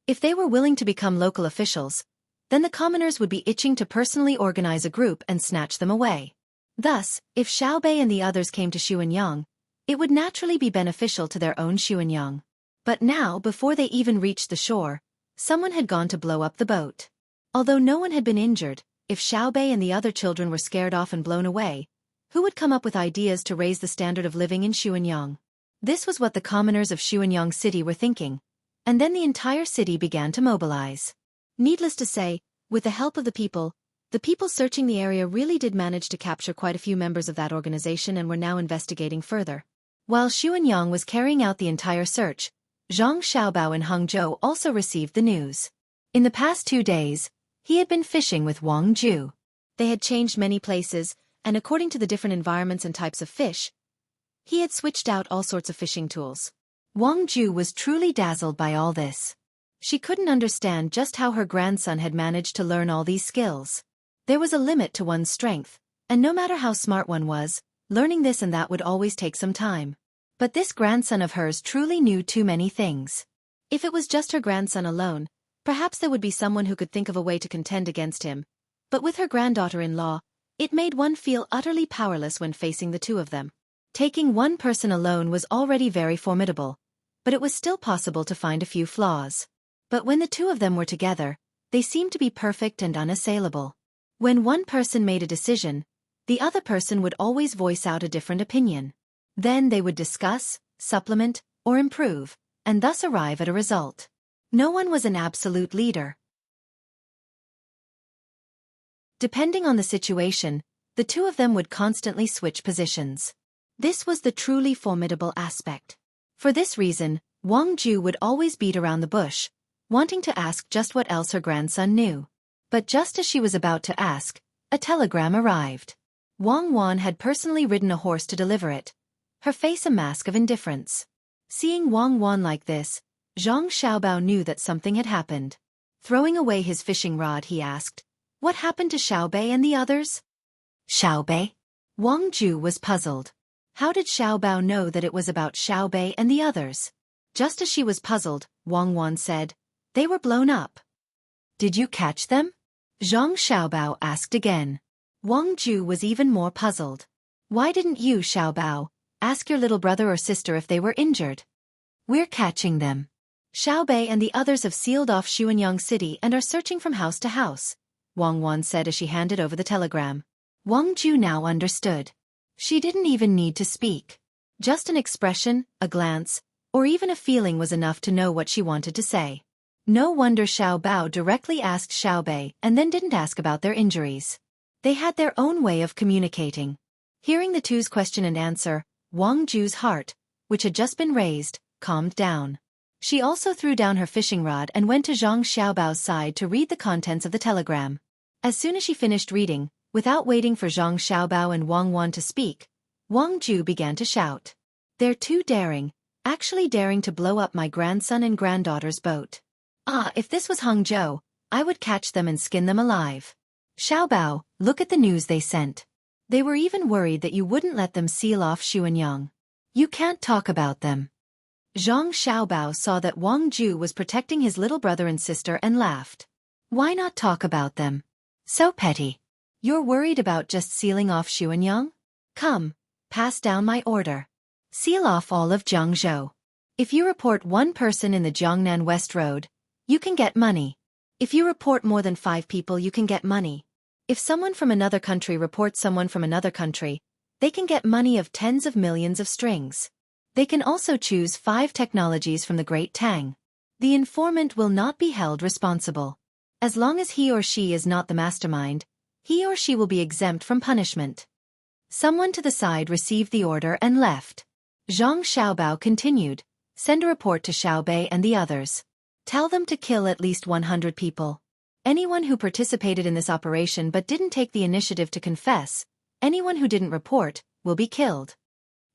If they were willing to become local officials, then the commoners would be itching to personally organize a group and snatch them away. Thus, if Xiaobei and the others came to Xuenyang, it would naturally be beneficial to their own Xuenyang. But now, before they even reached the shore, someone had gone to blow up the boat. Although no one had been injured, if Xiaobei and the other children were scared off and blown away, who would come up with ideas to raise the standard of living in Xuenyang? This was what the commoners of Xuenyang City were thinking, and then the entire city began to mobilize. Needless to say, with the help of the people searching the area really did manage to capture quite a few members of that organization and were now investigating further. While Xuenyang was carrying out the entire search, Zhang Xiaobao in Hangzhou also received the news. In the past 2 days, he had been fishing with Wang Ju. They had changed many places, and according to the different environments and types of fish, he had switched out all sorts of fishing tools. Wang Ju was truly dazzled by all this. She couldn't understand just how her grandson had managed to learn all these skills. There was a limit to one's strength, and no matter how smart one was, learning this and that would always take some time. But this grandson of hers truly knew too many things. If it was just her grandson alone, perhaps there would be someone who could think of a way to contend against him. But with her granddaughter-in-law, it made one feel utterly powerless when facing the two of them. Taking one person alone was already very formidable, but it was still possible to find a few flaws. But when the two of them were together, they seemed to be perfect and unassailable. When one person made a decision, the other person would always voice out a different opinion. Then they would discuss, supplement, or improve, and thus arrive at a result. No one was an absolute leader. Depending on the situation, the two of them would constantly switch positions. This was the truly formidable aspect. For this reason, Wang Ju would always beat around the bush, wanting to ask just what else her grandson knew. But just as she was about to ask, a telegram arrived. Wang Wan had personally ridden a horse to deliver it, her face a mask of indifference. Seeing Wang Wan like this, Zhang Xiaobao knew that something had happened. Throwing away his fishing rod, he asked, "What happened to Xiaobei and the others?" Xiaobei? Wang Ju was puzzled. How did Xiaobao know that it was about Xiaobei and the others? Just as she was puzzled, Wang Wan said, "They were blown up." "Did you catch them?" Zhang Xiaobao asked again. Wang Ju was even more puzzled. "Why didn't you, Xiaobao, ask your little brother or sister if they were injured?" "We're catching them. Xiaobei and the others have sealed off Xuanyang City and are searching from house to house," Wang Wan said as she handed over the telegram. Wang Ju now understood. She didn't even need to speak. Just an expression, a glance, or even a feeling was enough to know what she wanted to say. No wonder Xiaobao directly asked Xiaobei and then didn't ask about their injuries. They had their own way of communicating. Hearing the two's question and answer, Wang Ju's heart, which had just been raised, calmed down. She also threw down her fishing rod and went to Zhang Xiaobao's side to read the contents of the telegram. As soon as she finished reading, without waiting for Zhang Xiaobao and Wang Wan to speak, Wang Ju began to shout. "They're too daring, actually daring to blow up my grandson and granddaughter's boat. Ah, if this was Hangzhou, I would catch them and skin them alive. Xiaobao, look at the news they sent. They were even worried that you wouldn't let them seal off Xuanyang. You can't talk about them." Zhang Xiaobao saw that Wang Ju was protecting his little brother and sister and laughed. "Why not talk about them? So petty. You're worried about just sealing off Xuanyang? Come, pass down my order. Seal off all of Jiangzhou. If you report one person in the Jiangnan West Road, you can get money. If you report more than 5 people, you can get money. If someone from another country reports someone from another country, they can get money of tens of millions of strings. They can also choose 5 technologies from the great Tang. The informant will not be held responsible. As long as he or she is not the mastermind, he or she will be exempt from punishment." Someone to the side received the order and left. Zhang Xiaobao continued, "Send a report to Xiaobei and the others. Tell them to kill at least 100 people. Anyone who participated in this operation but didn't take the initiative to confess, anyone who didn't report, will be killed."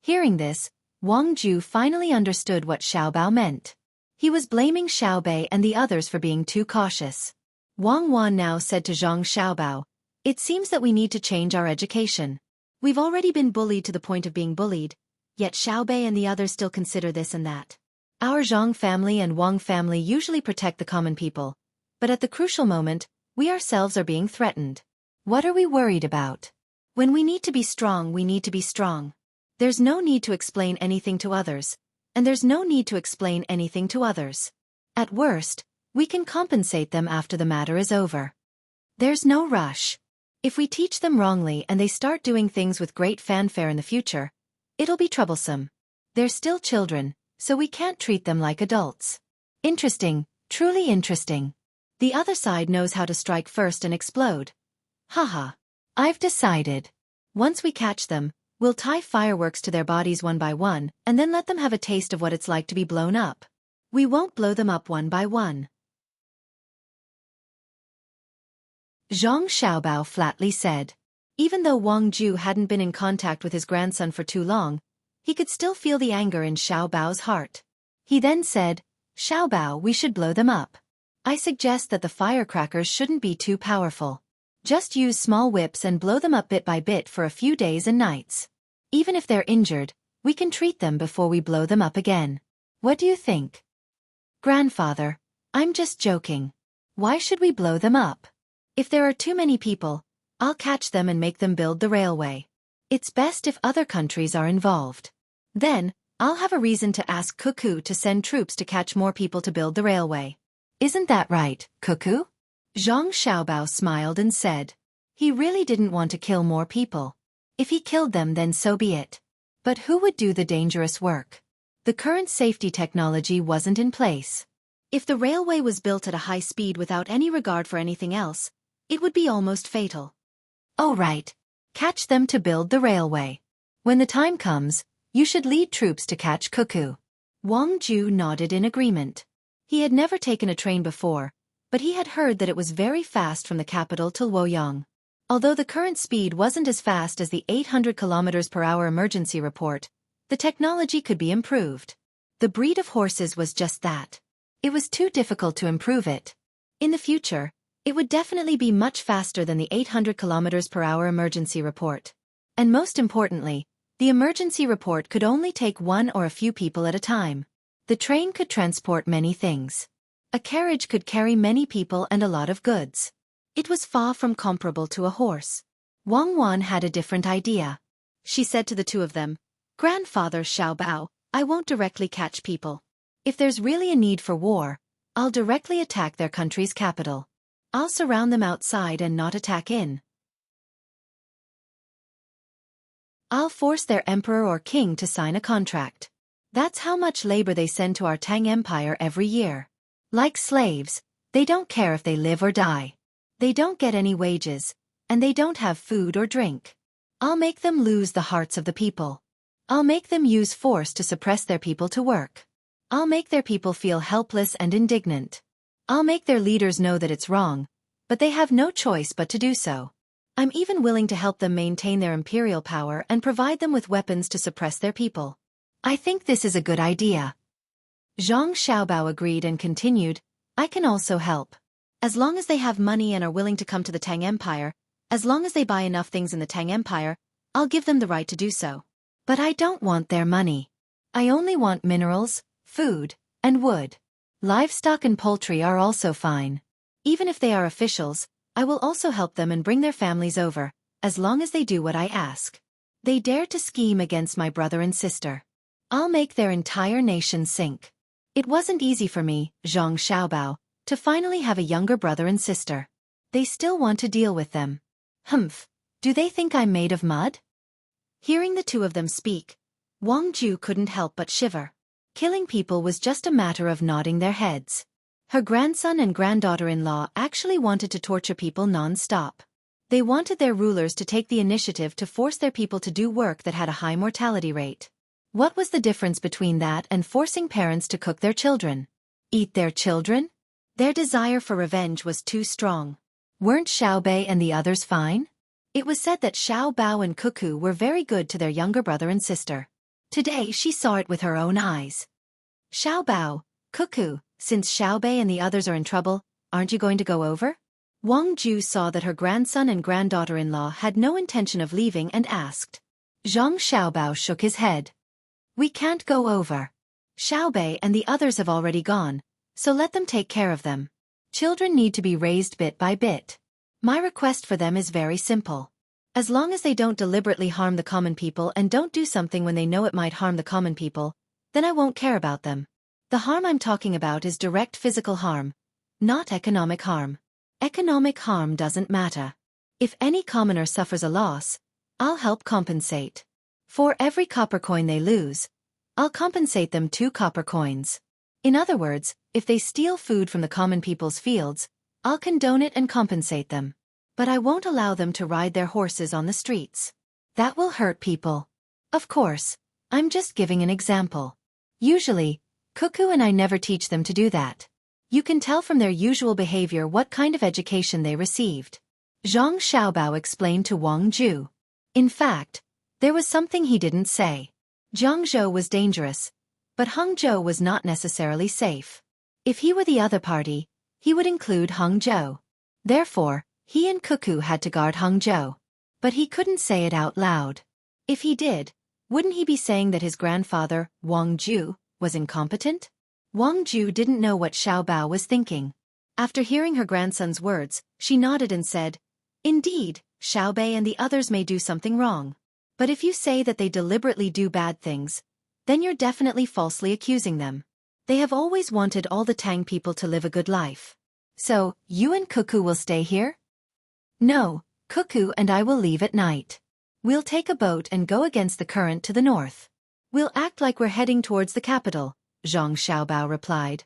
Hearing this, Wang Ju finally understood what Xiaobao meant. He was blaming Xiaobei and the others for being too cautious. Wang Wan now said to Zhang Xiaobao, "It seems that we need to change our education. We've already been bullied to the point of being bullied, yet Xiaobei and the others still consider this and that. Our Zhang family and Wang family usually protect the common people, but at the crucial moment, we ourselves are being threatened. What are we worried about? When we need to be strong, we need to be strong. There's no need to explain anything to others, and there's no need to explain anything to others. At worst, we can compensate them after the matter is over. There's no rush. If we teach them wrongly and they start doing things with great fanfare in the future, it'll be troublesome. They're still children, so we can't treat them like adults." Interesting, truly interesting. The other side knows how to strike first and explode. Haha. I've decided. Once we catch them, we'll tie fireworks to their bodies one by one and then let them have a taste of what it's like to be blown up. We won't blow them up one by one. Zhang Xiaobao flatly said. Even though Wang Ju hadn't been in contact with his grandson for too long, he could still feel the anger in Xiaobao's heart. He then said, "Xiaobao, we should blow them up. I suggest that the firecrackers shouldn't be too powerful. Just use small whips and blow them up bit by bit for a few days and nights. Even if they're injured, we can treat them before we blow them up again. What do you think?" "Grandfather, I'm just joking. Why should we blow them up? If there are too many people, I'll catch them and make them build the railway. It's best if other countries are involved. Then, I'll have a reason to ask Xueqi to send troops to catch more people to build the railway. Isn't that right, Xueqi?" Zhang Xiaobao smiled and said. He really didn't want to kill more people. If he killed them, then so be it. But who would do the dangerous work? The current safety technology wasn't in place. If the railway was built at a high speed without any regard for anything else, it would be almost fatal. Oh right. Catch them to build the railway. When the time comes, you should lead troops to catch Xueqi. Wang Ju nodded in agreement. He had never taken a train before, but he had heard that it was very fast from the capital to Luoyang. Although the current speed wasn't as fast as the 800 km per hour emergency report, the technology could be improved. The breed of horses was just that. It was too difficult to improve it. In the future, it would definitely be much faster than the 800 km per hour emergency report. And most importantly, the emergency report could only take one or a few people at a time. The train could transport many things. A carriage could carry many people and a lot of goods. It was far from comparable to a horse. Wang Wan had a different idea. She said to the two of them, "Grandfather Xiaobao, I won't directly catch people. If there's really a need for war, I'll directly attack their country's capital. I'll surround them outside and not attack in. I'll force their emperor or king to sign a contract. That's how much labor they send to our Tang Empire every year. Like slaves, they don't care if they live or die. They don't get any wages, and they don't have food or drink. I'll make them lose the hearts of the people. I'll make them use force to suppress their people to work. I'll make their people feel helpless and indignant. I'll make their leaders know that it's wrong, but they have no choice but to do so. I'm even willing to help them maintain their imperial power and provide them with weapons to suppress their people. I think this is a good idea." Zhang Xiaobao agreed and continued, "I can also help. As long as they have money and are willing to come to the Tang Empire, as long as they buy enough things in the Tang Empire, I'll give them the right to do so. But I don't want their money. I only want minerals, food, and wood. Livestock and poultry are also fine. Even if they are officials, I will also help them and bring their families over, as long as they do what I ask. They dare to scheme against my brother and sister. I'll make their entire nation sink." It wasn't easy for me, Zhang Xiaobao, to finally have a younger brother and sister. They still want to deal with them. Humph, do they think I'm made of mud? Hearing the two of them speak, Wang Ju couldn't help but shiver. Killing people was just a matter of nodding their heads. Her grandson and granddaughter-in-law actually wanted to torture people non-stop. They wanted their rulers to take the initiative to force their people to do work that had a high mortality rate. What was the difference between that and forcing parents to cook their children? Eat their children? Their desire for revenge was too strong. Weren't Xiaobei and the others fine? It was said that Xiaobao and Xueqi were very good to their younger brother and sister. Today she saw it with her own eyes. "Xiaobao, Xueqi, since Xiaobei and the others are in trouble, aren't you going to go over?" Wang Ju saw that her grandson and granddaughter-in-law had no intention of leaving and asked. Zhang Xiaobao shook his head. "We can't go over. Xiaobei and the others have already gone, so let them take care of them. Children need to be raised bit by bit. My request for them is very simple. As long as they don't deliberately harm the common people and don't do something when they know it might harm the common people, then I won't care about them. The harm I'm talking about is direct physical harm, not economic harm. Economic harm doesn't matter. If any commoner suffers a loss, I'll help compensate. For every copper coin they lose, I'll compensate them 2 copper coins. In other words, if they steal food from the common people's fields, I'll condone it and compensate them. But I won't allow them to ride their horses on the streets. That will hurt people. Of course, I'm just giving an example. Usually, Xueqi and I never teach them to do that. You can tell from their usual behavior what kind of education they received." Zhang Xiaobao explained to Wang Ju. In fact, there was something he didn't say. Jiangzhou was dangerous, but Hangzhou was not necessarily safe. If he were the other party, he would include Hangzhou. Therefore, he and Xueqi had to guard Hangzhou. But he couldn't say it out loud. If he did, wouldn't he be saying that his grandfather, Wang Ju, was incompetent? Wang Ju didn't know what Xiaobao was thinking. After hearing her grandson's words, she nodded and said, "Indeed, Xiaobei and the others may do something wrong. But if you say that they deliberately do bad things, then you're definitely falsely accusing them. They have always wanted all the Tang people to live a good life. So, you and Xueqi will stay here?" "No, Xueqi and I will leave at night. We'll take a boat and go against the current to the north. We'll act like we're heading towards the capital," Zhang Xiaobao replied.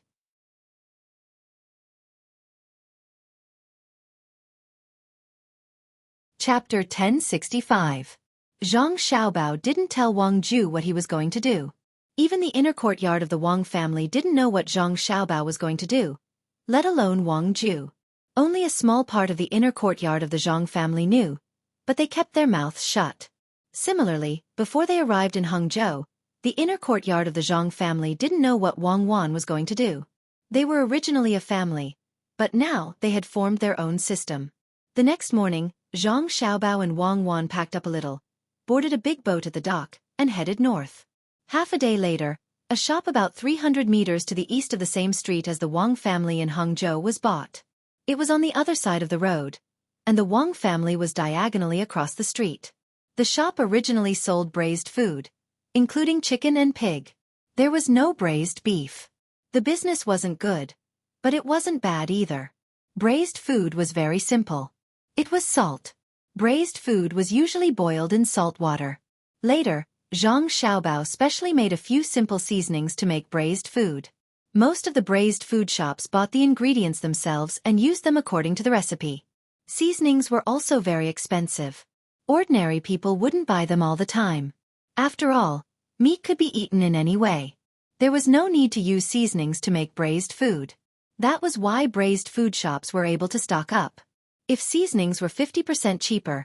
Chapter 1065. Zhang Xiaobao didn't tell Wang Ju what he was going to do. Even the inner courtyard of the Wang family didn't know what Zhang Xiaobao was going to do, let alone Wang Ju. Only a small part of the inner courtyard of the Zhang family knew, but they kept their mouths shut. Similarly, before they arrived in Hangzhou, the inner courtyard of the Zhang family didn't know what Wang Wan was going to do. They were originally a family, but now they had formed their own system. The next morning, Zhang Xiaobao and Wang Wan packed up a little, boarded a big boat at the dock, and headed north. Half a day later, a shop about 300 meters to the east of the same street as the Wang family in Hangzhou was bought. It was on the other side of the road, and the Wang family was diagonally across the street. The shop originally sold braised food, including chicken and pig. There was no braised beef. The business wasn't good, but it wasn't bad either. Braised food was very simple. It was salt. Braised food was usually boiled in salt water. Later, Zhang Xiaobao specially made a few simple seasonings to make braised food. Most of the braised food shops bought the ingredients themselves and used them according to the recipe. Seasonings were also very expensive. Ordinary people wouldn't buy them all the time. After all, meat could be eaten in any way. There was no need to use seasonings to make braised food. That was why braised food shops were able to stock up. If seasonings were 50% cheaper,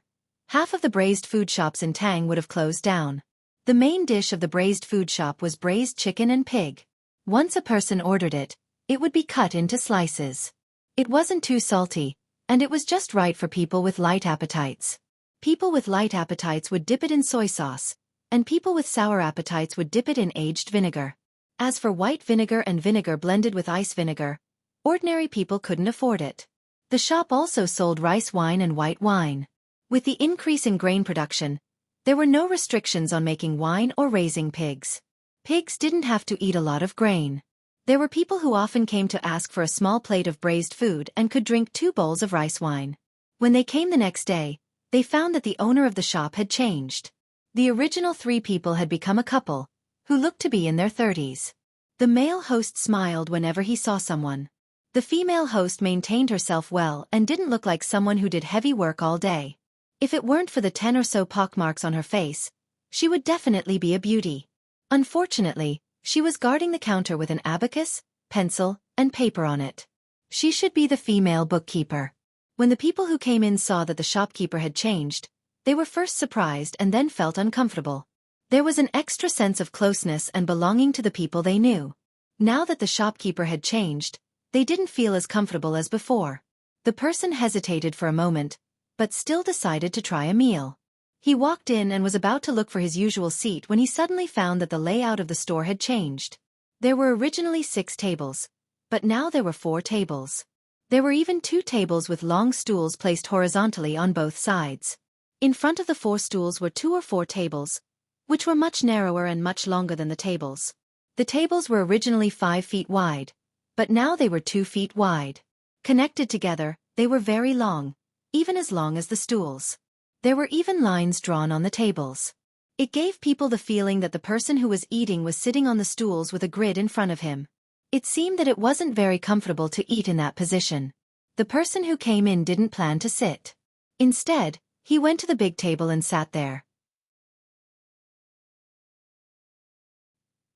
half of the braised food shops in Tang would have closed down. The main dish of the braised food shop was braised chicken and pig. Once a person ordered it, it would be cut into slices. It wasn't too salty, and it was just right for people with light appetites. People with light appetites would dip it in soy sauce, and people with sour appetites would dip it in aged vinegar. As for white vinegar and vinegar blended with ice vinegar, ordinary people couldn't afford it. The shop also sold rice wine and white wine. With the increase in grain production, there were no restrictions on making wine or raising pigs. Pigs didn't have to eat a lot of grain. There were people who often came to ask for a small plate of braised food and could drink 2 bowls of rice wine. When they came the next day, they found that the owner of the shop had changed. The original 3 people had become a couple, who looked to be in their 30s. The male host smiled whenever he saw someone. The female host maintained herself well and didn't look like someone who did heavy work all day. If it weren't for the 10 or so pockmarks on her face, she would definitely be a beauty. Unfortunately, she was guarding the counter with an abacus, pencil, and paper on it. She should be the female bookkeeper. When the people who came in saw that the shopkeeper had changed, they were first surprised and then felt uncomfortable. There was an extra sense of closeness and belonging to the people they knew. Now that the shopkeeper had changed, they didn't feel as comfortable as before. The person hesitated for a moment, but still decided to try a meal. He walked in and was about to look for his usual seat when he suddenly found that the layout of the store had changed. There were originally 6 tables, but now there were 4 tables. There were even 2 tables with long stools placed horizontally on both sides. In front of the 4 stools were 2 or 4 tables, which were much narrower and much longer than the tables. The tables were originally 5 feet wide, but now they were 2 feet wide. Connected together, they were very long, even as long as the stools. There were even lines drawn on the tables. It gave people the feeling that the person who was eating was sitting on the stools with a grid in front of him. It seemed that it wasn't very comfortable to eat in that position. The person who came in didn't plan to sit. Instead, he went to the big table and sat there.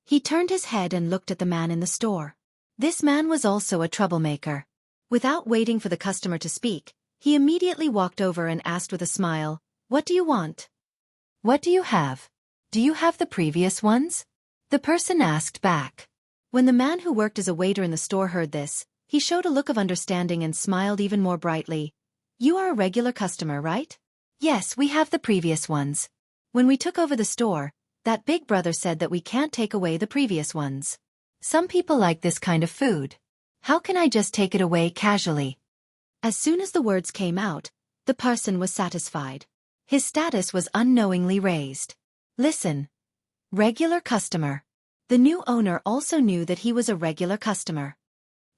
He turned his head and looked at the man in the store. This man was also a troublemaker. Without waiting for the customer to speak, he immediately walked over and asked with a smile, "What do you want?" "What do you have? Do you have the previous ones?" the person asked back. When the man who worked as a waiter in the store heard this, he showed a look of understanding and smiled even more brightly. "You are a regular customer, right?" "Yes, we have the previous ones. When we took over the store, that big brother said that we can't take away the previous ones. Some people like this kind of food. How can I just take it away casually?" As soon as the words came out, the person was satisfied. His status was unknowingly raised. "Listen. Regular customer." The new owner also knew that he was a regular customer.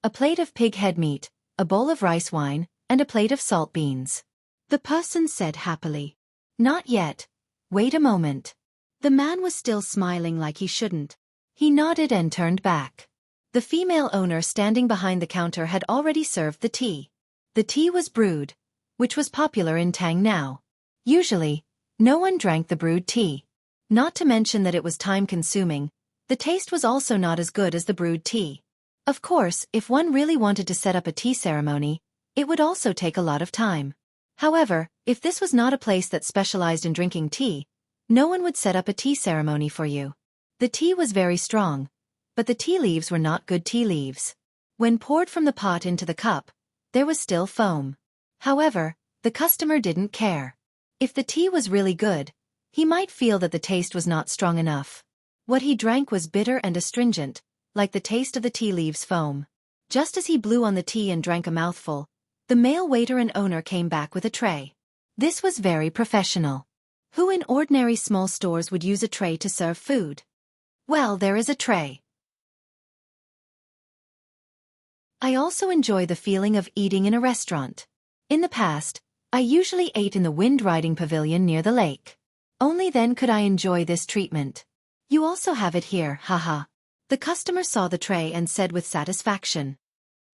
"A plate of pig head meat, a bowl of rice wine, and a plate of salt beans," the person said happily. "Not yet. Wait a moment." The man was still smiling like he shouldn't. He nodded and turned back. The female owner standing behind the counter had already served the tea. The tea was brewed, which was popular in Tang now. Usually, no one drank the brewed tea. Not to mention that it was time-consuming, the taste was also not as good as the brewed tea. Of course, if one really wanted to set up a tea ceremony, it would also take a lot of time. However, if this was not a place that specialized in drinking tea, no one would set up a tea ceremony for you. The tea was very strong, but the tea leaves were not good tea leaves. When poured from the pot into the cup, there was still foam. However, the customer didn't care. If the tea was really good, he might feel that the taste was not strong enough. What he drank was bitter and astringent, like the taste of the tea leaves foam. Just as he blew on the tea and drank a mouthful, the male waiter and owner came back with a tray. This was very professional. Who in ordinary small stores would use a tray to serve food? Well, there is a tray. I also enjoy the feeling of eating in a restaurant. In the past, I usually ate in the wind-riding pavilion near the lake. Only then could I enjoy this treatment. You also have it here, haha. The customer saw the tray and said with satisfaction.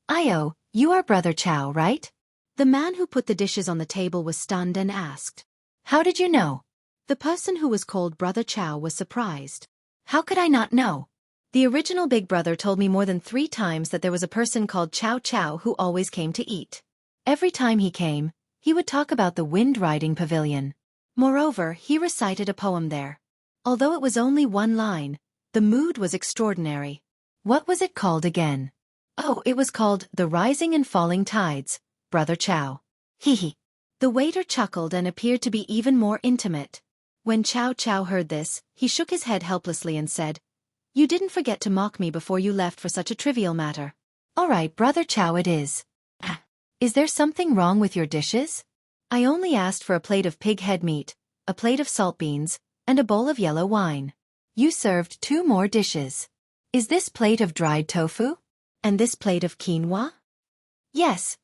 "Io, you are Brother Chow, right?" The man who put the dishes on the table was stunned and asked, "How did you know?" The person who was called Brother Chow was surprised. "How could I not know? The original Big Brother told me more than 3 times that there was a person called Chow Chow who always came to eat. Every time he came, he would talk about the wind-riding pavilion. Moreover, he recited a poem there. Although it was only 1 line, the mood was extraordinary. What was it called again? Oh, it was called The Rising and Falling Tides, Brother Chow. Hee. The waiter chuckled and appeared to be even more intimate. When Chow Chow heard this, he shook his head helplessly and said, "You didn't forget to mock me before you left for such a trivial matter." "All right, Brother Chow it is. Is there something wrong with your dishes? I only asked for a plate of pig head meat, a plate of salt beans, and a bowl of yellow wine. You served 2 more dishes. Is this plate of dried tofu? And this plate of quinoa?" Yes,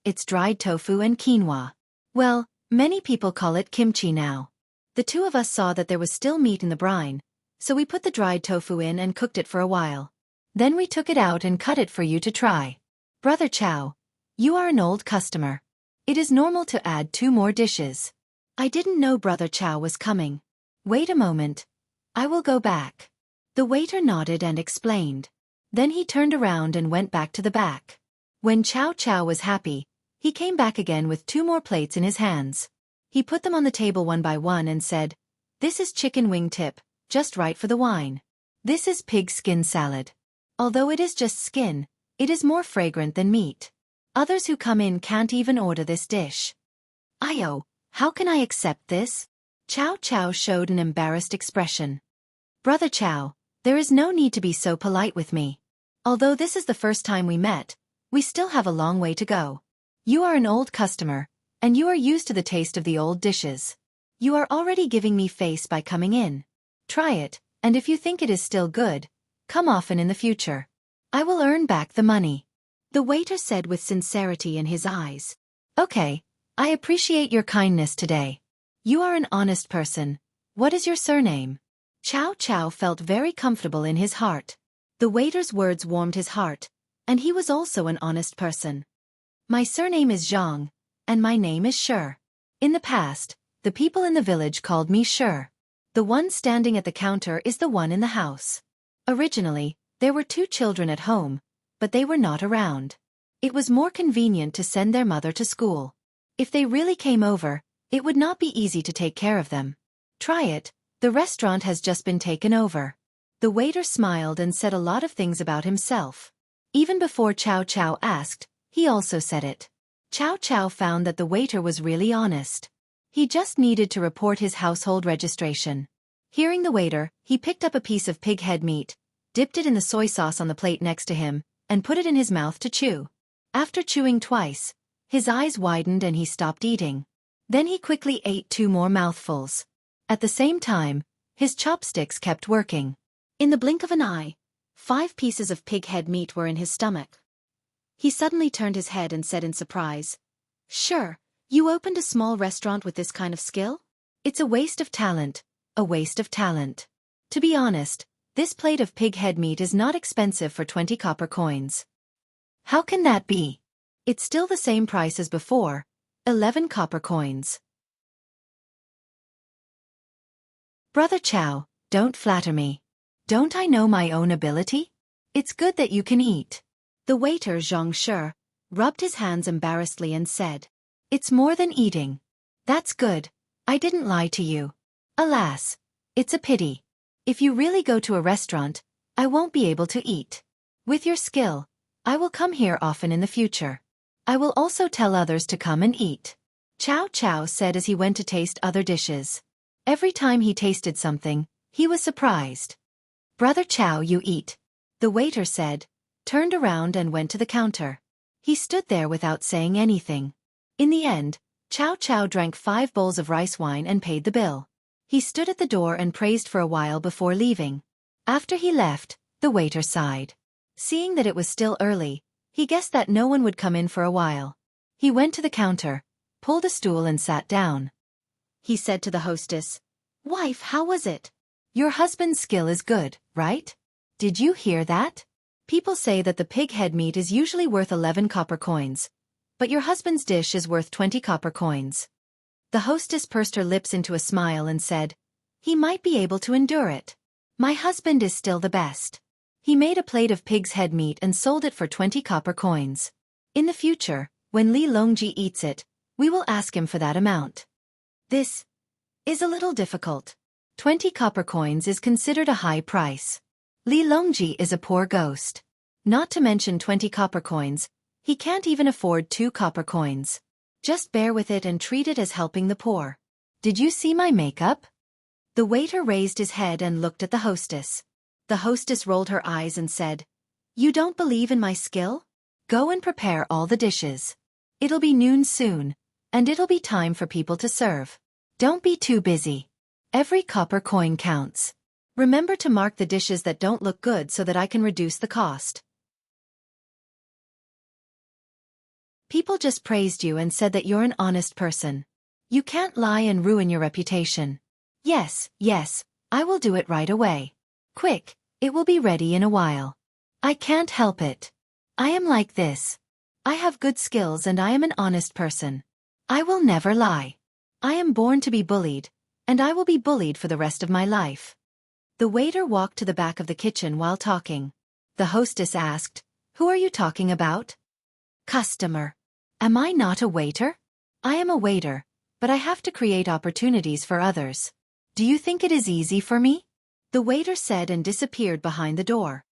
it's dried tofu and quinoa. Well, many people call it kimchi now. The 2 of us saw that there was still meat in the brine, so we put the dried tofu in and cooked it for a while. Then we took it out and cut it for you to try. Brother Chow, you are an old customer. It is normal to add 2 more dishes. I didn't know Brother Chow was coming. Wait a moment. I will go back. The waiter nodded and explained. Then he turned around and went back to the back. When Chow Chow was happy, he came back again with 2 more plates in his hands. He put them on the table one by one and said, "This is chicken wing tip, just right for the wine. This is pig skin salad. Although it is just skin, it is more fragrant than meat. Others who come in can't even order this dish." "Io, how can I accept this?" Chow Chow showed an embarrassed expression. "Brother Chow, there is no need to be so polite with me. Although this is the first time we met, we still have a long way to go. You are an old customer, and you are used to the taste of the old dishes. You are already giving me face by coming in. Try it, and if you think it is still good, come often in the future. I will earn back the money," the waiter said with sincerity in his eyes. "Okay, I appreciate your kindness today. You are an honest person. What is your surname?" Chow Chow felt very comfortable in his heart. The waiter's words warmed his heart, and he was also an honest person. "My surname is Zhang, and my name is Shi. In the past, the people in the village called me Shi. The one standing at the counter is the one in the house. Originally, there were 2 children at home, but they were not around. It was more convenient to send their mother to school. If they really came over, it would not be easy to take care of them. Try it, the restaurant has just been taken over." The waiter smiled and said a lot of things about himself. Even before Chow Chow asked, he also said it. Chow Chow found that the waiter was really honest. He just needed to report his household registration. Hearing the waiter, he picked up a piece of pig head meat, dipped it in the soy sauce on the plate next to him, and put it in his mouth to chew. After chewing twice, his eyes widened and he stopped eating. Then he quickly ate 2 more mouthfuls. At the same time, his chopsticks kept working. In the blink of an eye, 5 pieces of pig head meat were in his stomach. He suddenly turned his head and said in surprise, "Sure, you opened a small restaurant with this kind of skill? It's a waste of talent, a waste of talent. To be honest, this plate of pig head meat is not expensive for 20 copper coins." "How can that be?" "It's still the same price as before, 11 copper coins." Brother Chow, don't flatter me. Don't I know my own ability? It's good that you can eat. The waiter Zhang Shi rubbed his hands embarrassedly and said, It's more than eating. That's good. I didn't lie to you. Alas, it's a pity. If you really go to a restaurant, I won't be able to eat. With your skill, I will come here often in the future. I will also tell others to come and eat. Chow Chow said as he went to taste other dishes. Every time he tasted something, he was surprised. Brother Chow, you eat. The waiter said, turned around and went to the counter. He stood there without saying anything. In the end, Chow Chow drank 5 bowls of rice wine and paid the bill. He stood at the door and praised for a while before leaving. After he left, the waiter sighed. Seeing that it was still early, he guessed that no one would come in for a while. He went to the counter, pulled a stool and sat down. He said to the hostess, Wife, how was it? Your husband's skill is good, right? Did you hear that? People say that the pig head meat is usually worth 11 copper coins. But your husband's dish is worth 20 copper coins. The hostess pursed her lips into a smile and said, He might be able to endure it. My husband is still the best. He made a plate of pig's head meat and sold it for 20 copper coins. In the future, when Li Longji eats it, we will ask him for that amount. This is a little difficult. 20 copper coins is considered a high price. Li Longji is a poor ghost. Not to mention 20 copper coins, he can't even afford 2 copper coins. Just bear with it and treat it as helping the poor. Did you see my makeup? The waiter raised his head and looked at the hostess. The hostess rolled her eyes and said, You don't believe in my skill? Go and prepare all the dishes. It'll be noon soon, and it'll be time for people to serve. Don't be too busy. Every copper coin counts. Remember to mark the dishes that don't look good so that I can reduce the cost. People just praised you and said that you're an honest person. You can't lie and ruin your reputation. Yes, I will do it right away. Quick, it will be ready in a while. I can't help it. I am like this. I have good skills and I am an honest person. I will never lie. I am born to be bullied, and I will be bullied for the rest of my life. The waiter walked to the back of the kitchen while talking. The hostess asked, Who are you talking about? Customer. Am I not a waiter? I am a waiter, but I have to create opportunities for others. Do you think it is easy for me? The waiter said and disappeared behind the door.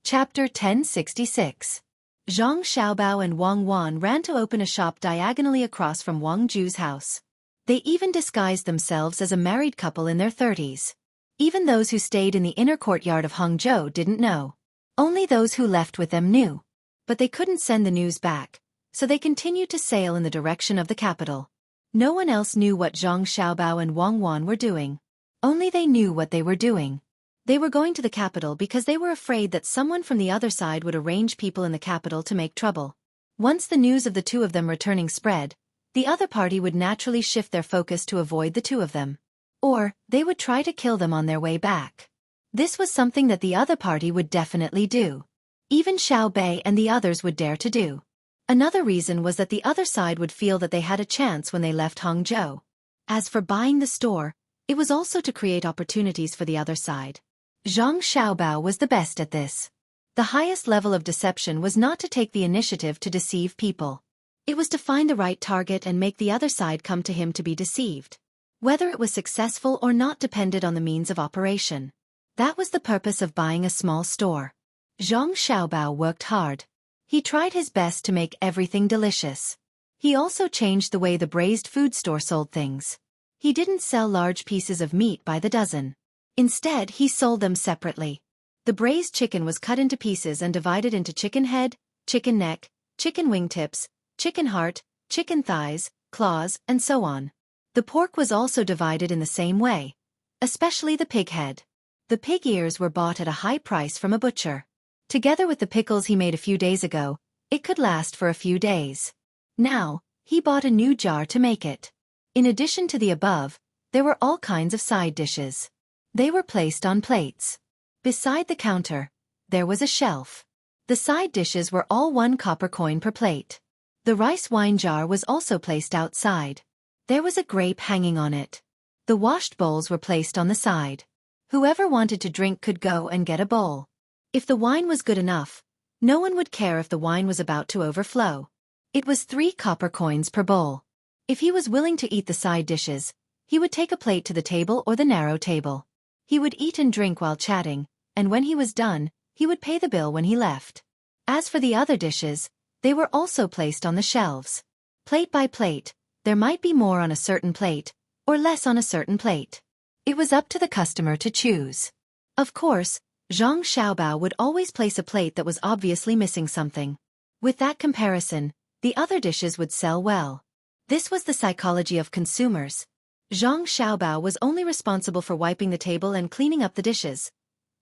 Chapter 1066. Zhang Xiaobao and Wang Wan ran to open a shop diagonally across from Wang Ju's house. They even disguised themselves as a married couple in their 30s. Even those who stayed in the inner courtyard of Hangzhou didn't know. Only those who left with them knew. But they couldn't send the news back, so they continued to sail in the direction of the capital. No one else knew what Zhang Xiaobao and Wang Wan were doing. Only they knew what they were doing. They were going to the capital because they were afraid that someone from the other side would arrange people in the capital to make trouble. Once the news of the two of them returning spread, the other party would naturally shift their focus to avoid the two of them. Or, they would try to kill them on their way back. This was something that the other party would definitely do. Even Xiao Bei and the others would dare to do. Another reason was that the other side would feel that they had a chance when they left Hangzhou. As for buying the store, it was also to create opportunities for the other side. Zhang Xiaobao was the best at this. The highest level of deception was not to take the initiative to deceive people. It was to find the right target and make the other side come to him to be deceived. Whether it was successful or not depended on the means of operation. That was the purpose of buying a small store. Zhang Xiaobao worked hard. He tried his best to make everything delicious. He also changed the way the braised food store sold things. He didn't sell large pieces of meat by the dozen. Instead, he sold them separately. The braised chicken was cut into pieces and divided into chicken head, chicken neck, chicken wingtips, chicken heart, chicken thighs, claws, and so on. The pork was also divided in the same way, especially the pig head. The pig ears were bought at a high price from a butcher. Together with the pickles he made a few days ago, it could last for a few days. Now, he bought a new jar to make it. In addition to the above, there were all kinds of side dishes. They were placed on plates. Beside the counter, there was a shelf. The side dishes were all 1 copper coin per plate. The rice wine jar was also placed outside. There was a grape hanging on it. The washed bowls were placed on the side. Whoever wanted to drink could go and get a bowl. If the wine was good enough, no one would care if the wine was about to overflow. It was 3 copper coins per bowl. If he was willing to eat the side dishes, he would take a plate to the table or the narrow table. He would eat and drink while chatting, and when he was done, he would pay the bill when he left. As for the other dishes, they were also placed on the shelves. Plate by plate, there might be more on a certain plate, or less on a certain plate. It was up to the customer to choose. Of course, Zhang Xiaobao would always place a plate that was obviously missing something. With that comparison, the other dishes would sell well. This was the psychology of consumers. Zhang Xiaobao was only responsible for wiping the table and cleaning up the dishes,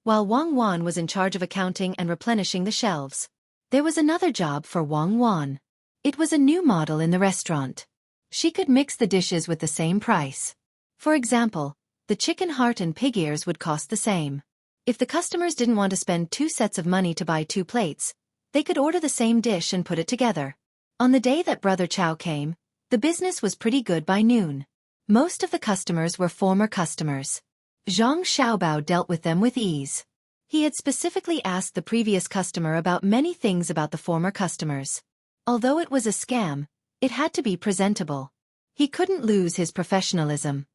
while Wang Wan was in charge of accounting and replenishing the shelves. There was another job for Wang Wan. It was a new model in the restaurant. She could mix the dishes with the same price. For example, the chicken heart and pig ears would cost the same. If the customers didn't want to spend 2 sets of money to buy 2 plates, they could order the same dish and put it together. On the day that Brother Chow came, the business was pretty good by noon. Most of the customers were former customers. Zhang Xiaobao dealt with them with ease. He had specifically asked the previous customer about many things about the former customers. Although it was a scam, it had to be presentable. He couldn't lose his professionalism.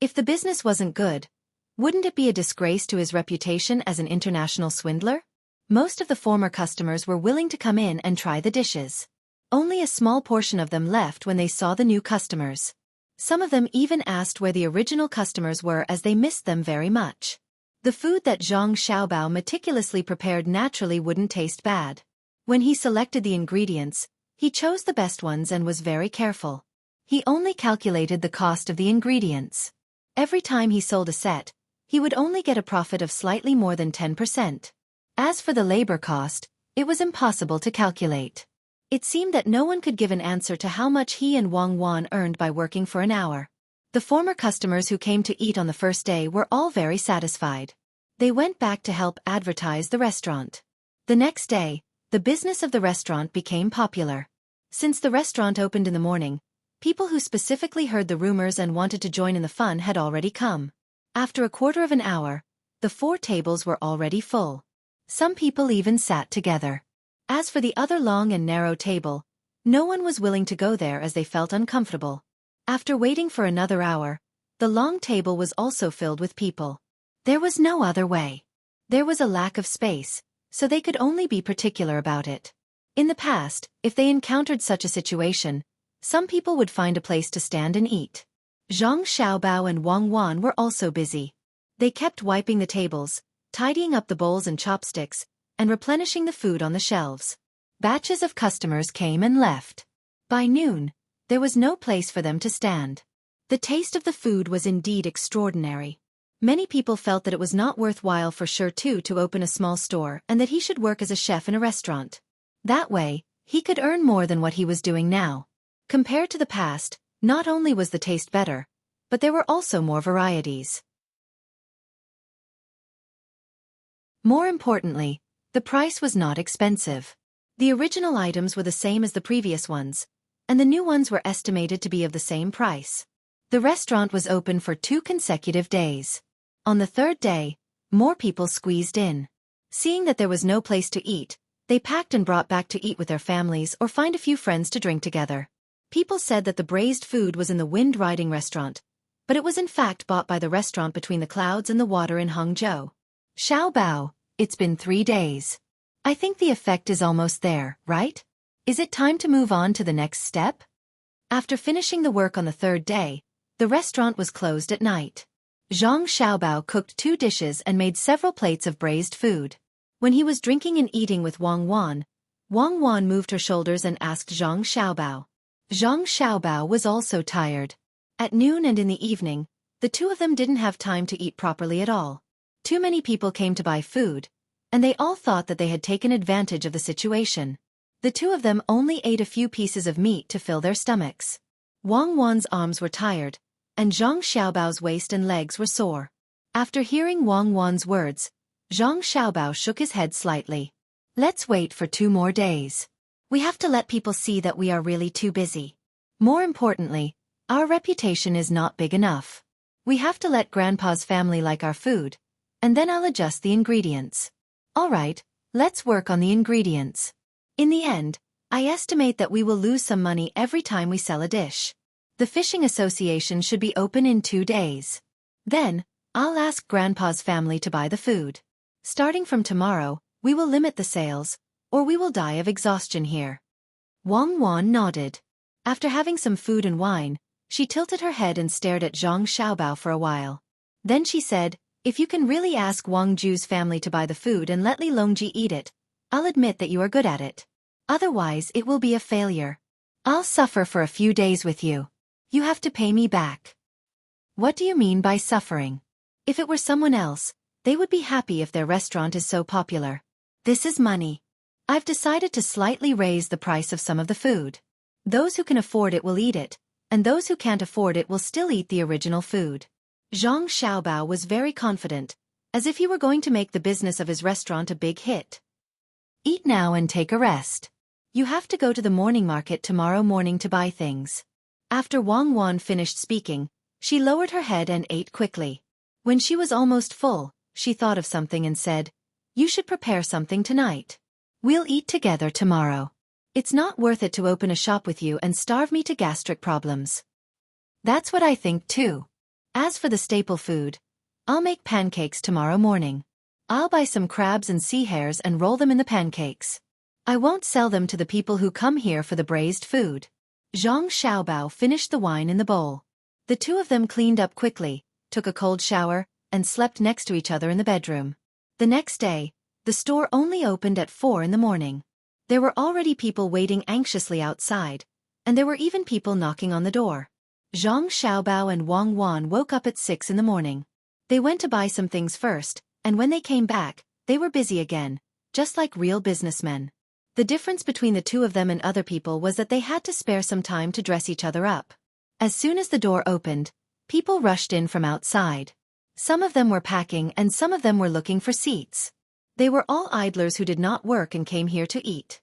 If the business wasn't good, wouldn't it be a disgrace to his reputation as an international swindler? Most of the former customers were willing to come in and try the dishes. Only a small portion of them left when they saw the new customers. Some of them even asked where the original customers were as they missed them very much. The food that Zhang Xiaobao meticulously prepared naturally wouldn't taste bad. When he selected the ingredients, he chose the best ones and was very careful. He only calculated the cost of the ingredients. Every time he sold a set, he would only get a profit of slightly more than 10%. As for the labor cost, it was impossible to calculate. It seemed that no one could give an answer to how much he and Wang Wan earned by working for an hour. The former customers who came to eat on the first day were all very satisfied. They went back to help advertise the restaurant. The next day, the business of the restaurant became popular. Since the restaurant opened in the morning, people who specifically heard the rumors and wanted to join in the fun had already come. After a quarter of an hour, the 4 tables were already full. Some people even sat together. As for the other long and narrow table, no one was willing to go there as they felt uncomfortable. After waiting for another hour, the long table was also filled with people. There was no other way. There was a lack of space, so they could only be particular about it. In the past, if they encountered such a situation, some people would find a place to stand and eat. Zhang Xiaobao and Wang Wan were also busy. They kept wiping the tables, tidying up the bowls and chopsticks, and replenishing the food on the shelves. Batches of customers came and left. By noon, there was no place for them to stand. The taste of the food was indeed extraordinary. Many people felt that it was not worthwhile for Xueqi to open a small store and that he should work as a chef in a restaurant. That way, he could earn more than what he was doing now. Compared to the past, not only was the taste better, but there were also more varieties. More importantly, the price was not expensive. The original items were the same as the previous ones, and the new ones were estimated to be of the same price. The restaurant was open for 2 consecutive days. On the 3rd day, more people squeezed in. Seeing that there was no place to eat, they packed and brought back to eat with their families or find a few friends to drink together. People said that the braised food was in the wind riding restaurant, but it was in fact bought by the restaurant between the clouds and the water in Hangzhou. Xiaobao, it's been 3 days. I think the effect is almost there, right? Is it time to move on to the next step? After finishing the work on the 3rd day, the restaurant was closed at night. Zhang Xiaobao cooked 2 dishes and made several plates of braised food. When he was drinking and eating with Wang Wan moved her shoulders and asked Zhang Xiaobao. Zhang Xiaobao was also tired. At noon and in the evening, the 2 of them didn't have time to eat properly at all. Too many people came to buy food, and they all thought that they had taken advantage of the situation. The 2 of them only ate a few pieces of meat to fill their stomachs. Wang Wan's arms were tired, and Zhang Xiaobao's waist and legs were sore. After hearing Wang Wan's words, Zhang Xiaobao shook his head slightly. Let's wait for 2 more days. We have to let people see that we are really too busy. More importantly, our reputation is not big enough. We have to let Grandpa's family like our food, and then I'll adjust the ingredients. Alright, let's work on the ingredients. In the end, I estimate that we will lose some money every time we sell a dish. The fishing association should be open in 2 days. Then, I'll ask Grandpa's family to buy the food. Starting from tomorrow, we will limit the sales, or we will die of exhaustion here. Wang Wan nodded. After having some food and wine, she tilted her head and stared at Zhang Xiaobao for a while. Then she said, if you can really ask Wang Ju's family to buy the food and let Li Longji eat it, I'll admit that you are good at it. Otherwise it will be a failure. I'll suffer for a few days with you. You have to pay me back. What do you mean by suffering? If it were someone else, they would be happy if their restaurant is so popular. This is money. I've decided to slightly raise the price of some of the food. Those who can afford it will eat it, and those who can't afford it will still eat the original food. Zhang Xiaobao was very confident, as if he were going to make the business of his restaurant a big hit. Eat now and take a rest. You have to go to the morning market tomorrow morning to buy things. After Wang Wan finished speaking, she lowered her head and ate quickly. When she was almost full, she thought of something and said, you should prepare something tonight. We'll eat together tomorrow. It's not worth it to open a shop with you and starve me to gastric problems. That's what I think too. As for the staple food, I'll make pancakes tomorrow morning. I'll buy some crabs and sea hares and roll them in the pancakes. I won't sell them to the people who come here for the braised food. Zhang Xiaobao finished the wine in the bowl. The two of them cleaned up quickly, took a cold shower, and slept next to each other in the bedroom. The next day, the store only opened at 4 in the morning. There were already people waiting anxiously outside, and there were even people knocking on the door. Zhang Xiaobao and Wang Wan woke up at 6 in the morning. They went to buy some things first, and when they came back, they were busy again, just like real businessmen. The difference between the two of them and other people was that they had to spare some time to dress each other up. As soon as the door opened, people rushed in from outside. Some of them were packing and some of them were looking for seats. They were all idlers who did not work and came here to eat.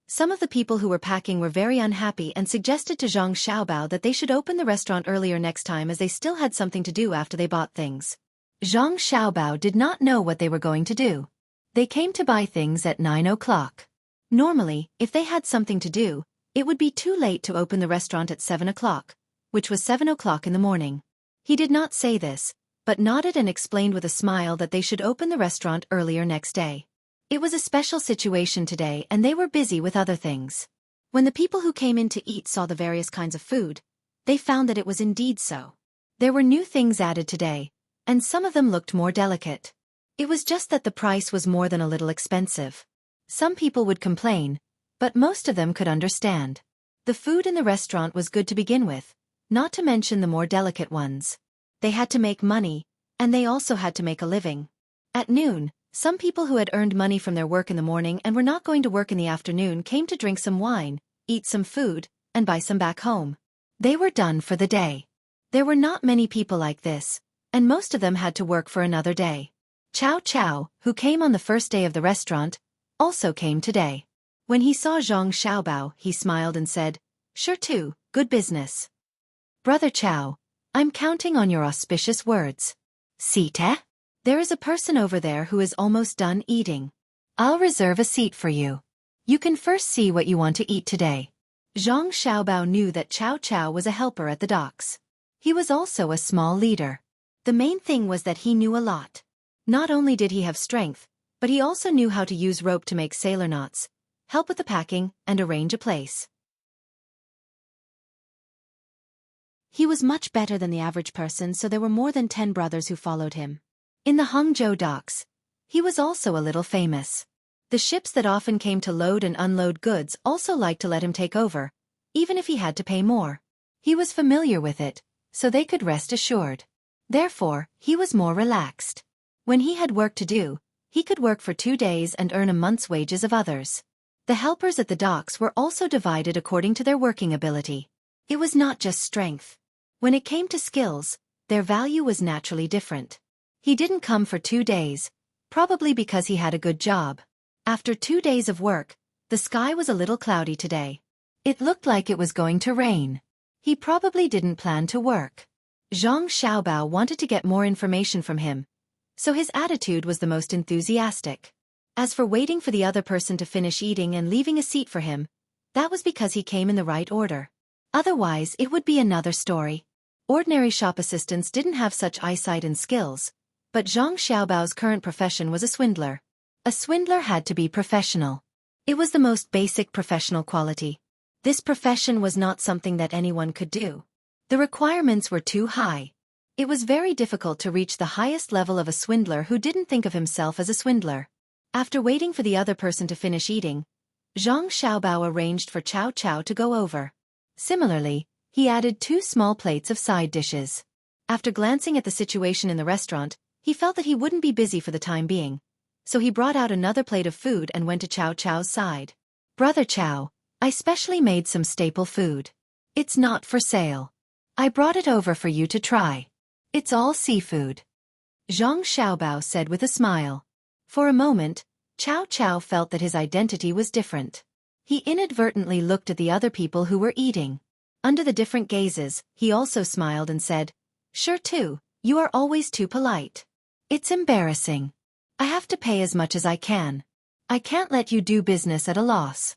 Some of the people who were packing were very unhappy and suggested to Zhang Xiaobao that they should open the restaurant earlier next time as they still had something to do after they bought things. Zhang Xiaobao did not know what they were going to do. They came to buy things at 9 o'clock. Normally, if they had something to do, it would be too late to open the restaurant at 7 o'clock, which was 7 o'clock in the morning. He did not say this, but nodded and explained with a smile that they should open the restaurant earlier next day. It was a special situation today and they were busy with other things. When the people who came in to eat saw the various kinds of food, they found that it was indeed so. There were new things added today, and some of them looked more delicate. It was just that the price was more than a little expensive. Some people would complain, but most of them could understand. The food in the restaurant was good to begin with, not to mention the more delicate ones. They had to make money, and they also had to make a living. At noon, some people who had earned money from their work in the morning and were not going to work in the afternoon came to drink some wine, eat some food, and buy some back home. They were done for the day. There were not many people like this, and most of them had to work for another day. Chow Chow, who came on the first day of the restaurant, also came today. When he saw Zhang Xiaobao, he smiled and said, "Sure too, good business. Brother Chow, I'm counting on your auspicious words. Seat? There is a person over there who is almost done eating. I'll reserve a seat for you. You can first see what you want to eat today." Zhang Xiaobao knew that Chow Chow was a helper at the docks. He was also a small leader. The main thing was that he knew a lot. Not only did he have strength, but he also knew how to use rope to make sailor knots, help with the packing, and arrange a place. He was much better than the average person, so there were more than 10 brothers who followed him. In the Hangzhou docks, he was also a little famous. The ships that often came to load and unload goods also liked to let him take over, even if he had to pay more. He was familiar with it, so they could rest assured. Therefore, he was more relaxed. When he had work to do, he could work for 2 days and earn a month's wages of others. The helpers at the docks were also divided according to their working ability. It was not just strength. When it came to skills, their value was naturally different. He didn't come for 2 days, probably because he had a good job. After 2 days of work, the sky was a little cloudy today. It looked like it was going to rain. He probably didn't plan to work. Zhang Xiaobao wanted to get more information from him, so his attitude was the most enthusiastic. As for waiting for the other person to finish eating and leaving a seat for him, that was because he came in the right order. Otherwise, it would be another story. Ordinary shop assistants didn't have such eyesight and skills, but Zhang Xiaobao's current profession was a swindler. A swindler had to be professional. It was the most basic professional quality. This profession was not something that anyone could do. The requirements were too high. It was very difficult to reach the highest level of a swindler who didn't think of himself as a swindler. After waiting for the other person to finish eating, Zhang Xiaobao arranged for Cao Cao to go over. Similarly, he added 2 small plates of side dishes. After glancing at the situation in the restaurant, he felt that he wouldn't be busy for the time being, so he brought out another plate of food and went to Cao Cao's side. "Brother Cao, I specially made some staple food. It's not for sale. I brought it over for you to try. It's all seafood," Zhang Xiaobao said with a smile. For a moment, Cao Cao felt that his identity was different. He inadvertently looked at the other people who were eating. Under the different gazes, he also smiled and said, "Sure too, you are always too polite. It's embarrassing. I have to pay as much as I can. I can't let you do business at a loss."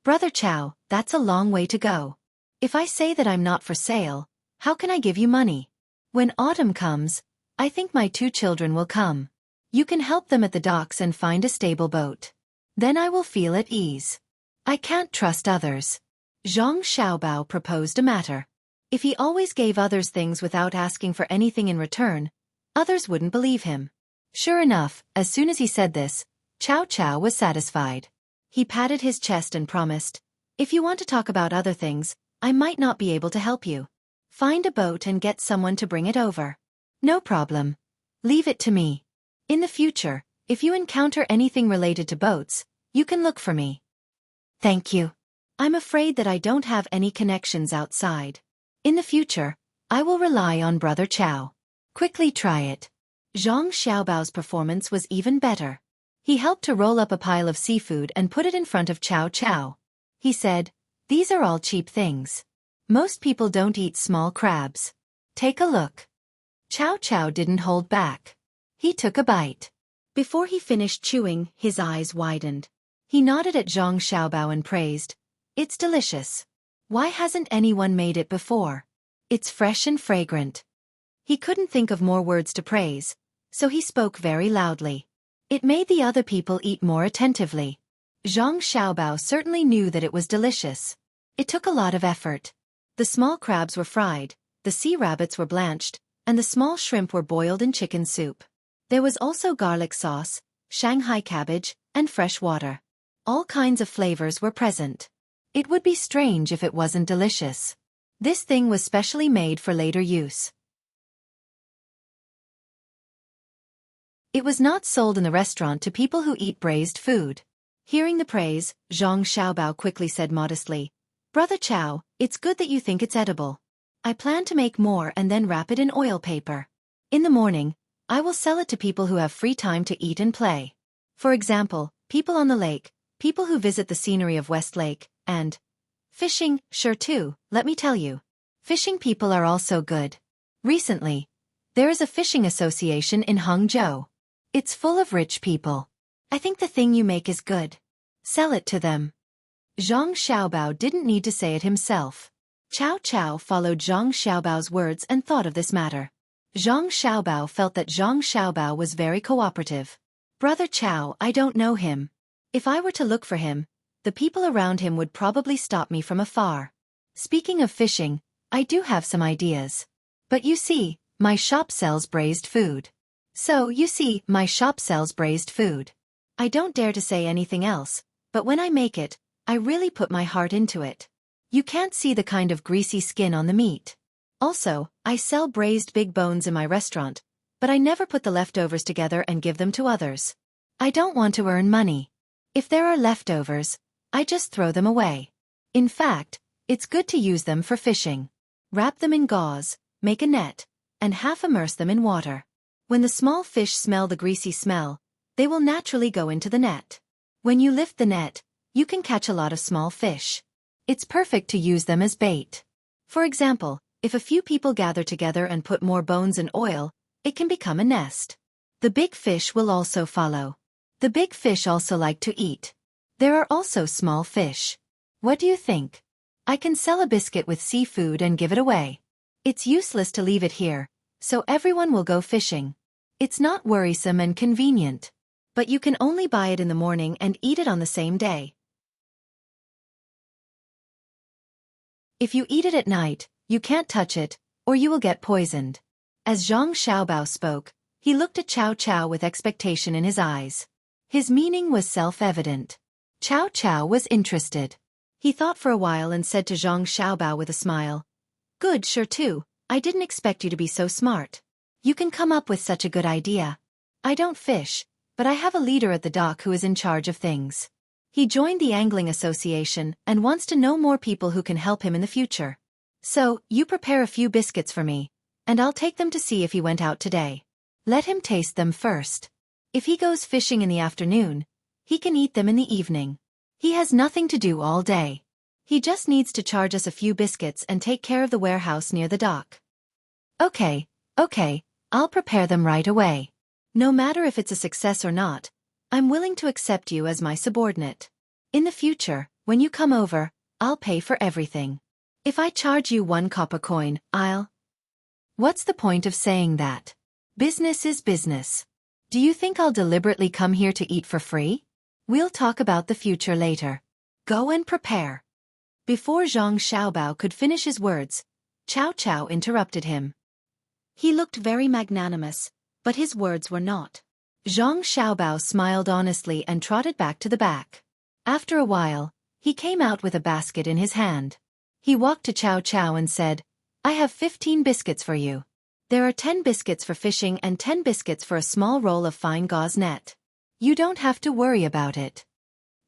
"Brother Cao, that's a long way to go. If I say that I'm not for sale, how can I give you money? When autumn comes, I think my 2 children will come. You can help them at the docks and find a stable boat. Then I will feel at ease. I can't trust others." Zhang Xiaobao proposed a matter. If he always gave others things without asking for anything in return, others wouldn't believe him. Sure enough, as soon as he said this, Cao Cao was satisfied. He patted his chest and promised, "If you want to talk about other things, I might not be able to help you. Find a boat and get someone to bring it over." "No problem. Leave it to me. In the future, if you encounter anything related to boats, you can look for me." "Thank you. I'm afraid that I don't have any connections outside. In the future, I will rely on Brother Cao. Quickly try it." Zhang Xiaobao's performance was even better. He helped to roll up a pile of seafood and put it in front of Cao Cao. He said, "These are all cheap things. Most people don't eat small crabs. Take a look." Cao Cao didn't hold back. He took a bite. Before he finished chewing, his eyes widened. He nodded at Zhang Xiaobao and praised, "It's delicious. Why hasn't anyone made it before? It's fresh and fragrant." He couldn't think of more words to praise, so he spoke very loudly. It made the other people eat more attentively. Zhang Xiaobao certainly knew that it was delicious. It took a lot of effort. The small crabs were fried, the sea rabbits were blanched, and the small shrimp were boiled in chicken soup. There was also garlic sauce, Shanghai cabbage, and fresh water. All kinds of flavors were present. It would be strange if it wasn't delicious. This thing was specially made for later use. It was not sold in the restaurant to people who eat braised food. Hearing the praise, Zhang Xiaobao quickly said modestly, "Brother Cao, it's good that you think it's edible. I plan to make more and then wrap it in oil paper. In the morning, I will sell it to people who have free time to eat and play. For example, people on the lake, people who visit the scenery of West Lake, and fishing, sure too, let me tell you. Fishing people are also good. Recently, there is a fishing association in Hangzhou. It's full of rich people. I think the thing you make is good. Sell it to them." Zhang Xiaobao didn't need to say it himself. Cao Cao followed Zhang Xiaobao's words and thought of this matter. Zhang Xiaobao felt that Zhang Xiaobao was very cooperative. "Brother Cao, I don't know him. If I were to look for him, the people around him would probably stop me from afar. Speaking of fishing, I do have some ideas. But you see, my shop sells braised food. I don't dare to say anything else, but when I make it, I really put my heart into it. You can't see the kind of greasy skin on the meat. Also, I sell braised big bones in my restaurant, but I never put the leftovers together and give them to others. I don't want to earn money. If there are leftovers, I just throw them away. In fact, it's good to use them for fishing. Wrap them in gauze, make a net, and half immerse them in water. When the small fish smell the greasy smell, They will naturally go into the net. When you lift the net, you can catch a lot of small fish. It's perfect to use them as bait. For example, if a few people gather together and put more bones and oil, it can become a nest. The big fish will also follow. The big fish also like to eat. There are also small fish. What do you think? I can sell a biscuit with seafood and give it away. It's useless to leave it here, so everyone will go fishing. It's not worrisome and convenient. But you can only buy it in the morning and eat it on the same day. If you eat it at night, you can't touch it, or you will get poisoned. As Zhang Xiaobao spoke, he looked at Cao Cao with expectation in his eyes. His meaning was self-evident. Cao Cao was interested. He thought for a while and said to Zhang Xiaobao with a smile, "Good, sure too, I didn't expect you to be so smart. You can come up with such a good idea. I don't fish, but I have a leader at the dock who is in charge of things. He joined the Angling Association and wants to know more people who can help him in the future. So, you prepare a few biscuits for me, and I'll take them to see if he went out today. Let him taste them first. If he goes fishing in the afternoon, he can eat them in the evening. He has nothing to do all day. He just needs to charge us a few biscuits and take care of the warehouse near the dock." Okay, I'll prepare them right away. No matter if it's a success or not, I'm willing to accept you as my subordinate. In the future, when you come over, I'll pay for everything. If I charge you 1 copper coin, What's the point of saying that? Business is business. Do you think I'll deliberately come here to eat for free? We'll talk about the future later. Go and prepare. Before Zhang Xiaobao could finish his words, Cao Cao interrupted him. He looked very magnanimous, but his words were not. Zhang Xiaobao smiled honestly and trotted back to the back. After a while, he came out with a basket in his hand. He walked to Cao Cao and said, "I have 15 biscuits for you. There are 10 biscuits for fishing and 10 biscuits for a small roll of fine gauze net. You don't have to worry about it."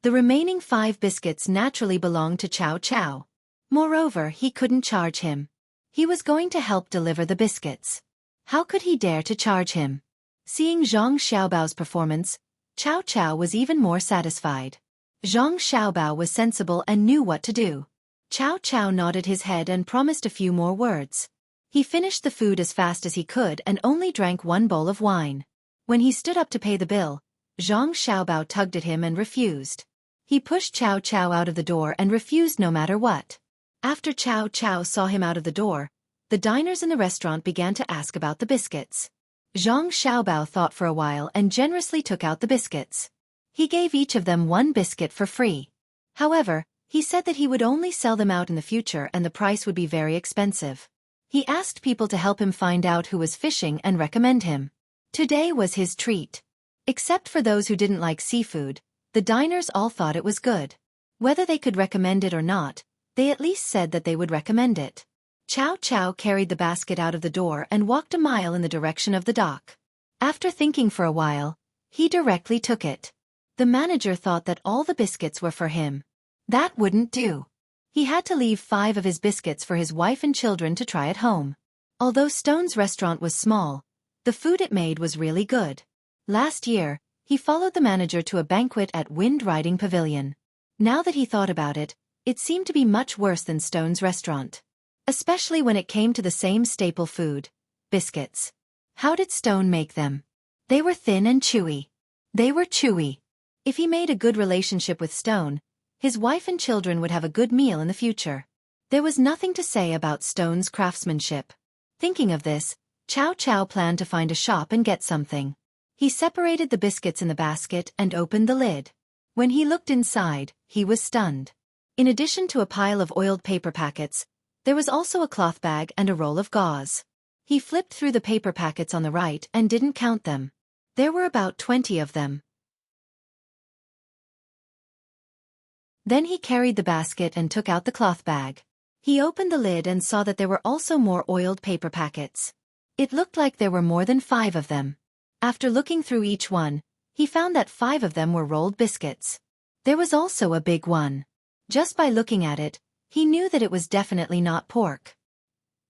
The remaining 5 biscuits naturally belonged to Cao Cao. Moreover, he couldn't charge him. He was going to help deliver the biscuits. How could he dare to charge him? Seeing Zhang Xiaobao's performance, Cao Cao was even more satisfied. Zhang Xiaobao was sensible and knew what to do. Cao Cao nodded his head and promised a few more words. He finished the food as fast as he could and only drank 1 bowl of wine. When he stood up to pay the bill, Zhang Xiaobao tugged at him and refused. He pushed Cao Cao out of the door and refused no matter what. After Cao Cao saw him out of the door, the diners in the restaurant began to ask about the biscuits. Zhang Xiaobao thought for a while and generously took out the biscuits. He gave each of them 1 biscuit for free. However, he said that he would only sell them out in the future and the price would be very expensive. He asked people to help him find out who was fishing and recommend him. Today was his treat. Except for those who didn't like seafood, the diners all thought it was good. Whether they could recommend it or not, they at least said that they would recommend it. Cao Cao carried the basket out of the door and walked a mile in the direction of the dock. After thinking for a while, he directly took it. The manager thought that all the biscuits were for him. That wouldn't do. He had to leave 5 of his biscuits for his wife and children to try at home. Although Stone's restaurant was small, the food it made was really good. Last year, he followed the manager to a banquet at Wind Riding Pavilion. Now that he thought about it, it seemed to be much worse than Stone's restaurant. Especially when it came to the same staple food, biscuits. How did Stone make them? They were thin and chewy. They were chewy. If he made a good relationship with Stone, his wife and children would have a good meal in the future. There was nothing to say about Stone's craftsmanship. Thinking of this, Cao Cao planned to find a shop and get something. He separated the biscuits in the basket and opened the lid. When he looked inside, he was stunned. In addition to a pile of oiled paper packets, there was also a cloth bag and a roll of gauze. He flipped through the paper packets on the right and didn't count them. There were about 20 of them. Then he carried the basket and took out the cloth bag. He opened the lid and saw that there were also more oiled paper packets. It looked like there were more than 5 of them. After looking through each one, he found that 5 of them were rolled biscuits. There was also a big one. Just by looking at it, he knew that it was definitely not pork.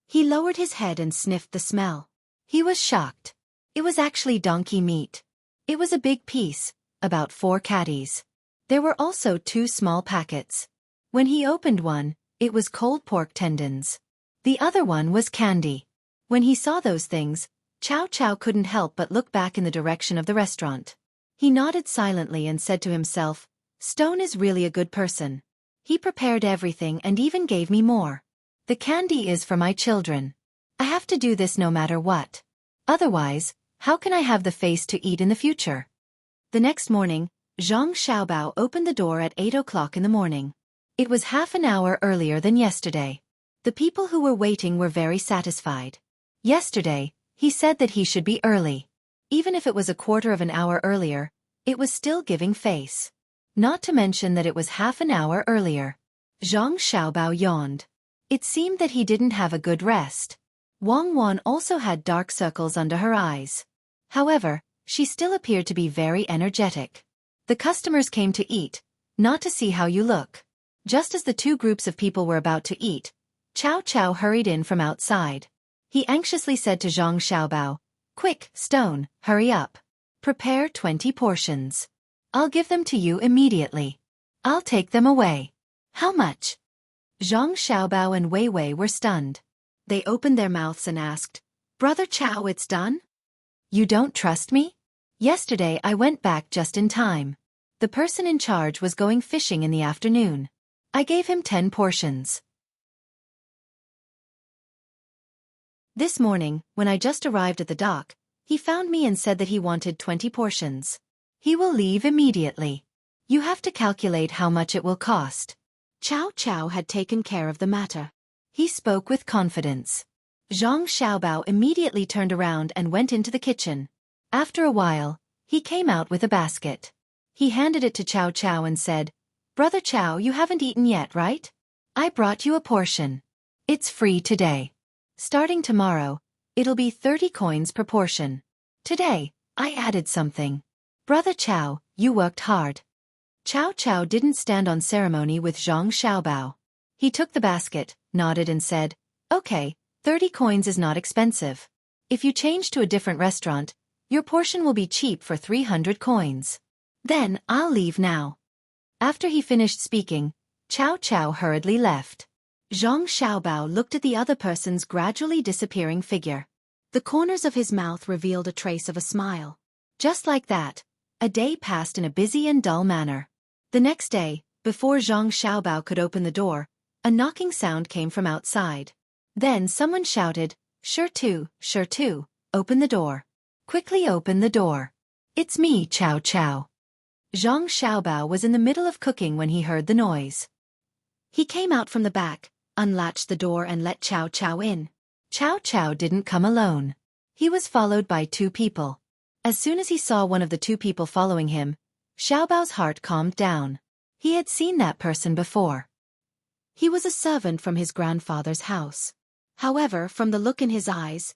He lowered his head and sniffed the smell. He was shocked. It was actually donkey meat. It was a big piece, about 4 caddies. There were also 2 small packets. When he opened one, it was cold pork tendons. The other one was candy. When he saw those things, Chow Chow couldn't help but look back in the direction of the restaurant. He nodded silently and said to himself, Stone is really a good person. He prepared everything and even gave me more. The candy is for my children. I have to do this no matter what. Otherwise, how can I have the face to eat in the future? The next morning, Zhang Xiaobao opened the door at 8 o'clock in the morning. It was half an hour earlier than yesterday. The people who were waiting were very satisfied. Yesterday, he said that he should be early. Even if it was a quarter of an hour earlier, it was still giving face. Not to mention that it was half an hour earlier. Zhang Xiaobao yawned. It seemed that he didn't have a good rest. Wang Wan also had dark circles under her eyes. However, she still appeared to be very energetic. The customers came to eat, not to see how you look. Just as the 2 groups of people were about to eat, Chow Chow hurried in from outside. He anxiously said to Zhang Xiaobao, Quick, Stone, hurry up. Prepare 20 portions. I'll give them to you immediately. I'll take them away. How much? Zhang Xiaobao and Wei Wei were stunned. They opened their mouths and asked, Brother Chow, it's done? You don't trust me? Yesterday I went back just in time. The person in charge was going fishing in the afternoon. I gave him 10 portions. This morning, when I just arrived at the dock, he found me and said that he wanted 20 portions. He will leave immediately. You have to calculate how much it will cost. Chow Chow had taken care of the matter. He spoke with confidence. Zhang Xiaobao immediately turned around and went into the kitchen. After a while, he came out with a basket. He handed it to Chow Chow and said, Brother Chow, you haven't eaten yet, right? I brought you a portion. It's free today. Starting tomorrow, it'll be 30 coins per portion. Today, I added something. Brother Chow, you worked hard. Chow Chow didn't stand on ceremony with Zhang Xiaobao. He took the basket, nodded and said, Okay, 30 coins is not expensive. If you change to a different restaurant, your portion will be cheap for 300 coins. Then, I'll leave now. After he finished speaking, Chow Chow hurriedly left. Zhang Xiaobao looked at the other person's gradually disappearing figure. The corners of his mouth revealed a trace of a smile. Just like that, a day passed in a busy and dull manner. The next day, before Zhang Xiaobao could open the door, a knocking sound came from outside. Then someone shouted, Sure to, open the door. Quickly open the door. It's me, Chow Chow. Zhang Xiaobao was in the middle of cooking when he heard the noise. He came out from the back, unlatched the door and let Chow Chow in. Chow Chow didn't come alone. He was followed by 2 people. As soon as he saw one of the 2 people following him, Xiaobao's heart calmed down. He had seen that person before. He was a servant from his grandfather's house. However, from the look in his eyes,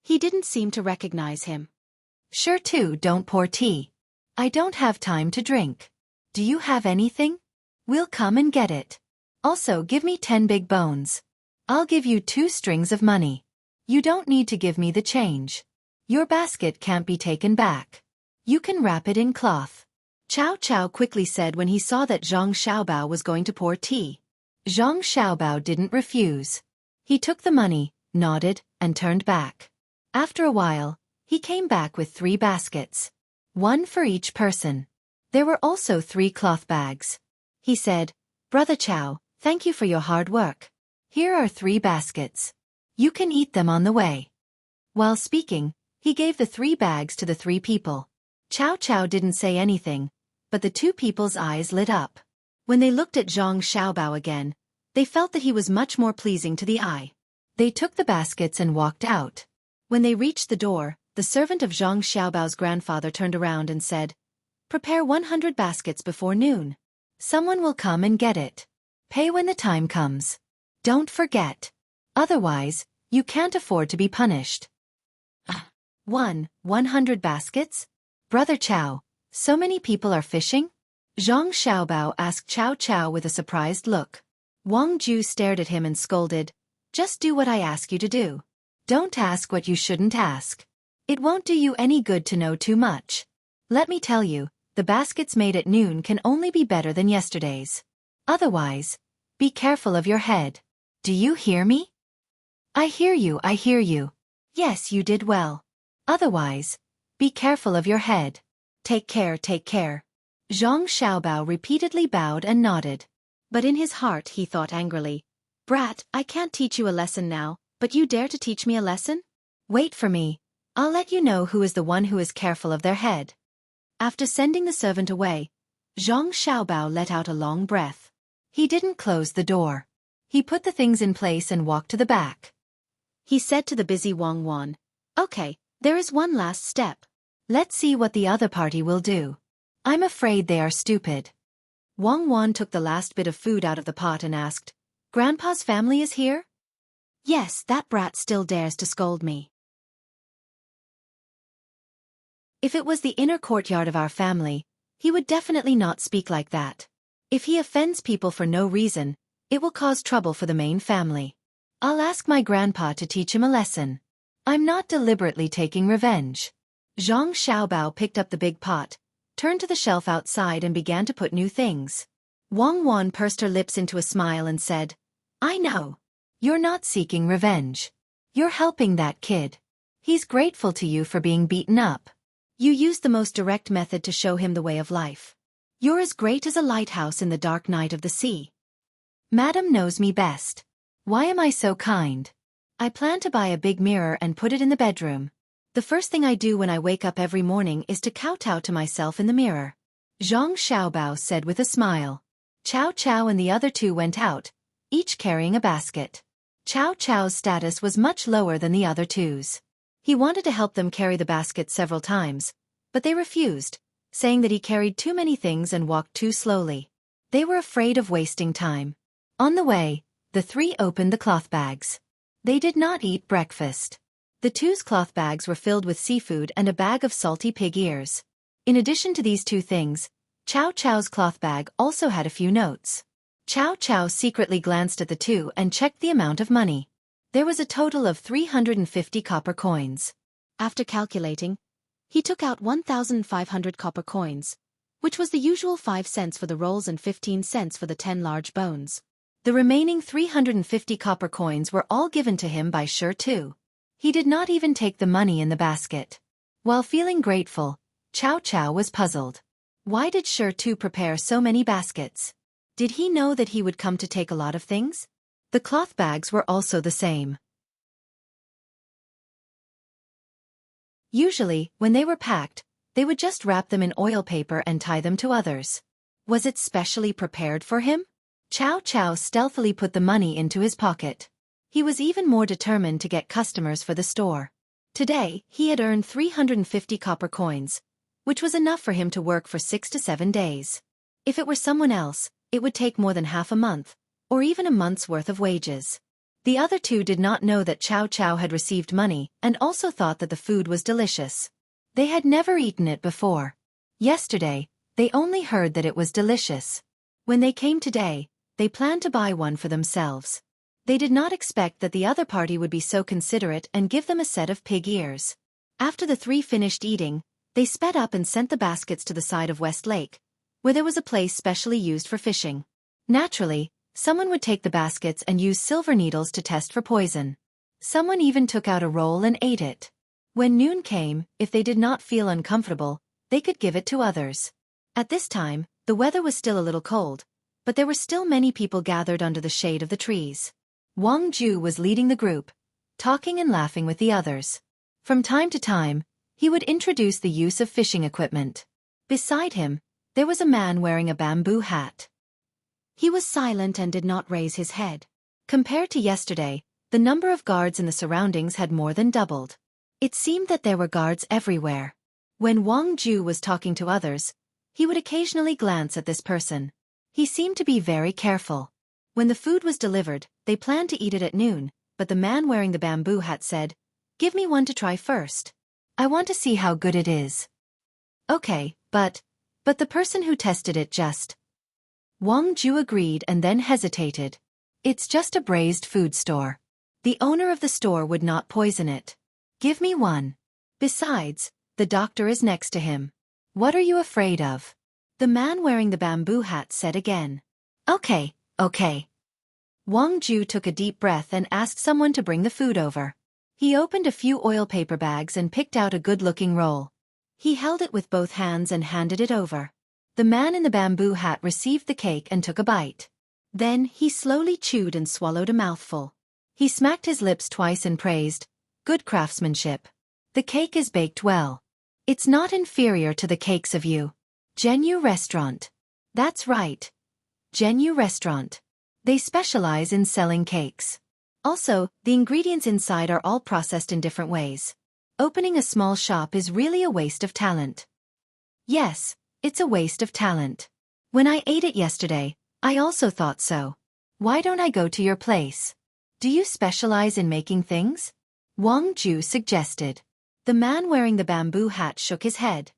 he didn't seem to recognize him. Sure to, don't pour tea. I don't have time to drink. Do you have anything? We'll come and get it. Also give me 10 big bones. I'll give you 2 strings of money. You don't need to give me the change. Your basket can't be taken back. You can wrap it in cloth. Chow Chow quickly said when he saw that Zhang Xiaobao was going to pour tea. Zhang Xiaobao didn't refuse. He took the money, nodded, and turned back. After a while, he came back with 3 baskets. 1 for each person. There were also 3 cloth bags. He said, Brother Chow, thank you for your hard work. Here are 3 baskets. You can eat them on the way. While speaking, he gave the 3 bags to the 3 people. Chow Chow didn't say anything, but the 2 people's eyes lit up. When they looked at Zhang Xiaobao again, they felt that he was much more pleasing to the eye. They took the baskets and walked out. When they reached the door, the servant of Zhang Xiaobao's grandfather turned around and said, Prepare 100 baskets before noon. Someone will come and get it. Pay when the time comes. Don't forget. Otherwise, you can't afford to be punished. 100 baskets? Brother Chow, so many people are fishing? Zhang Xiaobao asked Chow Chow with a surprised look. Wang Ju stared at him and scolded, Just do what I ask you to do. Don't ask what you shouldn't ask. It won't do you any good to know too much. Let me tell you, the baskets made at noon can only be better than yesterday's. Otherwise, be careful of your head. Do you hear me? I hear you, I hear you. Yes, you did well. Otherwise, be careful of your head. Take care, take care. Zhang Xiaobao repeatedly bowed and nodded. But in his heart he thought angrily, "Brat, I can't teach you a lesson now, but you dare to teach me a lesson? Wait for me. I'll let you know who is the one who is careful of their head." After sending the servant away, Zhang Xiaobao let out a long breath. He didn't close the door. He put the things in place and walked to the back. He said to the busy Wang Wan, "Okay, there is one last step. Let's see what the other party will do. I'm afraid they are stupid." Wang Wan took the last bit of food out of the pot and asked, "Grandpa's family is here?" "Yes, that brat still dares to scold me." If it was the inner courtyard of our family, he would definitely not speak like that. If he offends people for no reason, it will cause trouble for the main family. I'll ask my grandpa to teach him a lesson. I'm not deliberately taking revenge. Zhang Xiaobao picked up the big pot, turned to the shelf outside and began to put new things. Wang Wan pursed her lips into a smile and said, "I know. You're not seeking revenge. You're helping that kid. He's grateful to you for being beaten up. You used the most direct method to show him the way of life. You're as great as a lighthouse in the dark night of the sea." Madam knows me best. Why am I so kind? I plan to buy a big mirror and put it in the bedroom. The first thing I do when I wake up every morning is to kowtow to myself in the mirror. Zhang Xiaobao said with a smile. Chow Chow and the other two went out, each carrying a basket. Chow Chow's status was much lower than the other two's. He wanted to help them carry the basket several times, but they refused, saying that he carried too many things and walked too slowly. They were afraid of wasting time. On the way, the three opened the cloth bags. They did not eat breakfast. The two's cloth bags were filled with seafood and a bag of salty pig ears. In addition to these two things, Chow Chow's cloth bag also had a few notes. Chow Chow secretly glanced at the two and checked the amount of money. There was a total of 350 copper coins. After calculating, he took out 1,500 copper coins, which was the usual 5 cents for the rolls and 15 cents for the 10 large bones. The remaining 350 copper coins were all given to him by Xueqi. He did not even take the money in the basket. While feeling grateful, Chow Chow was puzzled. Why did Xueqi prepare so many baskets? Did he know that he would come to take a lot of things? The cloth bags were also the same. Usually, when they were packed, they would just wrap them in oil paper and tie them to others. Was it specially prepared for him? Chow Chow stealthily put the money into his pocket. He was even more determined to get customers for the store. Today, he had earned 350 copper coins, which was enough for him to work for 6 to 7 days. If it were someone else, it would take more than half a month, or even a month's worth of wages. The other two did not know that Chow Chow had received money and also thought that the food was delicious. They had never eaten it before. Yesterday, they only heard that it was delicious. When they came today, they planned to buy one for themselves. They did not expect that the other party would be so considerate and give them a set of pig ears. After the three finished eating, they sped up and sent the baskets to the side of West Lake, where there was a place specially used for fishing. Naturally, someone would take the baskets and use silver needles to test for poison. Someone even took out a roll and ate it. When noon came, if they did not feel uncomfortable, they could give it to others. At this time, the weather was still a little cold, but there were still many people gathered under the shade of the trees. Wang Ju was leading the group, talking and laughing with the others. From time to time, he would introduce the use of fishing equipment. Beside him, there was a man wearing a bamboo hat. He was silent and did not raise his head. Compared to yesterday, the number of guards in the surroundings had more than doubled. It seemed that there were guards everywhere. When Wang Ju was talking to others, he would occasionally glance at this person. He seemed to be very careful. When the food was delivered, they planned to eat it at noon, but the man wearing the bamboo hat said, "Give me one to try first. I want to see how good it is." Okay, but the person who tested it just... Wang Ju agreed and then hesitated. It's just a braised food store. The owner of the store would not poison it. Give me one. Besides, the doctor is next to him. What are you afraid of? The man wearing the bamboo hat said again. Okay, okay. Wang Ju took a deep breath and asked someone to bring the food over. He opened a few oil paper bags and picked out a good-looking roll. He held it with both hands and handed it over. The man in the bamboo hat received the cake and took a bite. Then, he slowly chewed and swallowed a mouthful. He smacked his lips twice and praised, "Good craftsmanship. The cake is baked well. It's not inferior to the cakes of you. Genyu Restaurant." That's right. Genyu Restaurant. They specialize in selling cakes. Also, the ingredients inside are all processed in different ways. Opening a small shop is really a waste of talent. Yes, it's a waste of talent. When I ate it yesterday, I also thought so. Why don't I go to your place? Do you specialize in making things? Wang Ju suggested. The man wearing the bamboo hat shook his head.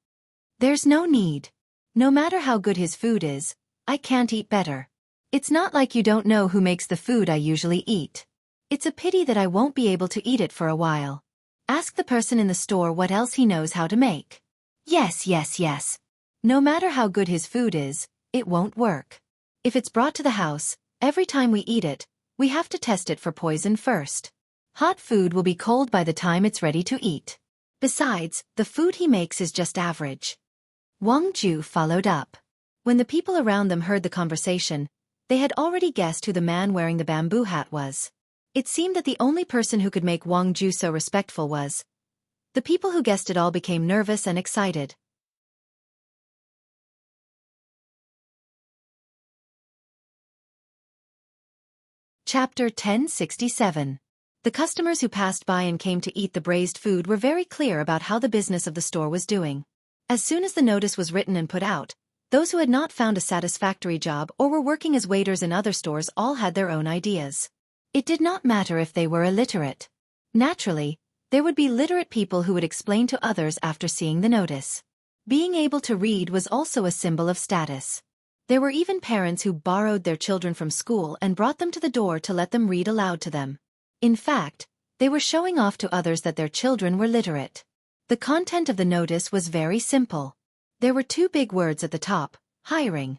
There's no need. No matter how good his food is, I can't eat better. It's not like you don't know who makes the food I usually eat. It's a pity that I won't be able to eat it for a while. Ask the person in the store what else he knows how to make. Yes. No matter how good his food is, it won't work. If it's brought to the house, every time we eat it, we have to test it for poison first. Hot food will be cold by the time it's ready to eat. Besides, the food he makes is just average. Wang Ju followed up. When the people around them heard the conversation, they had already guessed who the man wearing the bamboo hat was. It seemed that the only person who could make Wang Ju so respectful was. The people who guessed it all became nervous and excited. Chapter 1067. The customers who passed by and came to eat the braised food were very clear about how the business of the store was doing. As soon as the notice was written and put out, those who had not found a satisfactory job or were working as waiters in other stores all had their own ideas. It did not matter if they were illiterate. Naturally, there would be literate people who would explain to others after seeing the notice. Being able to read was also a symbol of status. There were even parents who borrowed their children from school and brought them to the door to let them read aloud to them. In fact, they were showing off to others that their children were literate. The content of the notice was very simple. There were two big words at the top, hiring.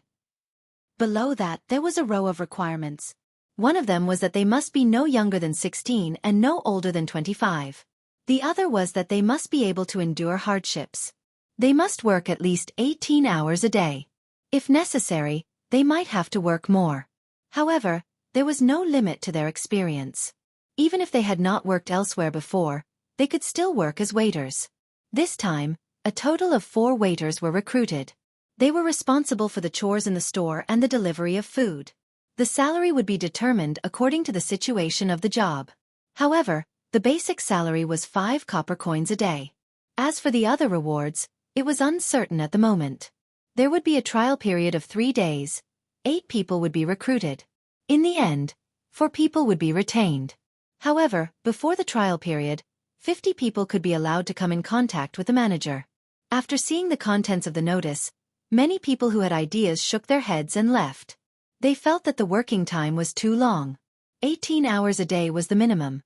Below that, there was a row of requirements. One of them was that they must be no younger than 16 and no older than 25. The other was that they must be able to endure hardships. They must work at least 18 hours a day. If necessary, they might have to work more. However, there was no limit to their experience. Even if they had not worked elsewhere before, they could still work as waiters. This time, a total of 4 waiters were recruited. They were responsible for the chores in the store and the delivery of food. The salary would be determined according to the situation of the job. However, the basic salary was 5 copper coins a day. As for the other rewards, it was uncertain at the moment. There would be a trial period of 3 days. 8 people would be recruited. In the end, 4 people would be retained. However, before the trial period, 50 people could be allowed to come in contact with the manager. After seeing the contents of the notice, many people who had ideas shook their heads and left. They felt that the working time was too long. 18 hours a day was the minimum,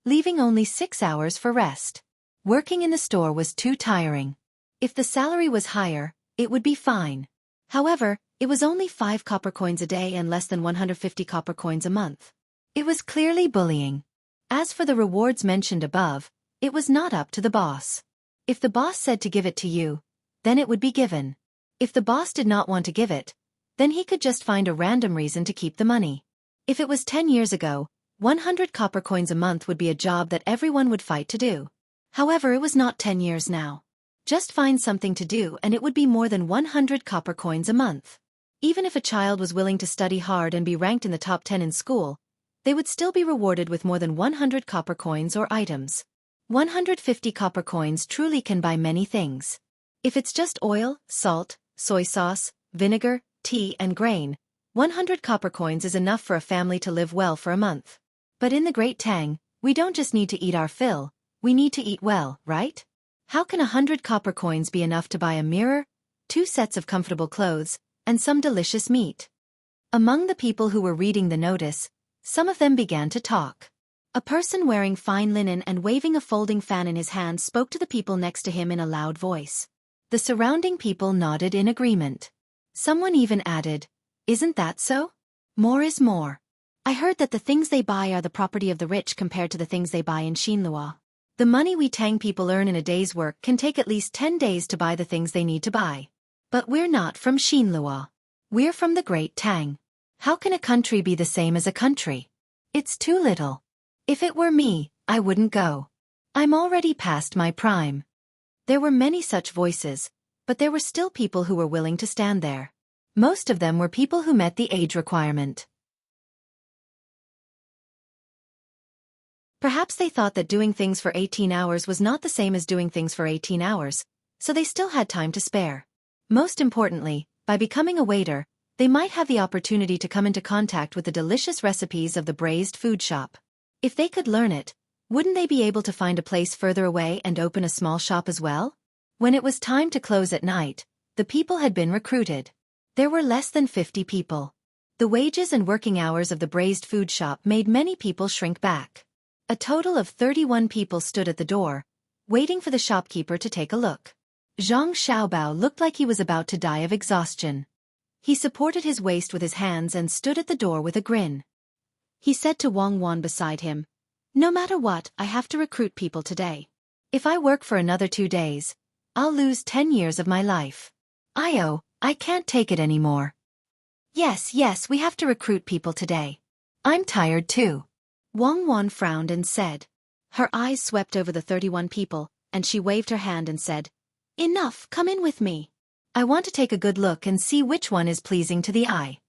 leaving only 6 hours for rest. Working in the store was too tiring. If the salary was higher, it would be fine. However, it was only 5 copper coins a day and less than 150 copper coins a month. It was clearly bullying. As for the rewards mentioned above, it was not up to the boss. If the boss said to give it to you, then it would be given. If the boss did not want to give it, then he could just find a random reason to keep the money. If it was 10 years ago, 100 copper coins a month would be a job that everyone would fight to do. However, it was not 10 years now. Just find something to do and it would be more than 100 copper coins a month. Even if a child was willing to study hard and be ranked in the top 10 in school, they would still be rewarded with more than 100 copper coins or items. 150 copper coins truly can buy many things. If it's just oil, salt, soy sauce, vinegar, tea and grain, 100 copper coins is enough for a family to live well for a month. But in the Great Tang, we don't just need to eat our fill, we need to eat well, right? How can 100 copper coins be enough to buy a mirror, 2 sets of comfortable clothes, and some delicious meat? Among the people who were reading the notice, some of them began to talk. A person wearing fine linen and waving a folding fan in his hand spoke to the people next to him in a loud voice. The surrounding people nodded in agreement. Someone even added, "Isn't that so? More is more. I heard that the things they buy are the property of the rich compared to the things they buy in Xinlua. The money we Tang people earn in a day's work can take at least 10 days to buy the things they need to buy. But we're not from Xinlua. We're from the Great Tang. How can a country be the same as a country? It's too little. If it were me, I wouldn't go. I'm already past my prime." There were many such voices, but there were still people who were willing to stand there. Most of them were people who met the age requirement. Perhaps they thought that doing things for 18 hours was not the same as doing things for 18 hours, so they still had time to spare. Most importantly, by becoming a waiter, they might have the opportunity to come into contact with the delicious recipes of the braised food shop. If they could learn it, wouldn't they be able to find a place further away and open a small shop as well? When it was time to close at night, the people had been recruited. There were less than 50 people. The wages and working hours of the braised food shop made many people shrink back. A total of 31 people stood at the door, waiting for the shopkeeper to take a look. Zhang Xiaobao looked like he was about to die of exhaustion. He supported his waist with his hands and stood at the door with a grin. He said to Wang Wan beside him, "No matter what, I have to recruit people today. If I work for another 2 days, I'll lose 10 years of my life. I can't take it anymore." Yes, we have to recruit people today. I'm tired too." Wang Wan frowned and said. Her eyes swept over the 31 people, and she waved her hand and said, "Enough, come in with me. I want to take a good look and see which one is pleasing to the eye."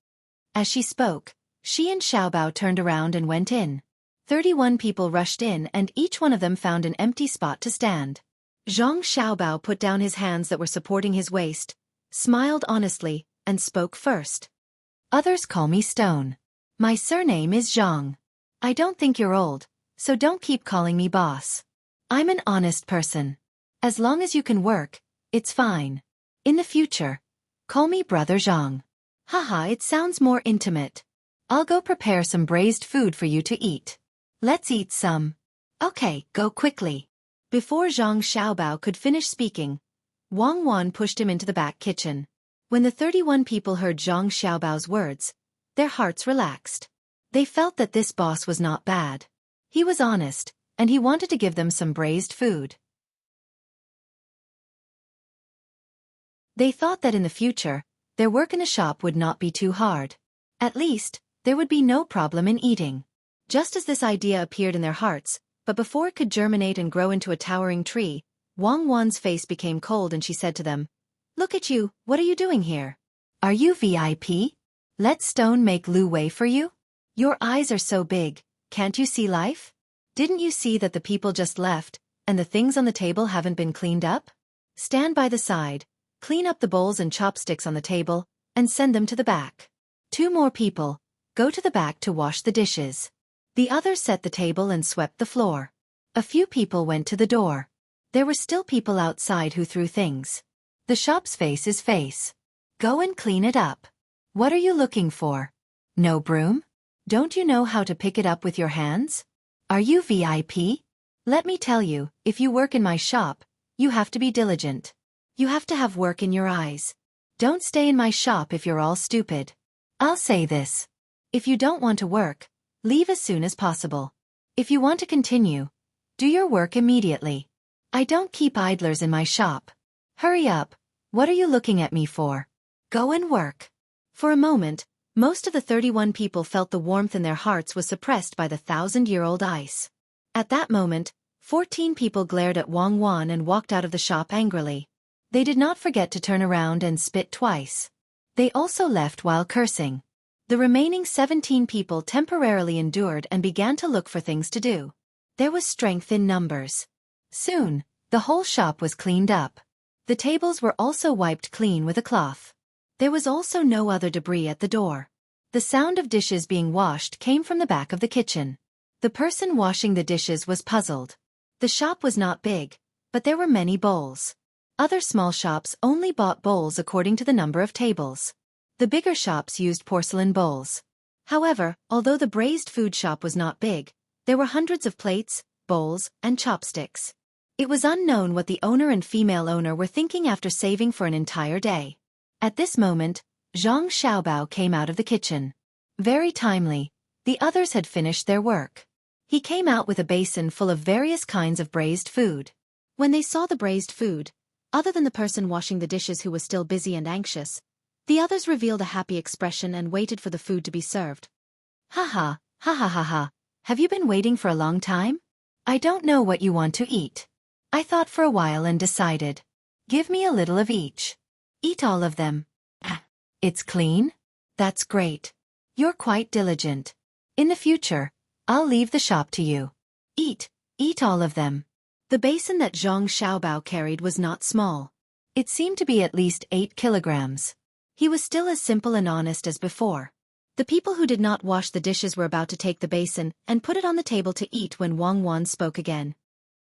As she spoke, she and Xiaobao turned around and went in. 31 people rushed in and each one of them found an empty spot to stand. Zhang Xiaobao put down his hands that were supporting his waist, smiled honestly, and spoke first. "Others call me Stone. My surname is Zhang. I don't think you're old, so don't keep calling me boss. I'm an honest person. As long as you can work, it's fine. In the future, call me Brother Zhang." "Haha, it sounds more intimate. I'll go prepare some braised food for you to eat. Let's eat some." "Okay, go quickly." Before Zhang Xiaobao could finish speaking, Wang Wan pushed him into the back kitchen. When the 31 people heard Zhang Xiaobao's words, their hearts relaxed. They felt that this boss was not bad. He was honest, and he wanted to give them some braised food. They thought that in the future, their work in the shop would not be too hard. At least, there would be no problem in eating. Just as this idea appeared in their hearts, but before it could germinate and grow into a towering tree, Wang Wan's face became cold and she said to them, "Look at you, what are you doing here? Are you VIP? Let Stone make Lu Wei for you? Your eyes are so big, can't you see life? Didn't you see that the people just left, and the things on the table haven't been cleaned up? Stand by the side, clean up the bowls and chopsticks on the table, and send them to the back. 2 more people, go to the back to wash the dishes." The others set the table and swept the floor. A few people went to the door. There were still people outside who threw things. The shop's face is face. Go and clean it up. What are you looking for? No broom? Don't you know how to pick it up with your hands? Are you VIP? Let me tell you, if you work in my shop, you have to be diligent. You have to have work in your eyes. Don't stay in my shop if you're all stupid. I'll say this. If you don't want to work, leave as soon as possible. If you want to continue, do your work immediately. I don't keep idlers in my shop. Hurry up, what are you looking at me for? Go and work." For a moment, most of the 31 people felt the warmth in their hearts was suppressed by the 1,000-year-old ice. At that moment, 14 people glared at Wang Wan and walked out of the shop angrily. They did not forget to turn around and spit twice. They also left while cursing. The remaining 17 people temporarily endured and began to look for things to do. There was strength in numbers. Soon, the whole shop was cleaned up. The tables were also wiped clean with a cloth. There was also no other debris at the door. The sound of dishes being washed came from the back of the kitchen. The person washing the dishes was puzzled. The shop was not big, but there were many bowls. Other small shops only bought bowls according to the number of tables. The bigger shops used porcelain bowls. However, although the braised food shop was not big, there were hundreds of plates, bowls, and chopsticks. It was unknown what the owner and female owner were thinking after saving for an entire day. At this moment, Zhang Xiaobao came out of the kitchen. Very timely, the others had finished their work. He came out with a basin full of various kinds of braised food. When they saw the braised food, other than the person washing the dishes who was still busy and anxious, the others revealed a happy expression and waited for the food to be served. Ha ha, ha ha ha ha, have you been waiting for a long time? I don't know what you want to eat. I thought for a while and decided. Give me a little of each. Eat all of them. It's clean? That's great. You're quite diligent. In the future, I'll leave the shop to you. Eat all of them. The basin that Zhang Xiaobao carried was not small. It seemed to be at least 8 kilograms. He was still as simple and honest as before. The people who did not wash the dishes were about to take the basin and put it on the table to eat when Wang Wan spoke again.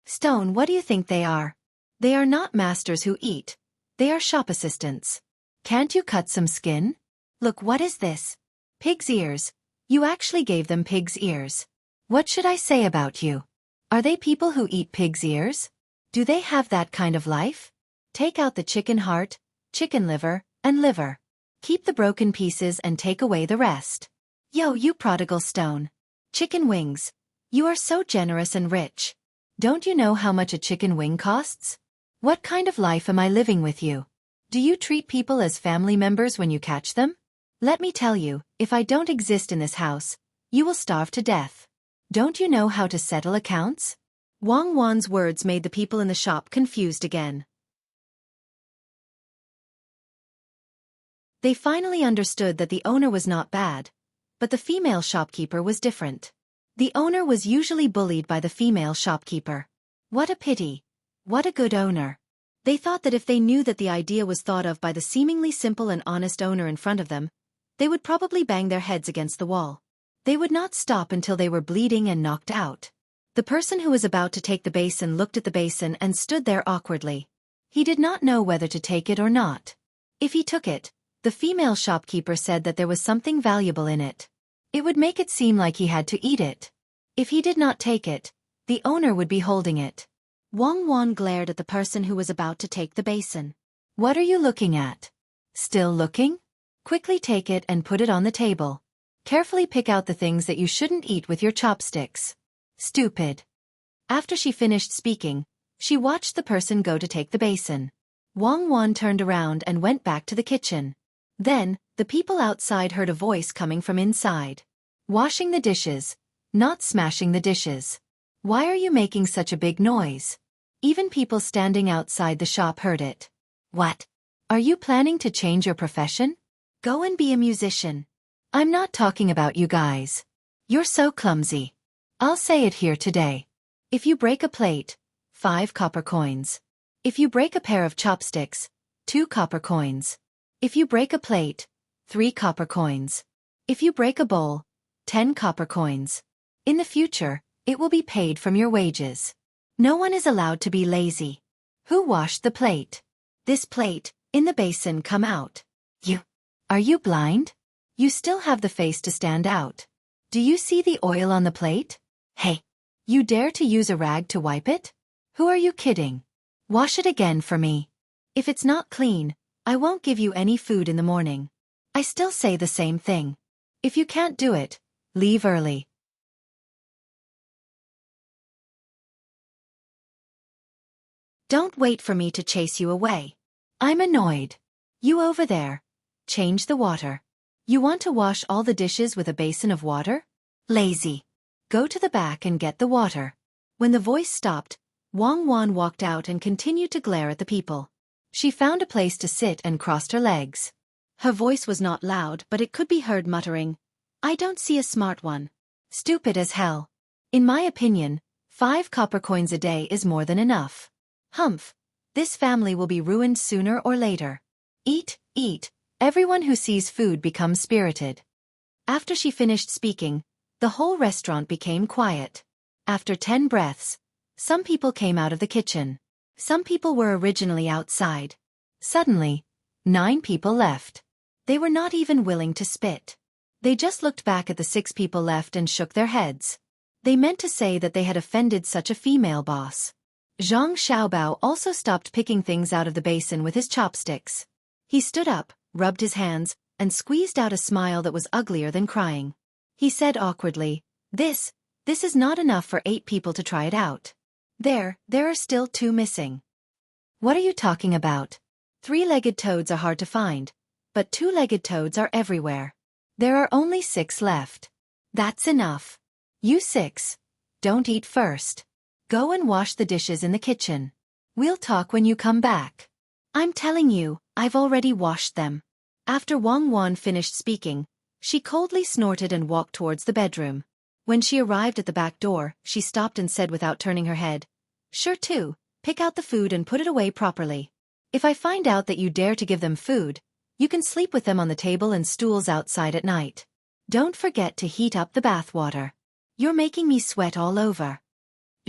Stone, what do you think they are? They are not masters who eat. They are shop assistants. Can't you cut some skin? Look, what is this? Pig's ears. You actually gave them pig's ears. What should I say about you? Are they people who eat pig's ears? Do they have that kind of life? Take out the chicken heart, chicken liver, and liver. Keep the broken pieces and take away the rest. Yo, you prodigal stone. Chicken wings. You are so generous and rich. Don't you know how much a chicken wing costs? What kind of life am I living with you? Do you treat people as family members when you catch them? Let me tell you, if I don't exist in this house, you will starve to death. Don't you know how to settle accounts? Wang Wan's words made the people in the shop confused again. They finally understood that the owner was not bad, but the female shopkeeper was different. The owner was usually bullied by the female shopkeeper. What a pity. What a good owner. They thought that if they knew that the idea was thought of by the seemingly simple and honest owner in front of them, they would probably bang their heads against the wall. They would not stop until they were bleeding and knocked out. The person who was about to take the basin looked at the basin and stood there awkwardly. He did not know whether to take it or not. If he took it, the female shopkeeper said that there was something valuable in it. It would make it seem like he had to eat it. If he did not take it, the owner would be holding it. Wang Wan glared at the person who was about to take the basin. What are you looking at? Still looking? Quickly take it and put it on the table. Carefully pick out the things that you shouldn't eat with your chopsticks. Stupid. After she finished speaking, she watched the person go to take the basin. Wang Wan turned around and went back to the kitchen. Then, the people outside heard a voice coming from inside. Washing the dishes, not smashing the dishes. Why are you making such a big noise? Even people standing outside the shop heard it. What? Are you planning to change your profession? Go and be a musician. I'm not talking about you guys. You're so clumsy. I'll say it here today. If you break a plate, 5 copper coins. If you break a pair of chopsticks, 2 copper coins. If you break a plate, 3 copper coins. If you break a bowl, 10 copper coins. In the future, it will be paid from your wages. No one is allowed to be lazy. Who washed the plate? This plate, in the basin, come out. You. Are you blind? You still have the face to stand out. Do you see the oil on the plate? Hey. You dare to use a rag to wipe it? Who are you kidding? Wash it again for me. If it's not clean, I won't give you any food in the morning. I still say the same thing. If you can't do it, leave early. Don't wait for me to chase you away. I'm annoyed. You over there. Change the water. You want to wash all the dishes with a basin of water? Lazy. Go to the back and get the water. When the voice stopped, Wang Wan walked out and continued to glare at the people. She found a place to sit and crossed her legs. Her voice was not loud, but it could be heard muttering, I don't see a smart one. Stupid as hell. In my opinion, 5 copper coins a day is more than enough. Humph. This family will be ruined sooner or later. Eat, eat. Everyone who sees food becomes spirited. After she finished speaking, the whole restaurant became quiet. After 10 breaths, some people came out of the kitchen. Some people were originally outside. Suddenly, 9 people left. They were not even willing to spit. They just looked back at the 6 people left and shook their heads. They meant to say that they had offended such a female boss. Zhang Xiaobao also stopped picking things out of the basin with his chopsticks. He stood up, rubbed his hands, and squeezed out a smile that was uglier than crying. He said awkwardly, This is not enough for 8 people to try it out. There are still 2 missing. What are you talking about? 3-legged toads are hard to find, but 2-legged toads are everywhere. There are only 6 left. That's enough. You 6. Don't eat first. Go and wash the dishes in the kitchen. We'll talk when you come back. I'm telling you, I've already washed them. After Wang Wan finished speaking, she coldly snorted and walked towards the bedroom. When she arrived at the back door, she stopped and said without turning her head, Sure too, pick out the food and put it away properly. If I find out that you dare to give them food, you can sleep with them on the table and stools outside at night. Don't forget to heat up the bath water. You're making me sweat all over.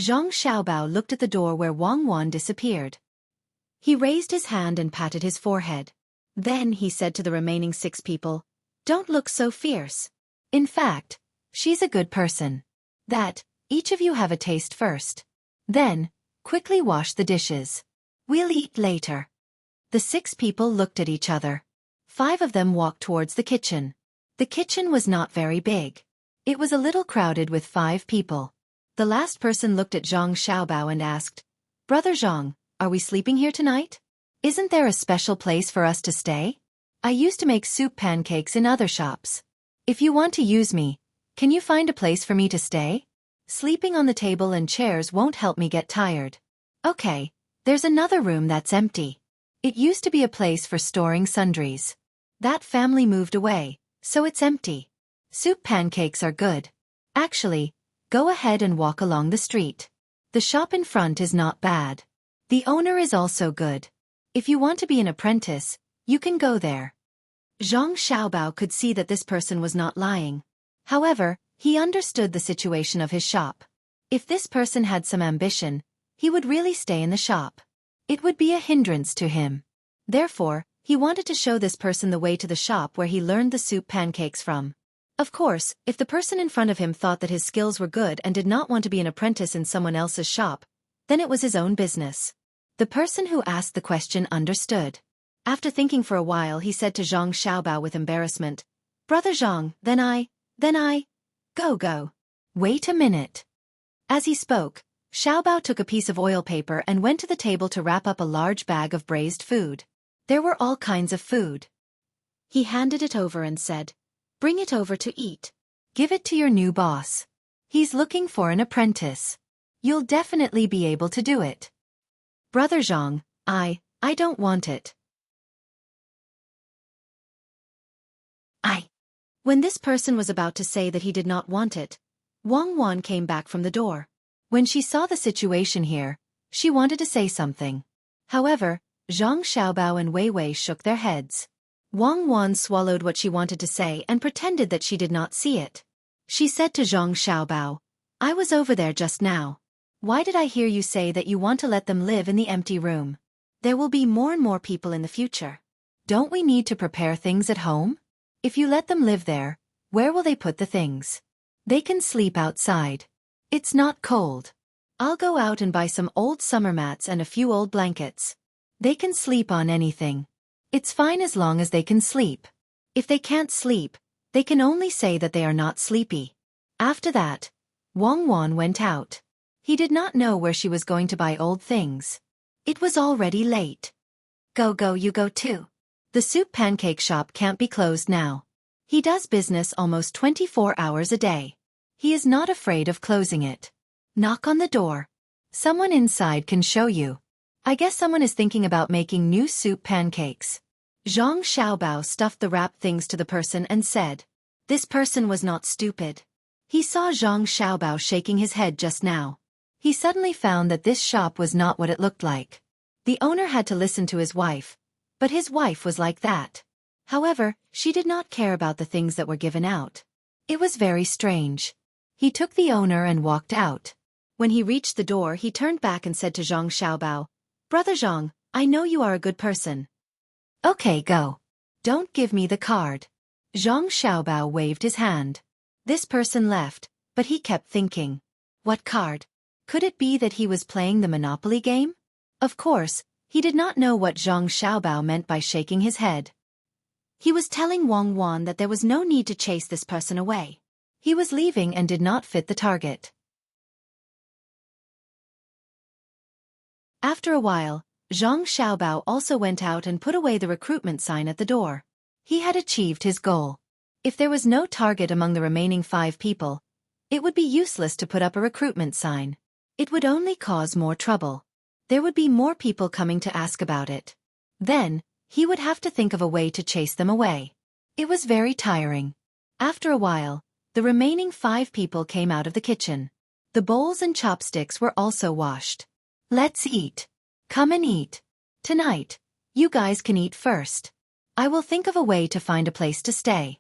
Zhang Xiaobao looked at the door where Wang Wan disappeared. He raised his hand and patted his forehead. Then he said to the remaining 6 people, Don't look so fierce. In fact, she's a good person. Each of you have a taste first. Then, quickly wash the dishes. We'll eat later. The 6 people looked at each other. 5 of them walked towards the kitchen. The kitchen was not very big. It was a little crowded with 5 people. The last person looked at Zhang Xiaobao and asked, Brother Zhang, are we sleeping here tonight? Isn't there a special place for us to stay? I used to make soup pancakes in other shops. If you want to use me, can you find a place for me to stay? Sleeping on the table and chairs won't help me get tired. Okay, there's another room that's empty. It used to be a place for storing sundries. That family moved away, so it's empty. Soup pancakes are good. Actually, go ahead and walk along the street. The shop in front is not bad. The owner is also good. If you want to be an apprentice, you can go there. Zhang Xiaobao could see that this person was not lying. However, he understood the situation of his shop. If this person had some ambition, he would really stay in the shop. It would be a hindrance to him. Therefore, he wanted to show this person the way to the shop where he learned the soup pancakes from. Of course, if the person in front of him thought that his skills were good and did not want to be an apprentice in someone else's shop, then it was his own business. The person who asked the question understood. After thinking for a while, he said to Zhang Xiaobao with embarrassment, Brother Zhang, then I. Go. Wait a minute. As he spoke, Xiaobao took a piece of oil paper and went to the table to wrap up a large bag of braised food. There were all kinds of food. He handed it over and said, Bring it over to eat. Give it to your new boss. He's looking for an apprentice. You'll definitely be able to do it. Brother Zhang, I don't want it. When this person was about to say that he did not want it, Wang Wan came back from the door. When she saw the situation here, she wanted to say something. However, Zhang Xiaobao and Wei Wei shook their heads. Wang Wan swallowed what she wanted to say and pretended that she did not see it. She said to Zhang Xiaobao, I was over there just now. Why did I hear you say that you want to let them live in the empty room? There will be more and more people in the future. Don't we need to prepare things at home? If you let them live there, where will they put the things? They can sleep outside. It's not cold. I'll go out and buy some old summer mats and a few old blankets. They can sleep on anything. It's fine as long as they can sleep. If they can't sleep, they can only say that they are not sleepy. After that, Wang Wan went out. He did not know where she was going to buy old things. It was already late. Go, you go too. The soup pancake shop can't be closed now. He does business almost 24 hours a day. He is not afraid of closing it. Knock on the door. Someone inside can show you. I guess someone is thinking about making new soup pancakes. Zhang Xiaobao stuffed the wrapped things to the person and said. This person was not stupid. He saw Zhang Xiaobao shaking his head just now. He suddenly found that this shop was not what it looked like. The owner had to listen to his wife. But his wife was like that. However, she did not care about the things that were given out. It was very strange. He took the owner and walked out. When he reached the door, he turned back and said to Zhang Xiaobao, Brother Zhang, I know you are a good person. Okay, go. Don't give me the card. Zhang Xiaobao waved his hand. This person left, but he kept thinking. What card? Could it be that he was playing the Monopoly game? Of course, he did not know what Zhang Xiaobao meant by shaking his head. He was telling Wang Wan that there was no need to chase this person away. He was leaving and did not fit the target. After a while, Zhang Xiaobao also went out and put away the recruitment sign at the door. He had achieved his goal. If there was no target among the remaining 5 people, it would be useless to put up a recruitment sign. It would only cause more trouble. There would be more people coming to ask about it. Then, he would have to think of a way to chase them away. It was very tiring. After a while, the remaining 5 people came out of the kitchen. The bowls and chopsticks were also washed. Let's eat. Come and eat. Tonight, you guys can eat first. I will think of a way to find a place to stay.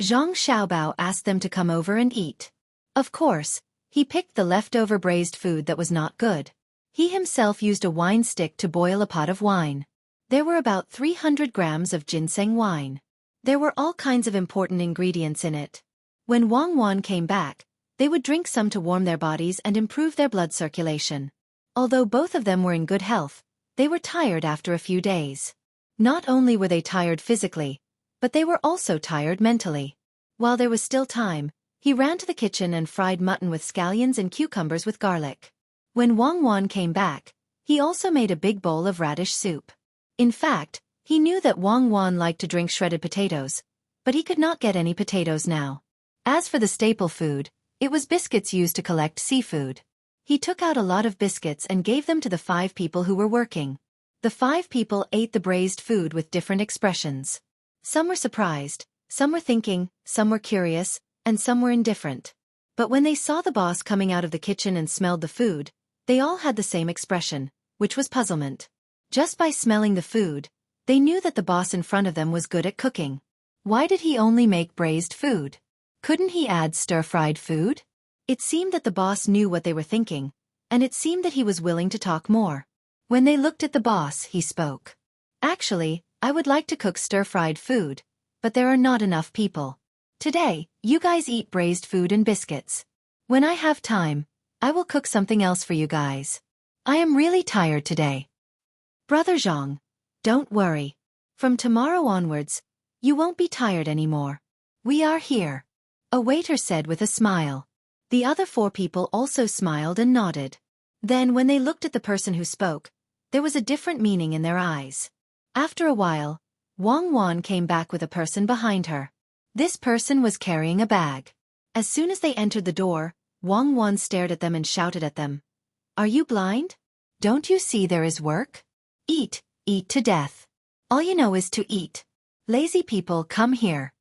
Zhang Xiaobao asked them to come over and eat. Of course, he picked the leftover braised food that was not good. He himself used a wine stick to boil a pot of wine. There were about 300 grams of ginseng wine. There were all kinds of important ingredients in it. When Wang Wan came back, they would drink some to warm their bodies and improve their blood circulation. Although both of them were in good health, they were tired after a few days. Not only were they tired physically, but they were also tired mentally. While there was still time, he ran to the kitchen and fried mutton with scallions and cucumbers with garlic. When Wang Wan came back, he also made a big bowl of radish soup. In fact, he knew that Wang Wan liked to drink shredded potatoes, but he could not get any potatoes now. As for the staple food, it was biscuits used to collect seafood. He took out a lot of biscuits and gave them to the 5 people who were working. The 5 people ate the braised food with different expressions. Some were surprised, some were thinking, some were curious, and some were indifferent. But when they saw the boss coming out of the kitchen and smelled the food, they all had the same expression, which was puzzlement. Just by smelling the food, they knew that the boss in front of them was good at cooking. Why did he only make braised food? Couldn't he add stir-fried food? It seemed that the boss knew what they were thinking, and it seemed that he was willing to talk more. When they looked at the boss, he spoke. Actually, I would like to cook stir-fried food, but there are not enough people. Today, you guys eat braised food and biscuits. When I have time, I will cook something else for you guys. I am really tired today. Brother Zhang, don't worry. From tomorrow onwards, you won't be tired anymore. We are here. A waiter said with a smile. The other 4 people also smiled and nodded. Then when they looked at the person who spoke, there was a different meaning in their eyes. After a while, Wang Wan came back with a person behind her. This person was carrying a bag. As soon as they entered the door, Wang Wan stared at them and shouted at them. Are you blind? Don't you see there is work? Eat, eat to death. All you know is to eat. Lazy people, come here.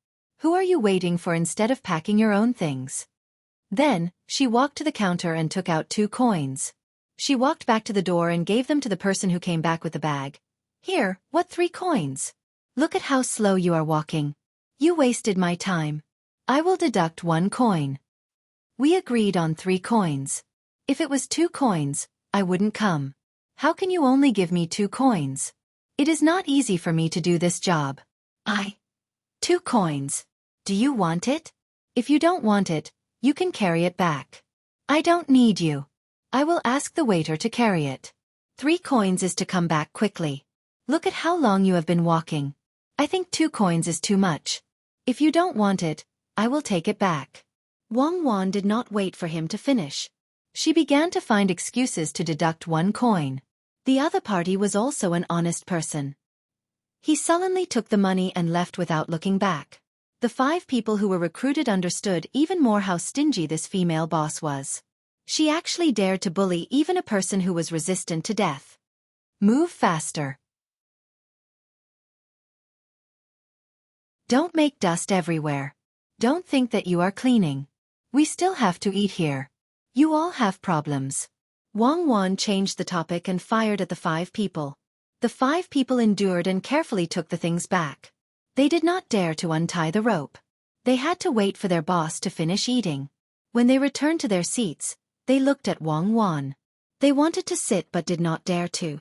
Who are you waiting for instead of packing your own things? Then, she walked to the counter and took out 2 coins. She walked back to the door and gave them to the person who came back with the bag. Here, what 3 coins? Look at how slow you are walking. You wasted my time. I will deduct 1 coin. We agreed on 3 coins. If it was 2 coins, I wouldn't come. How can you only give me 2 coins? It is not easy for me to do this job. 2 coins. Do you want it? If you don't want it, you can carry it back. I don't need you. I will ask the waiter to carry it. 3 coins is to come back quickly. Look at how long you have been walking. I think 2 coins is too much. If you don't want it, I will take it back. Wang Wan did not wait for him to finish. She began to find excuses to deduct 1 coin. The other party was also an honest person. He sullenly took the money and left without looking back. The 5 people who were recruited understood even more how stingy this female boss was. She actually dared to bully even a person who was resistant to death. Move faster. Don't make dust everywhere. Don't think that you are cleaning. We still have to eat here. You all have problems. Wang Wan changed the topic and fired at the 5 people. The 5 people endured and carefully took the things back. They did not dare to untie the rope. They had to wait for their boss to finish eating. When they returned to their seats, they looked at Wang Wan. They wanted to sit but did not dare to.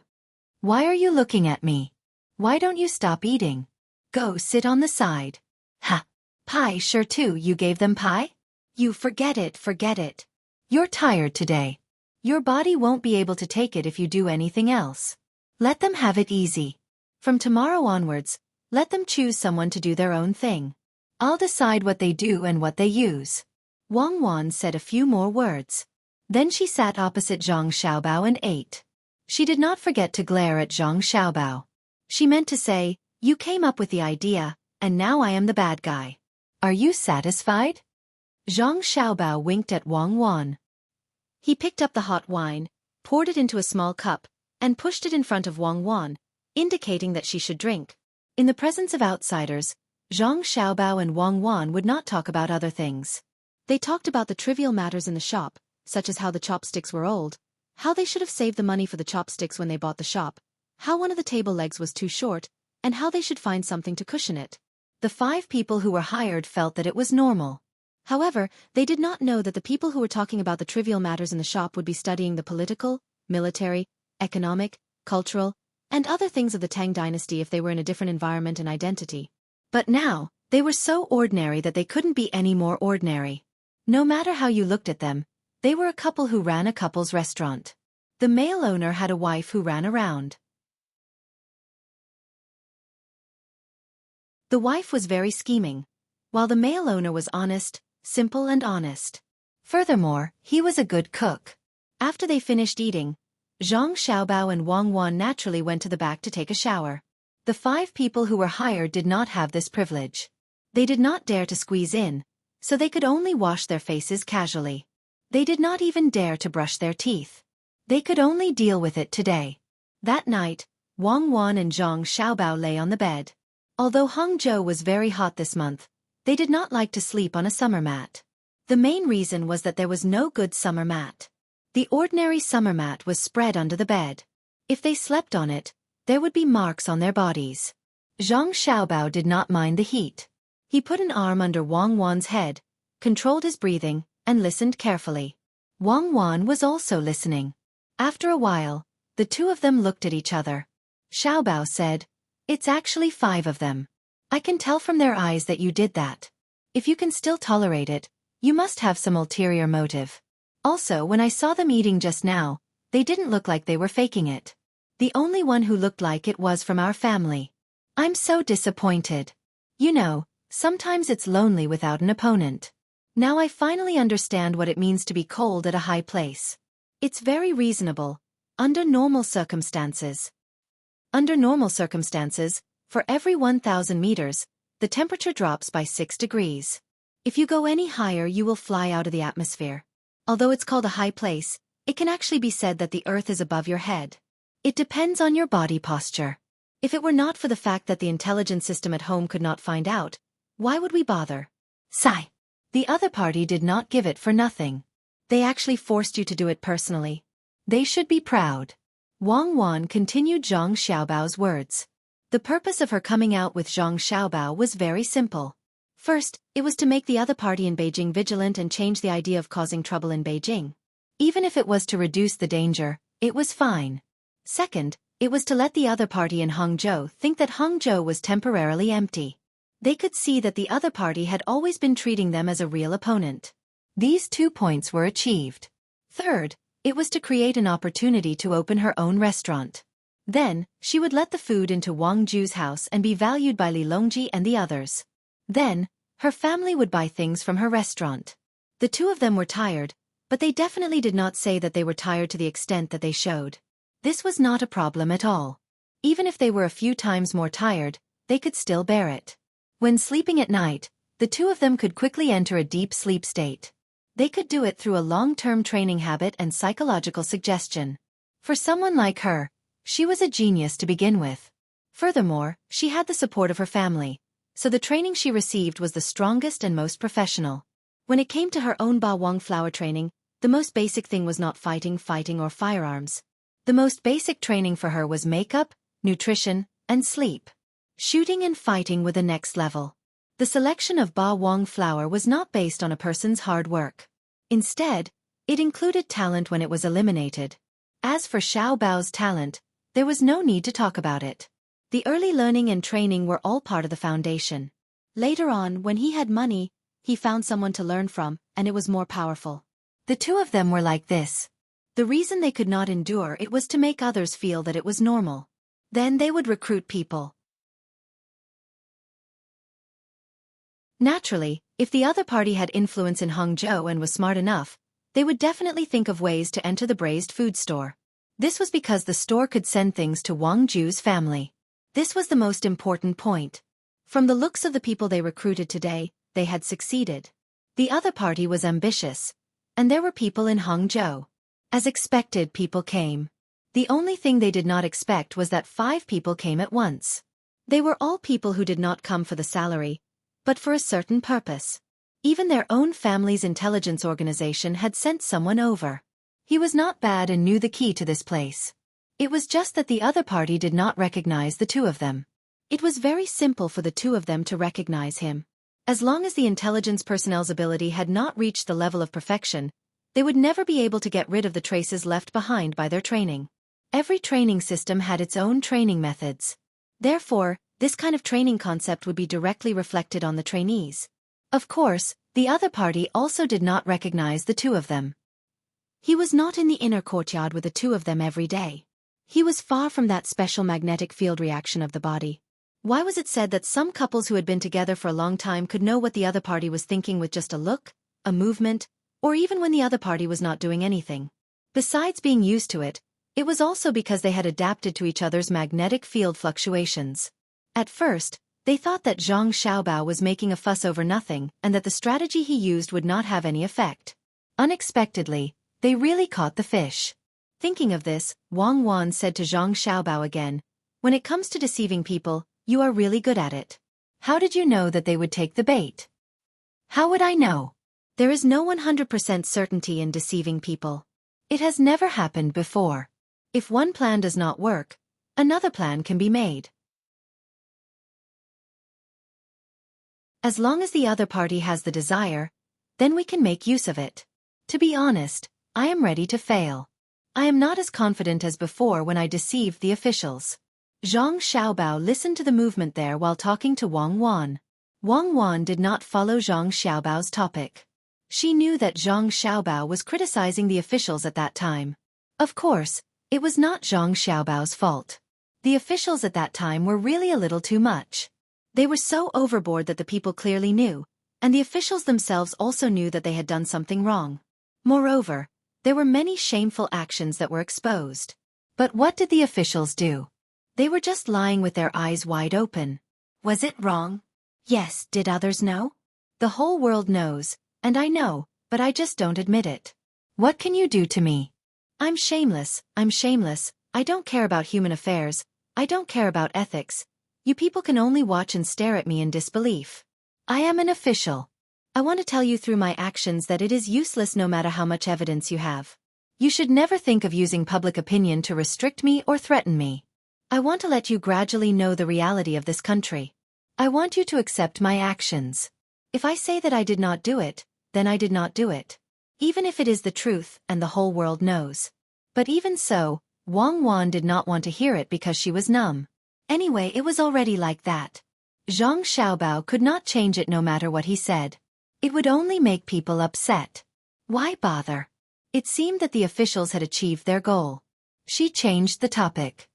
Why are you looking at me? Why don't you stop eating? Go sit on the side. Ha! Pie sure too, you gave them pie? You forget it. You're tired today. Your body won't be able to take it if you do anything else. Let them have it easy. From tomorrow onwards, let them choose someone to do their own thing. I'll decide what they do and what they use." Wang Wan said a few more words. Then she sat opposite Zhang Xiaobao and ate. She did not forget to glare at Zhang Xiaobao. She meant to say, "You came up with the idea, and now I am the bad guy. Are you satisfied?" Zhang Xiaobao winked at Wang Wan. He picked up the hot wine, poured it into a small cup, and pushed it in front of Wang Wan, indicating that she should drink. In the presence of outsiders, Zhang Xiaobao and Wang Wan would not talk about other things. They talked about the trivial matters in the shop, such as how the chopsticks were old, how they should have saved the money for the chopsticks when they bought the shop, how one of the table legs was too short, and how they should find something to cushion it. The 5 people who were hired felt that it was normal. However, they did not know that the people who were talking about the trivial matters in the shop would be studying the political, military, economic, cultural, and other things of the Tang dynasty if they were in a different environment and identity. But now, they were so ordinary that they couldn't be any more ordinary. No matter how you looked at them, they were a couple who ran a couple's restaurant. The male owner had a wife who ran around. The wife was very scheming, while the male owner was honest, simple and honest. Furthermore, he was a good cook. After they finished eating, Zhang Xiaobao and Wang Wan naturally went to the back to take a shower. The 5 people who were hired did not have this privilege. They did not dare to squeeze in, so they could only wash their faces casually. They did not even dare to brush their teeth. They could only deal with it today. That night, Wang Wan and Zhang Xiaobao lay on the bed. Although Hangzhou was very hot this month, they did not like to sleep on a summer mat. The main reason was that there was no good summer mat. The ordinary summer mat was spread under the bed. If they slept on it, there would be marks on their bodies. Zhang Xiaobao did not mind the heat. He put an arm under Wang Wan's head, controlled his breathing, and listened carefully. Wang Wan was also listening. After a while, the 2 of them looked at each other. Xiaobao said, "It's actually 5 of them. I can tell from their eyes that you did that. If you can still tolerate it, you must have some ulterior motive. Also, when I saw them eating just now, they didn't look like they were faking it. The only one who looked like it was from our family. I'm so disappointed. You know, sometimes it's lonely without an opponent. Now I finally understand what it means to be cold at a high place. It's very reasonable, under normal circumstances. Under normal circumstances, for every 1,000 meters, the temperature drops by 6 degrees. If you go any higher, you will fly out of the atmosphere. Although it's called a high place, it can actually be said that the earth is above your head. It depends on your body posture. If it were not for the fact that the intelligence system at home could not find out, why would we bother? Sigh. The other party did not give it for nothing. They actually forced you to do it personally. They should be proud." Wang Wan continued Zhang Xiaobao's words. The purpose of her coming out with Zhang Xiaobao was very simple. First, it was to make the other party in Beijing vigilant and change the idea of causing trouble in Beijing. Even if it was to reduce the danger, it was fine. Second, it was to let the other party in Hangzhou think that Hangzhou was temporarily empty. They could see that the other party had always been treating them as a real opponent. These 2 points were achieved. Third, it was to create an opportunity to open her own restaurant. Then, she would let the food into Wang Ju's house and be valued by Li Longji and the others. Then, her family would buy things from her restaurant. The 2 of them were tired, but they definitely did not say that they were tired to the extent that they showed. This was not a problem at all. Even if they were a few times more tired, they could still bear it. When sleeping at night, the 2 of them could quickly enter a deep sleep state. They could do it through a long-term training habit and psychological suggestion. For someone like her, she was a genius to begin with. Furthermore, she had the support of her family, so the training she received was the strongest and most professional. When it came to her own Ba Wang flower training, the most basic thing was not fighting or firearms. The most basic training for her was makeup, nutrition, and sleep. Shooting and fighting were the next level. The selection of Ba Wang flower was not based on a person's hard work. Instead, it included talent when it was eliminated. As for Xiao Bao's talent, there was no need to talk about it. The early learning and training were all part of the foundation. Later on, when he had money, he found someone to learn from, and it was more powerful. The 2 of them were like this. The reason they could not endure it was to make others feel that it was normal. Then they would recruit people. Naturally, if the other party had influence in Hangzhou and was smart enough, they would definitely think of ways to enter the braised food store. This was because the store could send things to Wang Ju's family. This was the most important point. From the looks of the people they recruited today, they had succeeded. The other party was ambitious, and there were people in Hangzhou. As expected, people came. The only thing they did not expect was that 5 people came at once. They were all people who did not come for the salary, but for a certain purpose. Even their own family's intelligence organization had sent someone over. He was not bad and knew the key to this place. It was just that the other party did not recognize the 2 of them. It was very simple for the 2 of them to recognize him. As long as the intelligence personnel's ability had not reached the level of perfection, they would never be able to get rid of the traces left behind by their training. Every training system had its own training methods. Therefore, this kind of training concept would be directly reflected on the trainees. Of course, the other party also did not recognize the 2 of them. He was not in the inner courtyard with the 2 of them every day. He was far from that special magnetic field reaction of the body. Why was it said that some couples who had been together for a long time could know what the other party was thinking with just a look, a movement, or even when the other party was not doing anything? Besides being used to it, it was also because they had adapted to each other's magnetic field fluctuations. At first, they thought that Zhang Xiaobao was making a fuss over nothing and that the strategy he used would not have any effect. Unexpectedly, they really caught the fish. Thinking of this, Wang Wan said to Zhang Xiaobao again, "When it comes to deceiving people, you are really good at it. How did you know that they would take the bait?" "How would I know? There is no 100% certainty in deceiving people. It has never happened before. If one plan does not work, another plan can be made. As long as the other party has the desire, then we can make use of it. To be honest, I am ready to fail. I am not as confident as before when I deceived the officials." Zhang Xiaobao listened to the movement there while talking to Wang Wan. Wang Wan did not follow Zhang Xiaobao's topic. She knew that Zhang Xiaobao was criticizing the officials at that time. Of course, it was not Zhang Xiaobao's fault. The officials at that time were really a little too much. They were so overboard that the people clearly knew, and the officials themselves also knew that they had done something wrong. Moreover, there were many shameful actions that were exposed. But what did the officials do? They were just lying with their eyes wide open. Was it wrong? Yes. Did others know? The whole world knows, and I know, but I just don't admit it. What can you do to me? I'm shameless, I don't care about human affairs, I don't care about ethics. You people can only watch and stare at me in disbelief. I am an official. I want to tell you through my actions that it is useless no matter how much evidence you have. You should never think of using public opinion to restrict me or threaten me. I want to let you gradually know the reality of this country. I want you to accept my actions. If I say that I did not do it, then I did not do it. Even if it is the truth and the whole world knows. But even so, Wang Wan did not want to hear it because she was numb. Anyway, it was already like that. Zhang Xiaobao could not change it no matter what he said. It would only make people upset. Why bother? It seemed that the officials had achieved their goal. She changed the topic.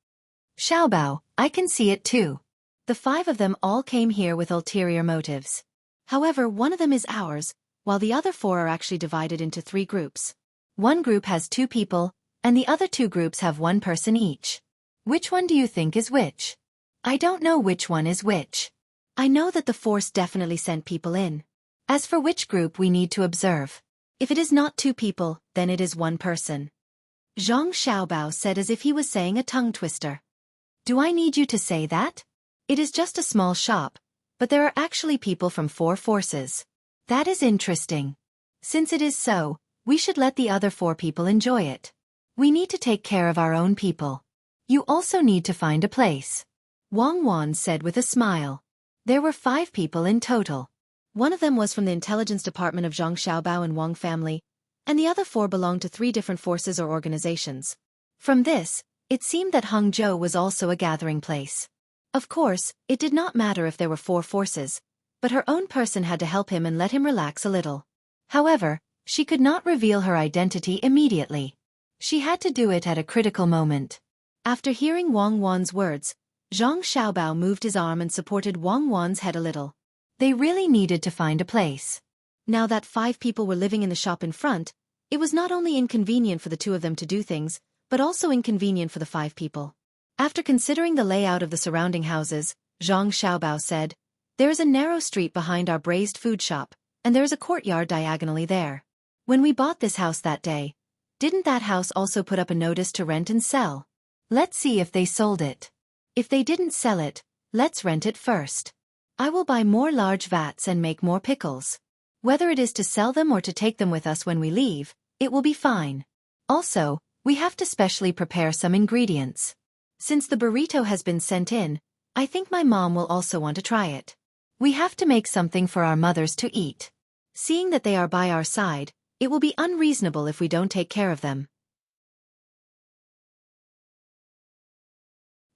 Xiaobao, I can see it too. The 5 of them all came here with ulterior motives. However, one of them is ours, while the other 4 are actually divided into 3 groups. One group has 2 people, and the other 2 groups have 1 person each. Which one do you think is which? I don't know which one is which. I know that the force definitely sent people in. As for which group we need to observe. If it is not 2 people, then it is 1 person. Zhang Xiaobao said as if he was saying a tongue twister. Do I need you to say that? It is just a small shop, but there are actually people from 4 forces. That is interesting. Since it is so, we should let the other 4 people enjoy it. We need to take care of our own people. You also need to find a place. Wang Wan said with a smile. There were 5 people in total. One of them was from the intelligence department of Zhang Xiaobao and Wang family, and the other 4 belonged to 3 different forces or organizations. From this, it seemed that Hangzhou was also a gathering place. Of course, it did not matter if there were 4 forces, but her own person had to help him and let him relax a little. However, she could not reveal her identity immediately. She had to do it at a critical moment. After hearing Wang Wan's words, Zhang Xiaobao moved his arm and supported Wang Wan's head a little. They really needed to find a place. Now that 5 people were living in the shop in front, it was not only inconvenient for the 2 of them to do things, but also inconvenient for the 5 people. After considering the layout of the surrounding houses, Zhang Xiaobao said, "There is a narrow street behind our braised food shop, and there is a courtyard diagonally there. When we bought this house that day, didn't that house also put up a notice to rent and sell? Let's see if they sold it. If they didn't sell it, let's rent it first. I will buy more large vats and make more pickles. Whether it is to sell them or to take them with us when we leave, it will be fine. Also, we have to specially prepare some ingredients. Since the burrito has been sent in, I think my mom will also want to try it. We have to make something for our mothers to eat. Seeing that they are by our side, it will be unreasonable if we don't take care of them.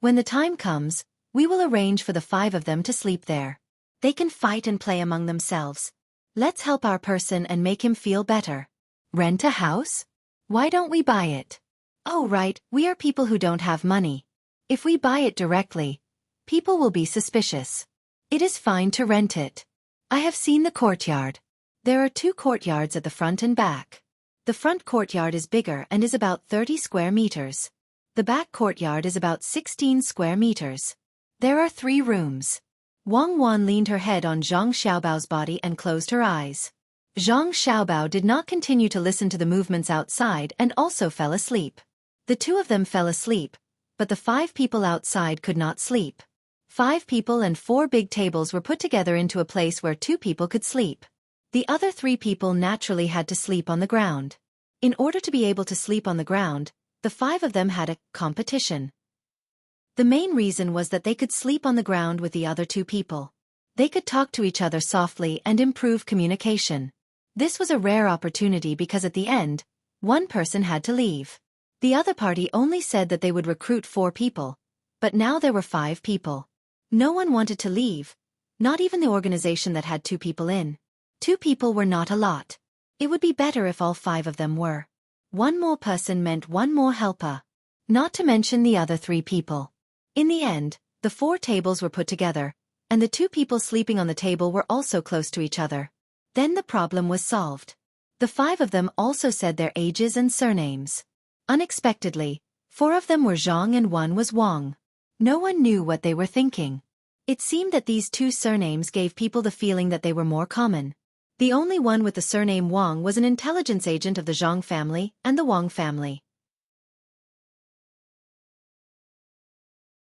When the time comes, we will arrange for the 5 of them to sleep there. They can fight and play among themselves. Let's help our person and make him feel better." Rent a house? Why don't we buy it? Oh right, we are people who don't have money. If we buy it directly, people will be suspicious. It is fine to rent it. I have seen the courtyard. There are 2 courtyards at the front and back. The front courtyard is bigger and is about 30 square meters. The back courtyard is about 16 square meters. There are 3 rooms. Wang Wan leaned her head on Zhang Xiaobao's body and closed her eyes. Zhang Xiaobao did not continue to listen to the movements outside and also fell asleep. The 2 of them fell asleep, but the 5 people outside could not sleep. 5 people and 4 big tables were put together into a place where 2 people could sleep. The other 3 people naturally had to sleep on the ground. In order to be able to sleep on the ground, the 5 of them had a competition. The main reason was that they could sleep on the ground with the other 2 people. They could talk to each other softly and improve communication. This was a rare opportunity because at the end, one person had to leave. The other party only said that they would recruit 4 people, but now there were 5 people. No one wanted to leave, not even the organization that had 2 people in. 2 people were not a lot. It would be better if all 5 of them were. 1 more person meant 1 more helper. Not to mention the other 3 people. In the end, the 4 tables were put together, and the 2 people sleeping on the table were also close to each other. Then the problem was solved. The 5 of them also said their ages and surnames. Unexpectedly, 4 of them were Zhang and 1 was Wang. No one knew what they were thinking. It seemed that these 2 surnames gave people the feeling that they were more common. The only one with the surname Wang was an intelligence agent of the Zhang family and the Wang family.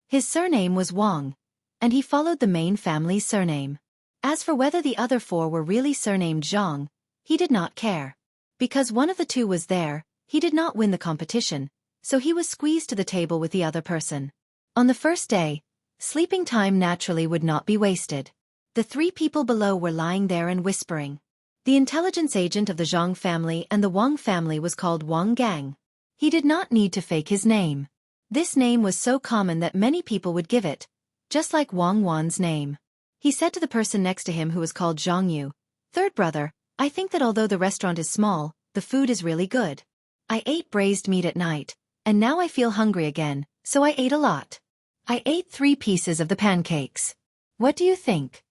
His surname was Wang, and he followed the main family's surname. As for whether the other 4 were really surnamed Zhang, he did not care. Because one of the 2 was there, he did not win the competition, so he was squeezed to the table with the other person. On the first day, sleeping time naturally would not be wasted. The 3 people below were lying there and whispering. The intelligence agent of the Zhang family and the Wang family was called Wang Gang. He did not need to fake his name. This name was so common that many people would give it, just like Wang Wan's name. He said to the person next to him who was called Zhang Yu, "Third brother, I think that although the restaurant is small, the food is really good. I ate braised meat at night, and now I feel hungry again, so I ate a lot. I ate 3 pieces of the pancakes. What do you think?"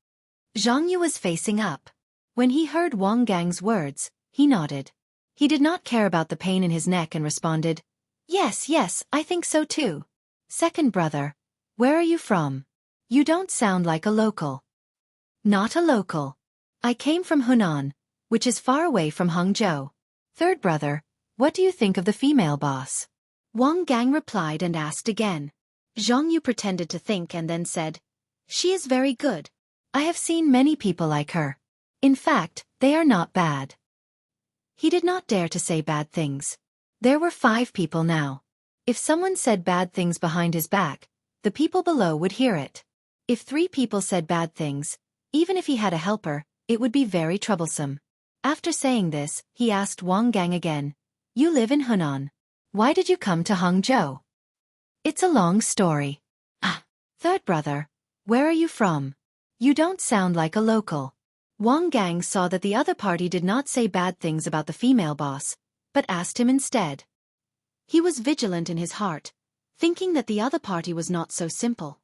Zhang Yu was facing up. When he heard Wang Gang's words, he nodded. He did not care about the pain in his neck and responded, "Yes, yes, I think so too." "Second brother, where are you from? You don't sound like a local." "Not a local. I came from Hunan, which is far away from Hangzhou." "Third brother, what do you think of the female boss?" Wang Gang replied and asked again. Zhang Yu pretended to think and then said, "She is very good. I have seen many people like her. In fact, they are not bad." He did not dare to say bad things. There were 5 people now. If someone said bad things behind his back, the people below would hear it. If 3 people said bad things, even if he had a helper, it would be very troublesome. After saying this, he asked Wang Gang again, "You live in Hunan. Why did you come to Hangzhou?" "It's a long story." "Third brother, where are you from? You don't sound like a local." Wang Gang saw that the other party did not say bad things about the female boss, but asked him instead, He was vigilant in his heart, thinking that the other party was not so simple.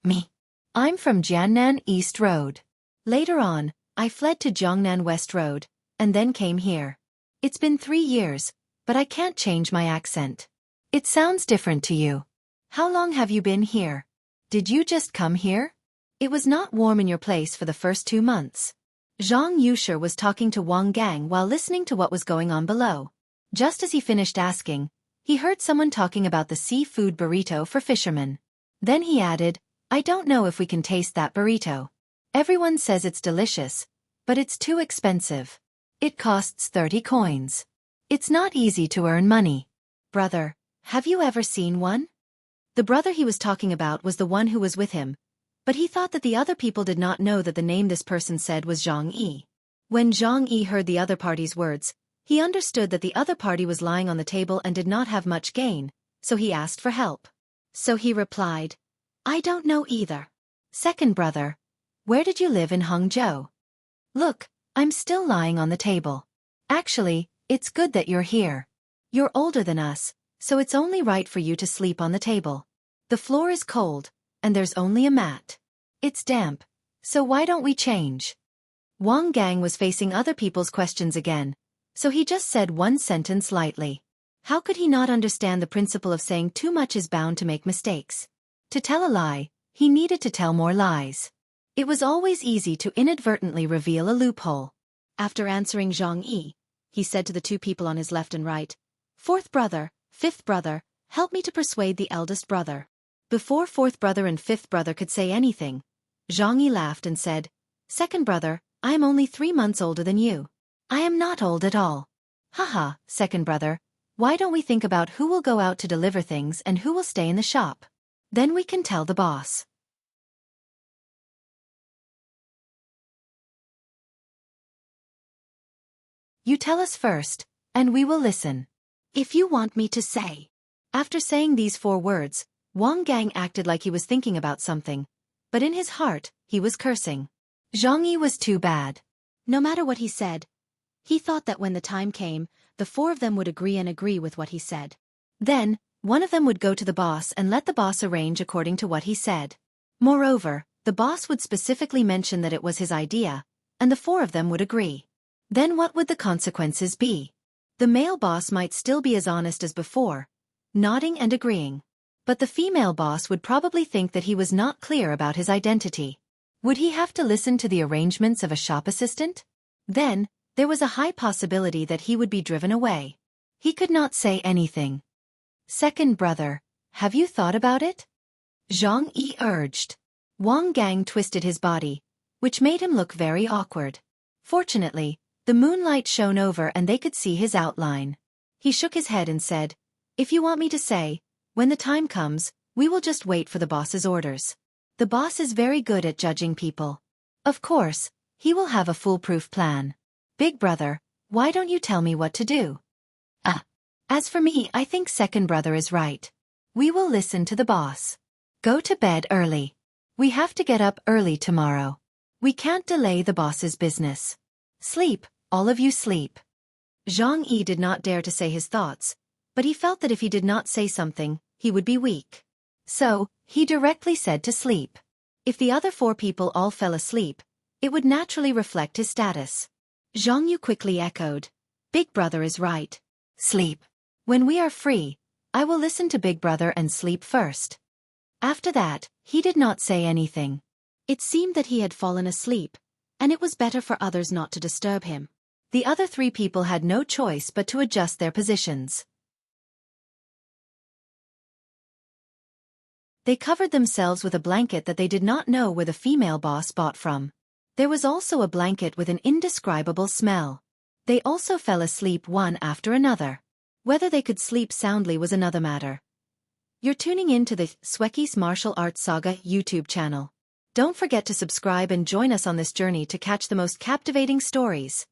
Me. I'm from Jiannan East Road. Later on, I fled to Jiangnan West Road, and then came here. It's been 3 years, but I can't change my accent. It sounds different to you. How long have you been here? Did you just come here? It was not warm in your place for the first 2 months. Zhang Yushe was talking to Wang Gang while listening to what was going on below. Just as he finished asking, he heard someone talking about the seafood burrito for fishermen. Then he added, I don't know if we can taste that burrito. Everyone says it's delicious, but it's too expensive. It costs 30 coins. It's not easy to earn money. Brother, have you ever seen one? The brother he was talking about was the one who was with him, but he thought that the other people did not know that the name this person said was Zhang Yi. When Zhang Yi heard the other party's words, he understood that the other party was lying on the table and did not have much gain, so he asked for help. So he replied, I don't know either. Second brother, where did you live in Hangzhou? Look, I'm still lying on the table. Actually, it's good that you're here. You're older than us, so it's only right for you to sleep on the table. The floor is cold, and there's only a mat. It's damp, so why don't we change? Wang Gang was facing other people's questions again, so he just said one sentence lightly. How could he not understand the principle of saying too much is bound to make mistakes? To tell a lie, he needed to tell more lies. It was always easy to inadvertently reveal a loophole. After answering Zhang Yi, he said to the 2 people on his left and right, Fourth brother, fifth brother, help me to persuade the eldest brother. Before fourth brother and fifth brother could say anything, Zhang Yi laughed and said, Second brother, I am only 3 months older than you. I am not old at all. Haha, second brother, why don't we think about who will go out to deliver things and who will stay in the shop? Then we can tell the boss. You tell us first, and we will listen. If you want me to say. After saying these 4 words, Wang Gang acted like he was thinking about something, but in his heart, he was cursing. Zhang Yi was too bad. No matter what he said, he thought that when the time came, the 4 of them would agree with what he said. Then, one of them would go to the boss and let the boss arrange according to what he said. Moreover, the boss would specifically mention that it was his idea, and the 4 of them would agree. Then what would the consequences be? The male boss might still be as honest as before, nodding and agreeing. But the female boss would probably think that he was not clear about his identity. Would he have to listen to the arrangements of a shop assistant? Then, there was a high possibility that he would be driven away. He could not say anything. Second brother, have you thought about it? Zhang Yi urged. Wang Gang twisted his body, which made him look very awkward. Fortunately, the moonlight shone over and they could see his outline. He shook his head and said, If you want me to say, when the time comes, we will just wait for the boss's orders. The boss is very good at judging people. Of course, he will have a foolproof plan. Big brother, why don't you tell me what to do? As for me, I think second brother is right. We will listen to the boss. Go to bed early. We have to get up early tomorrow. We can't delay the boss's business. Sleep, all of you sleep. Zhang Yi did not dare to say his thoughts, but he felt that if he did not say something, he would be weak. So, he directly said to sleep. If the other 4 people all fell asleep, it would naturally reflect his status. Zhang Yu quickly echoed, Big brother is right. Sleep. When we are free, I will listen to Big brother and sleep first. After that, he did not say anything. It seemed that he had fallen asleep, and it was better for others not to disturb him. The other 3 people had no choice but to adjust their positions. They covered themselves with a blanket that they did not know where the female boss bought from. There was also a blanket with an indescribable smell. They also fell asleep one after another. Whether they could sleep soundly was another matter. You're tuning in to the Xueqi's Martial Arts Saga YouTube channel. Don't forget to subscribe and join us on this journey to catch the most captivating stories.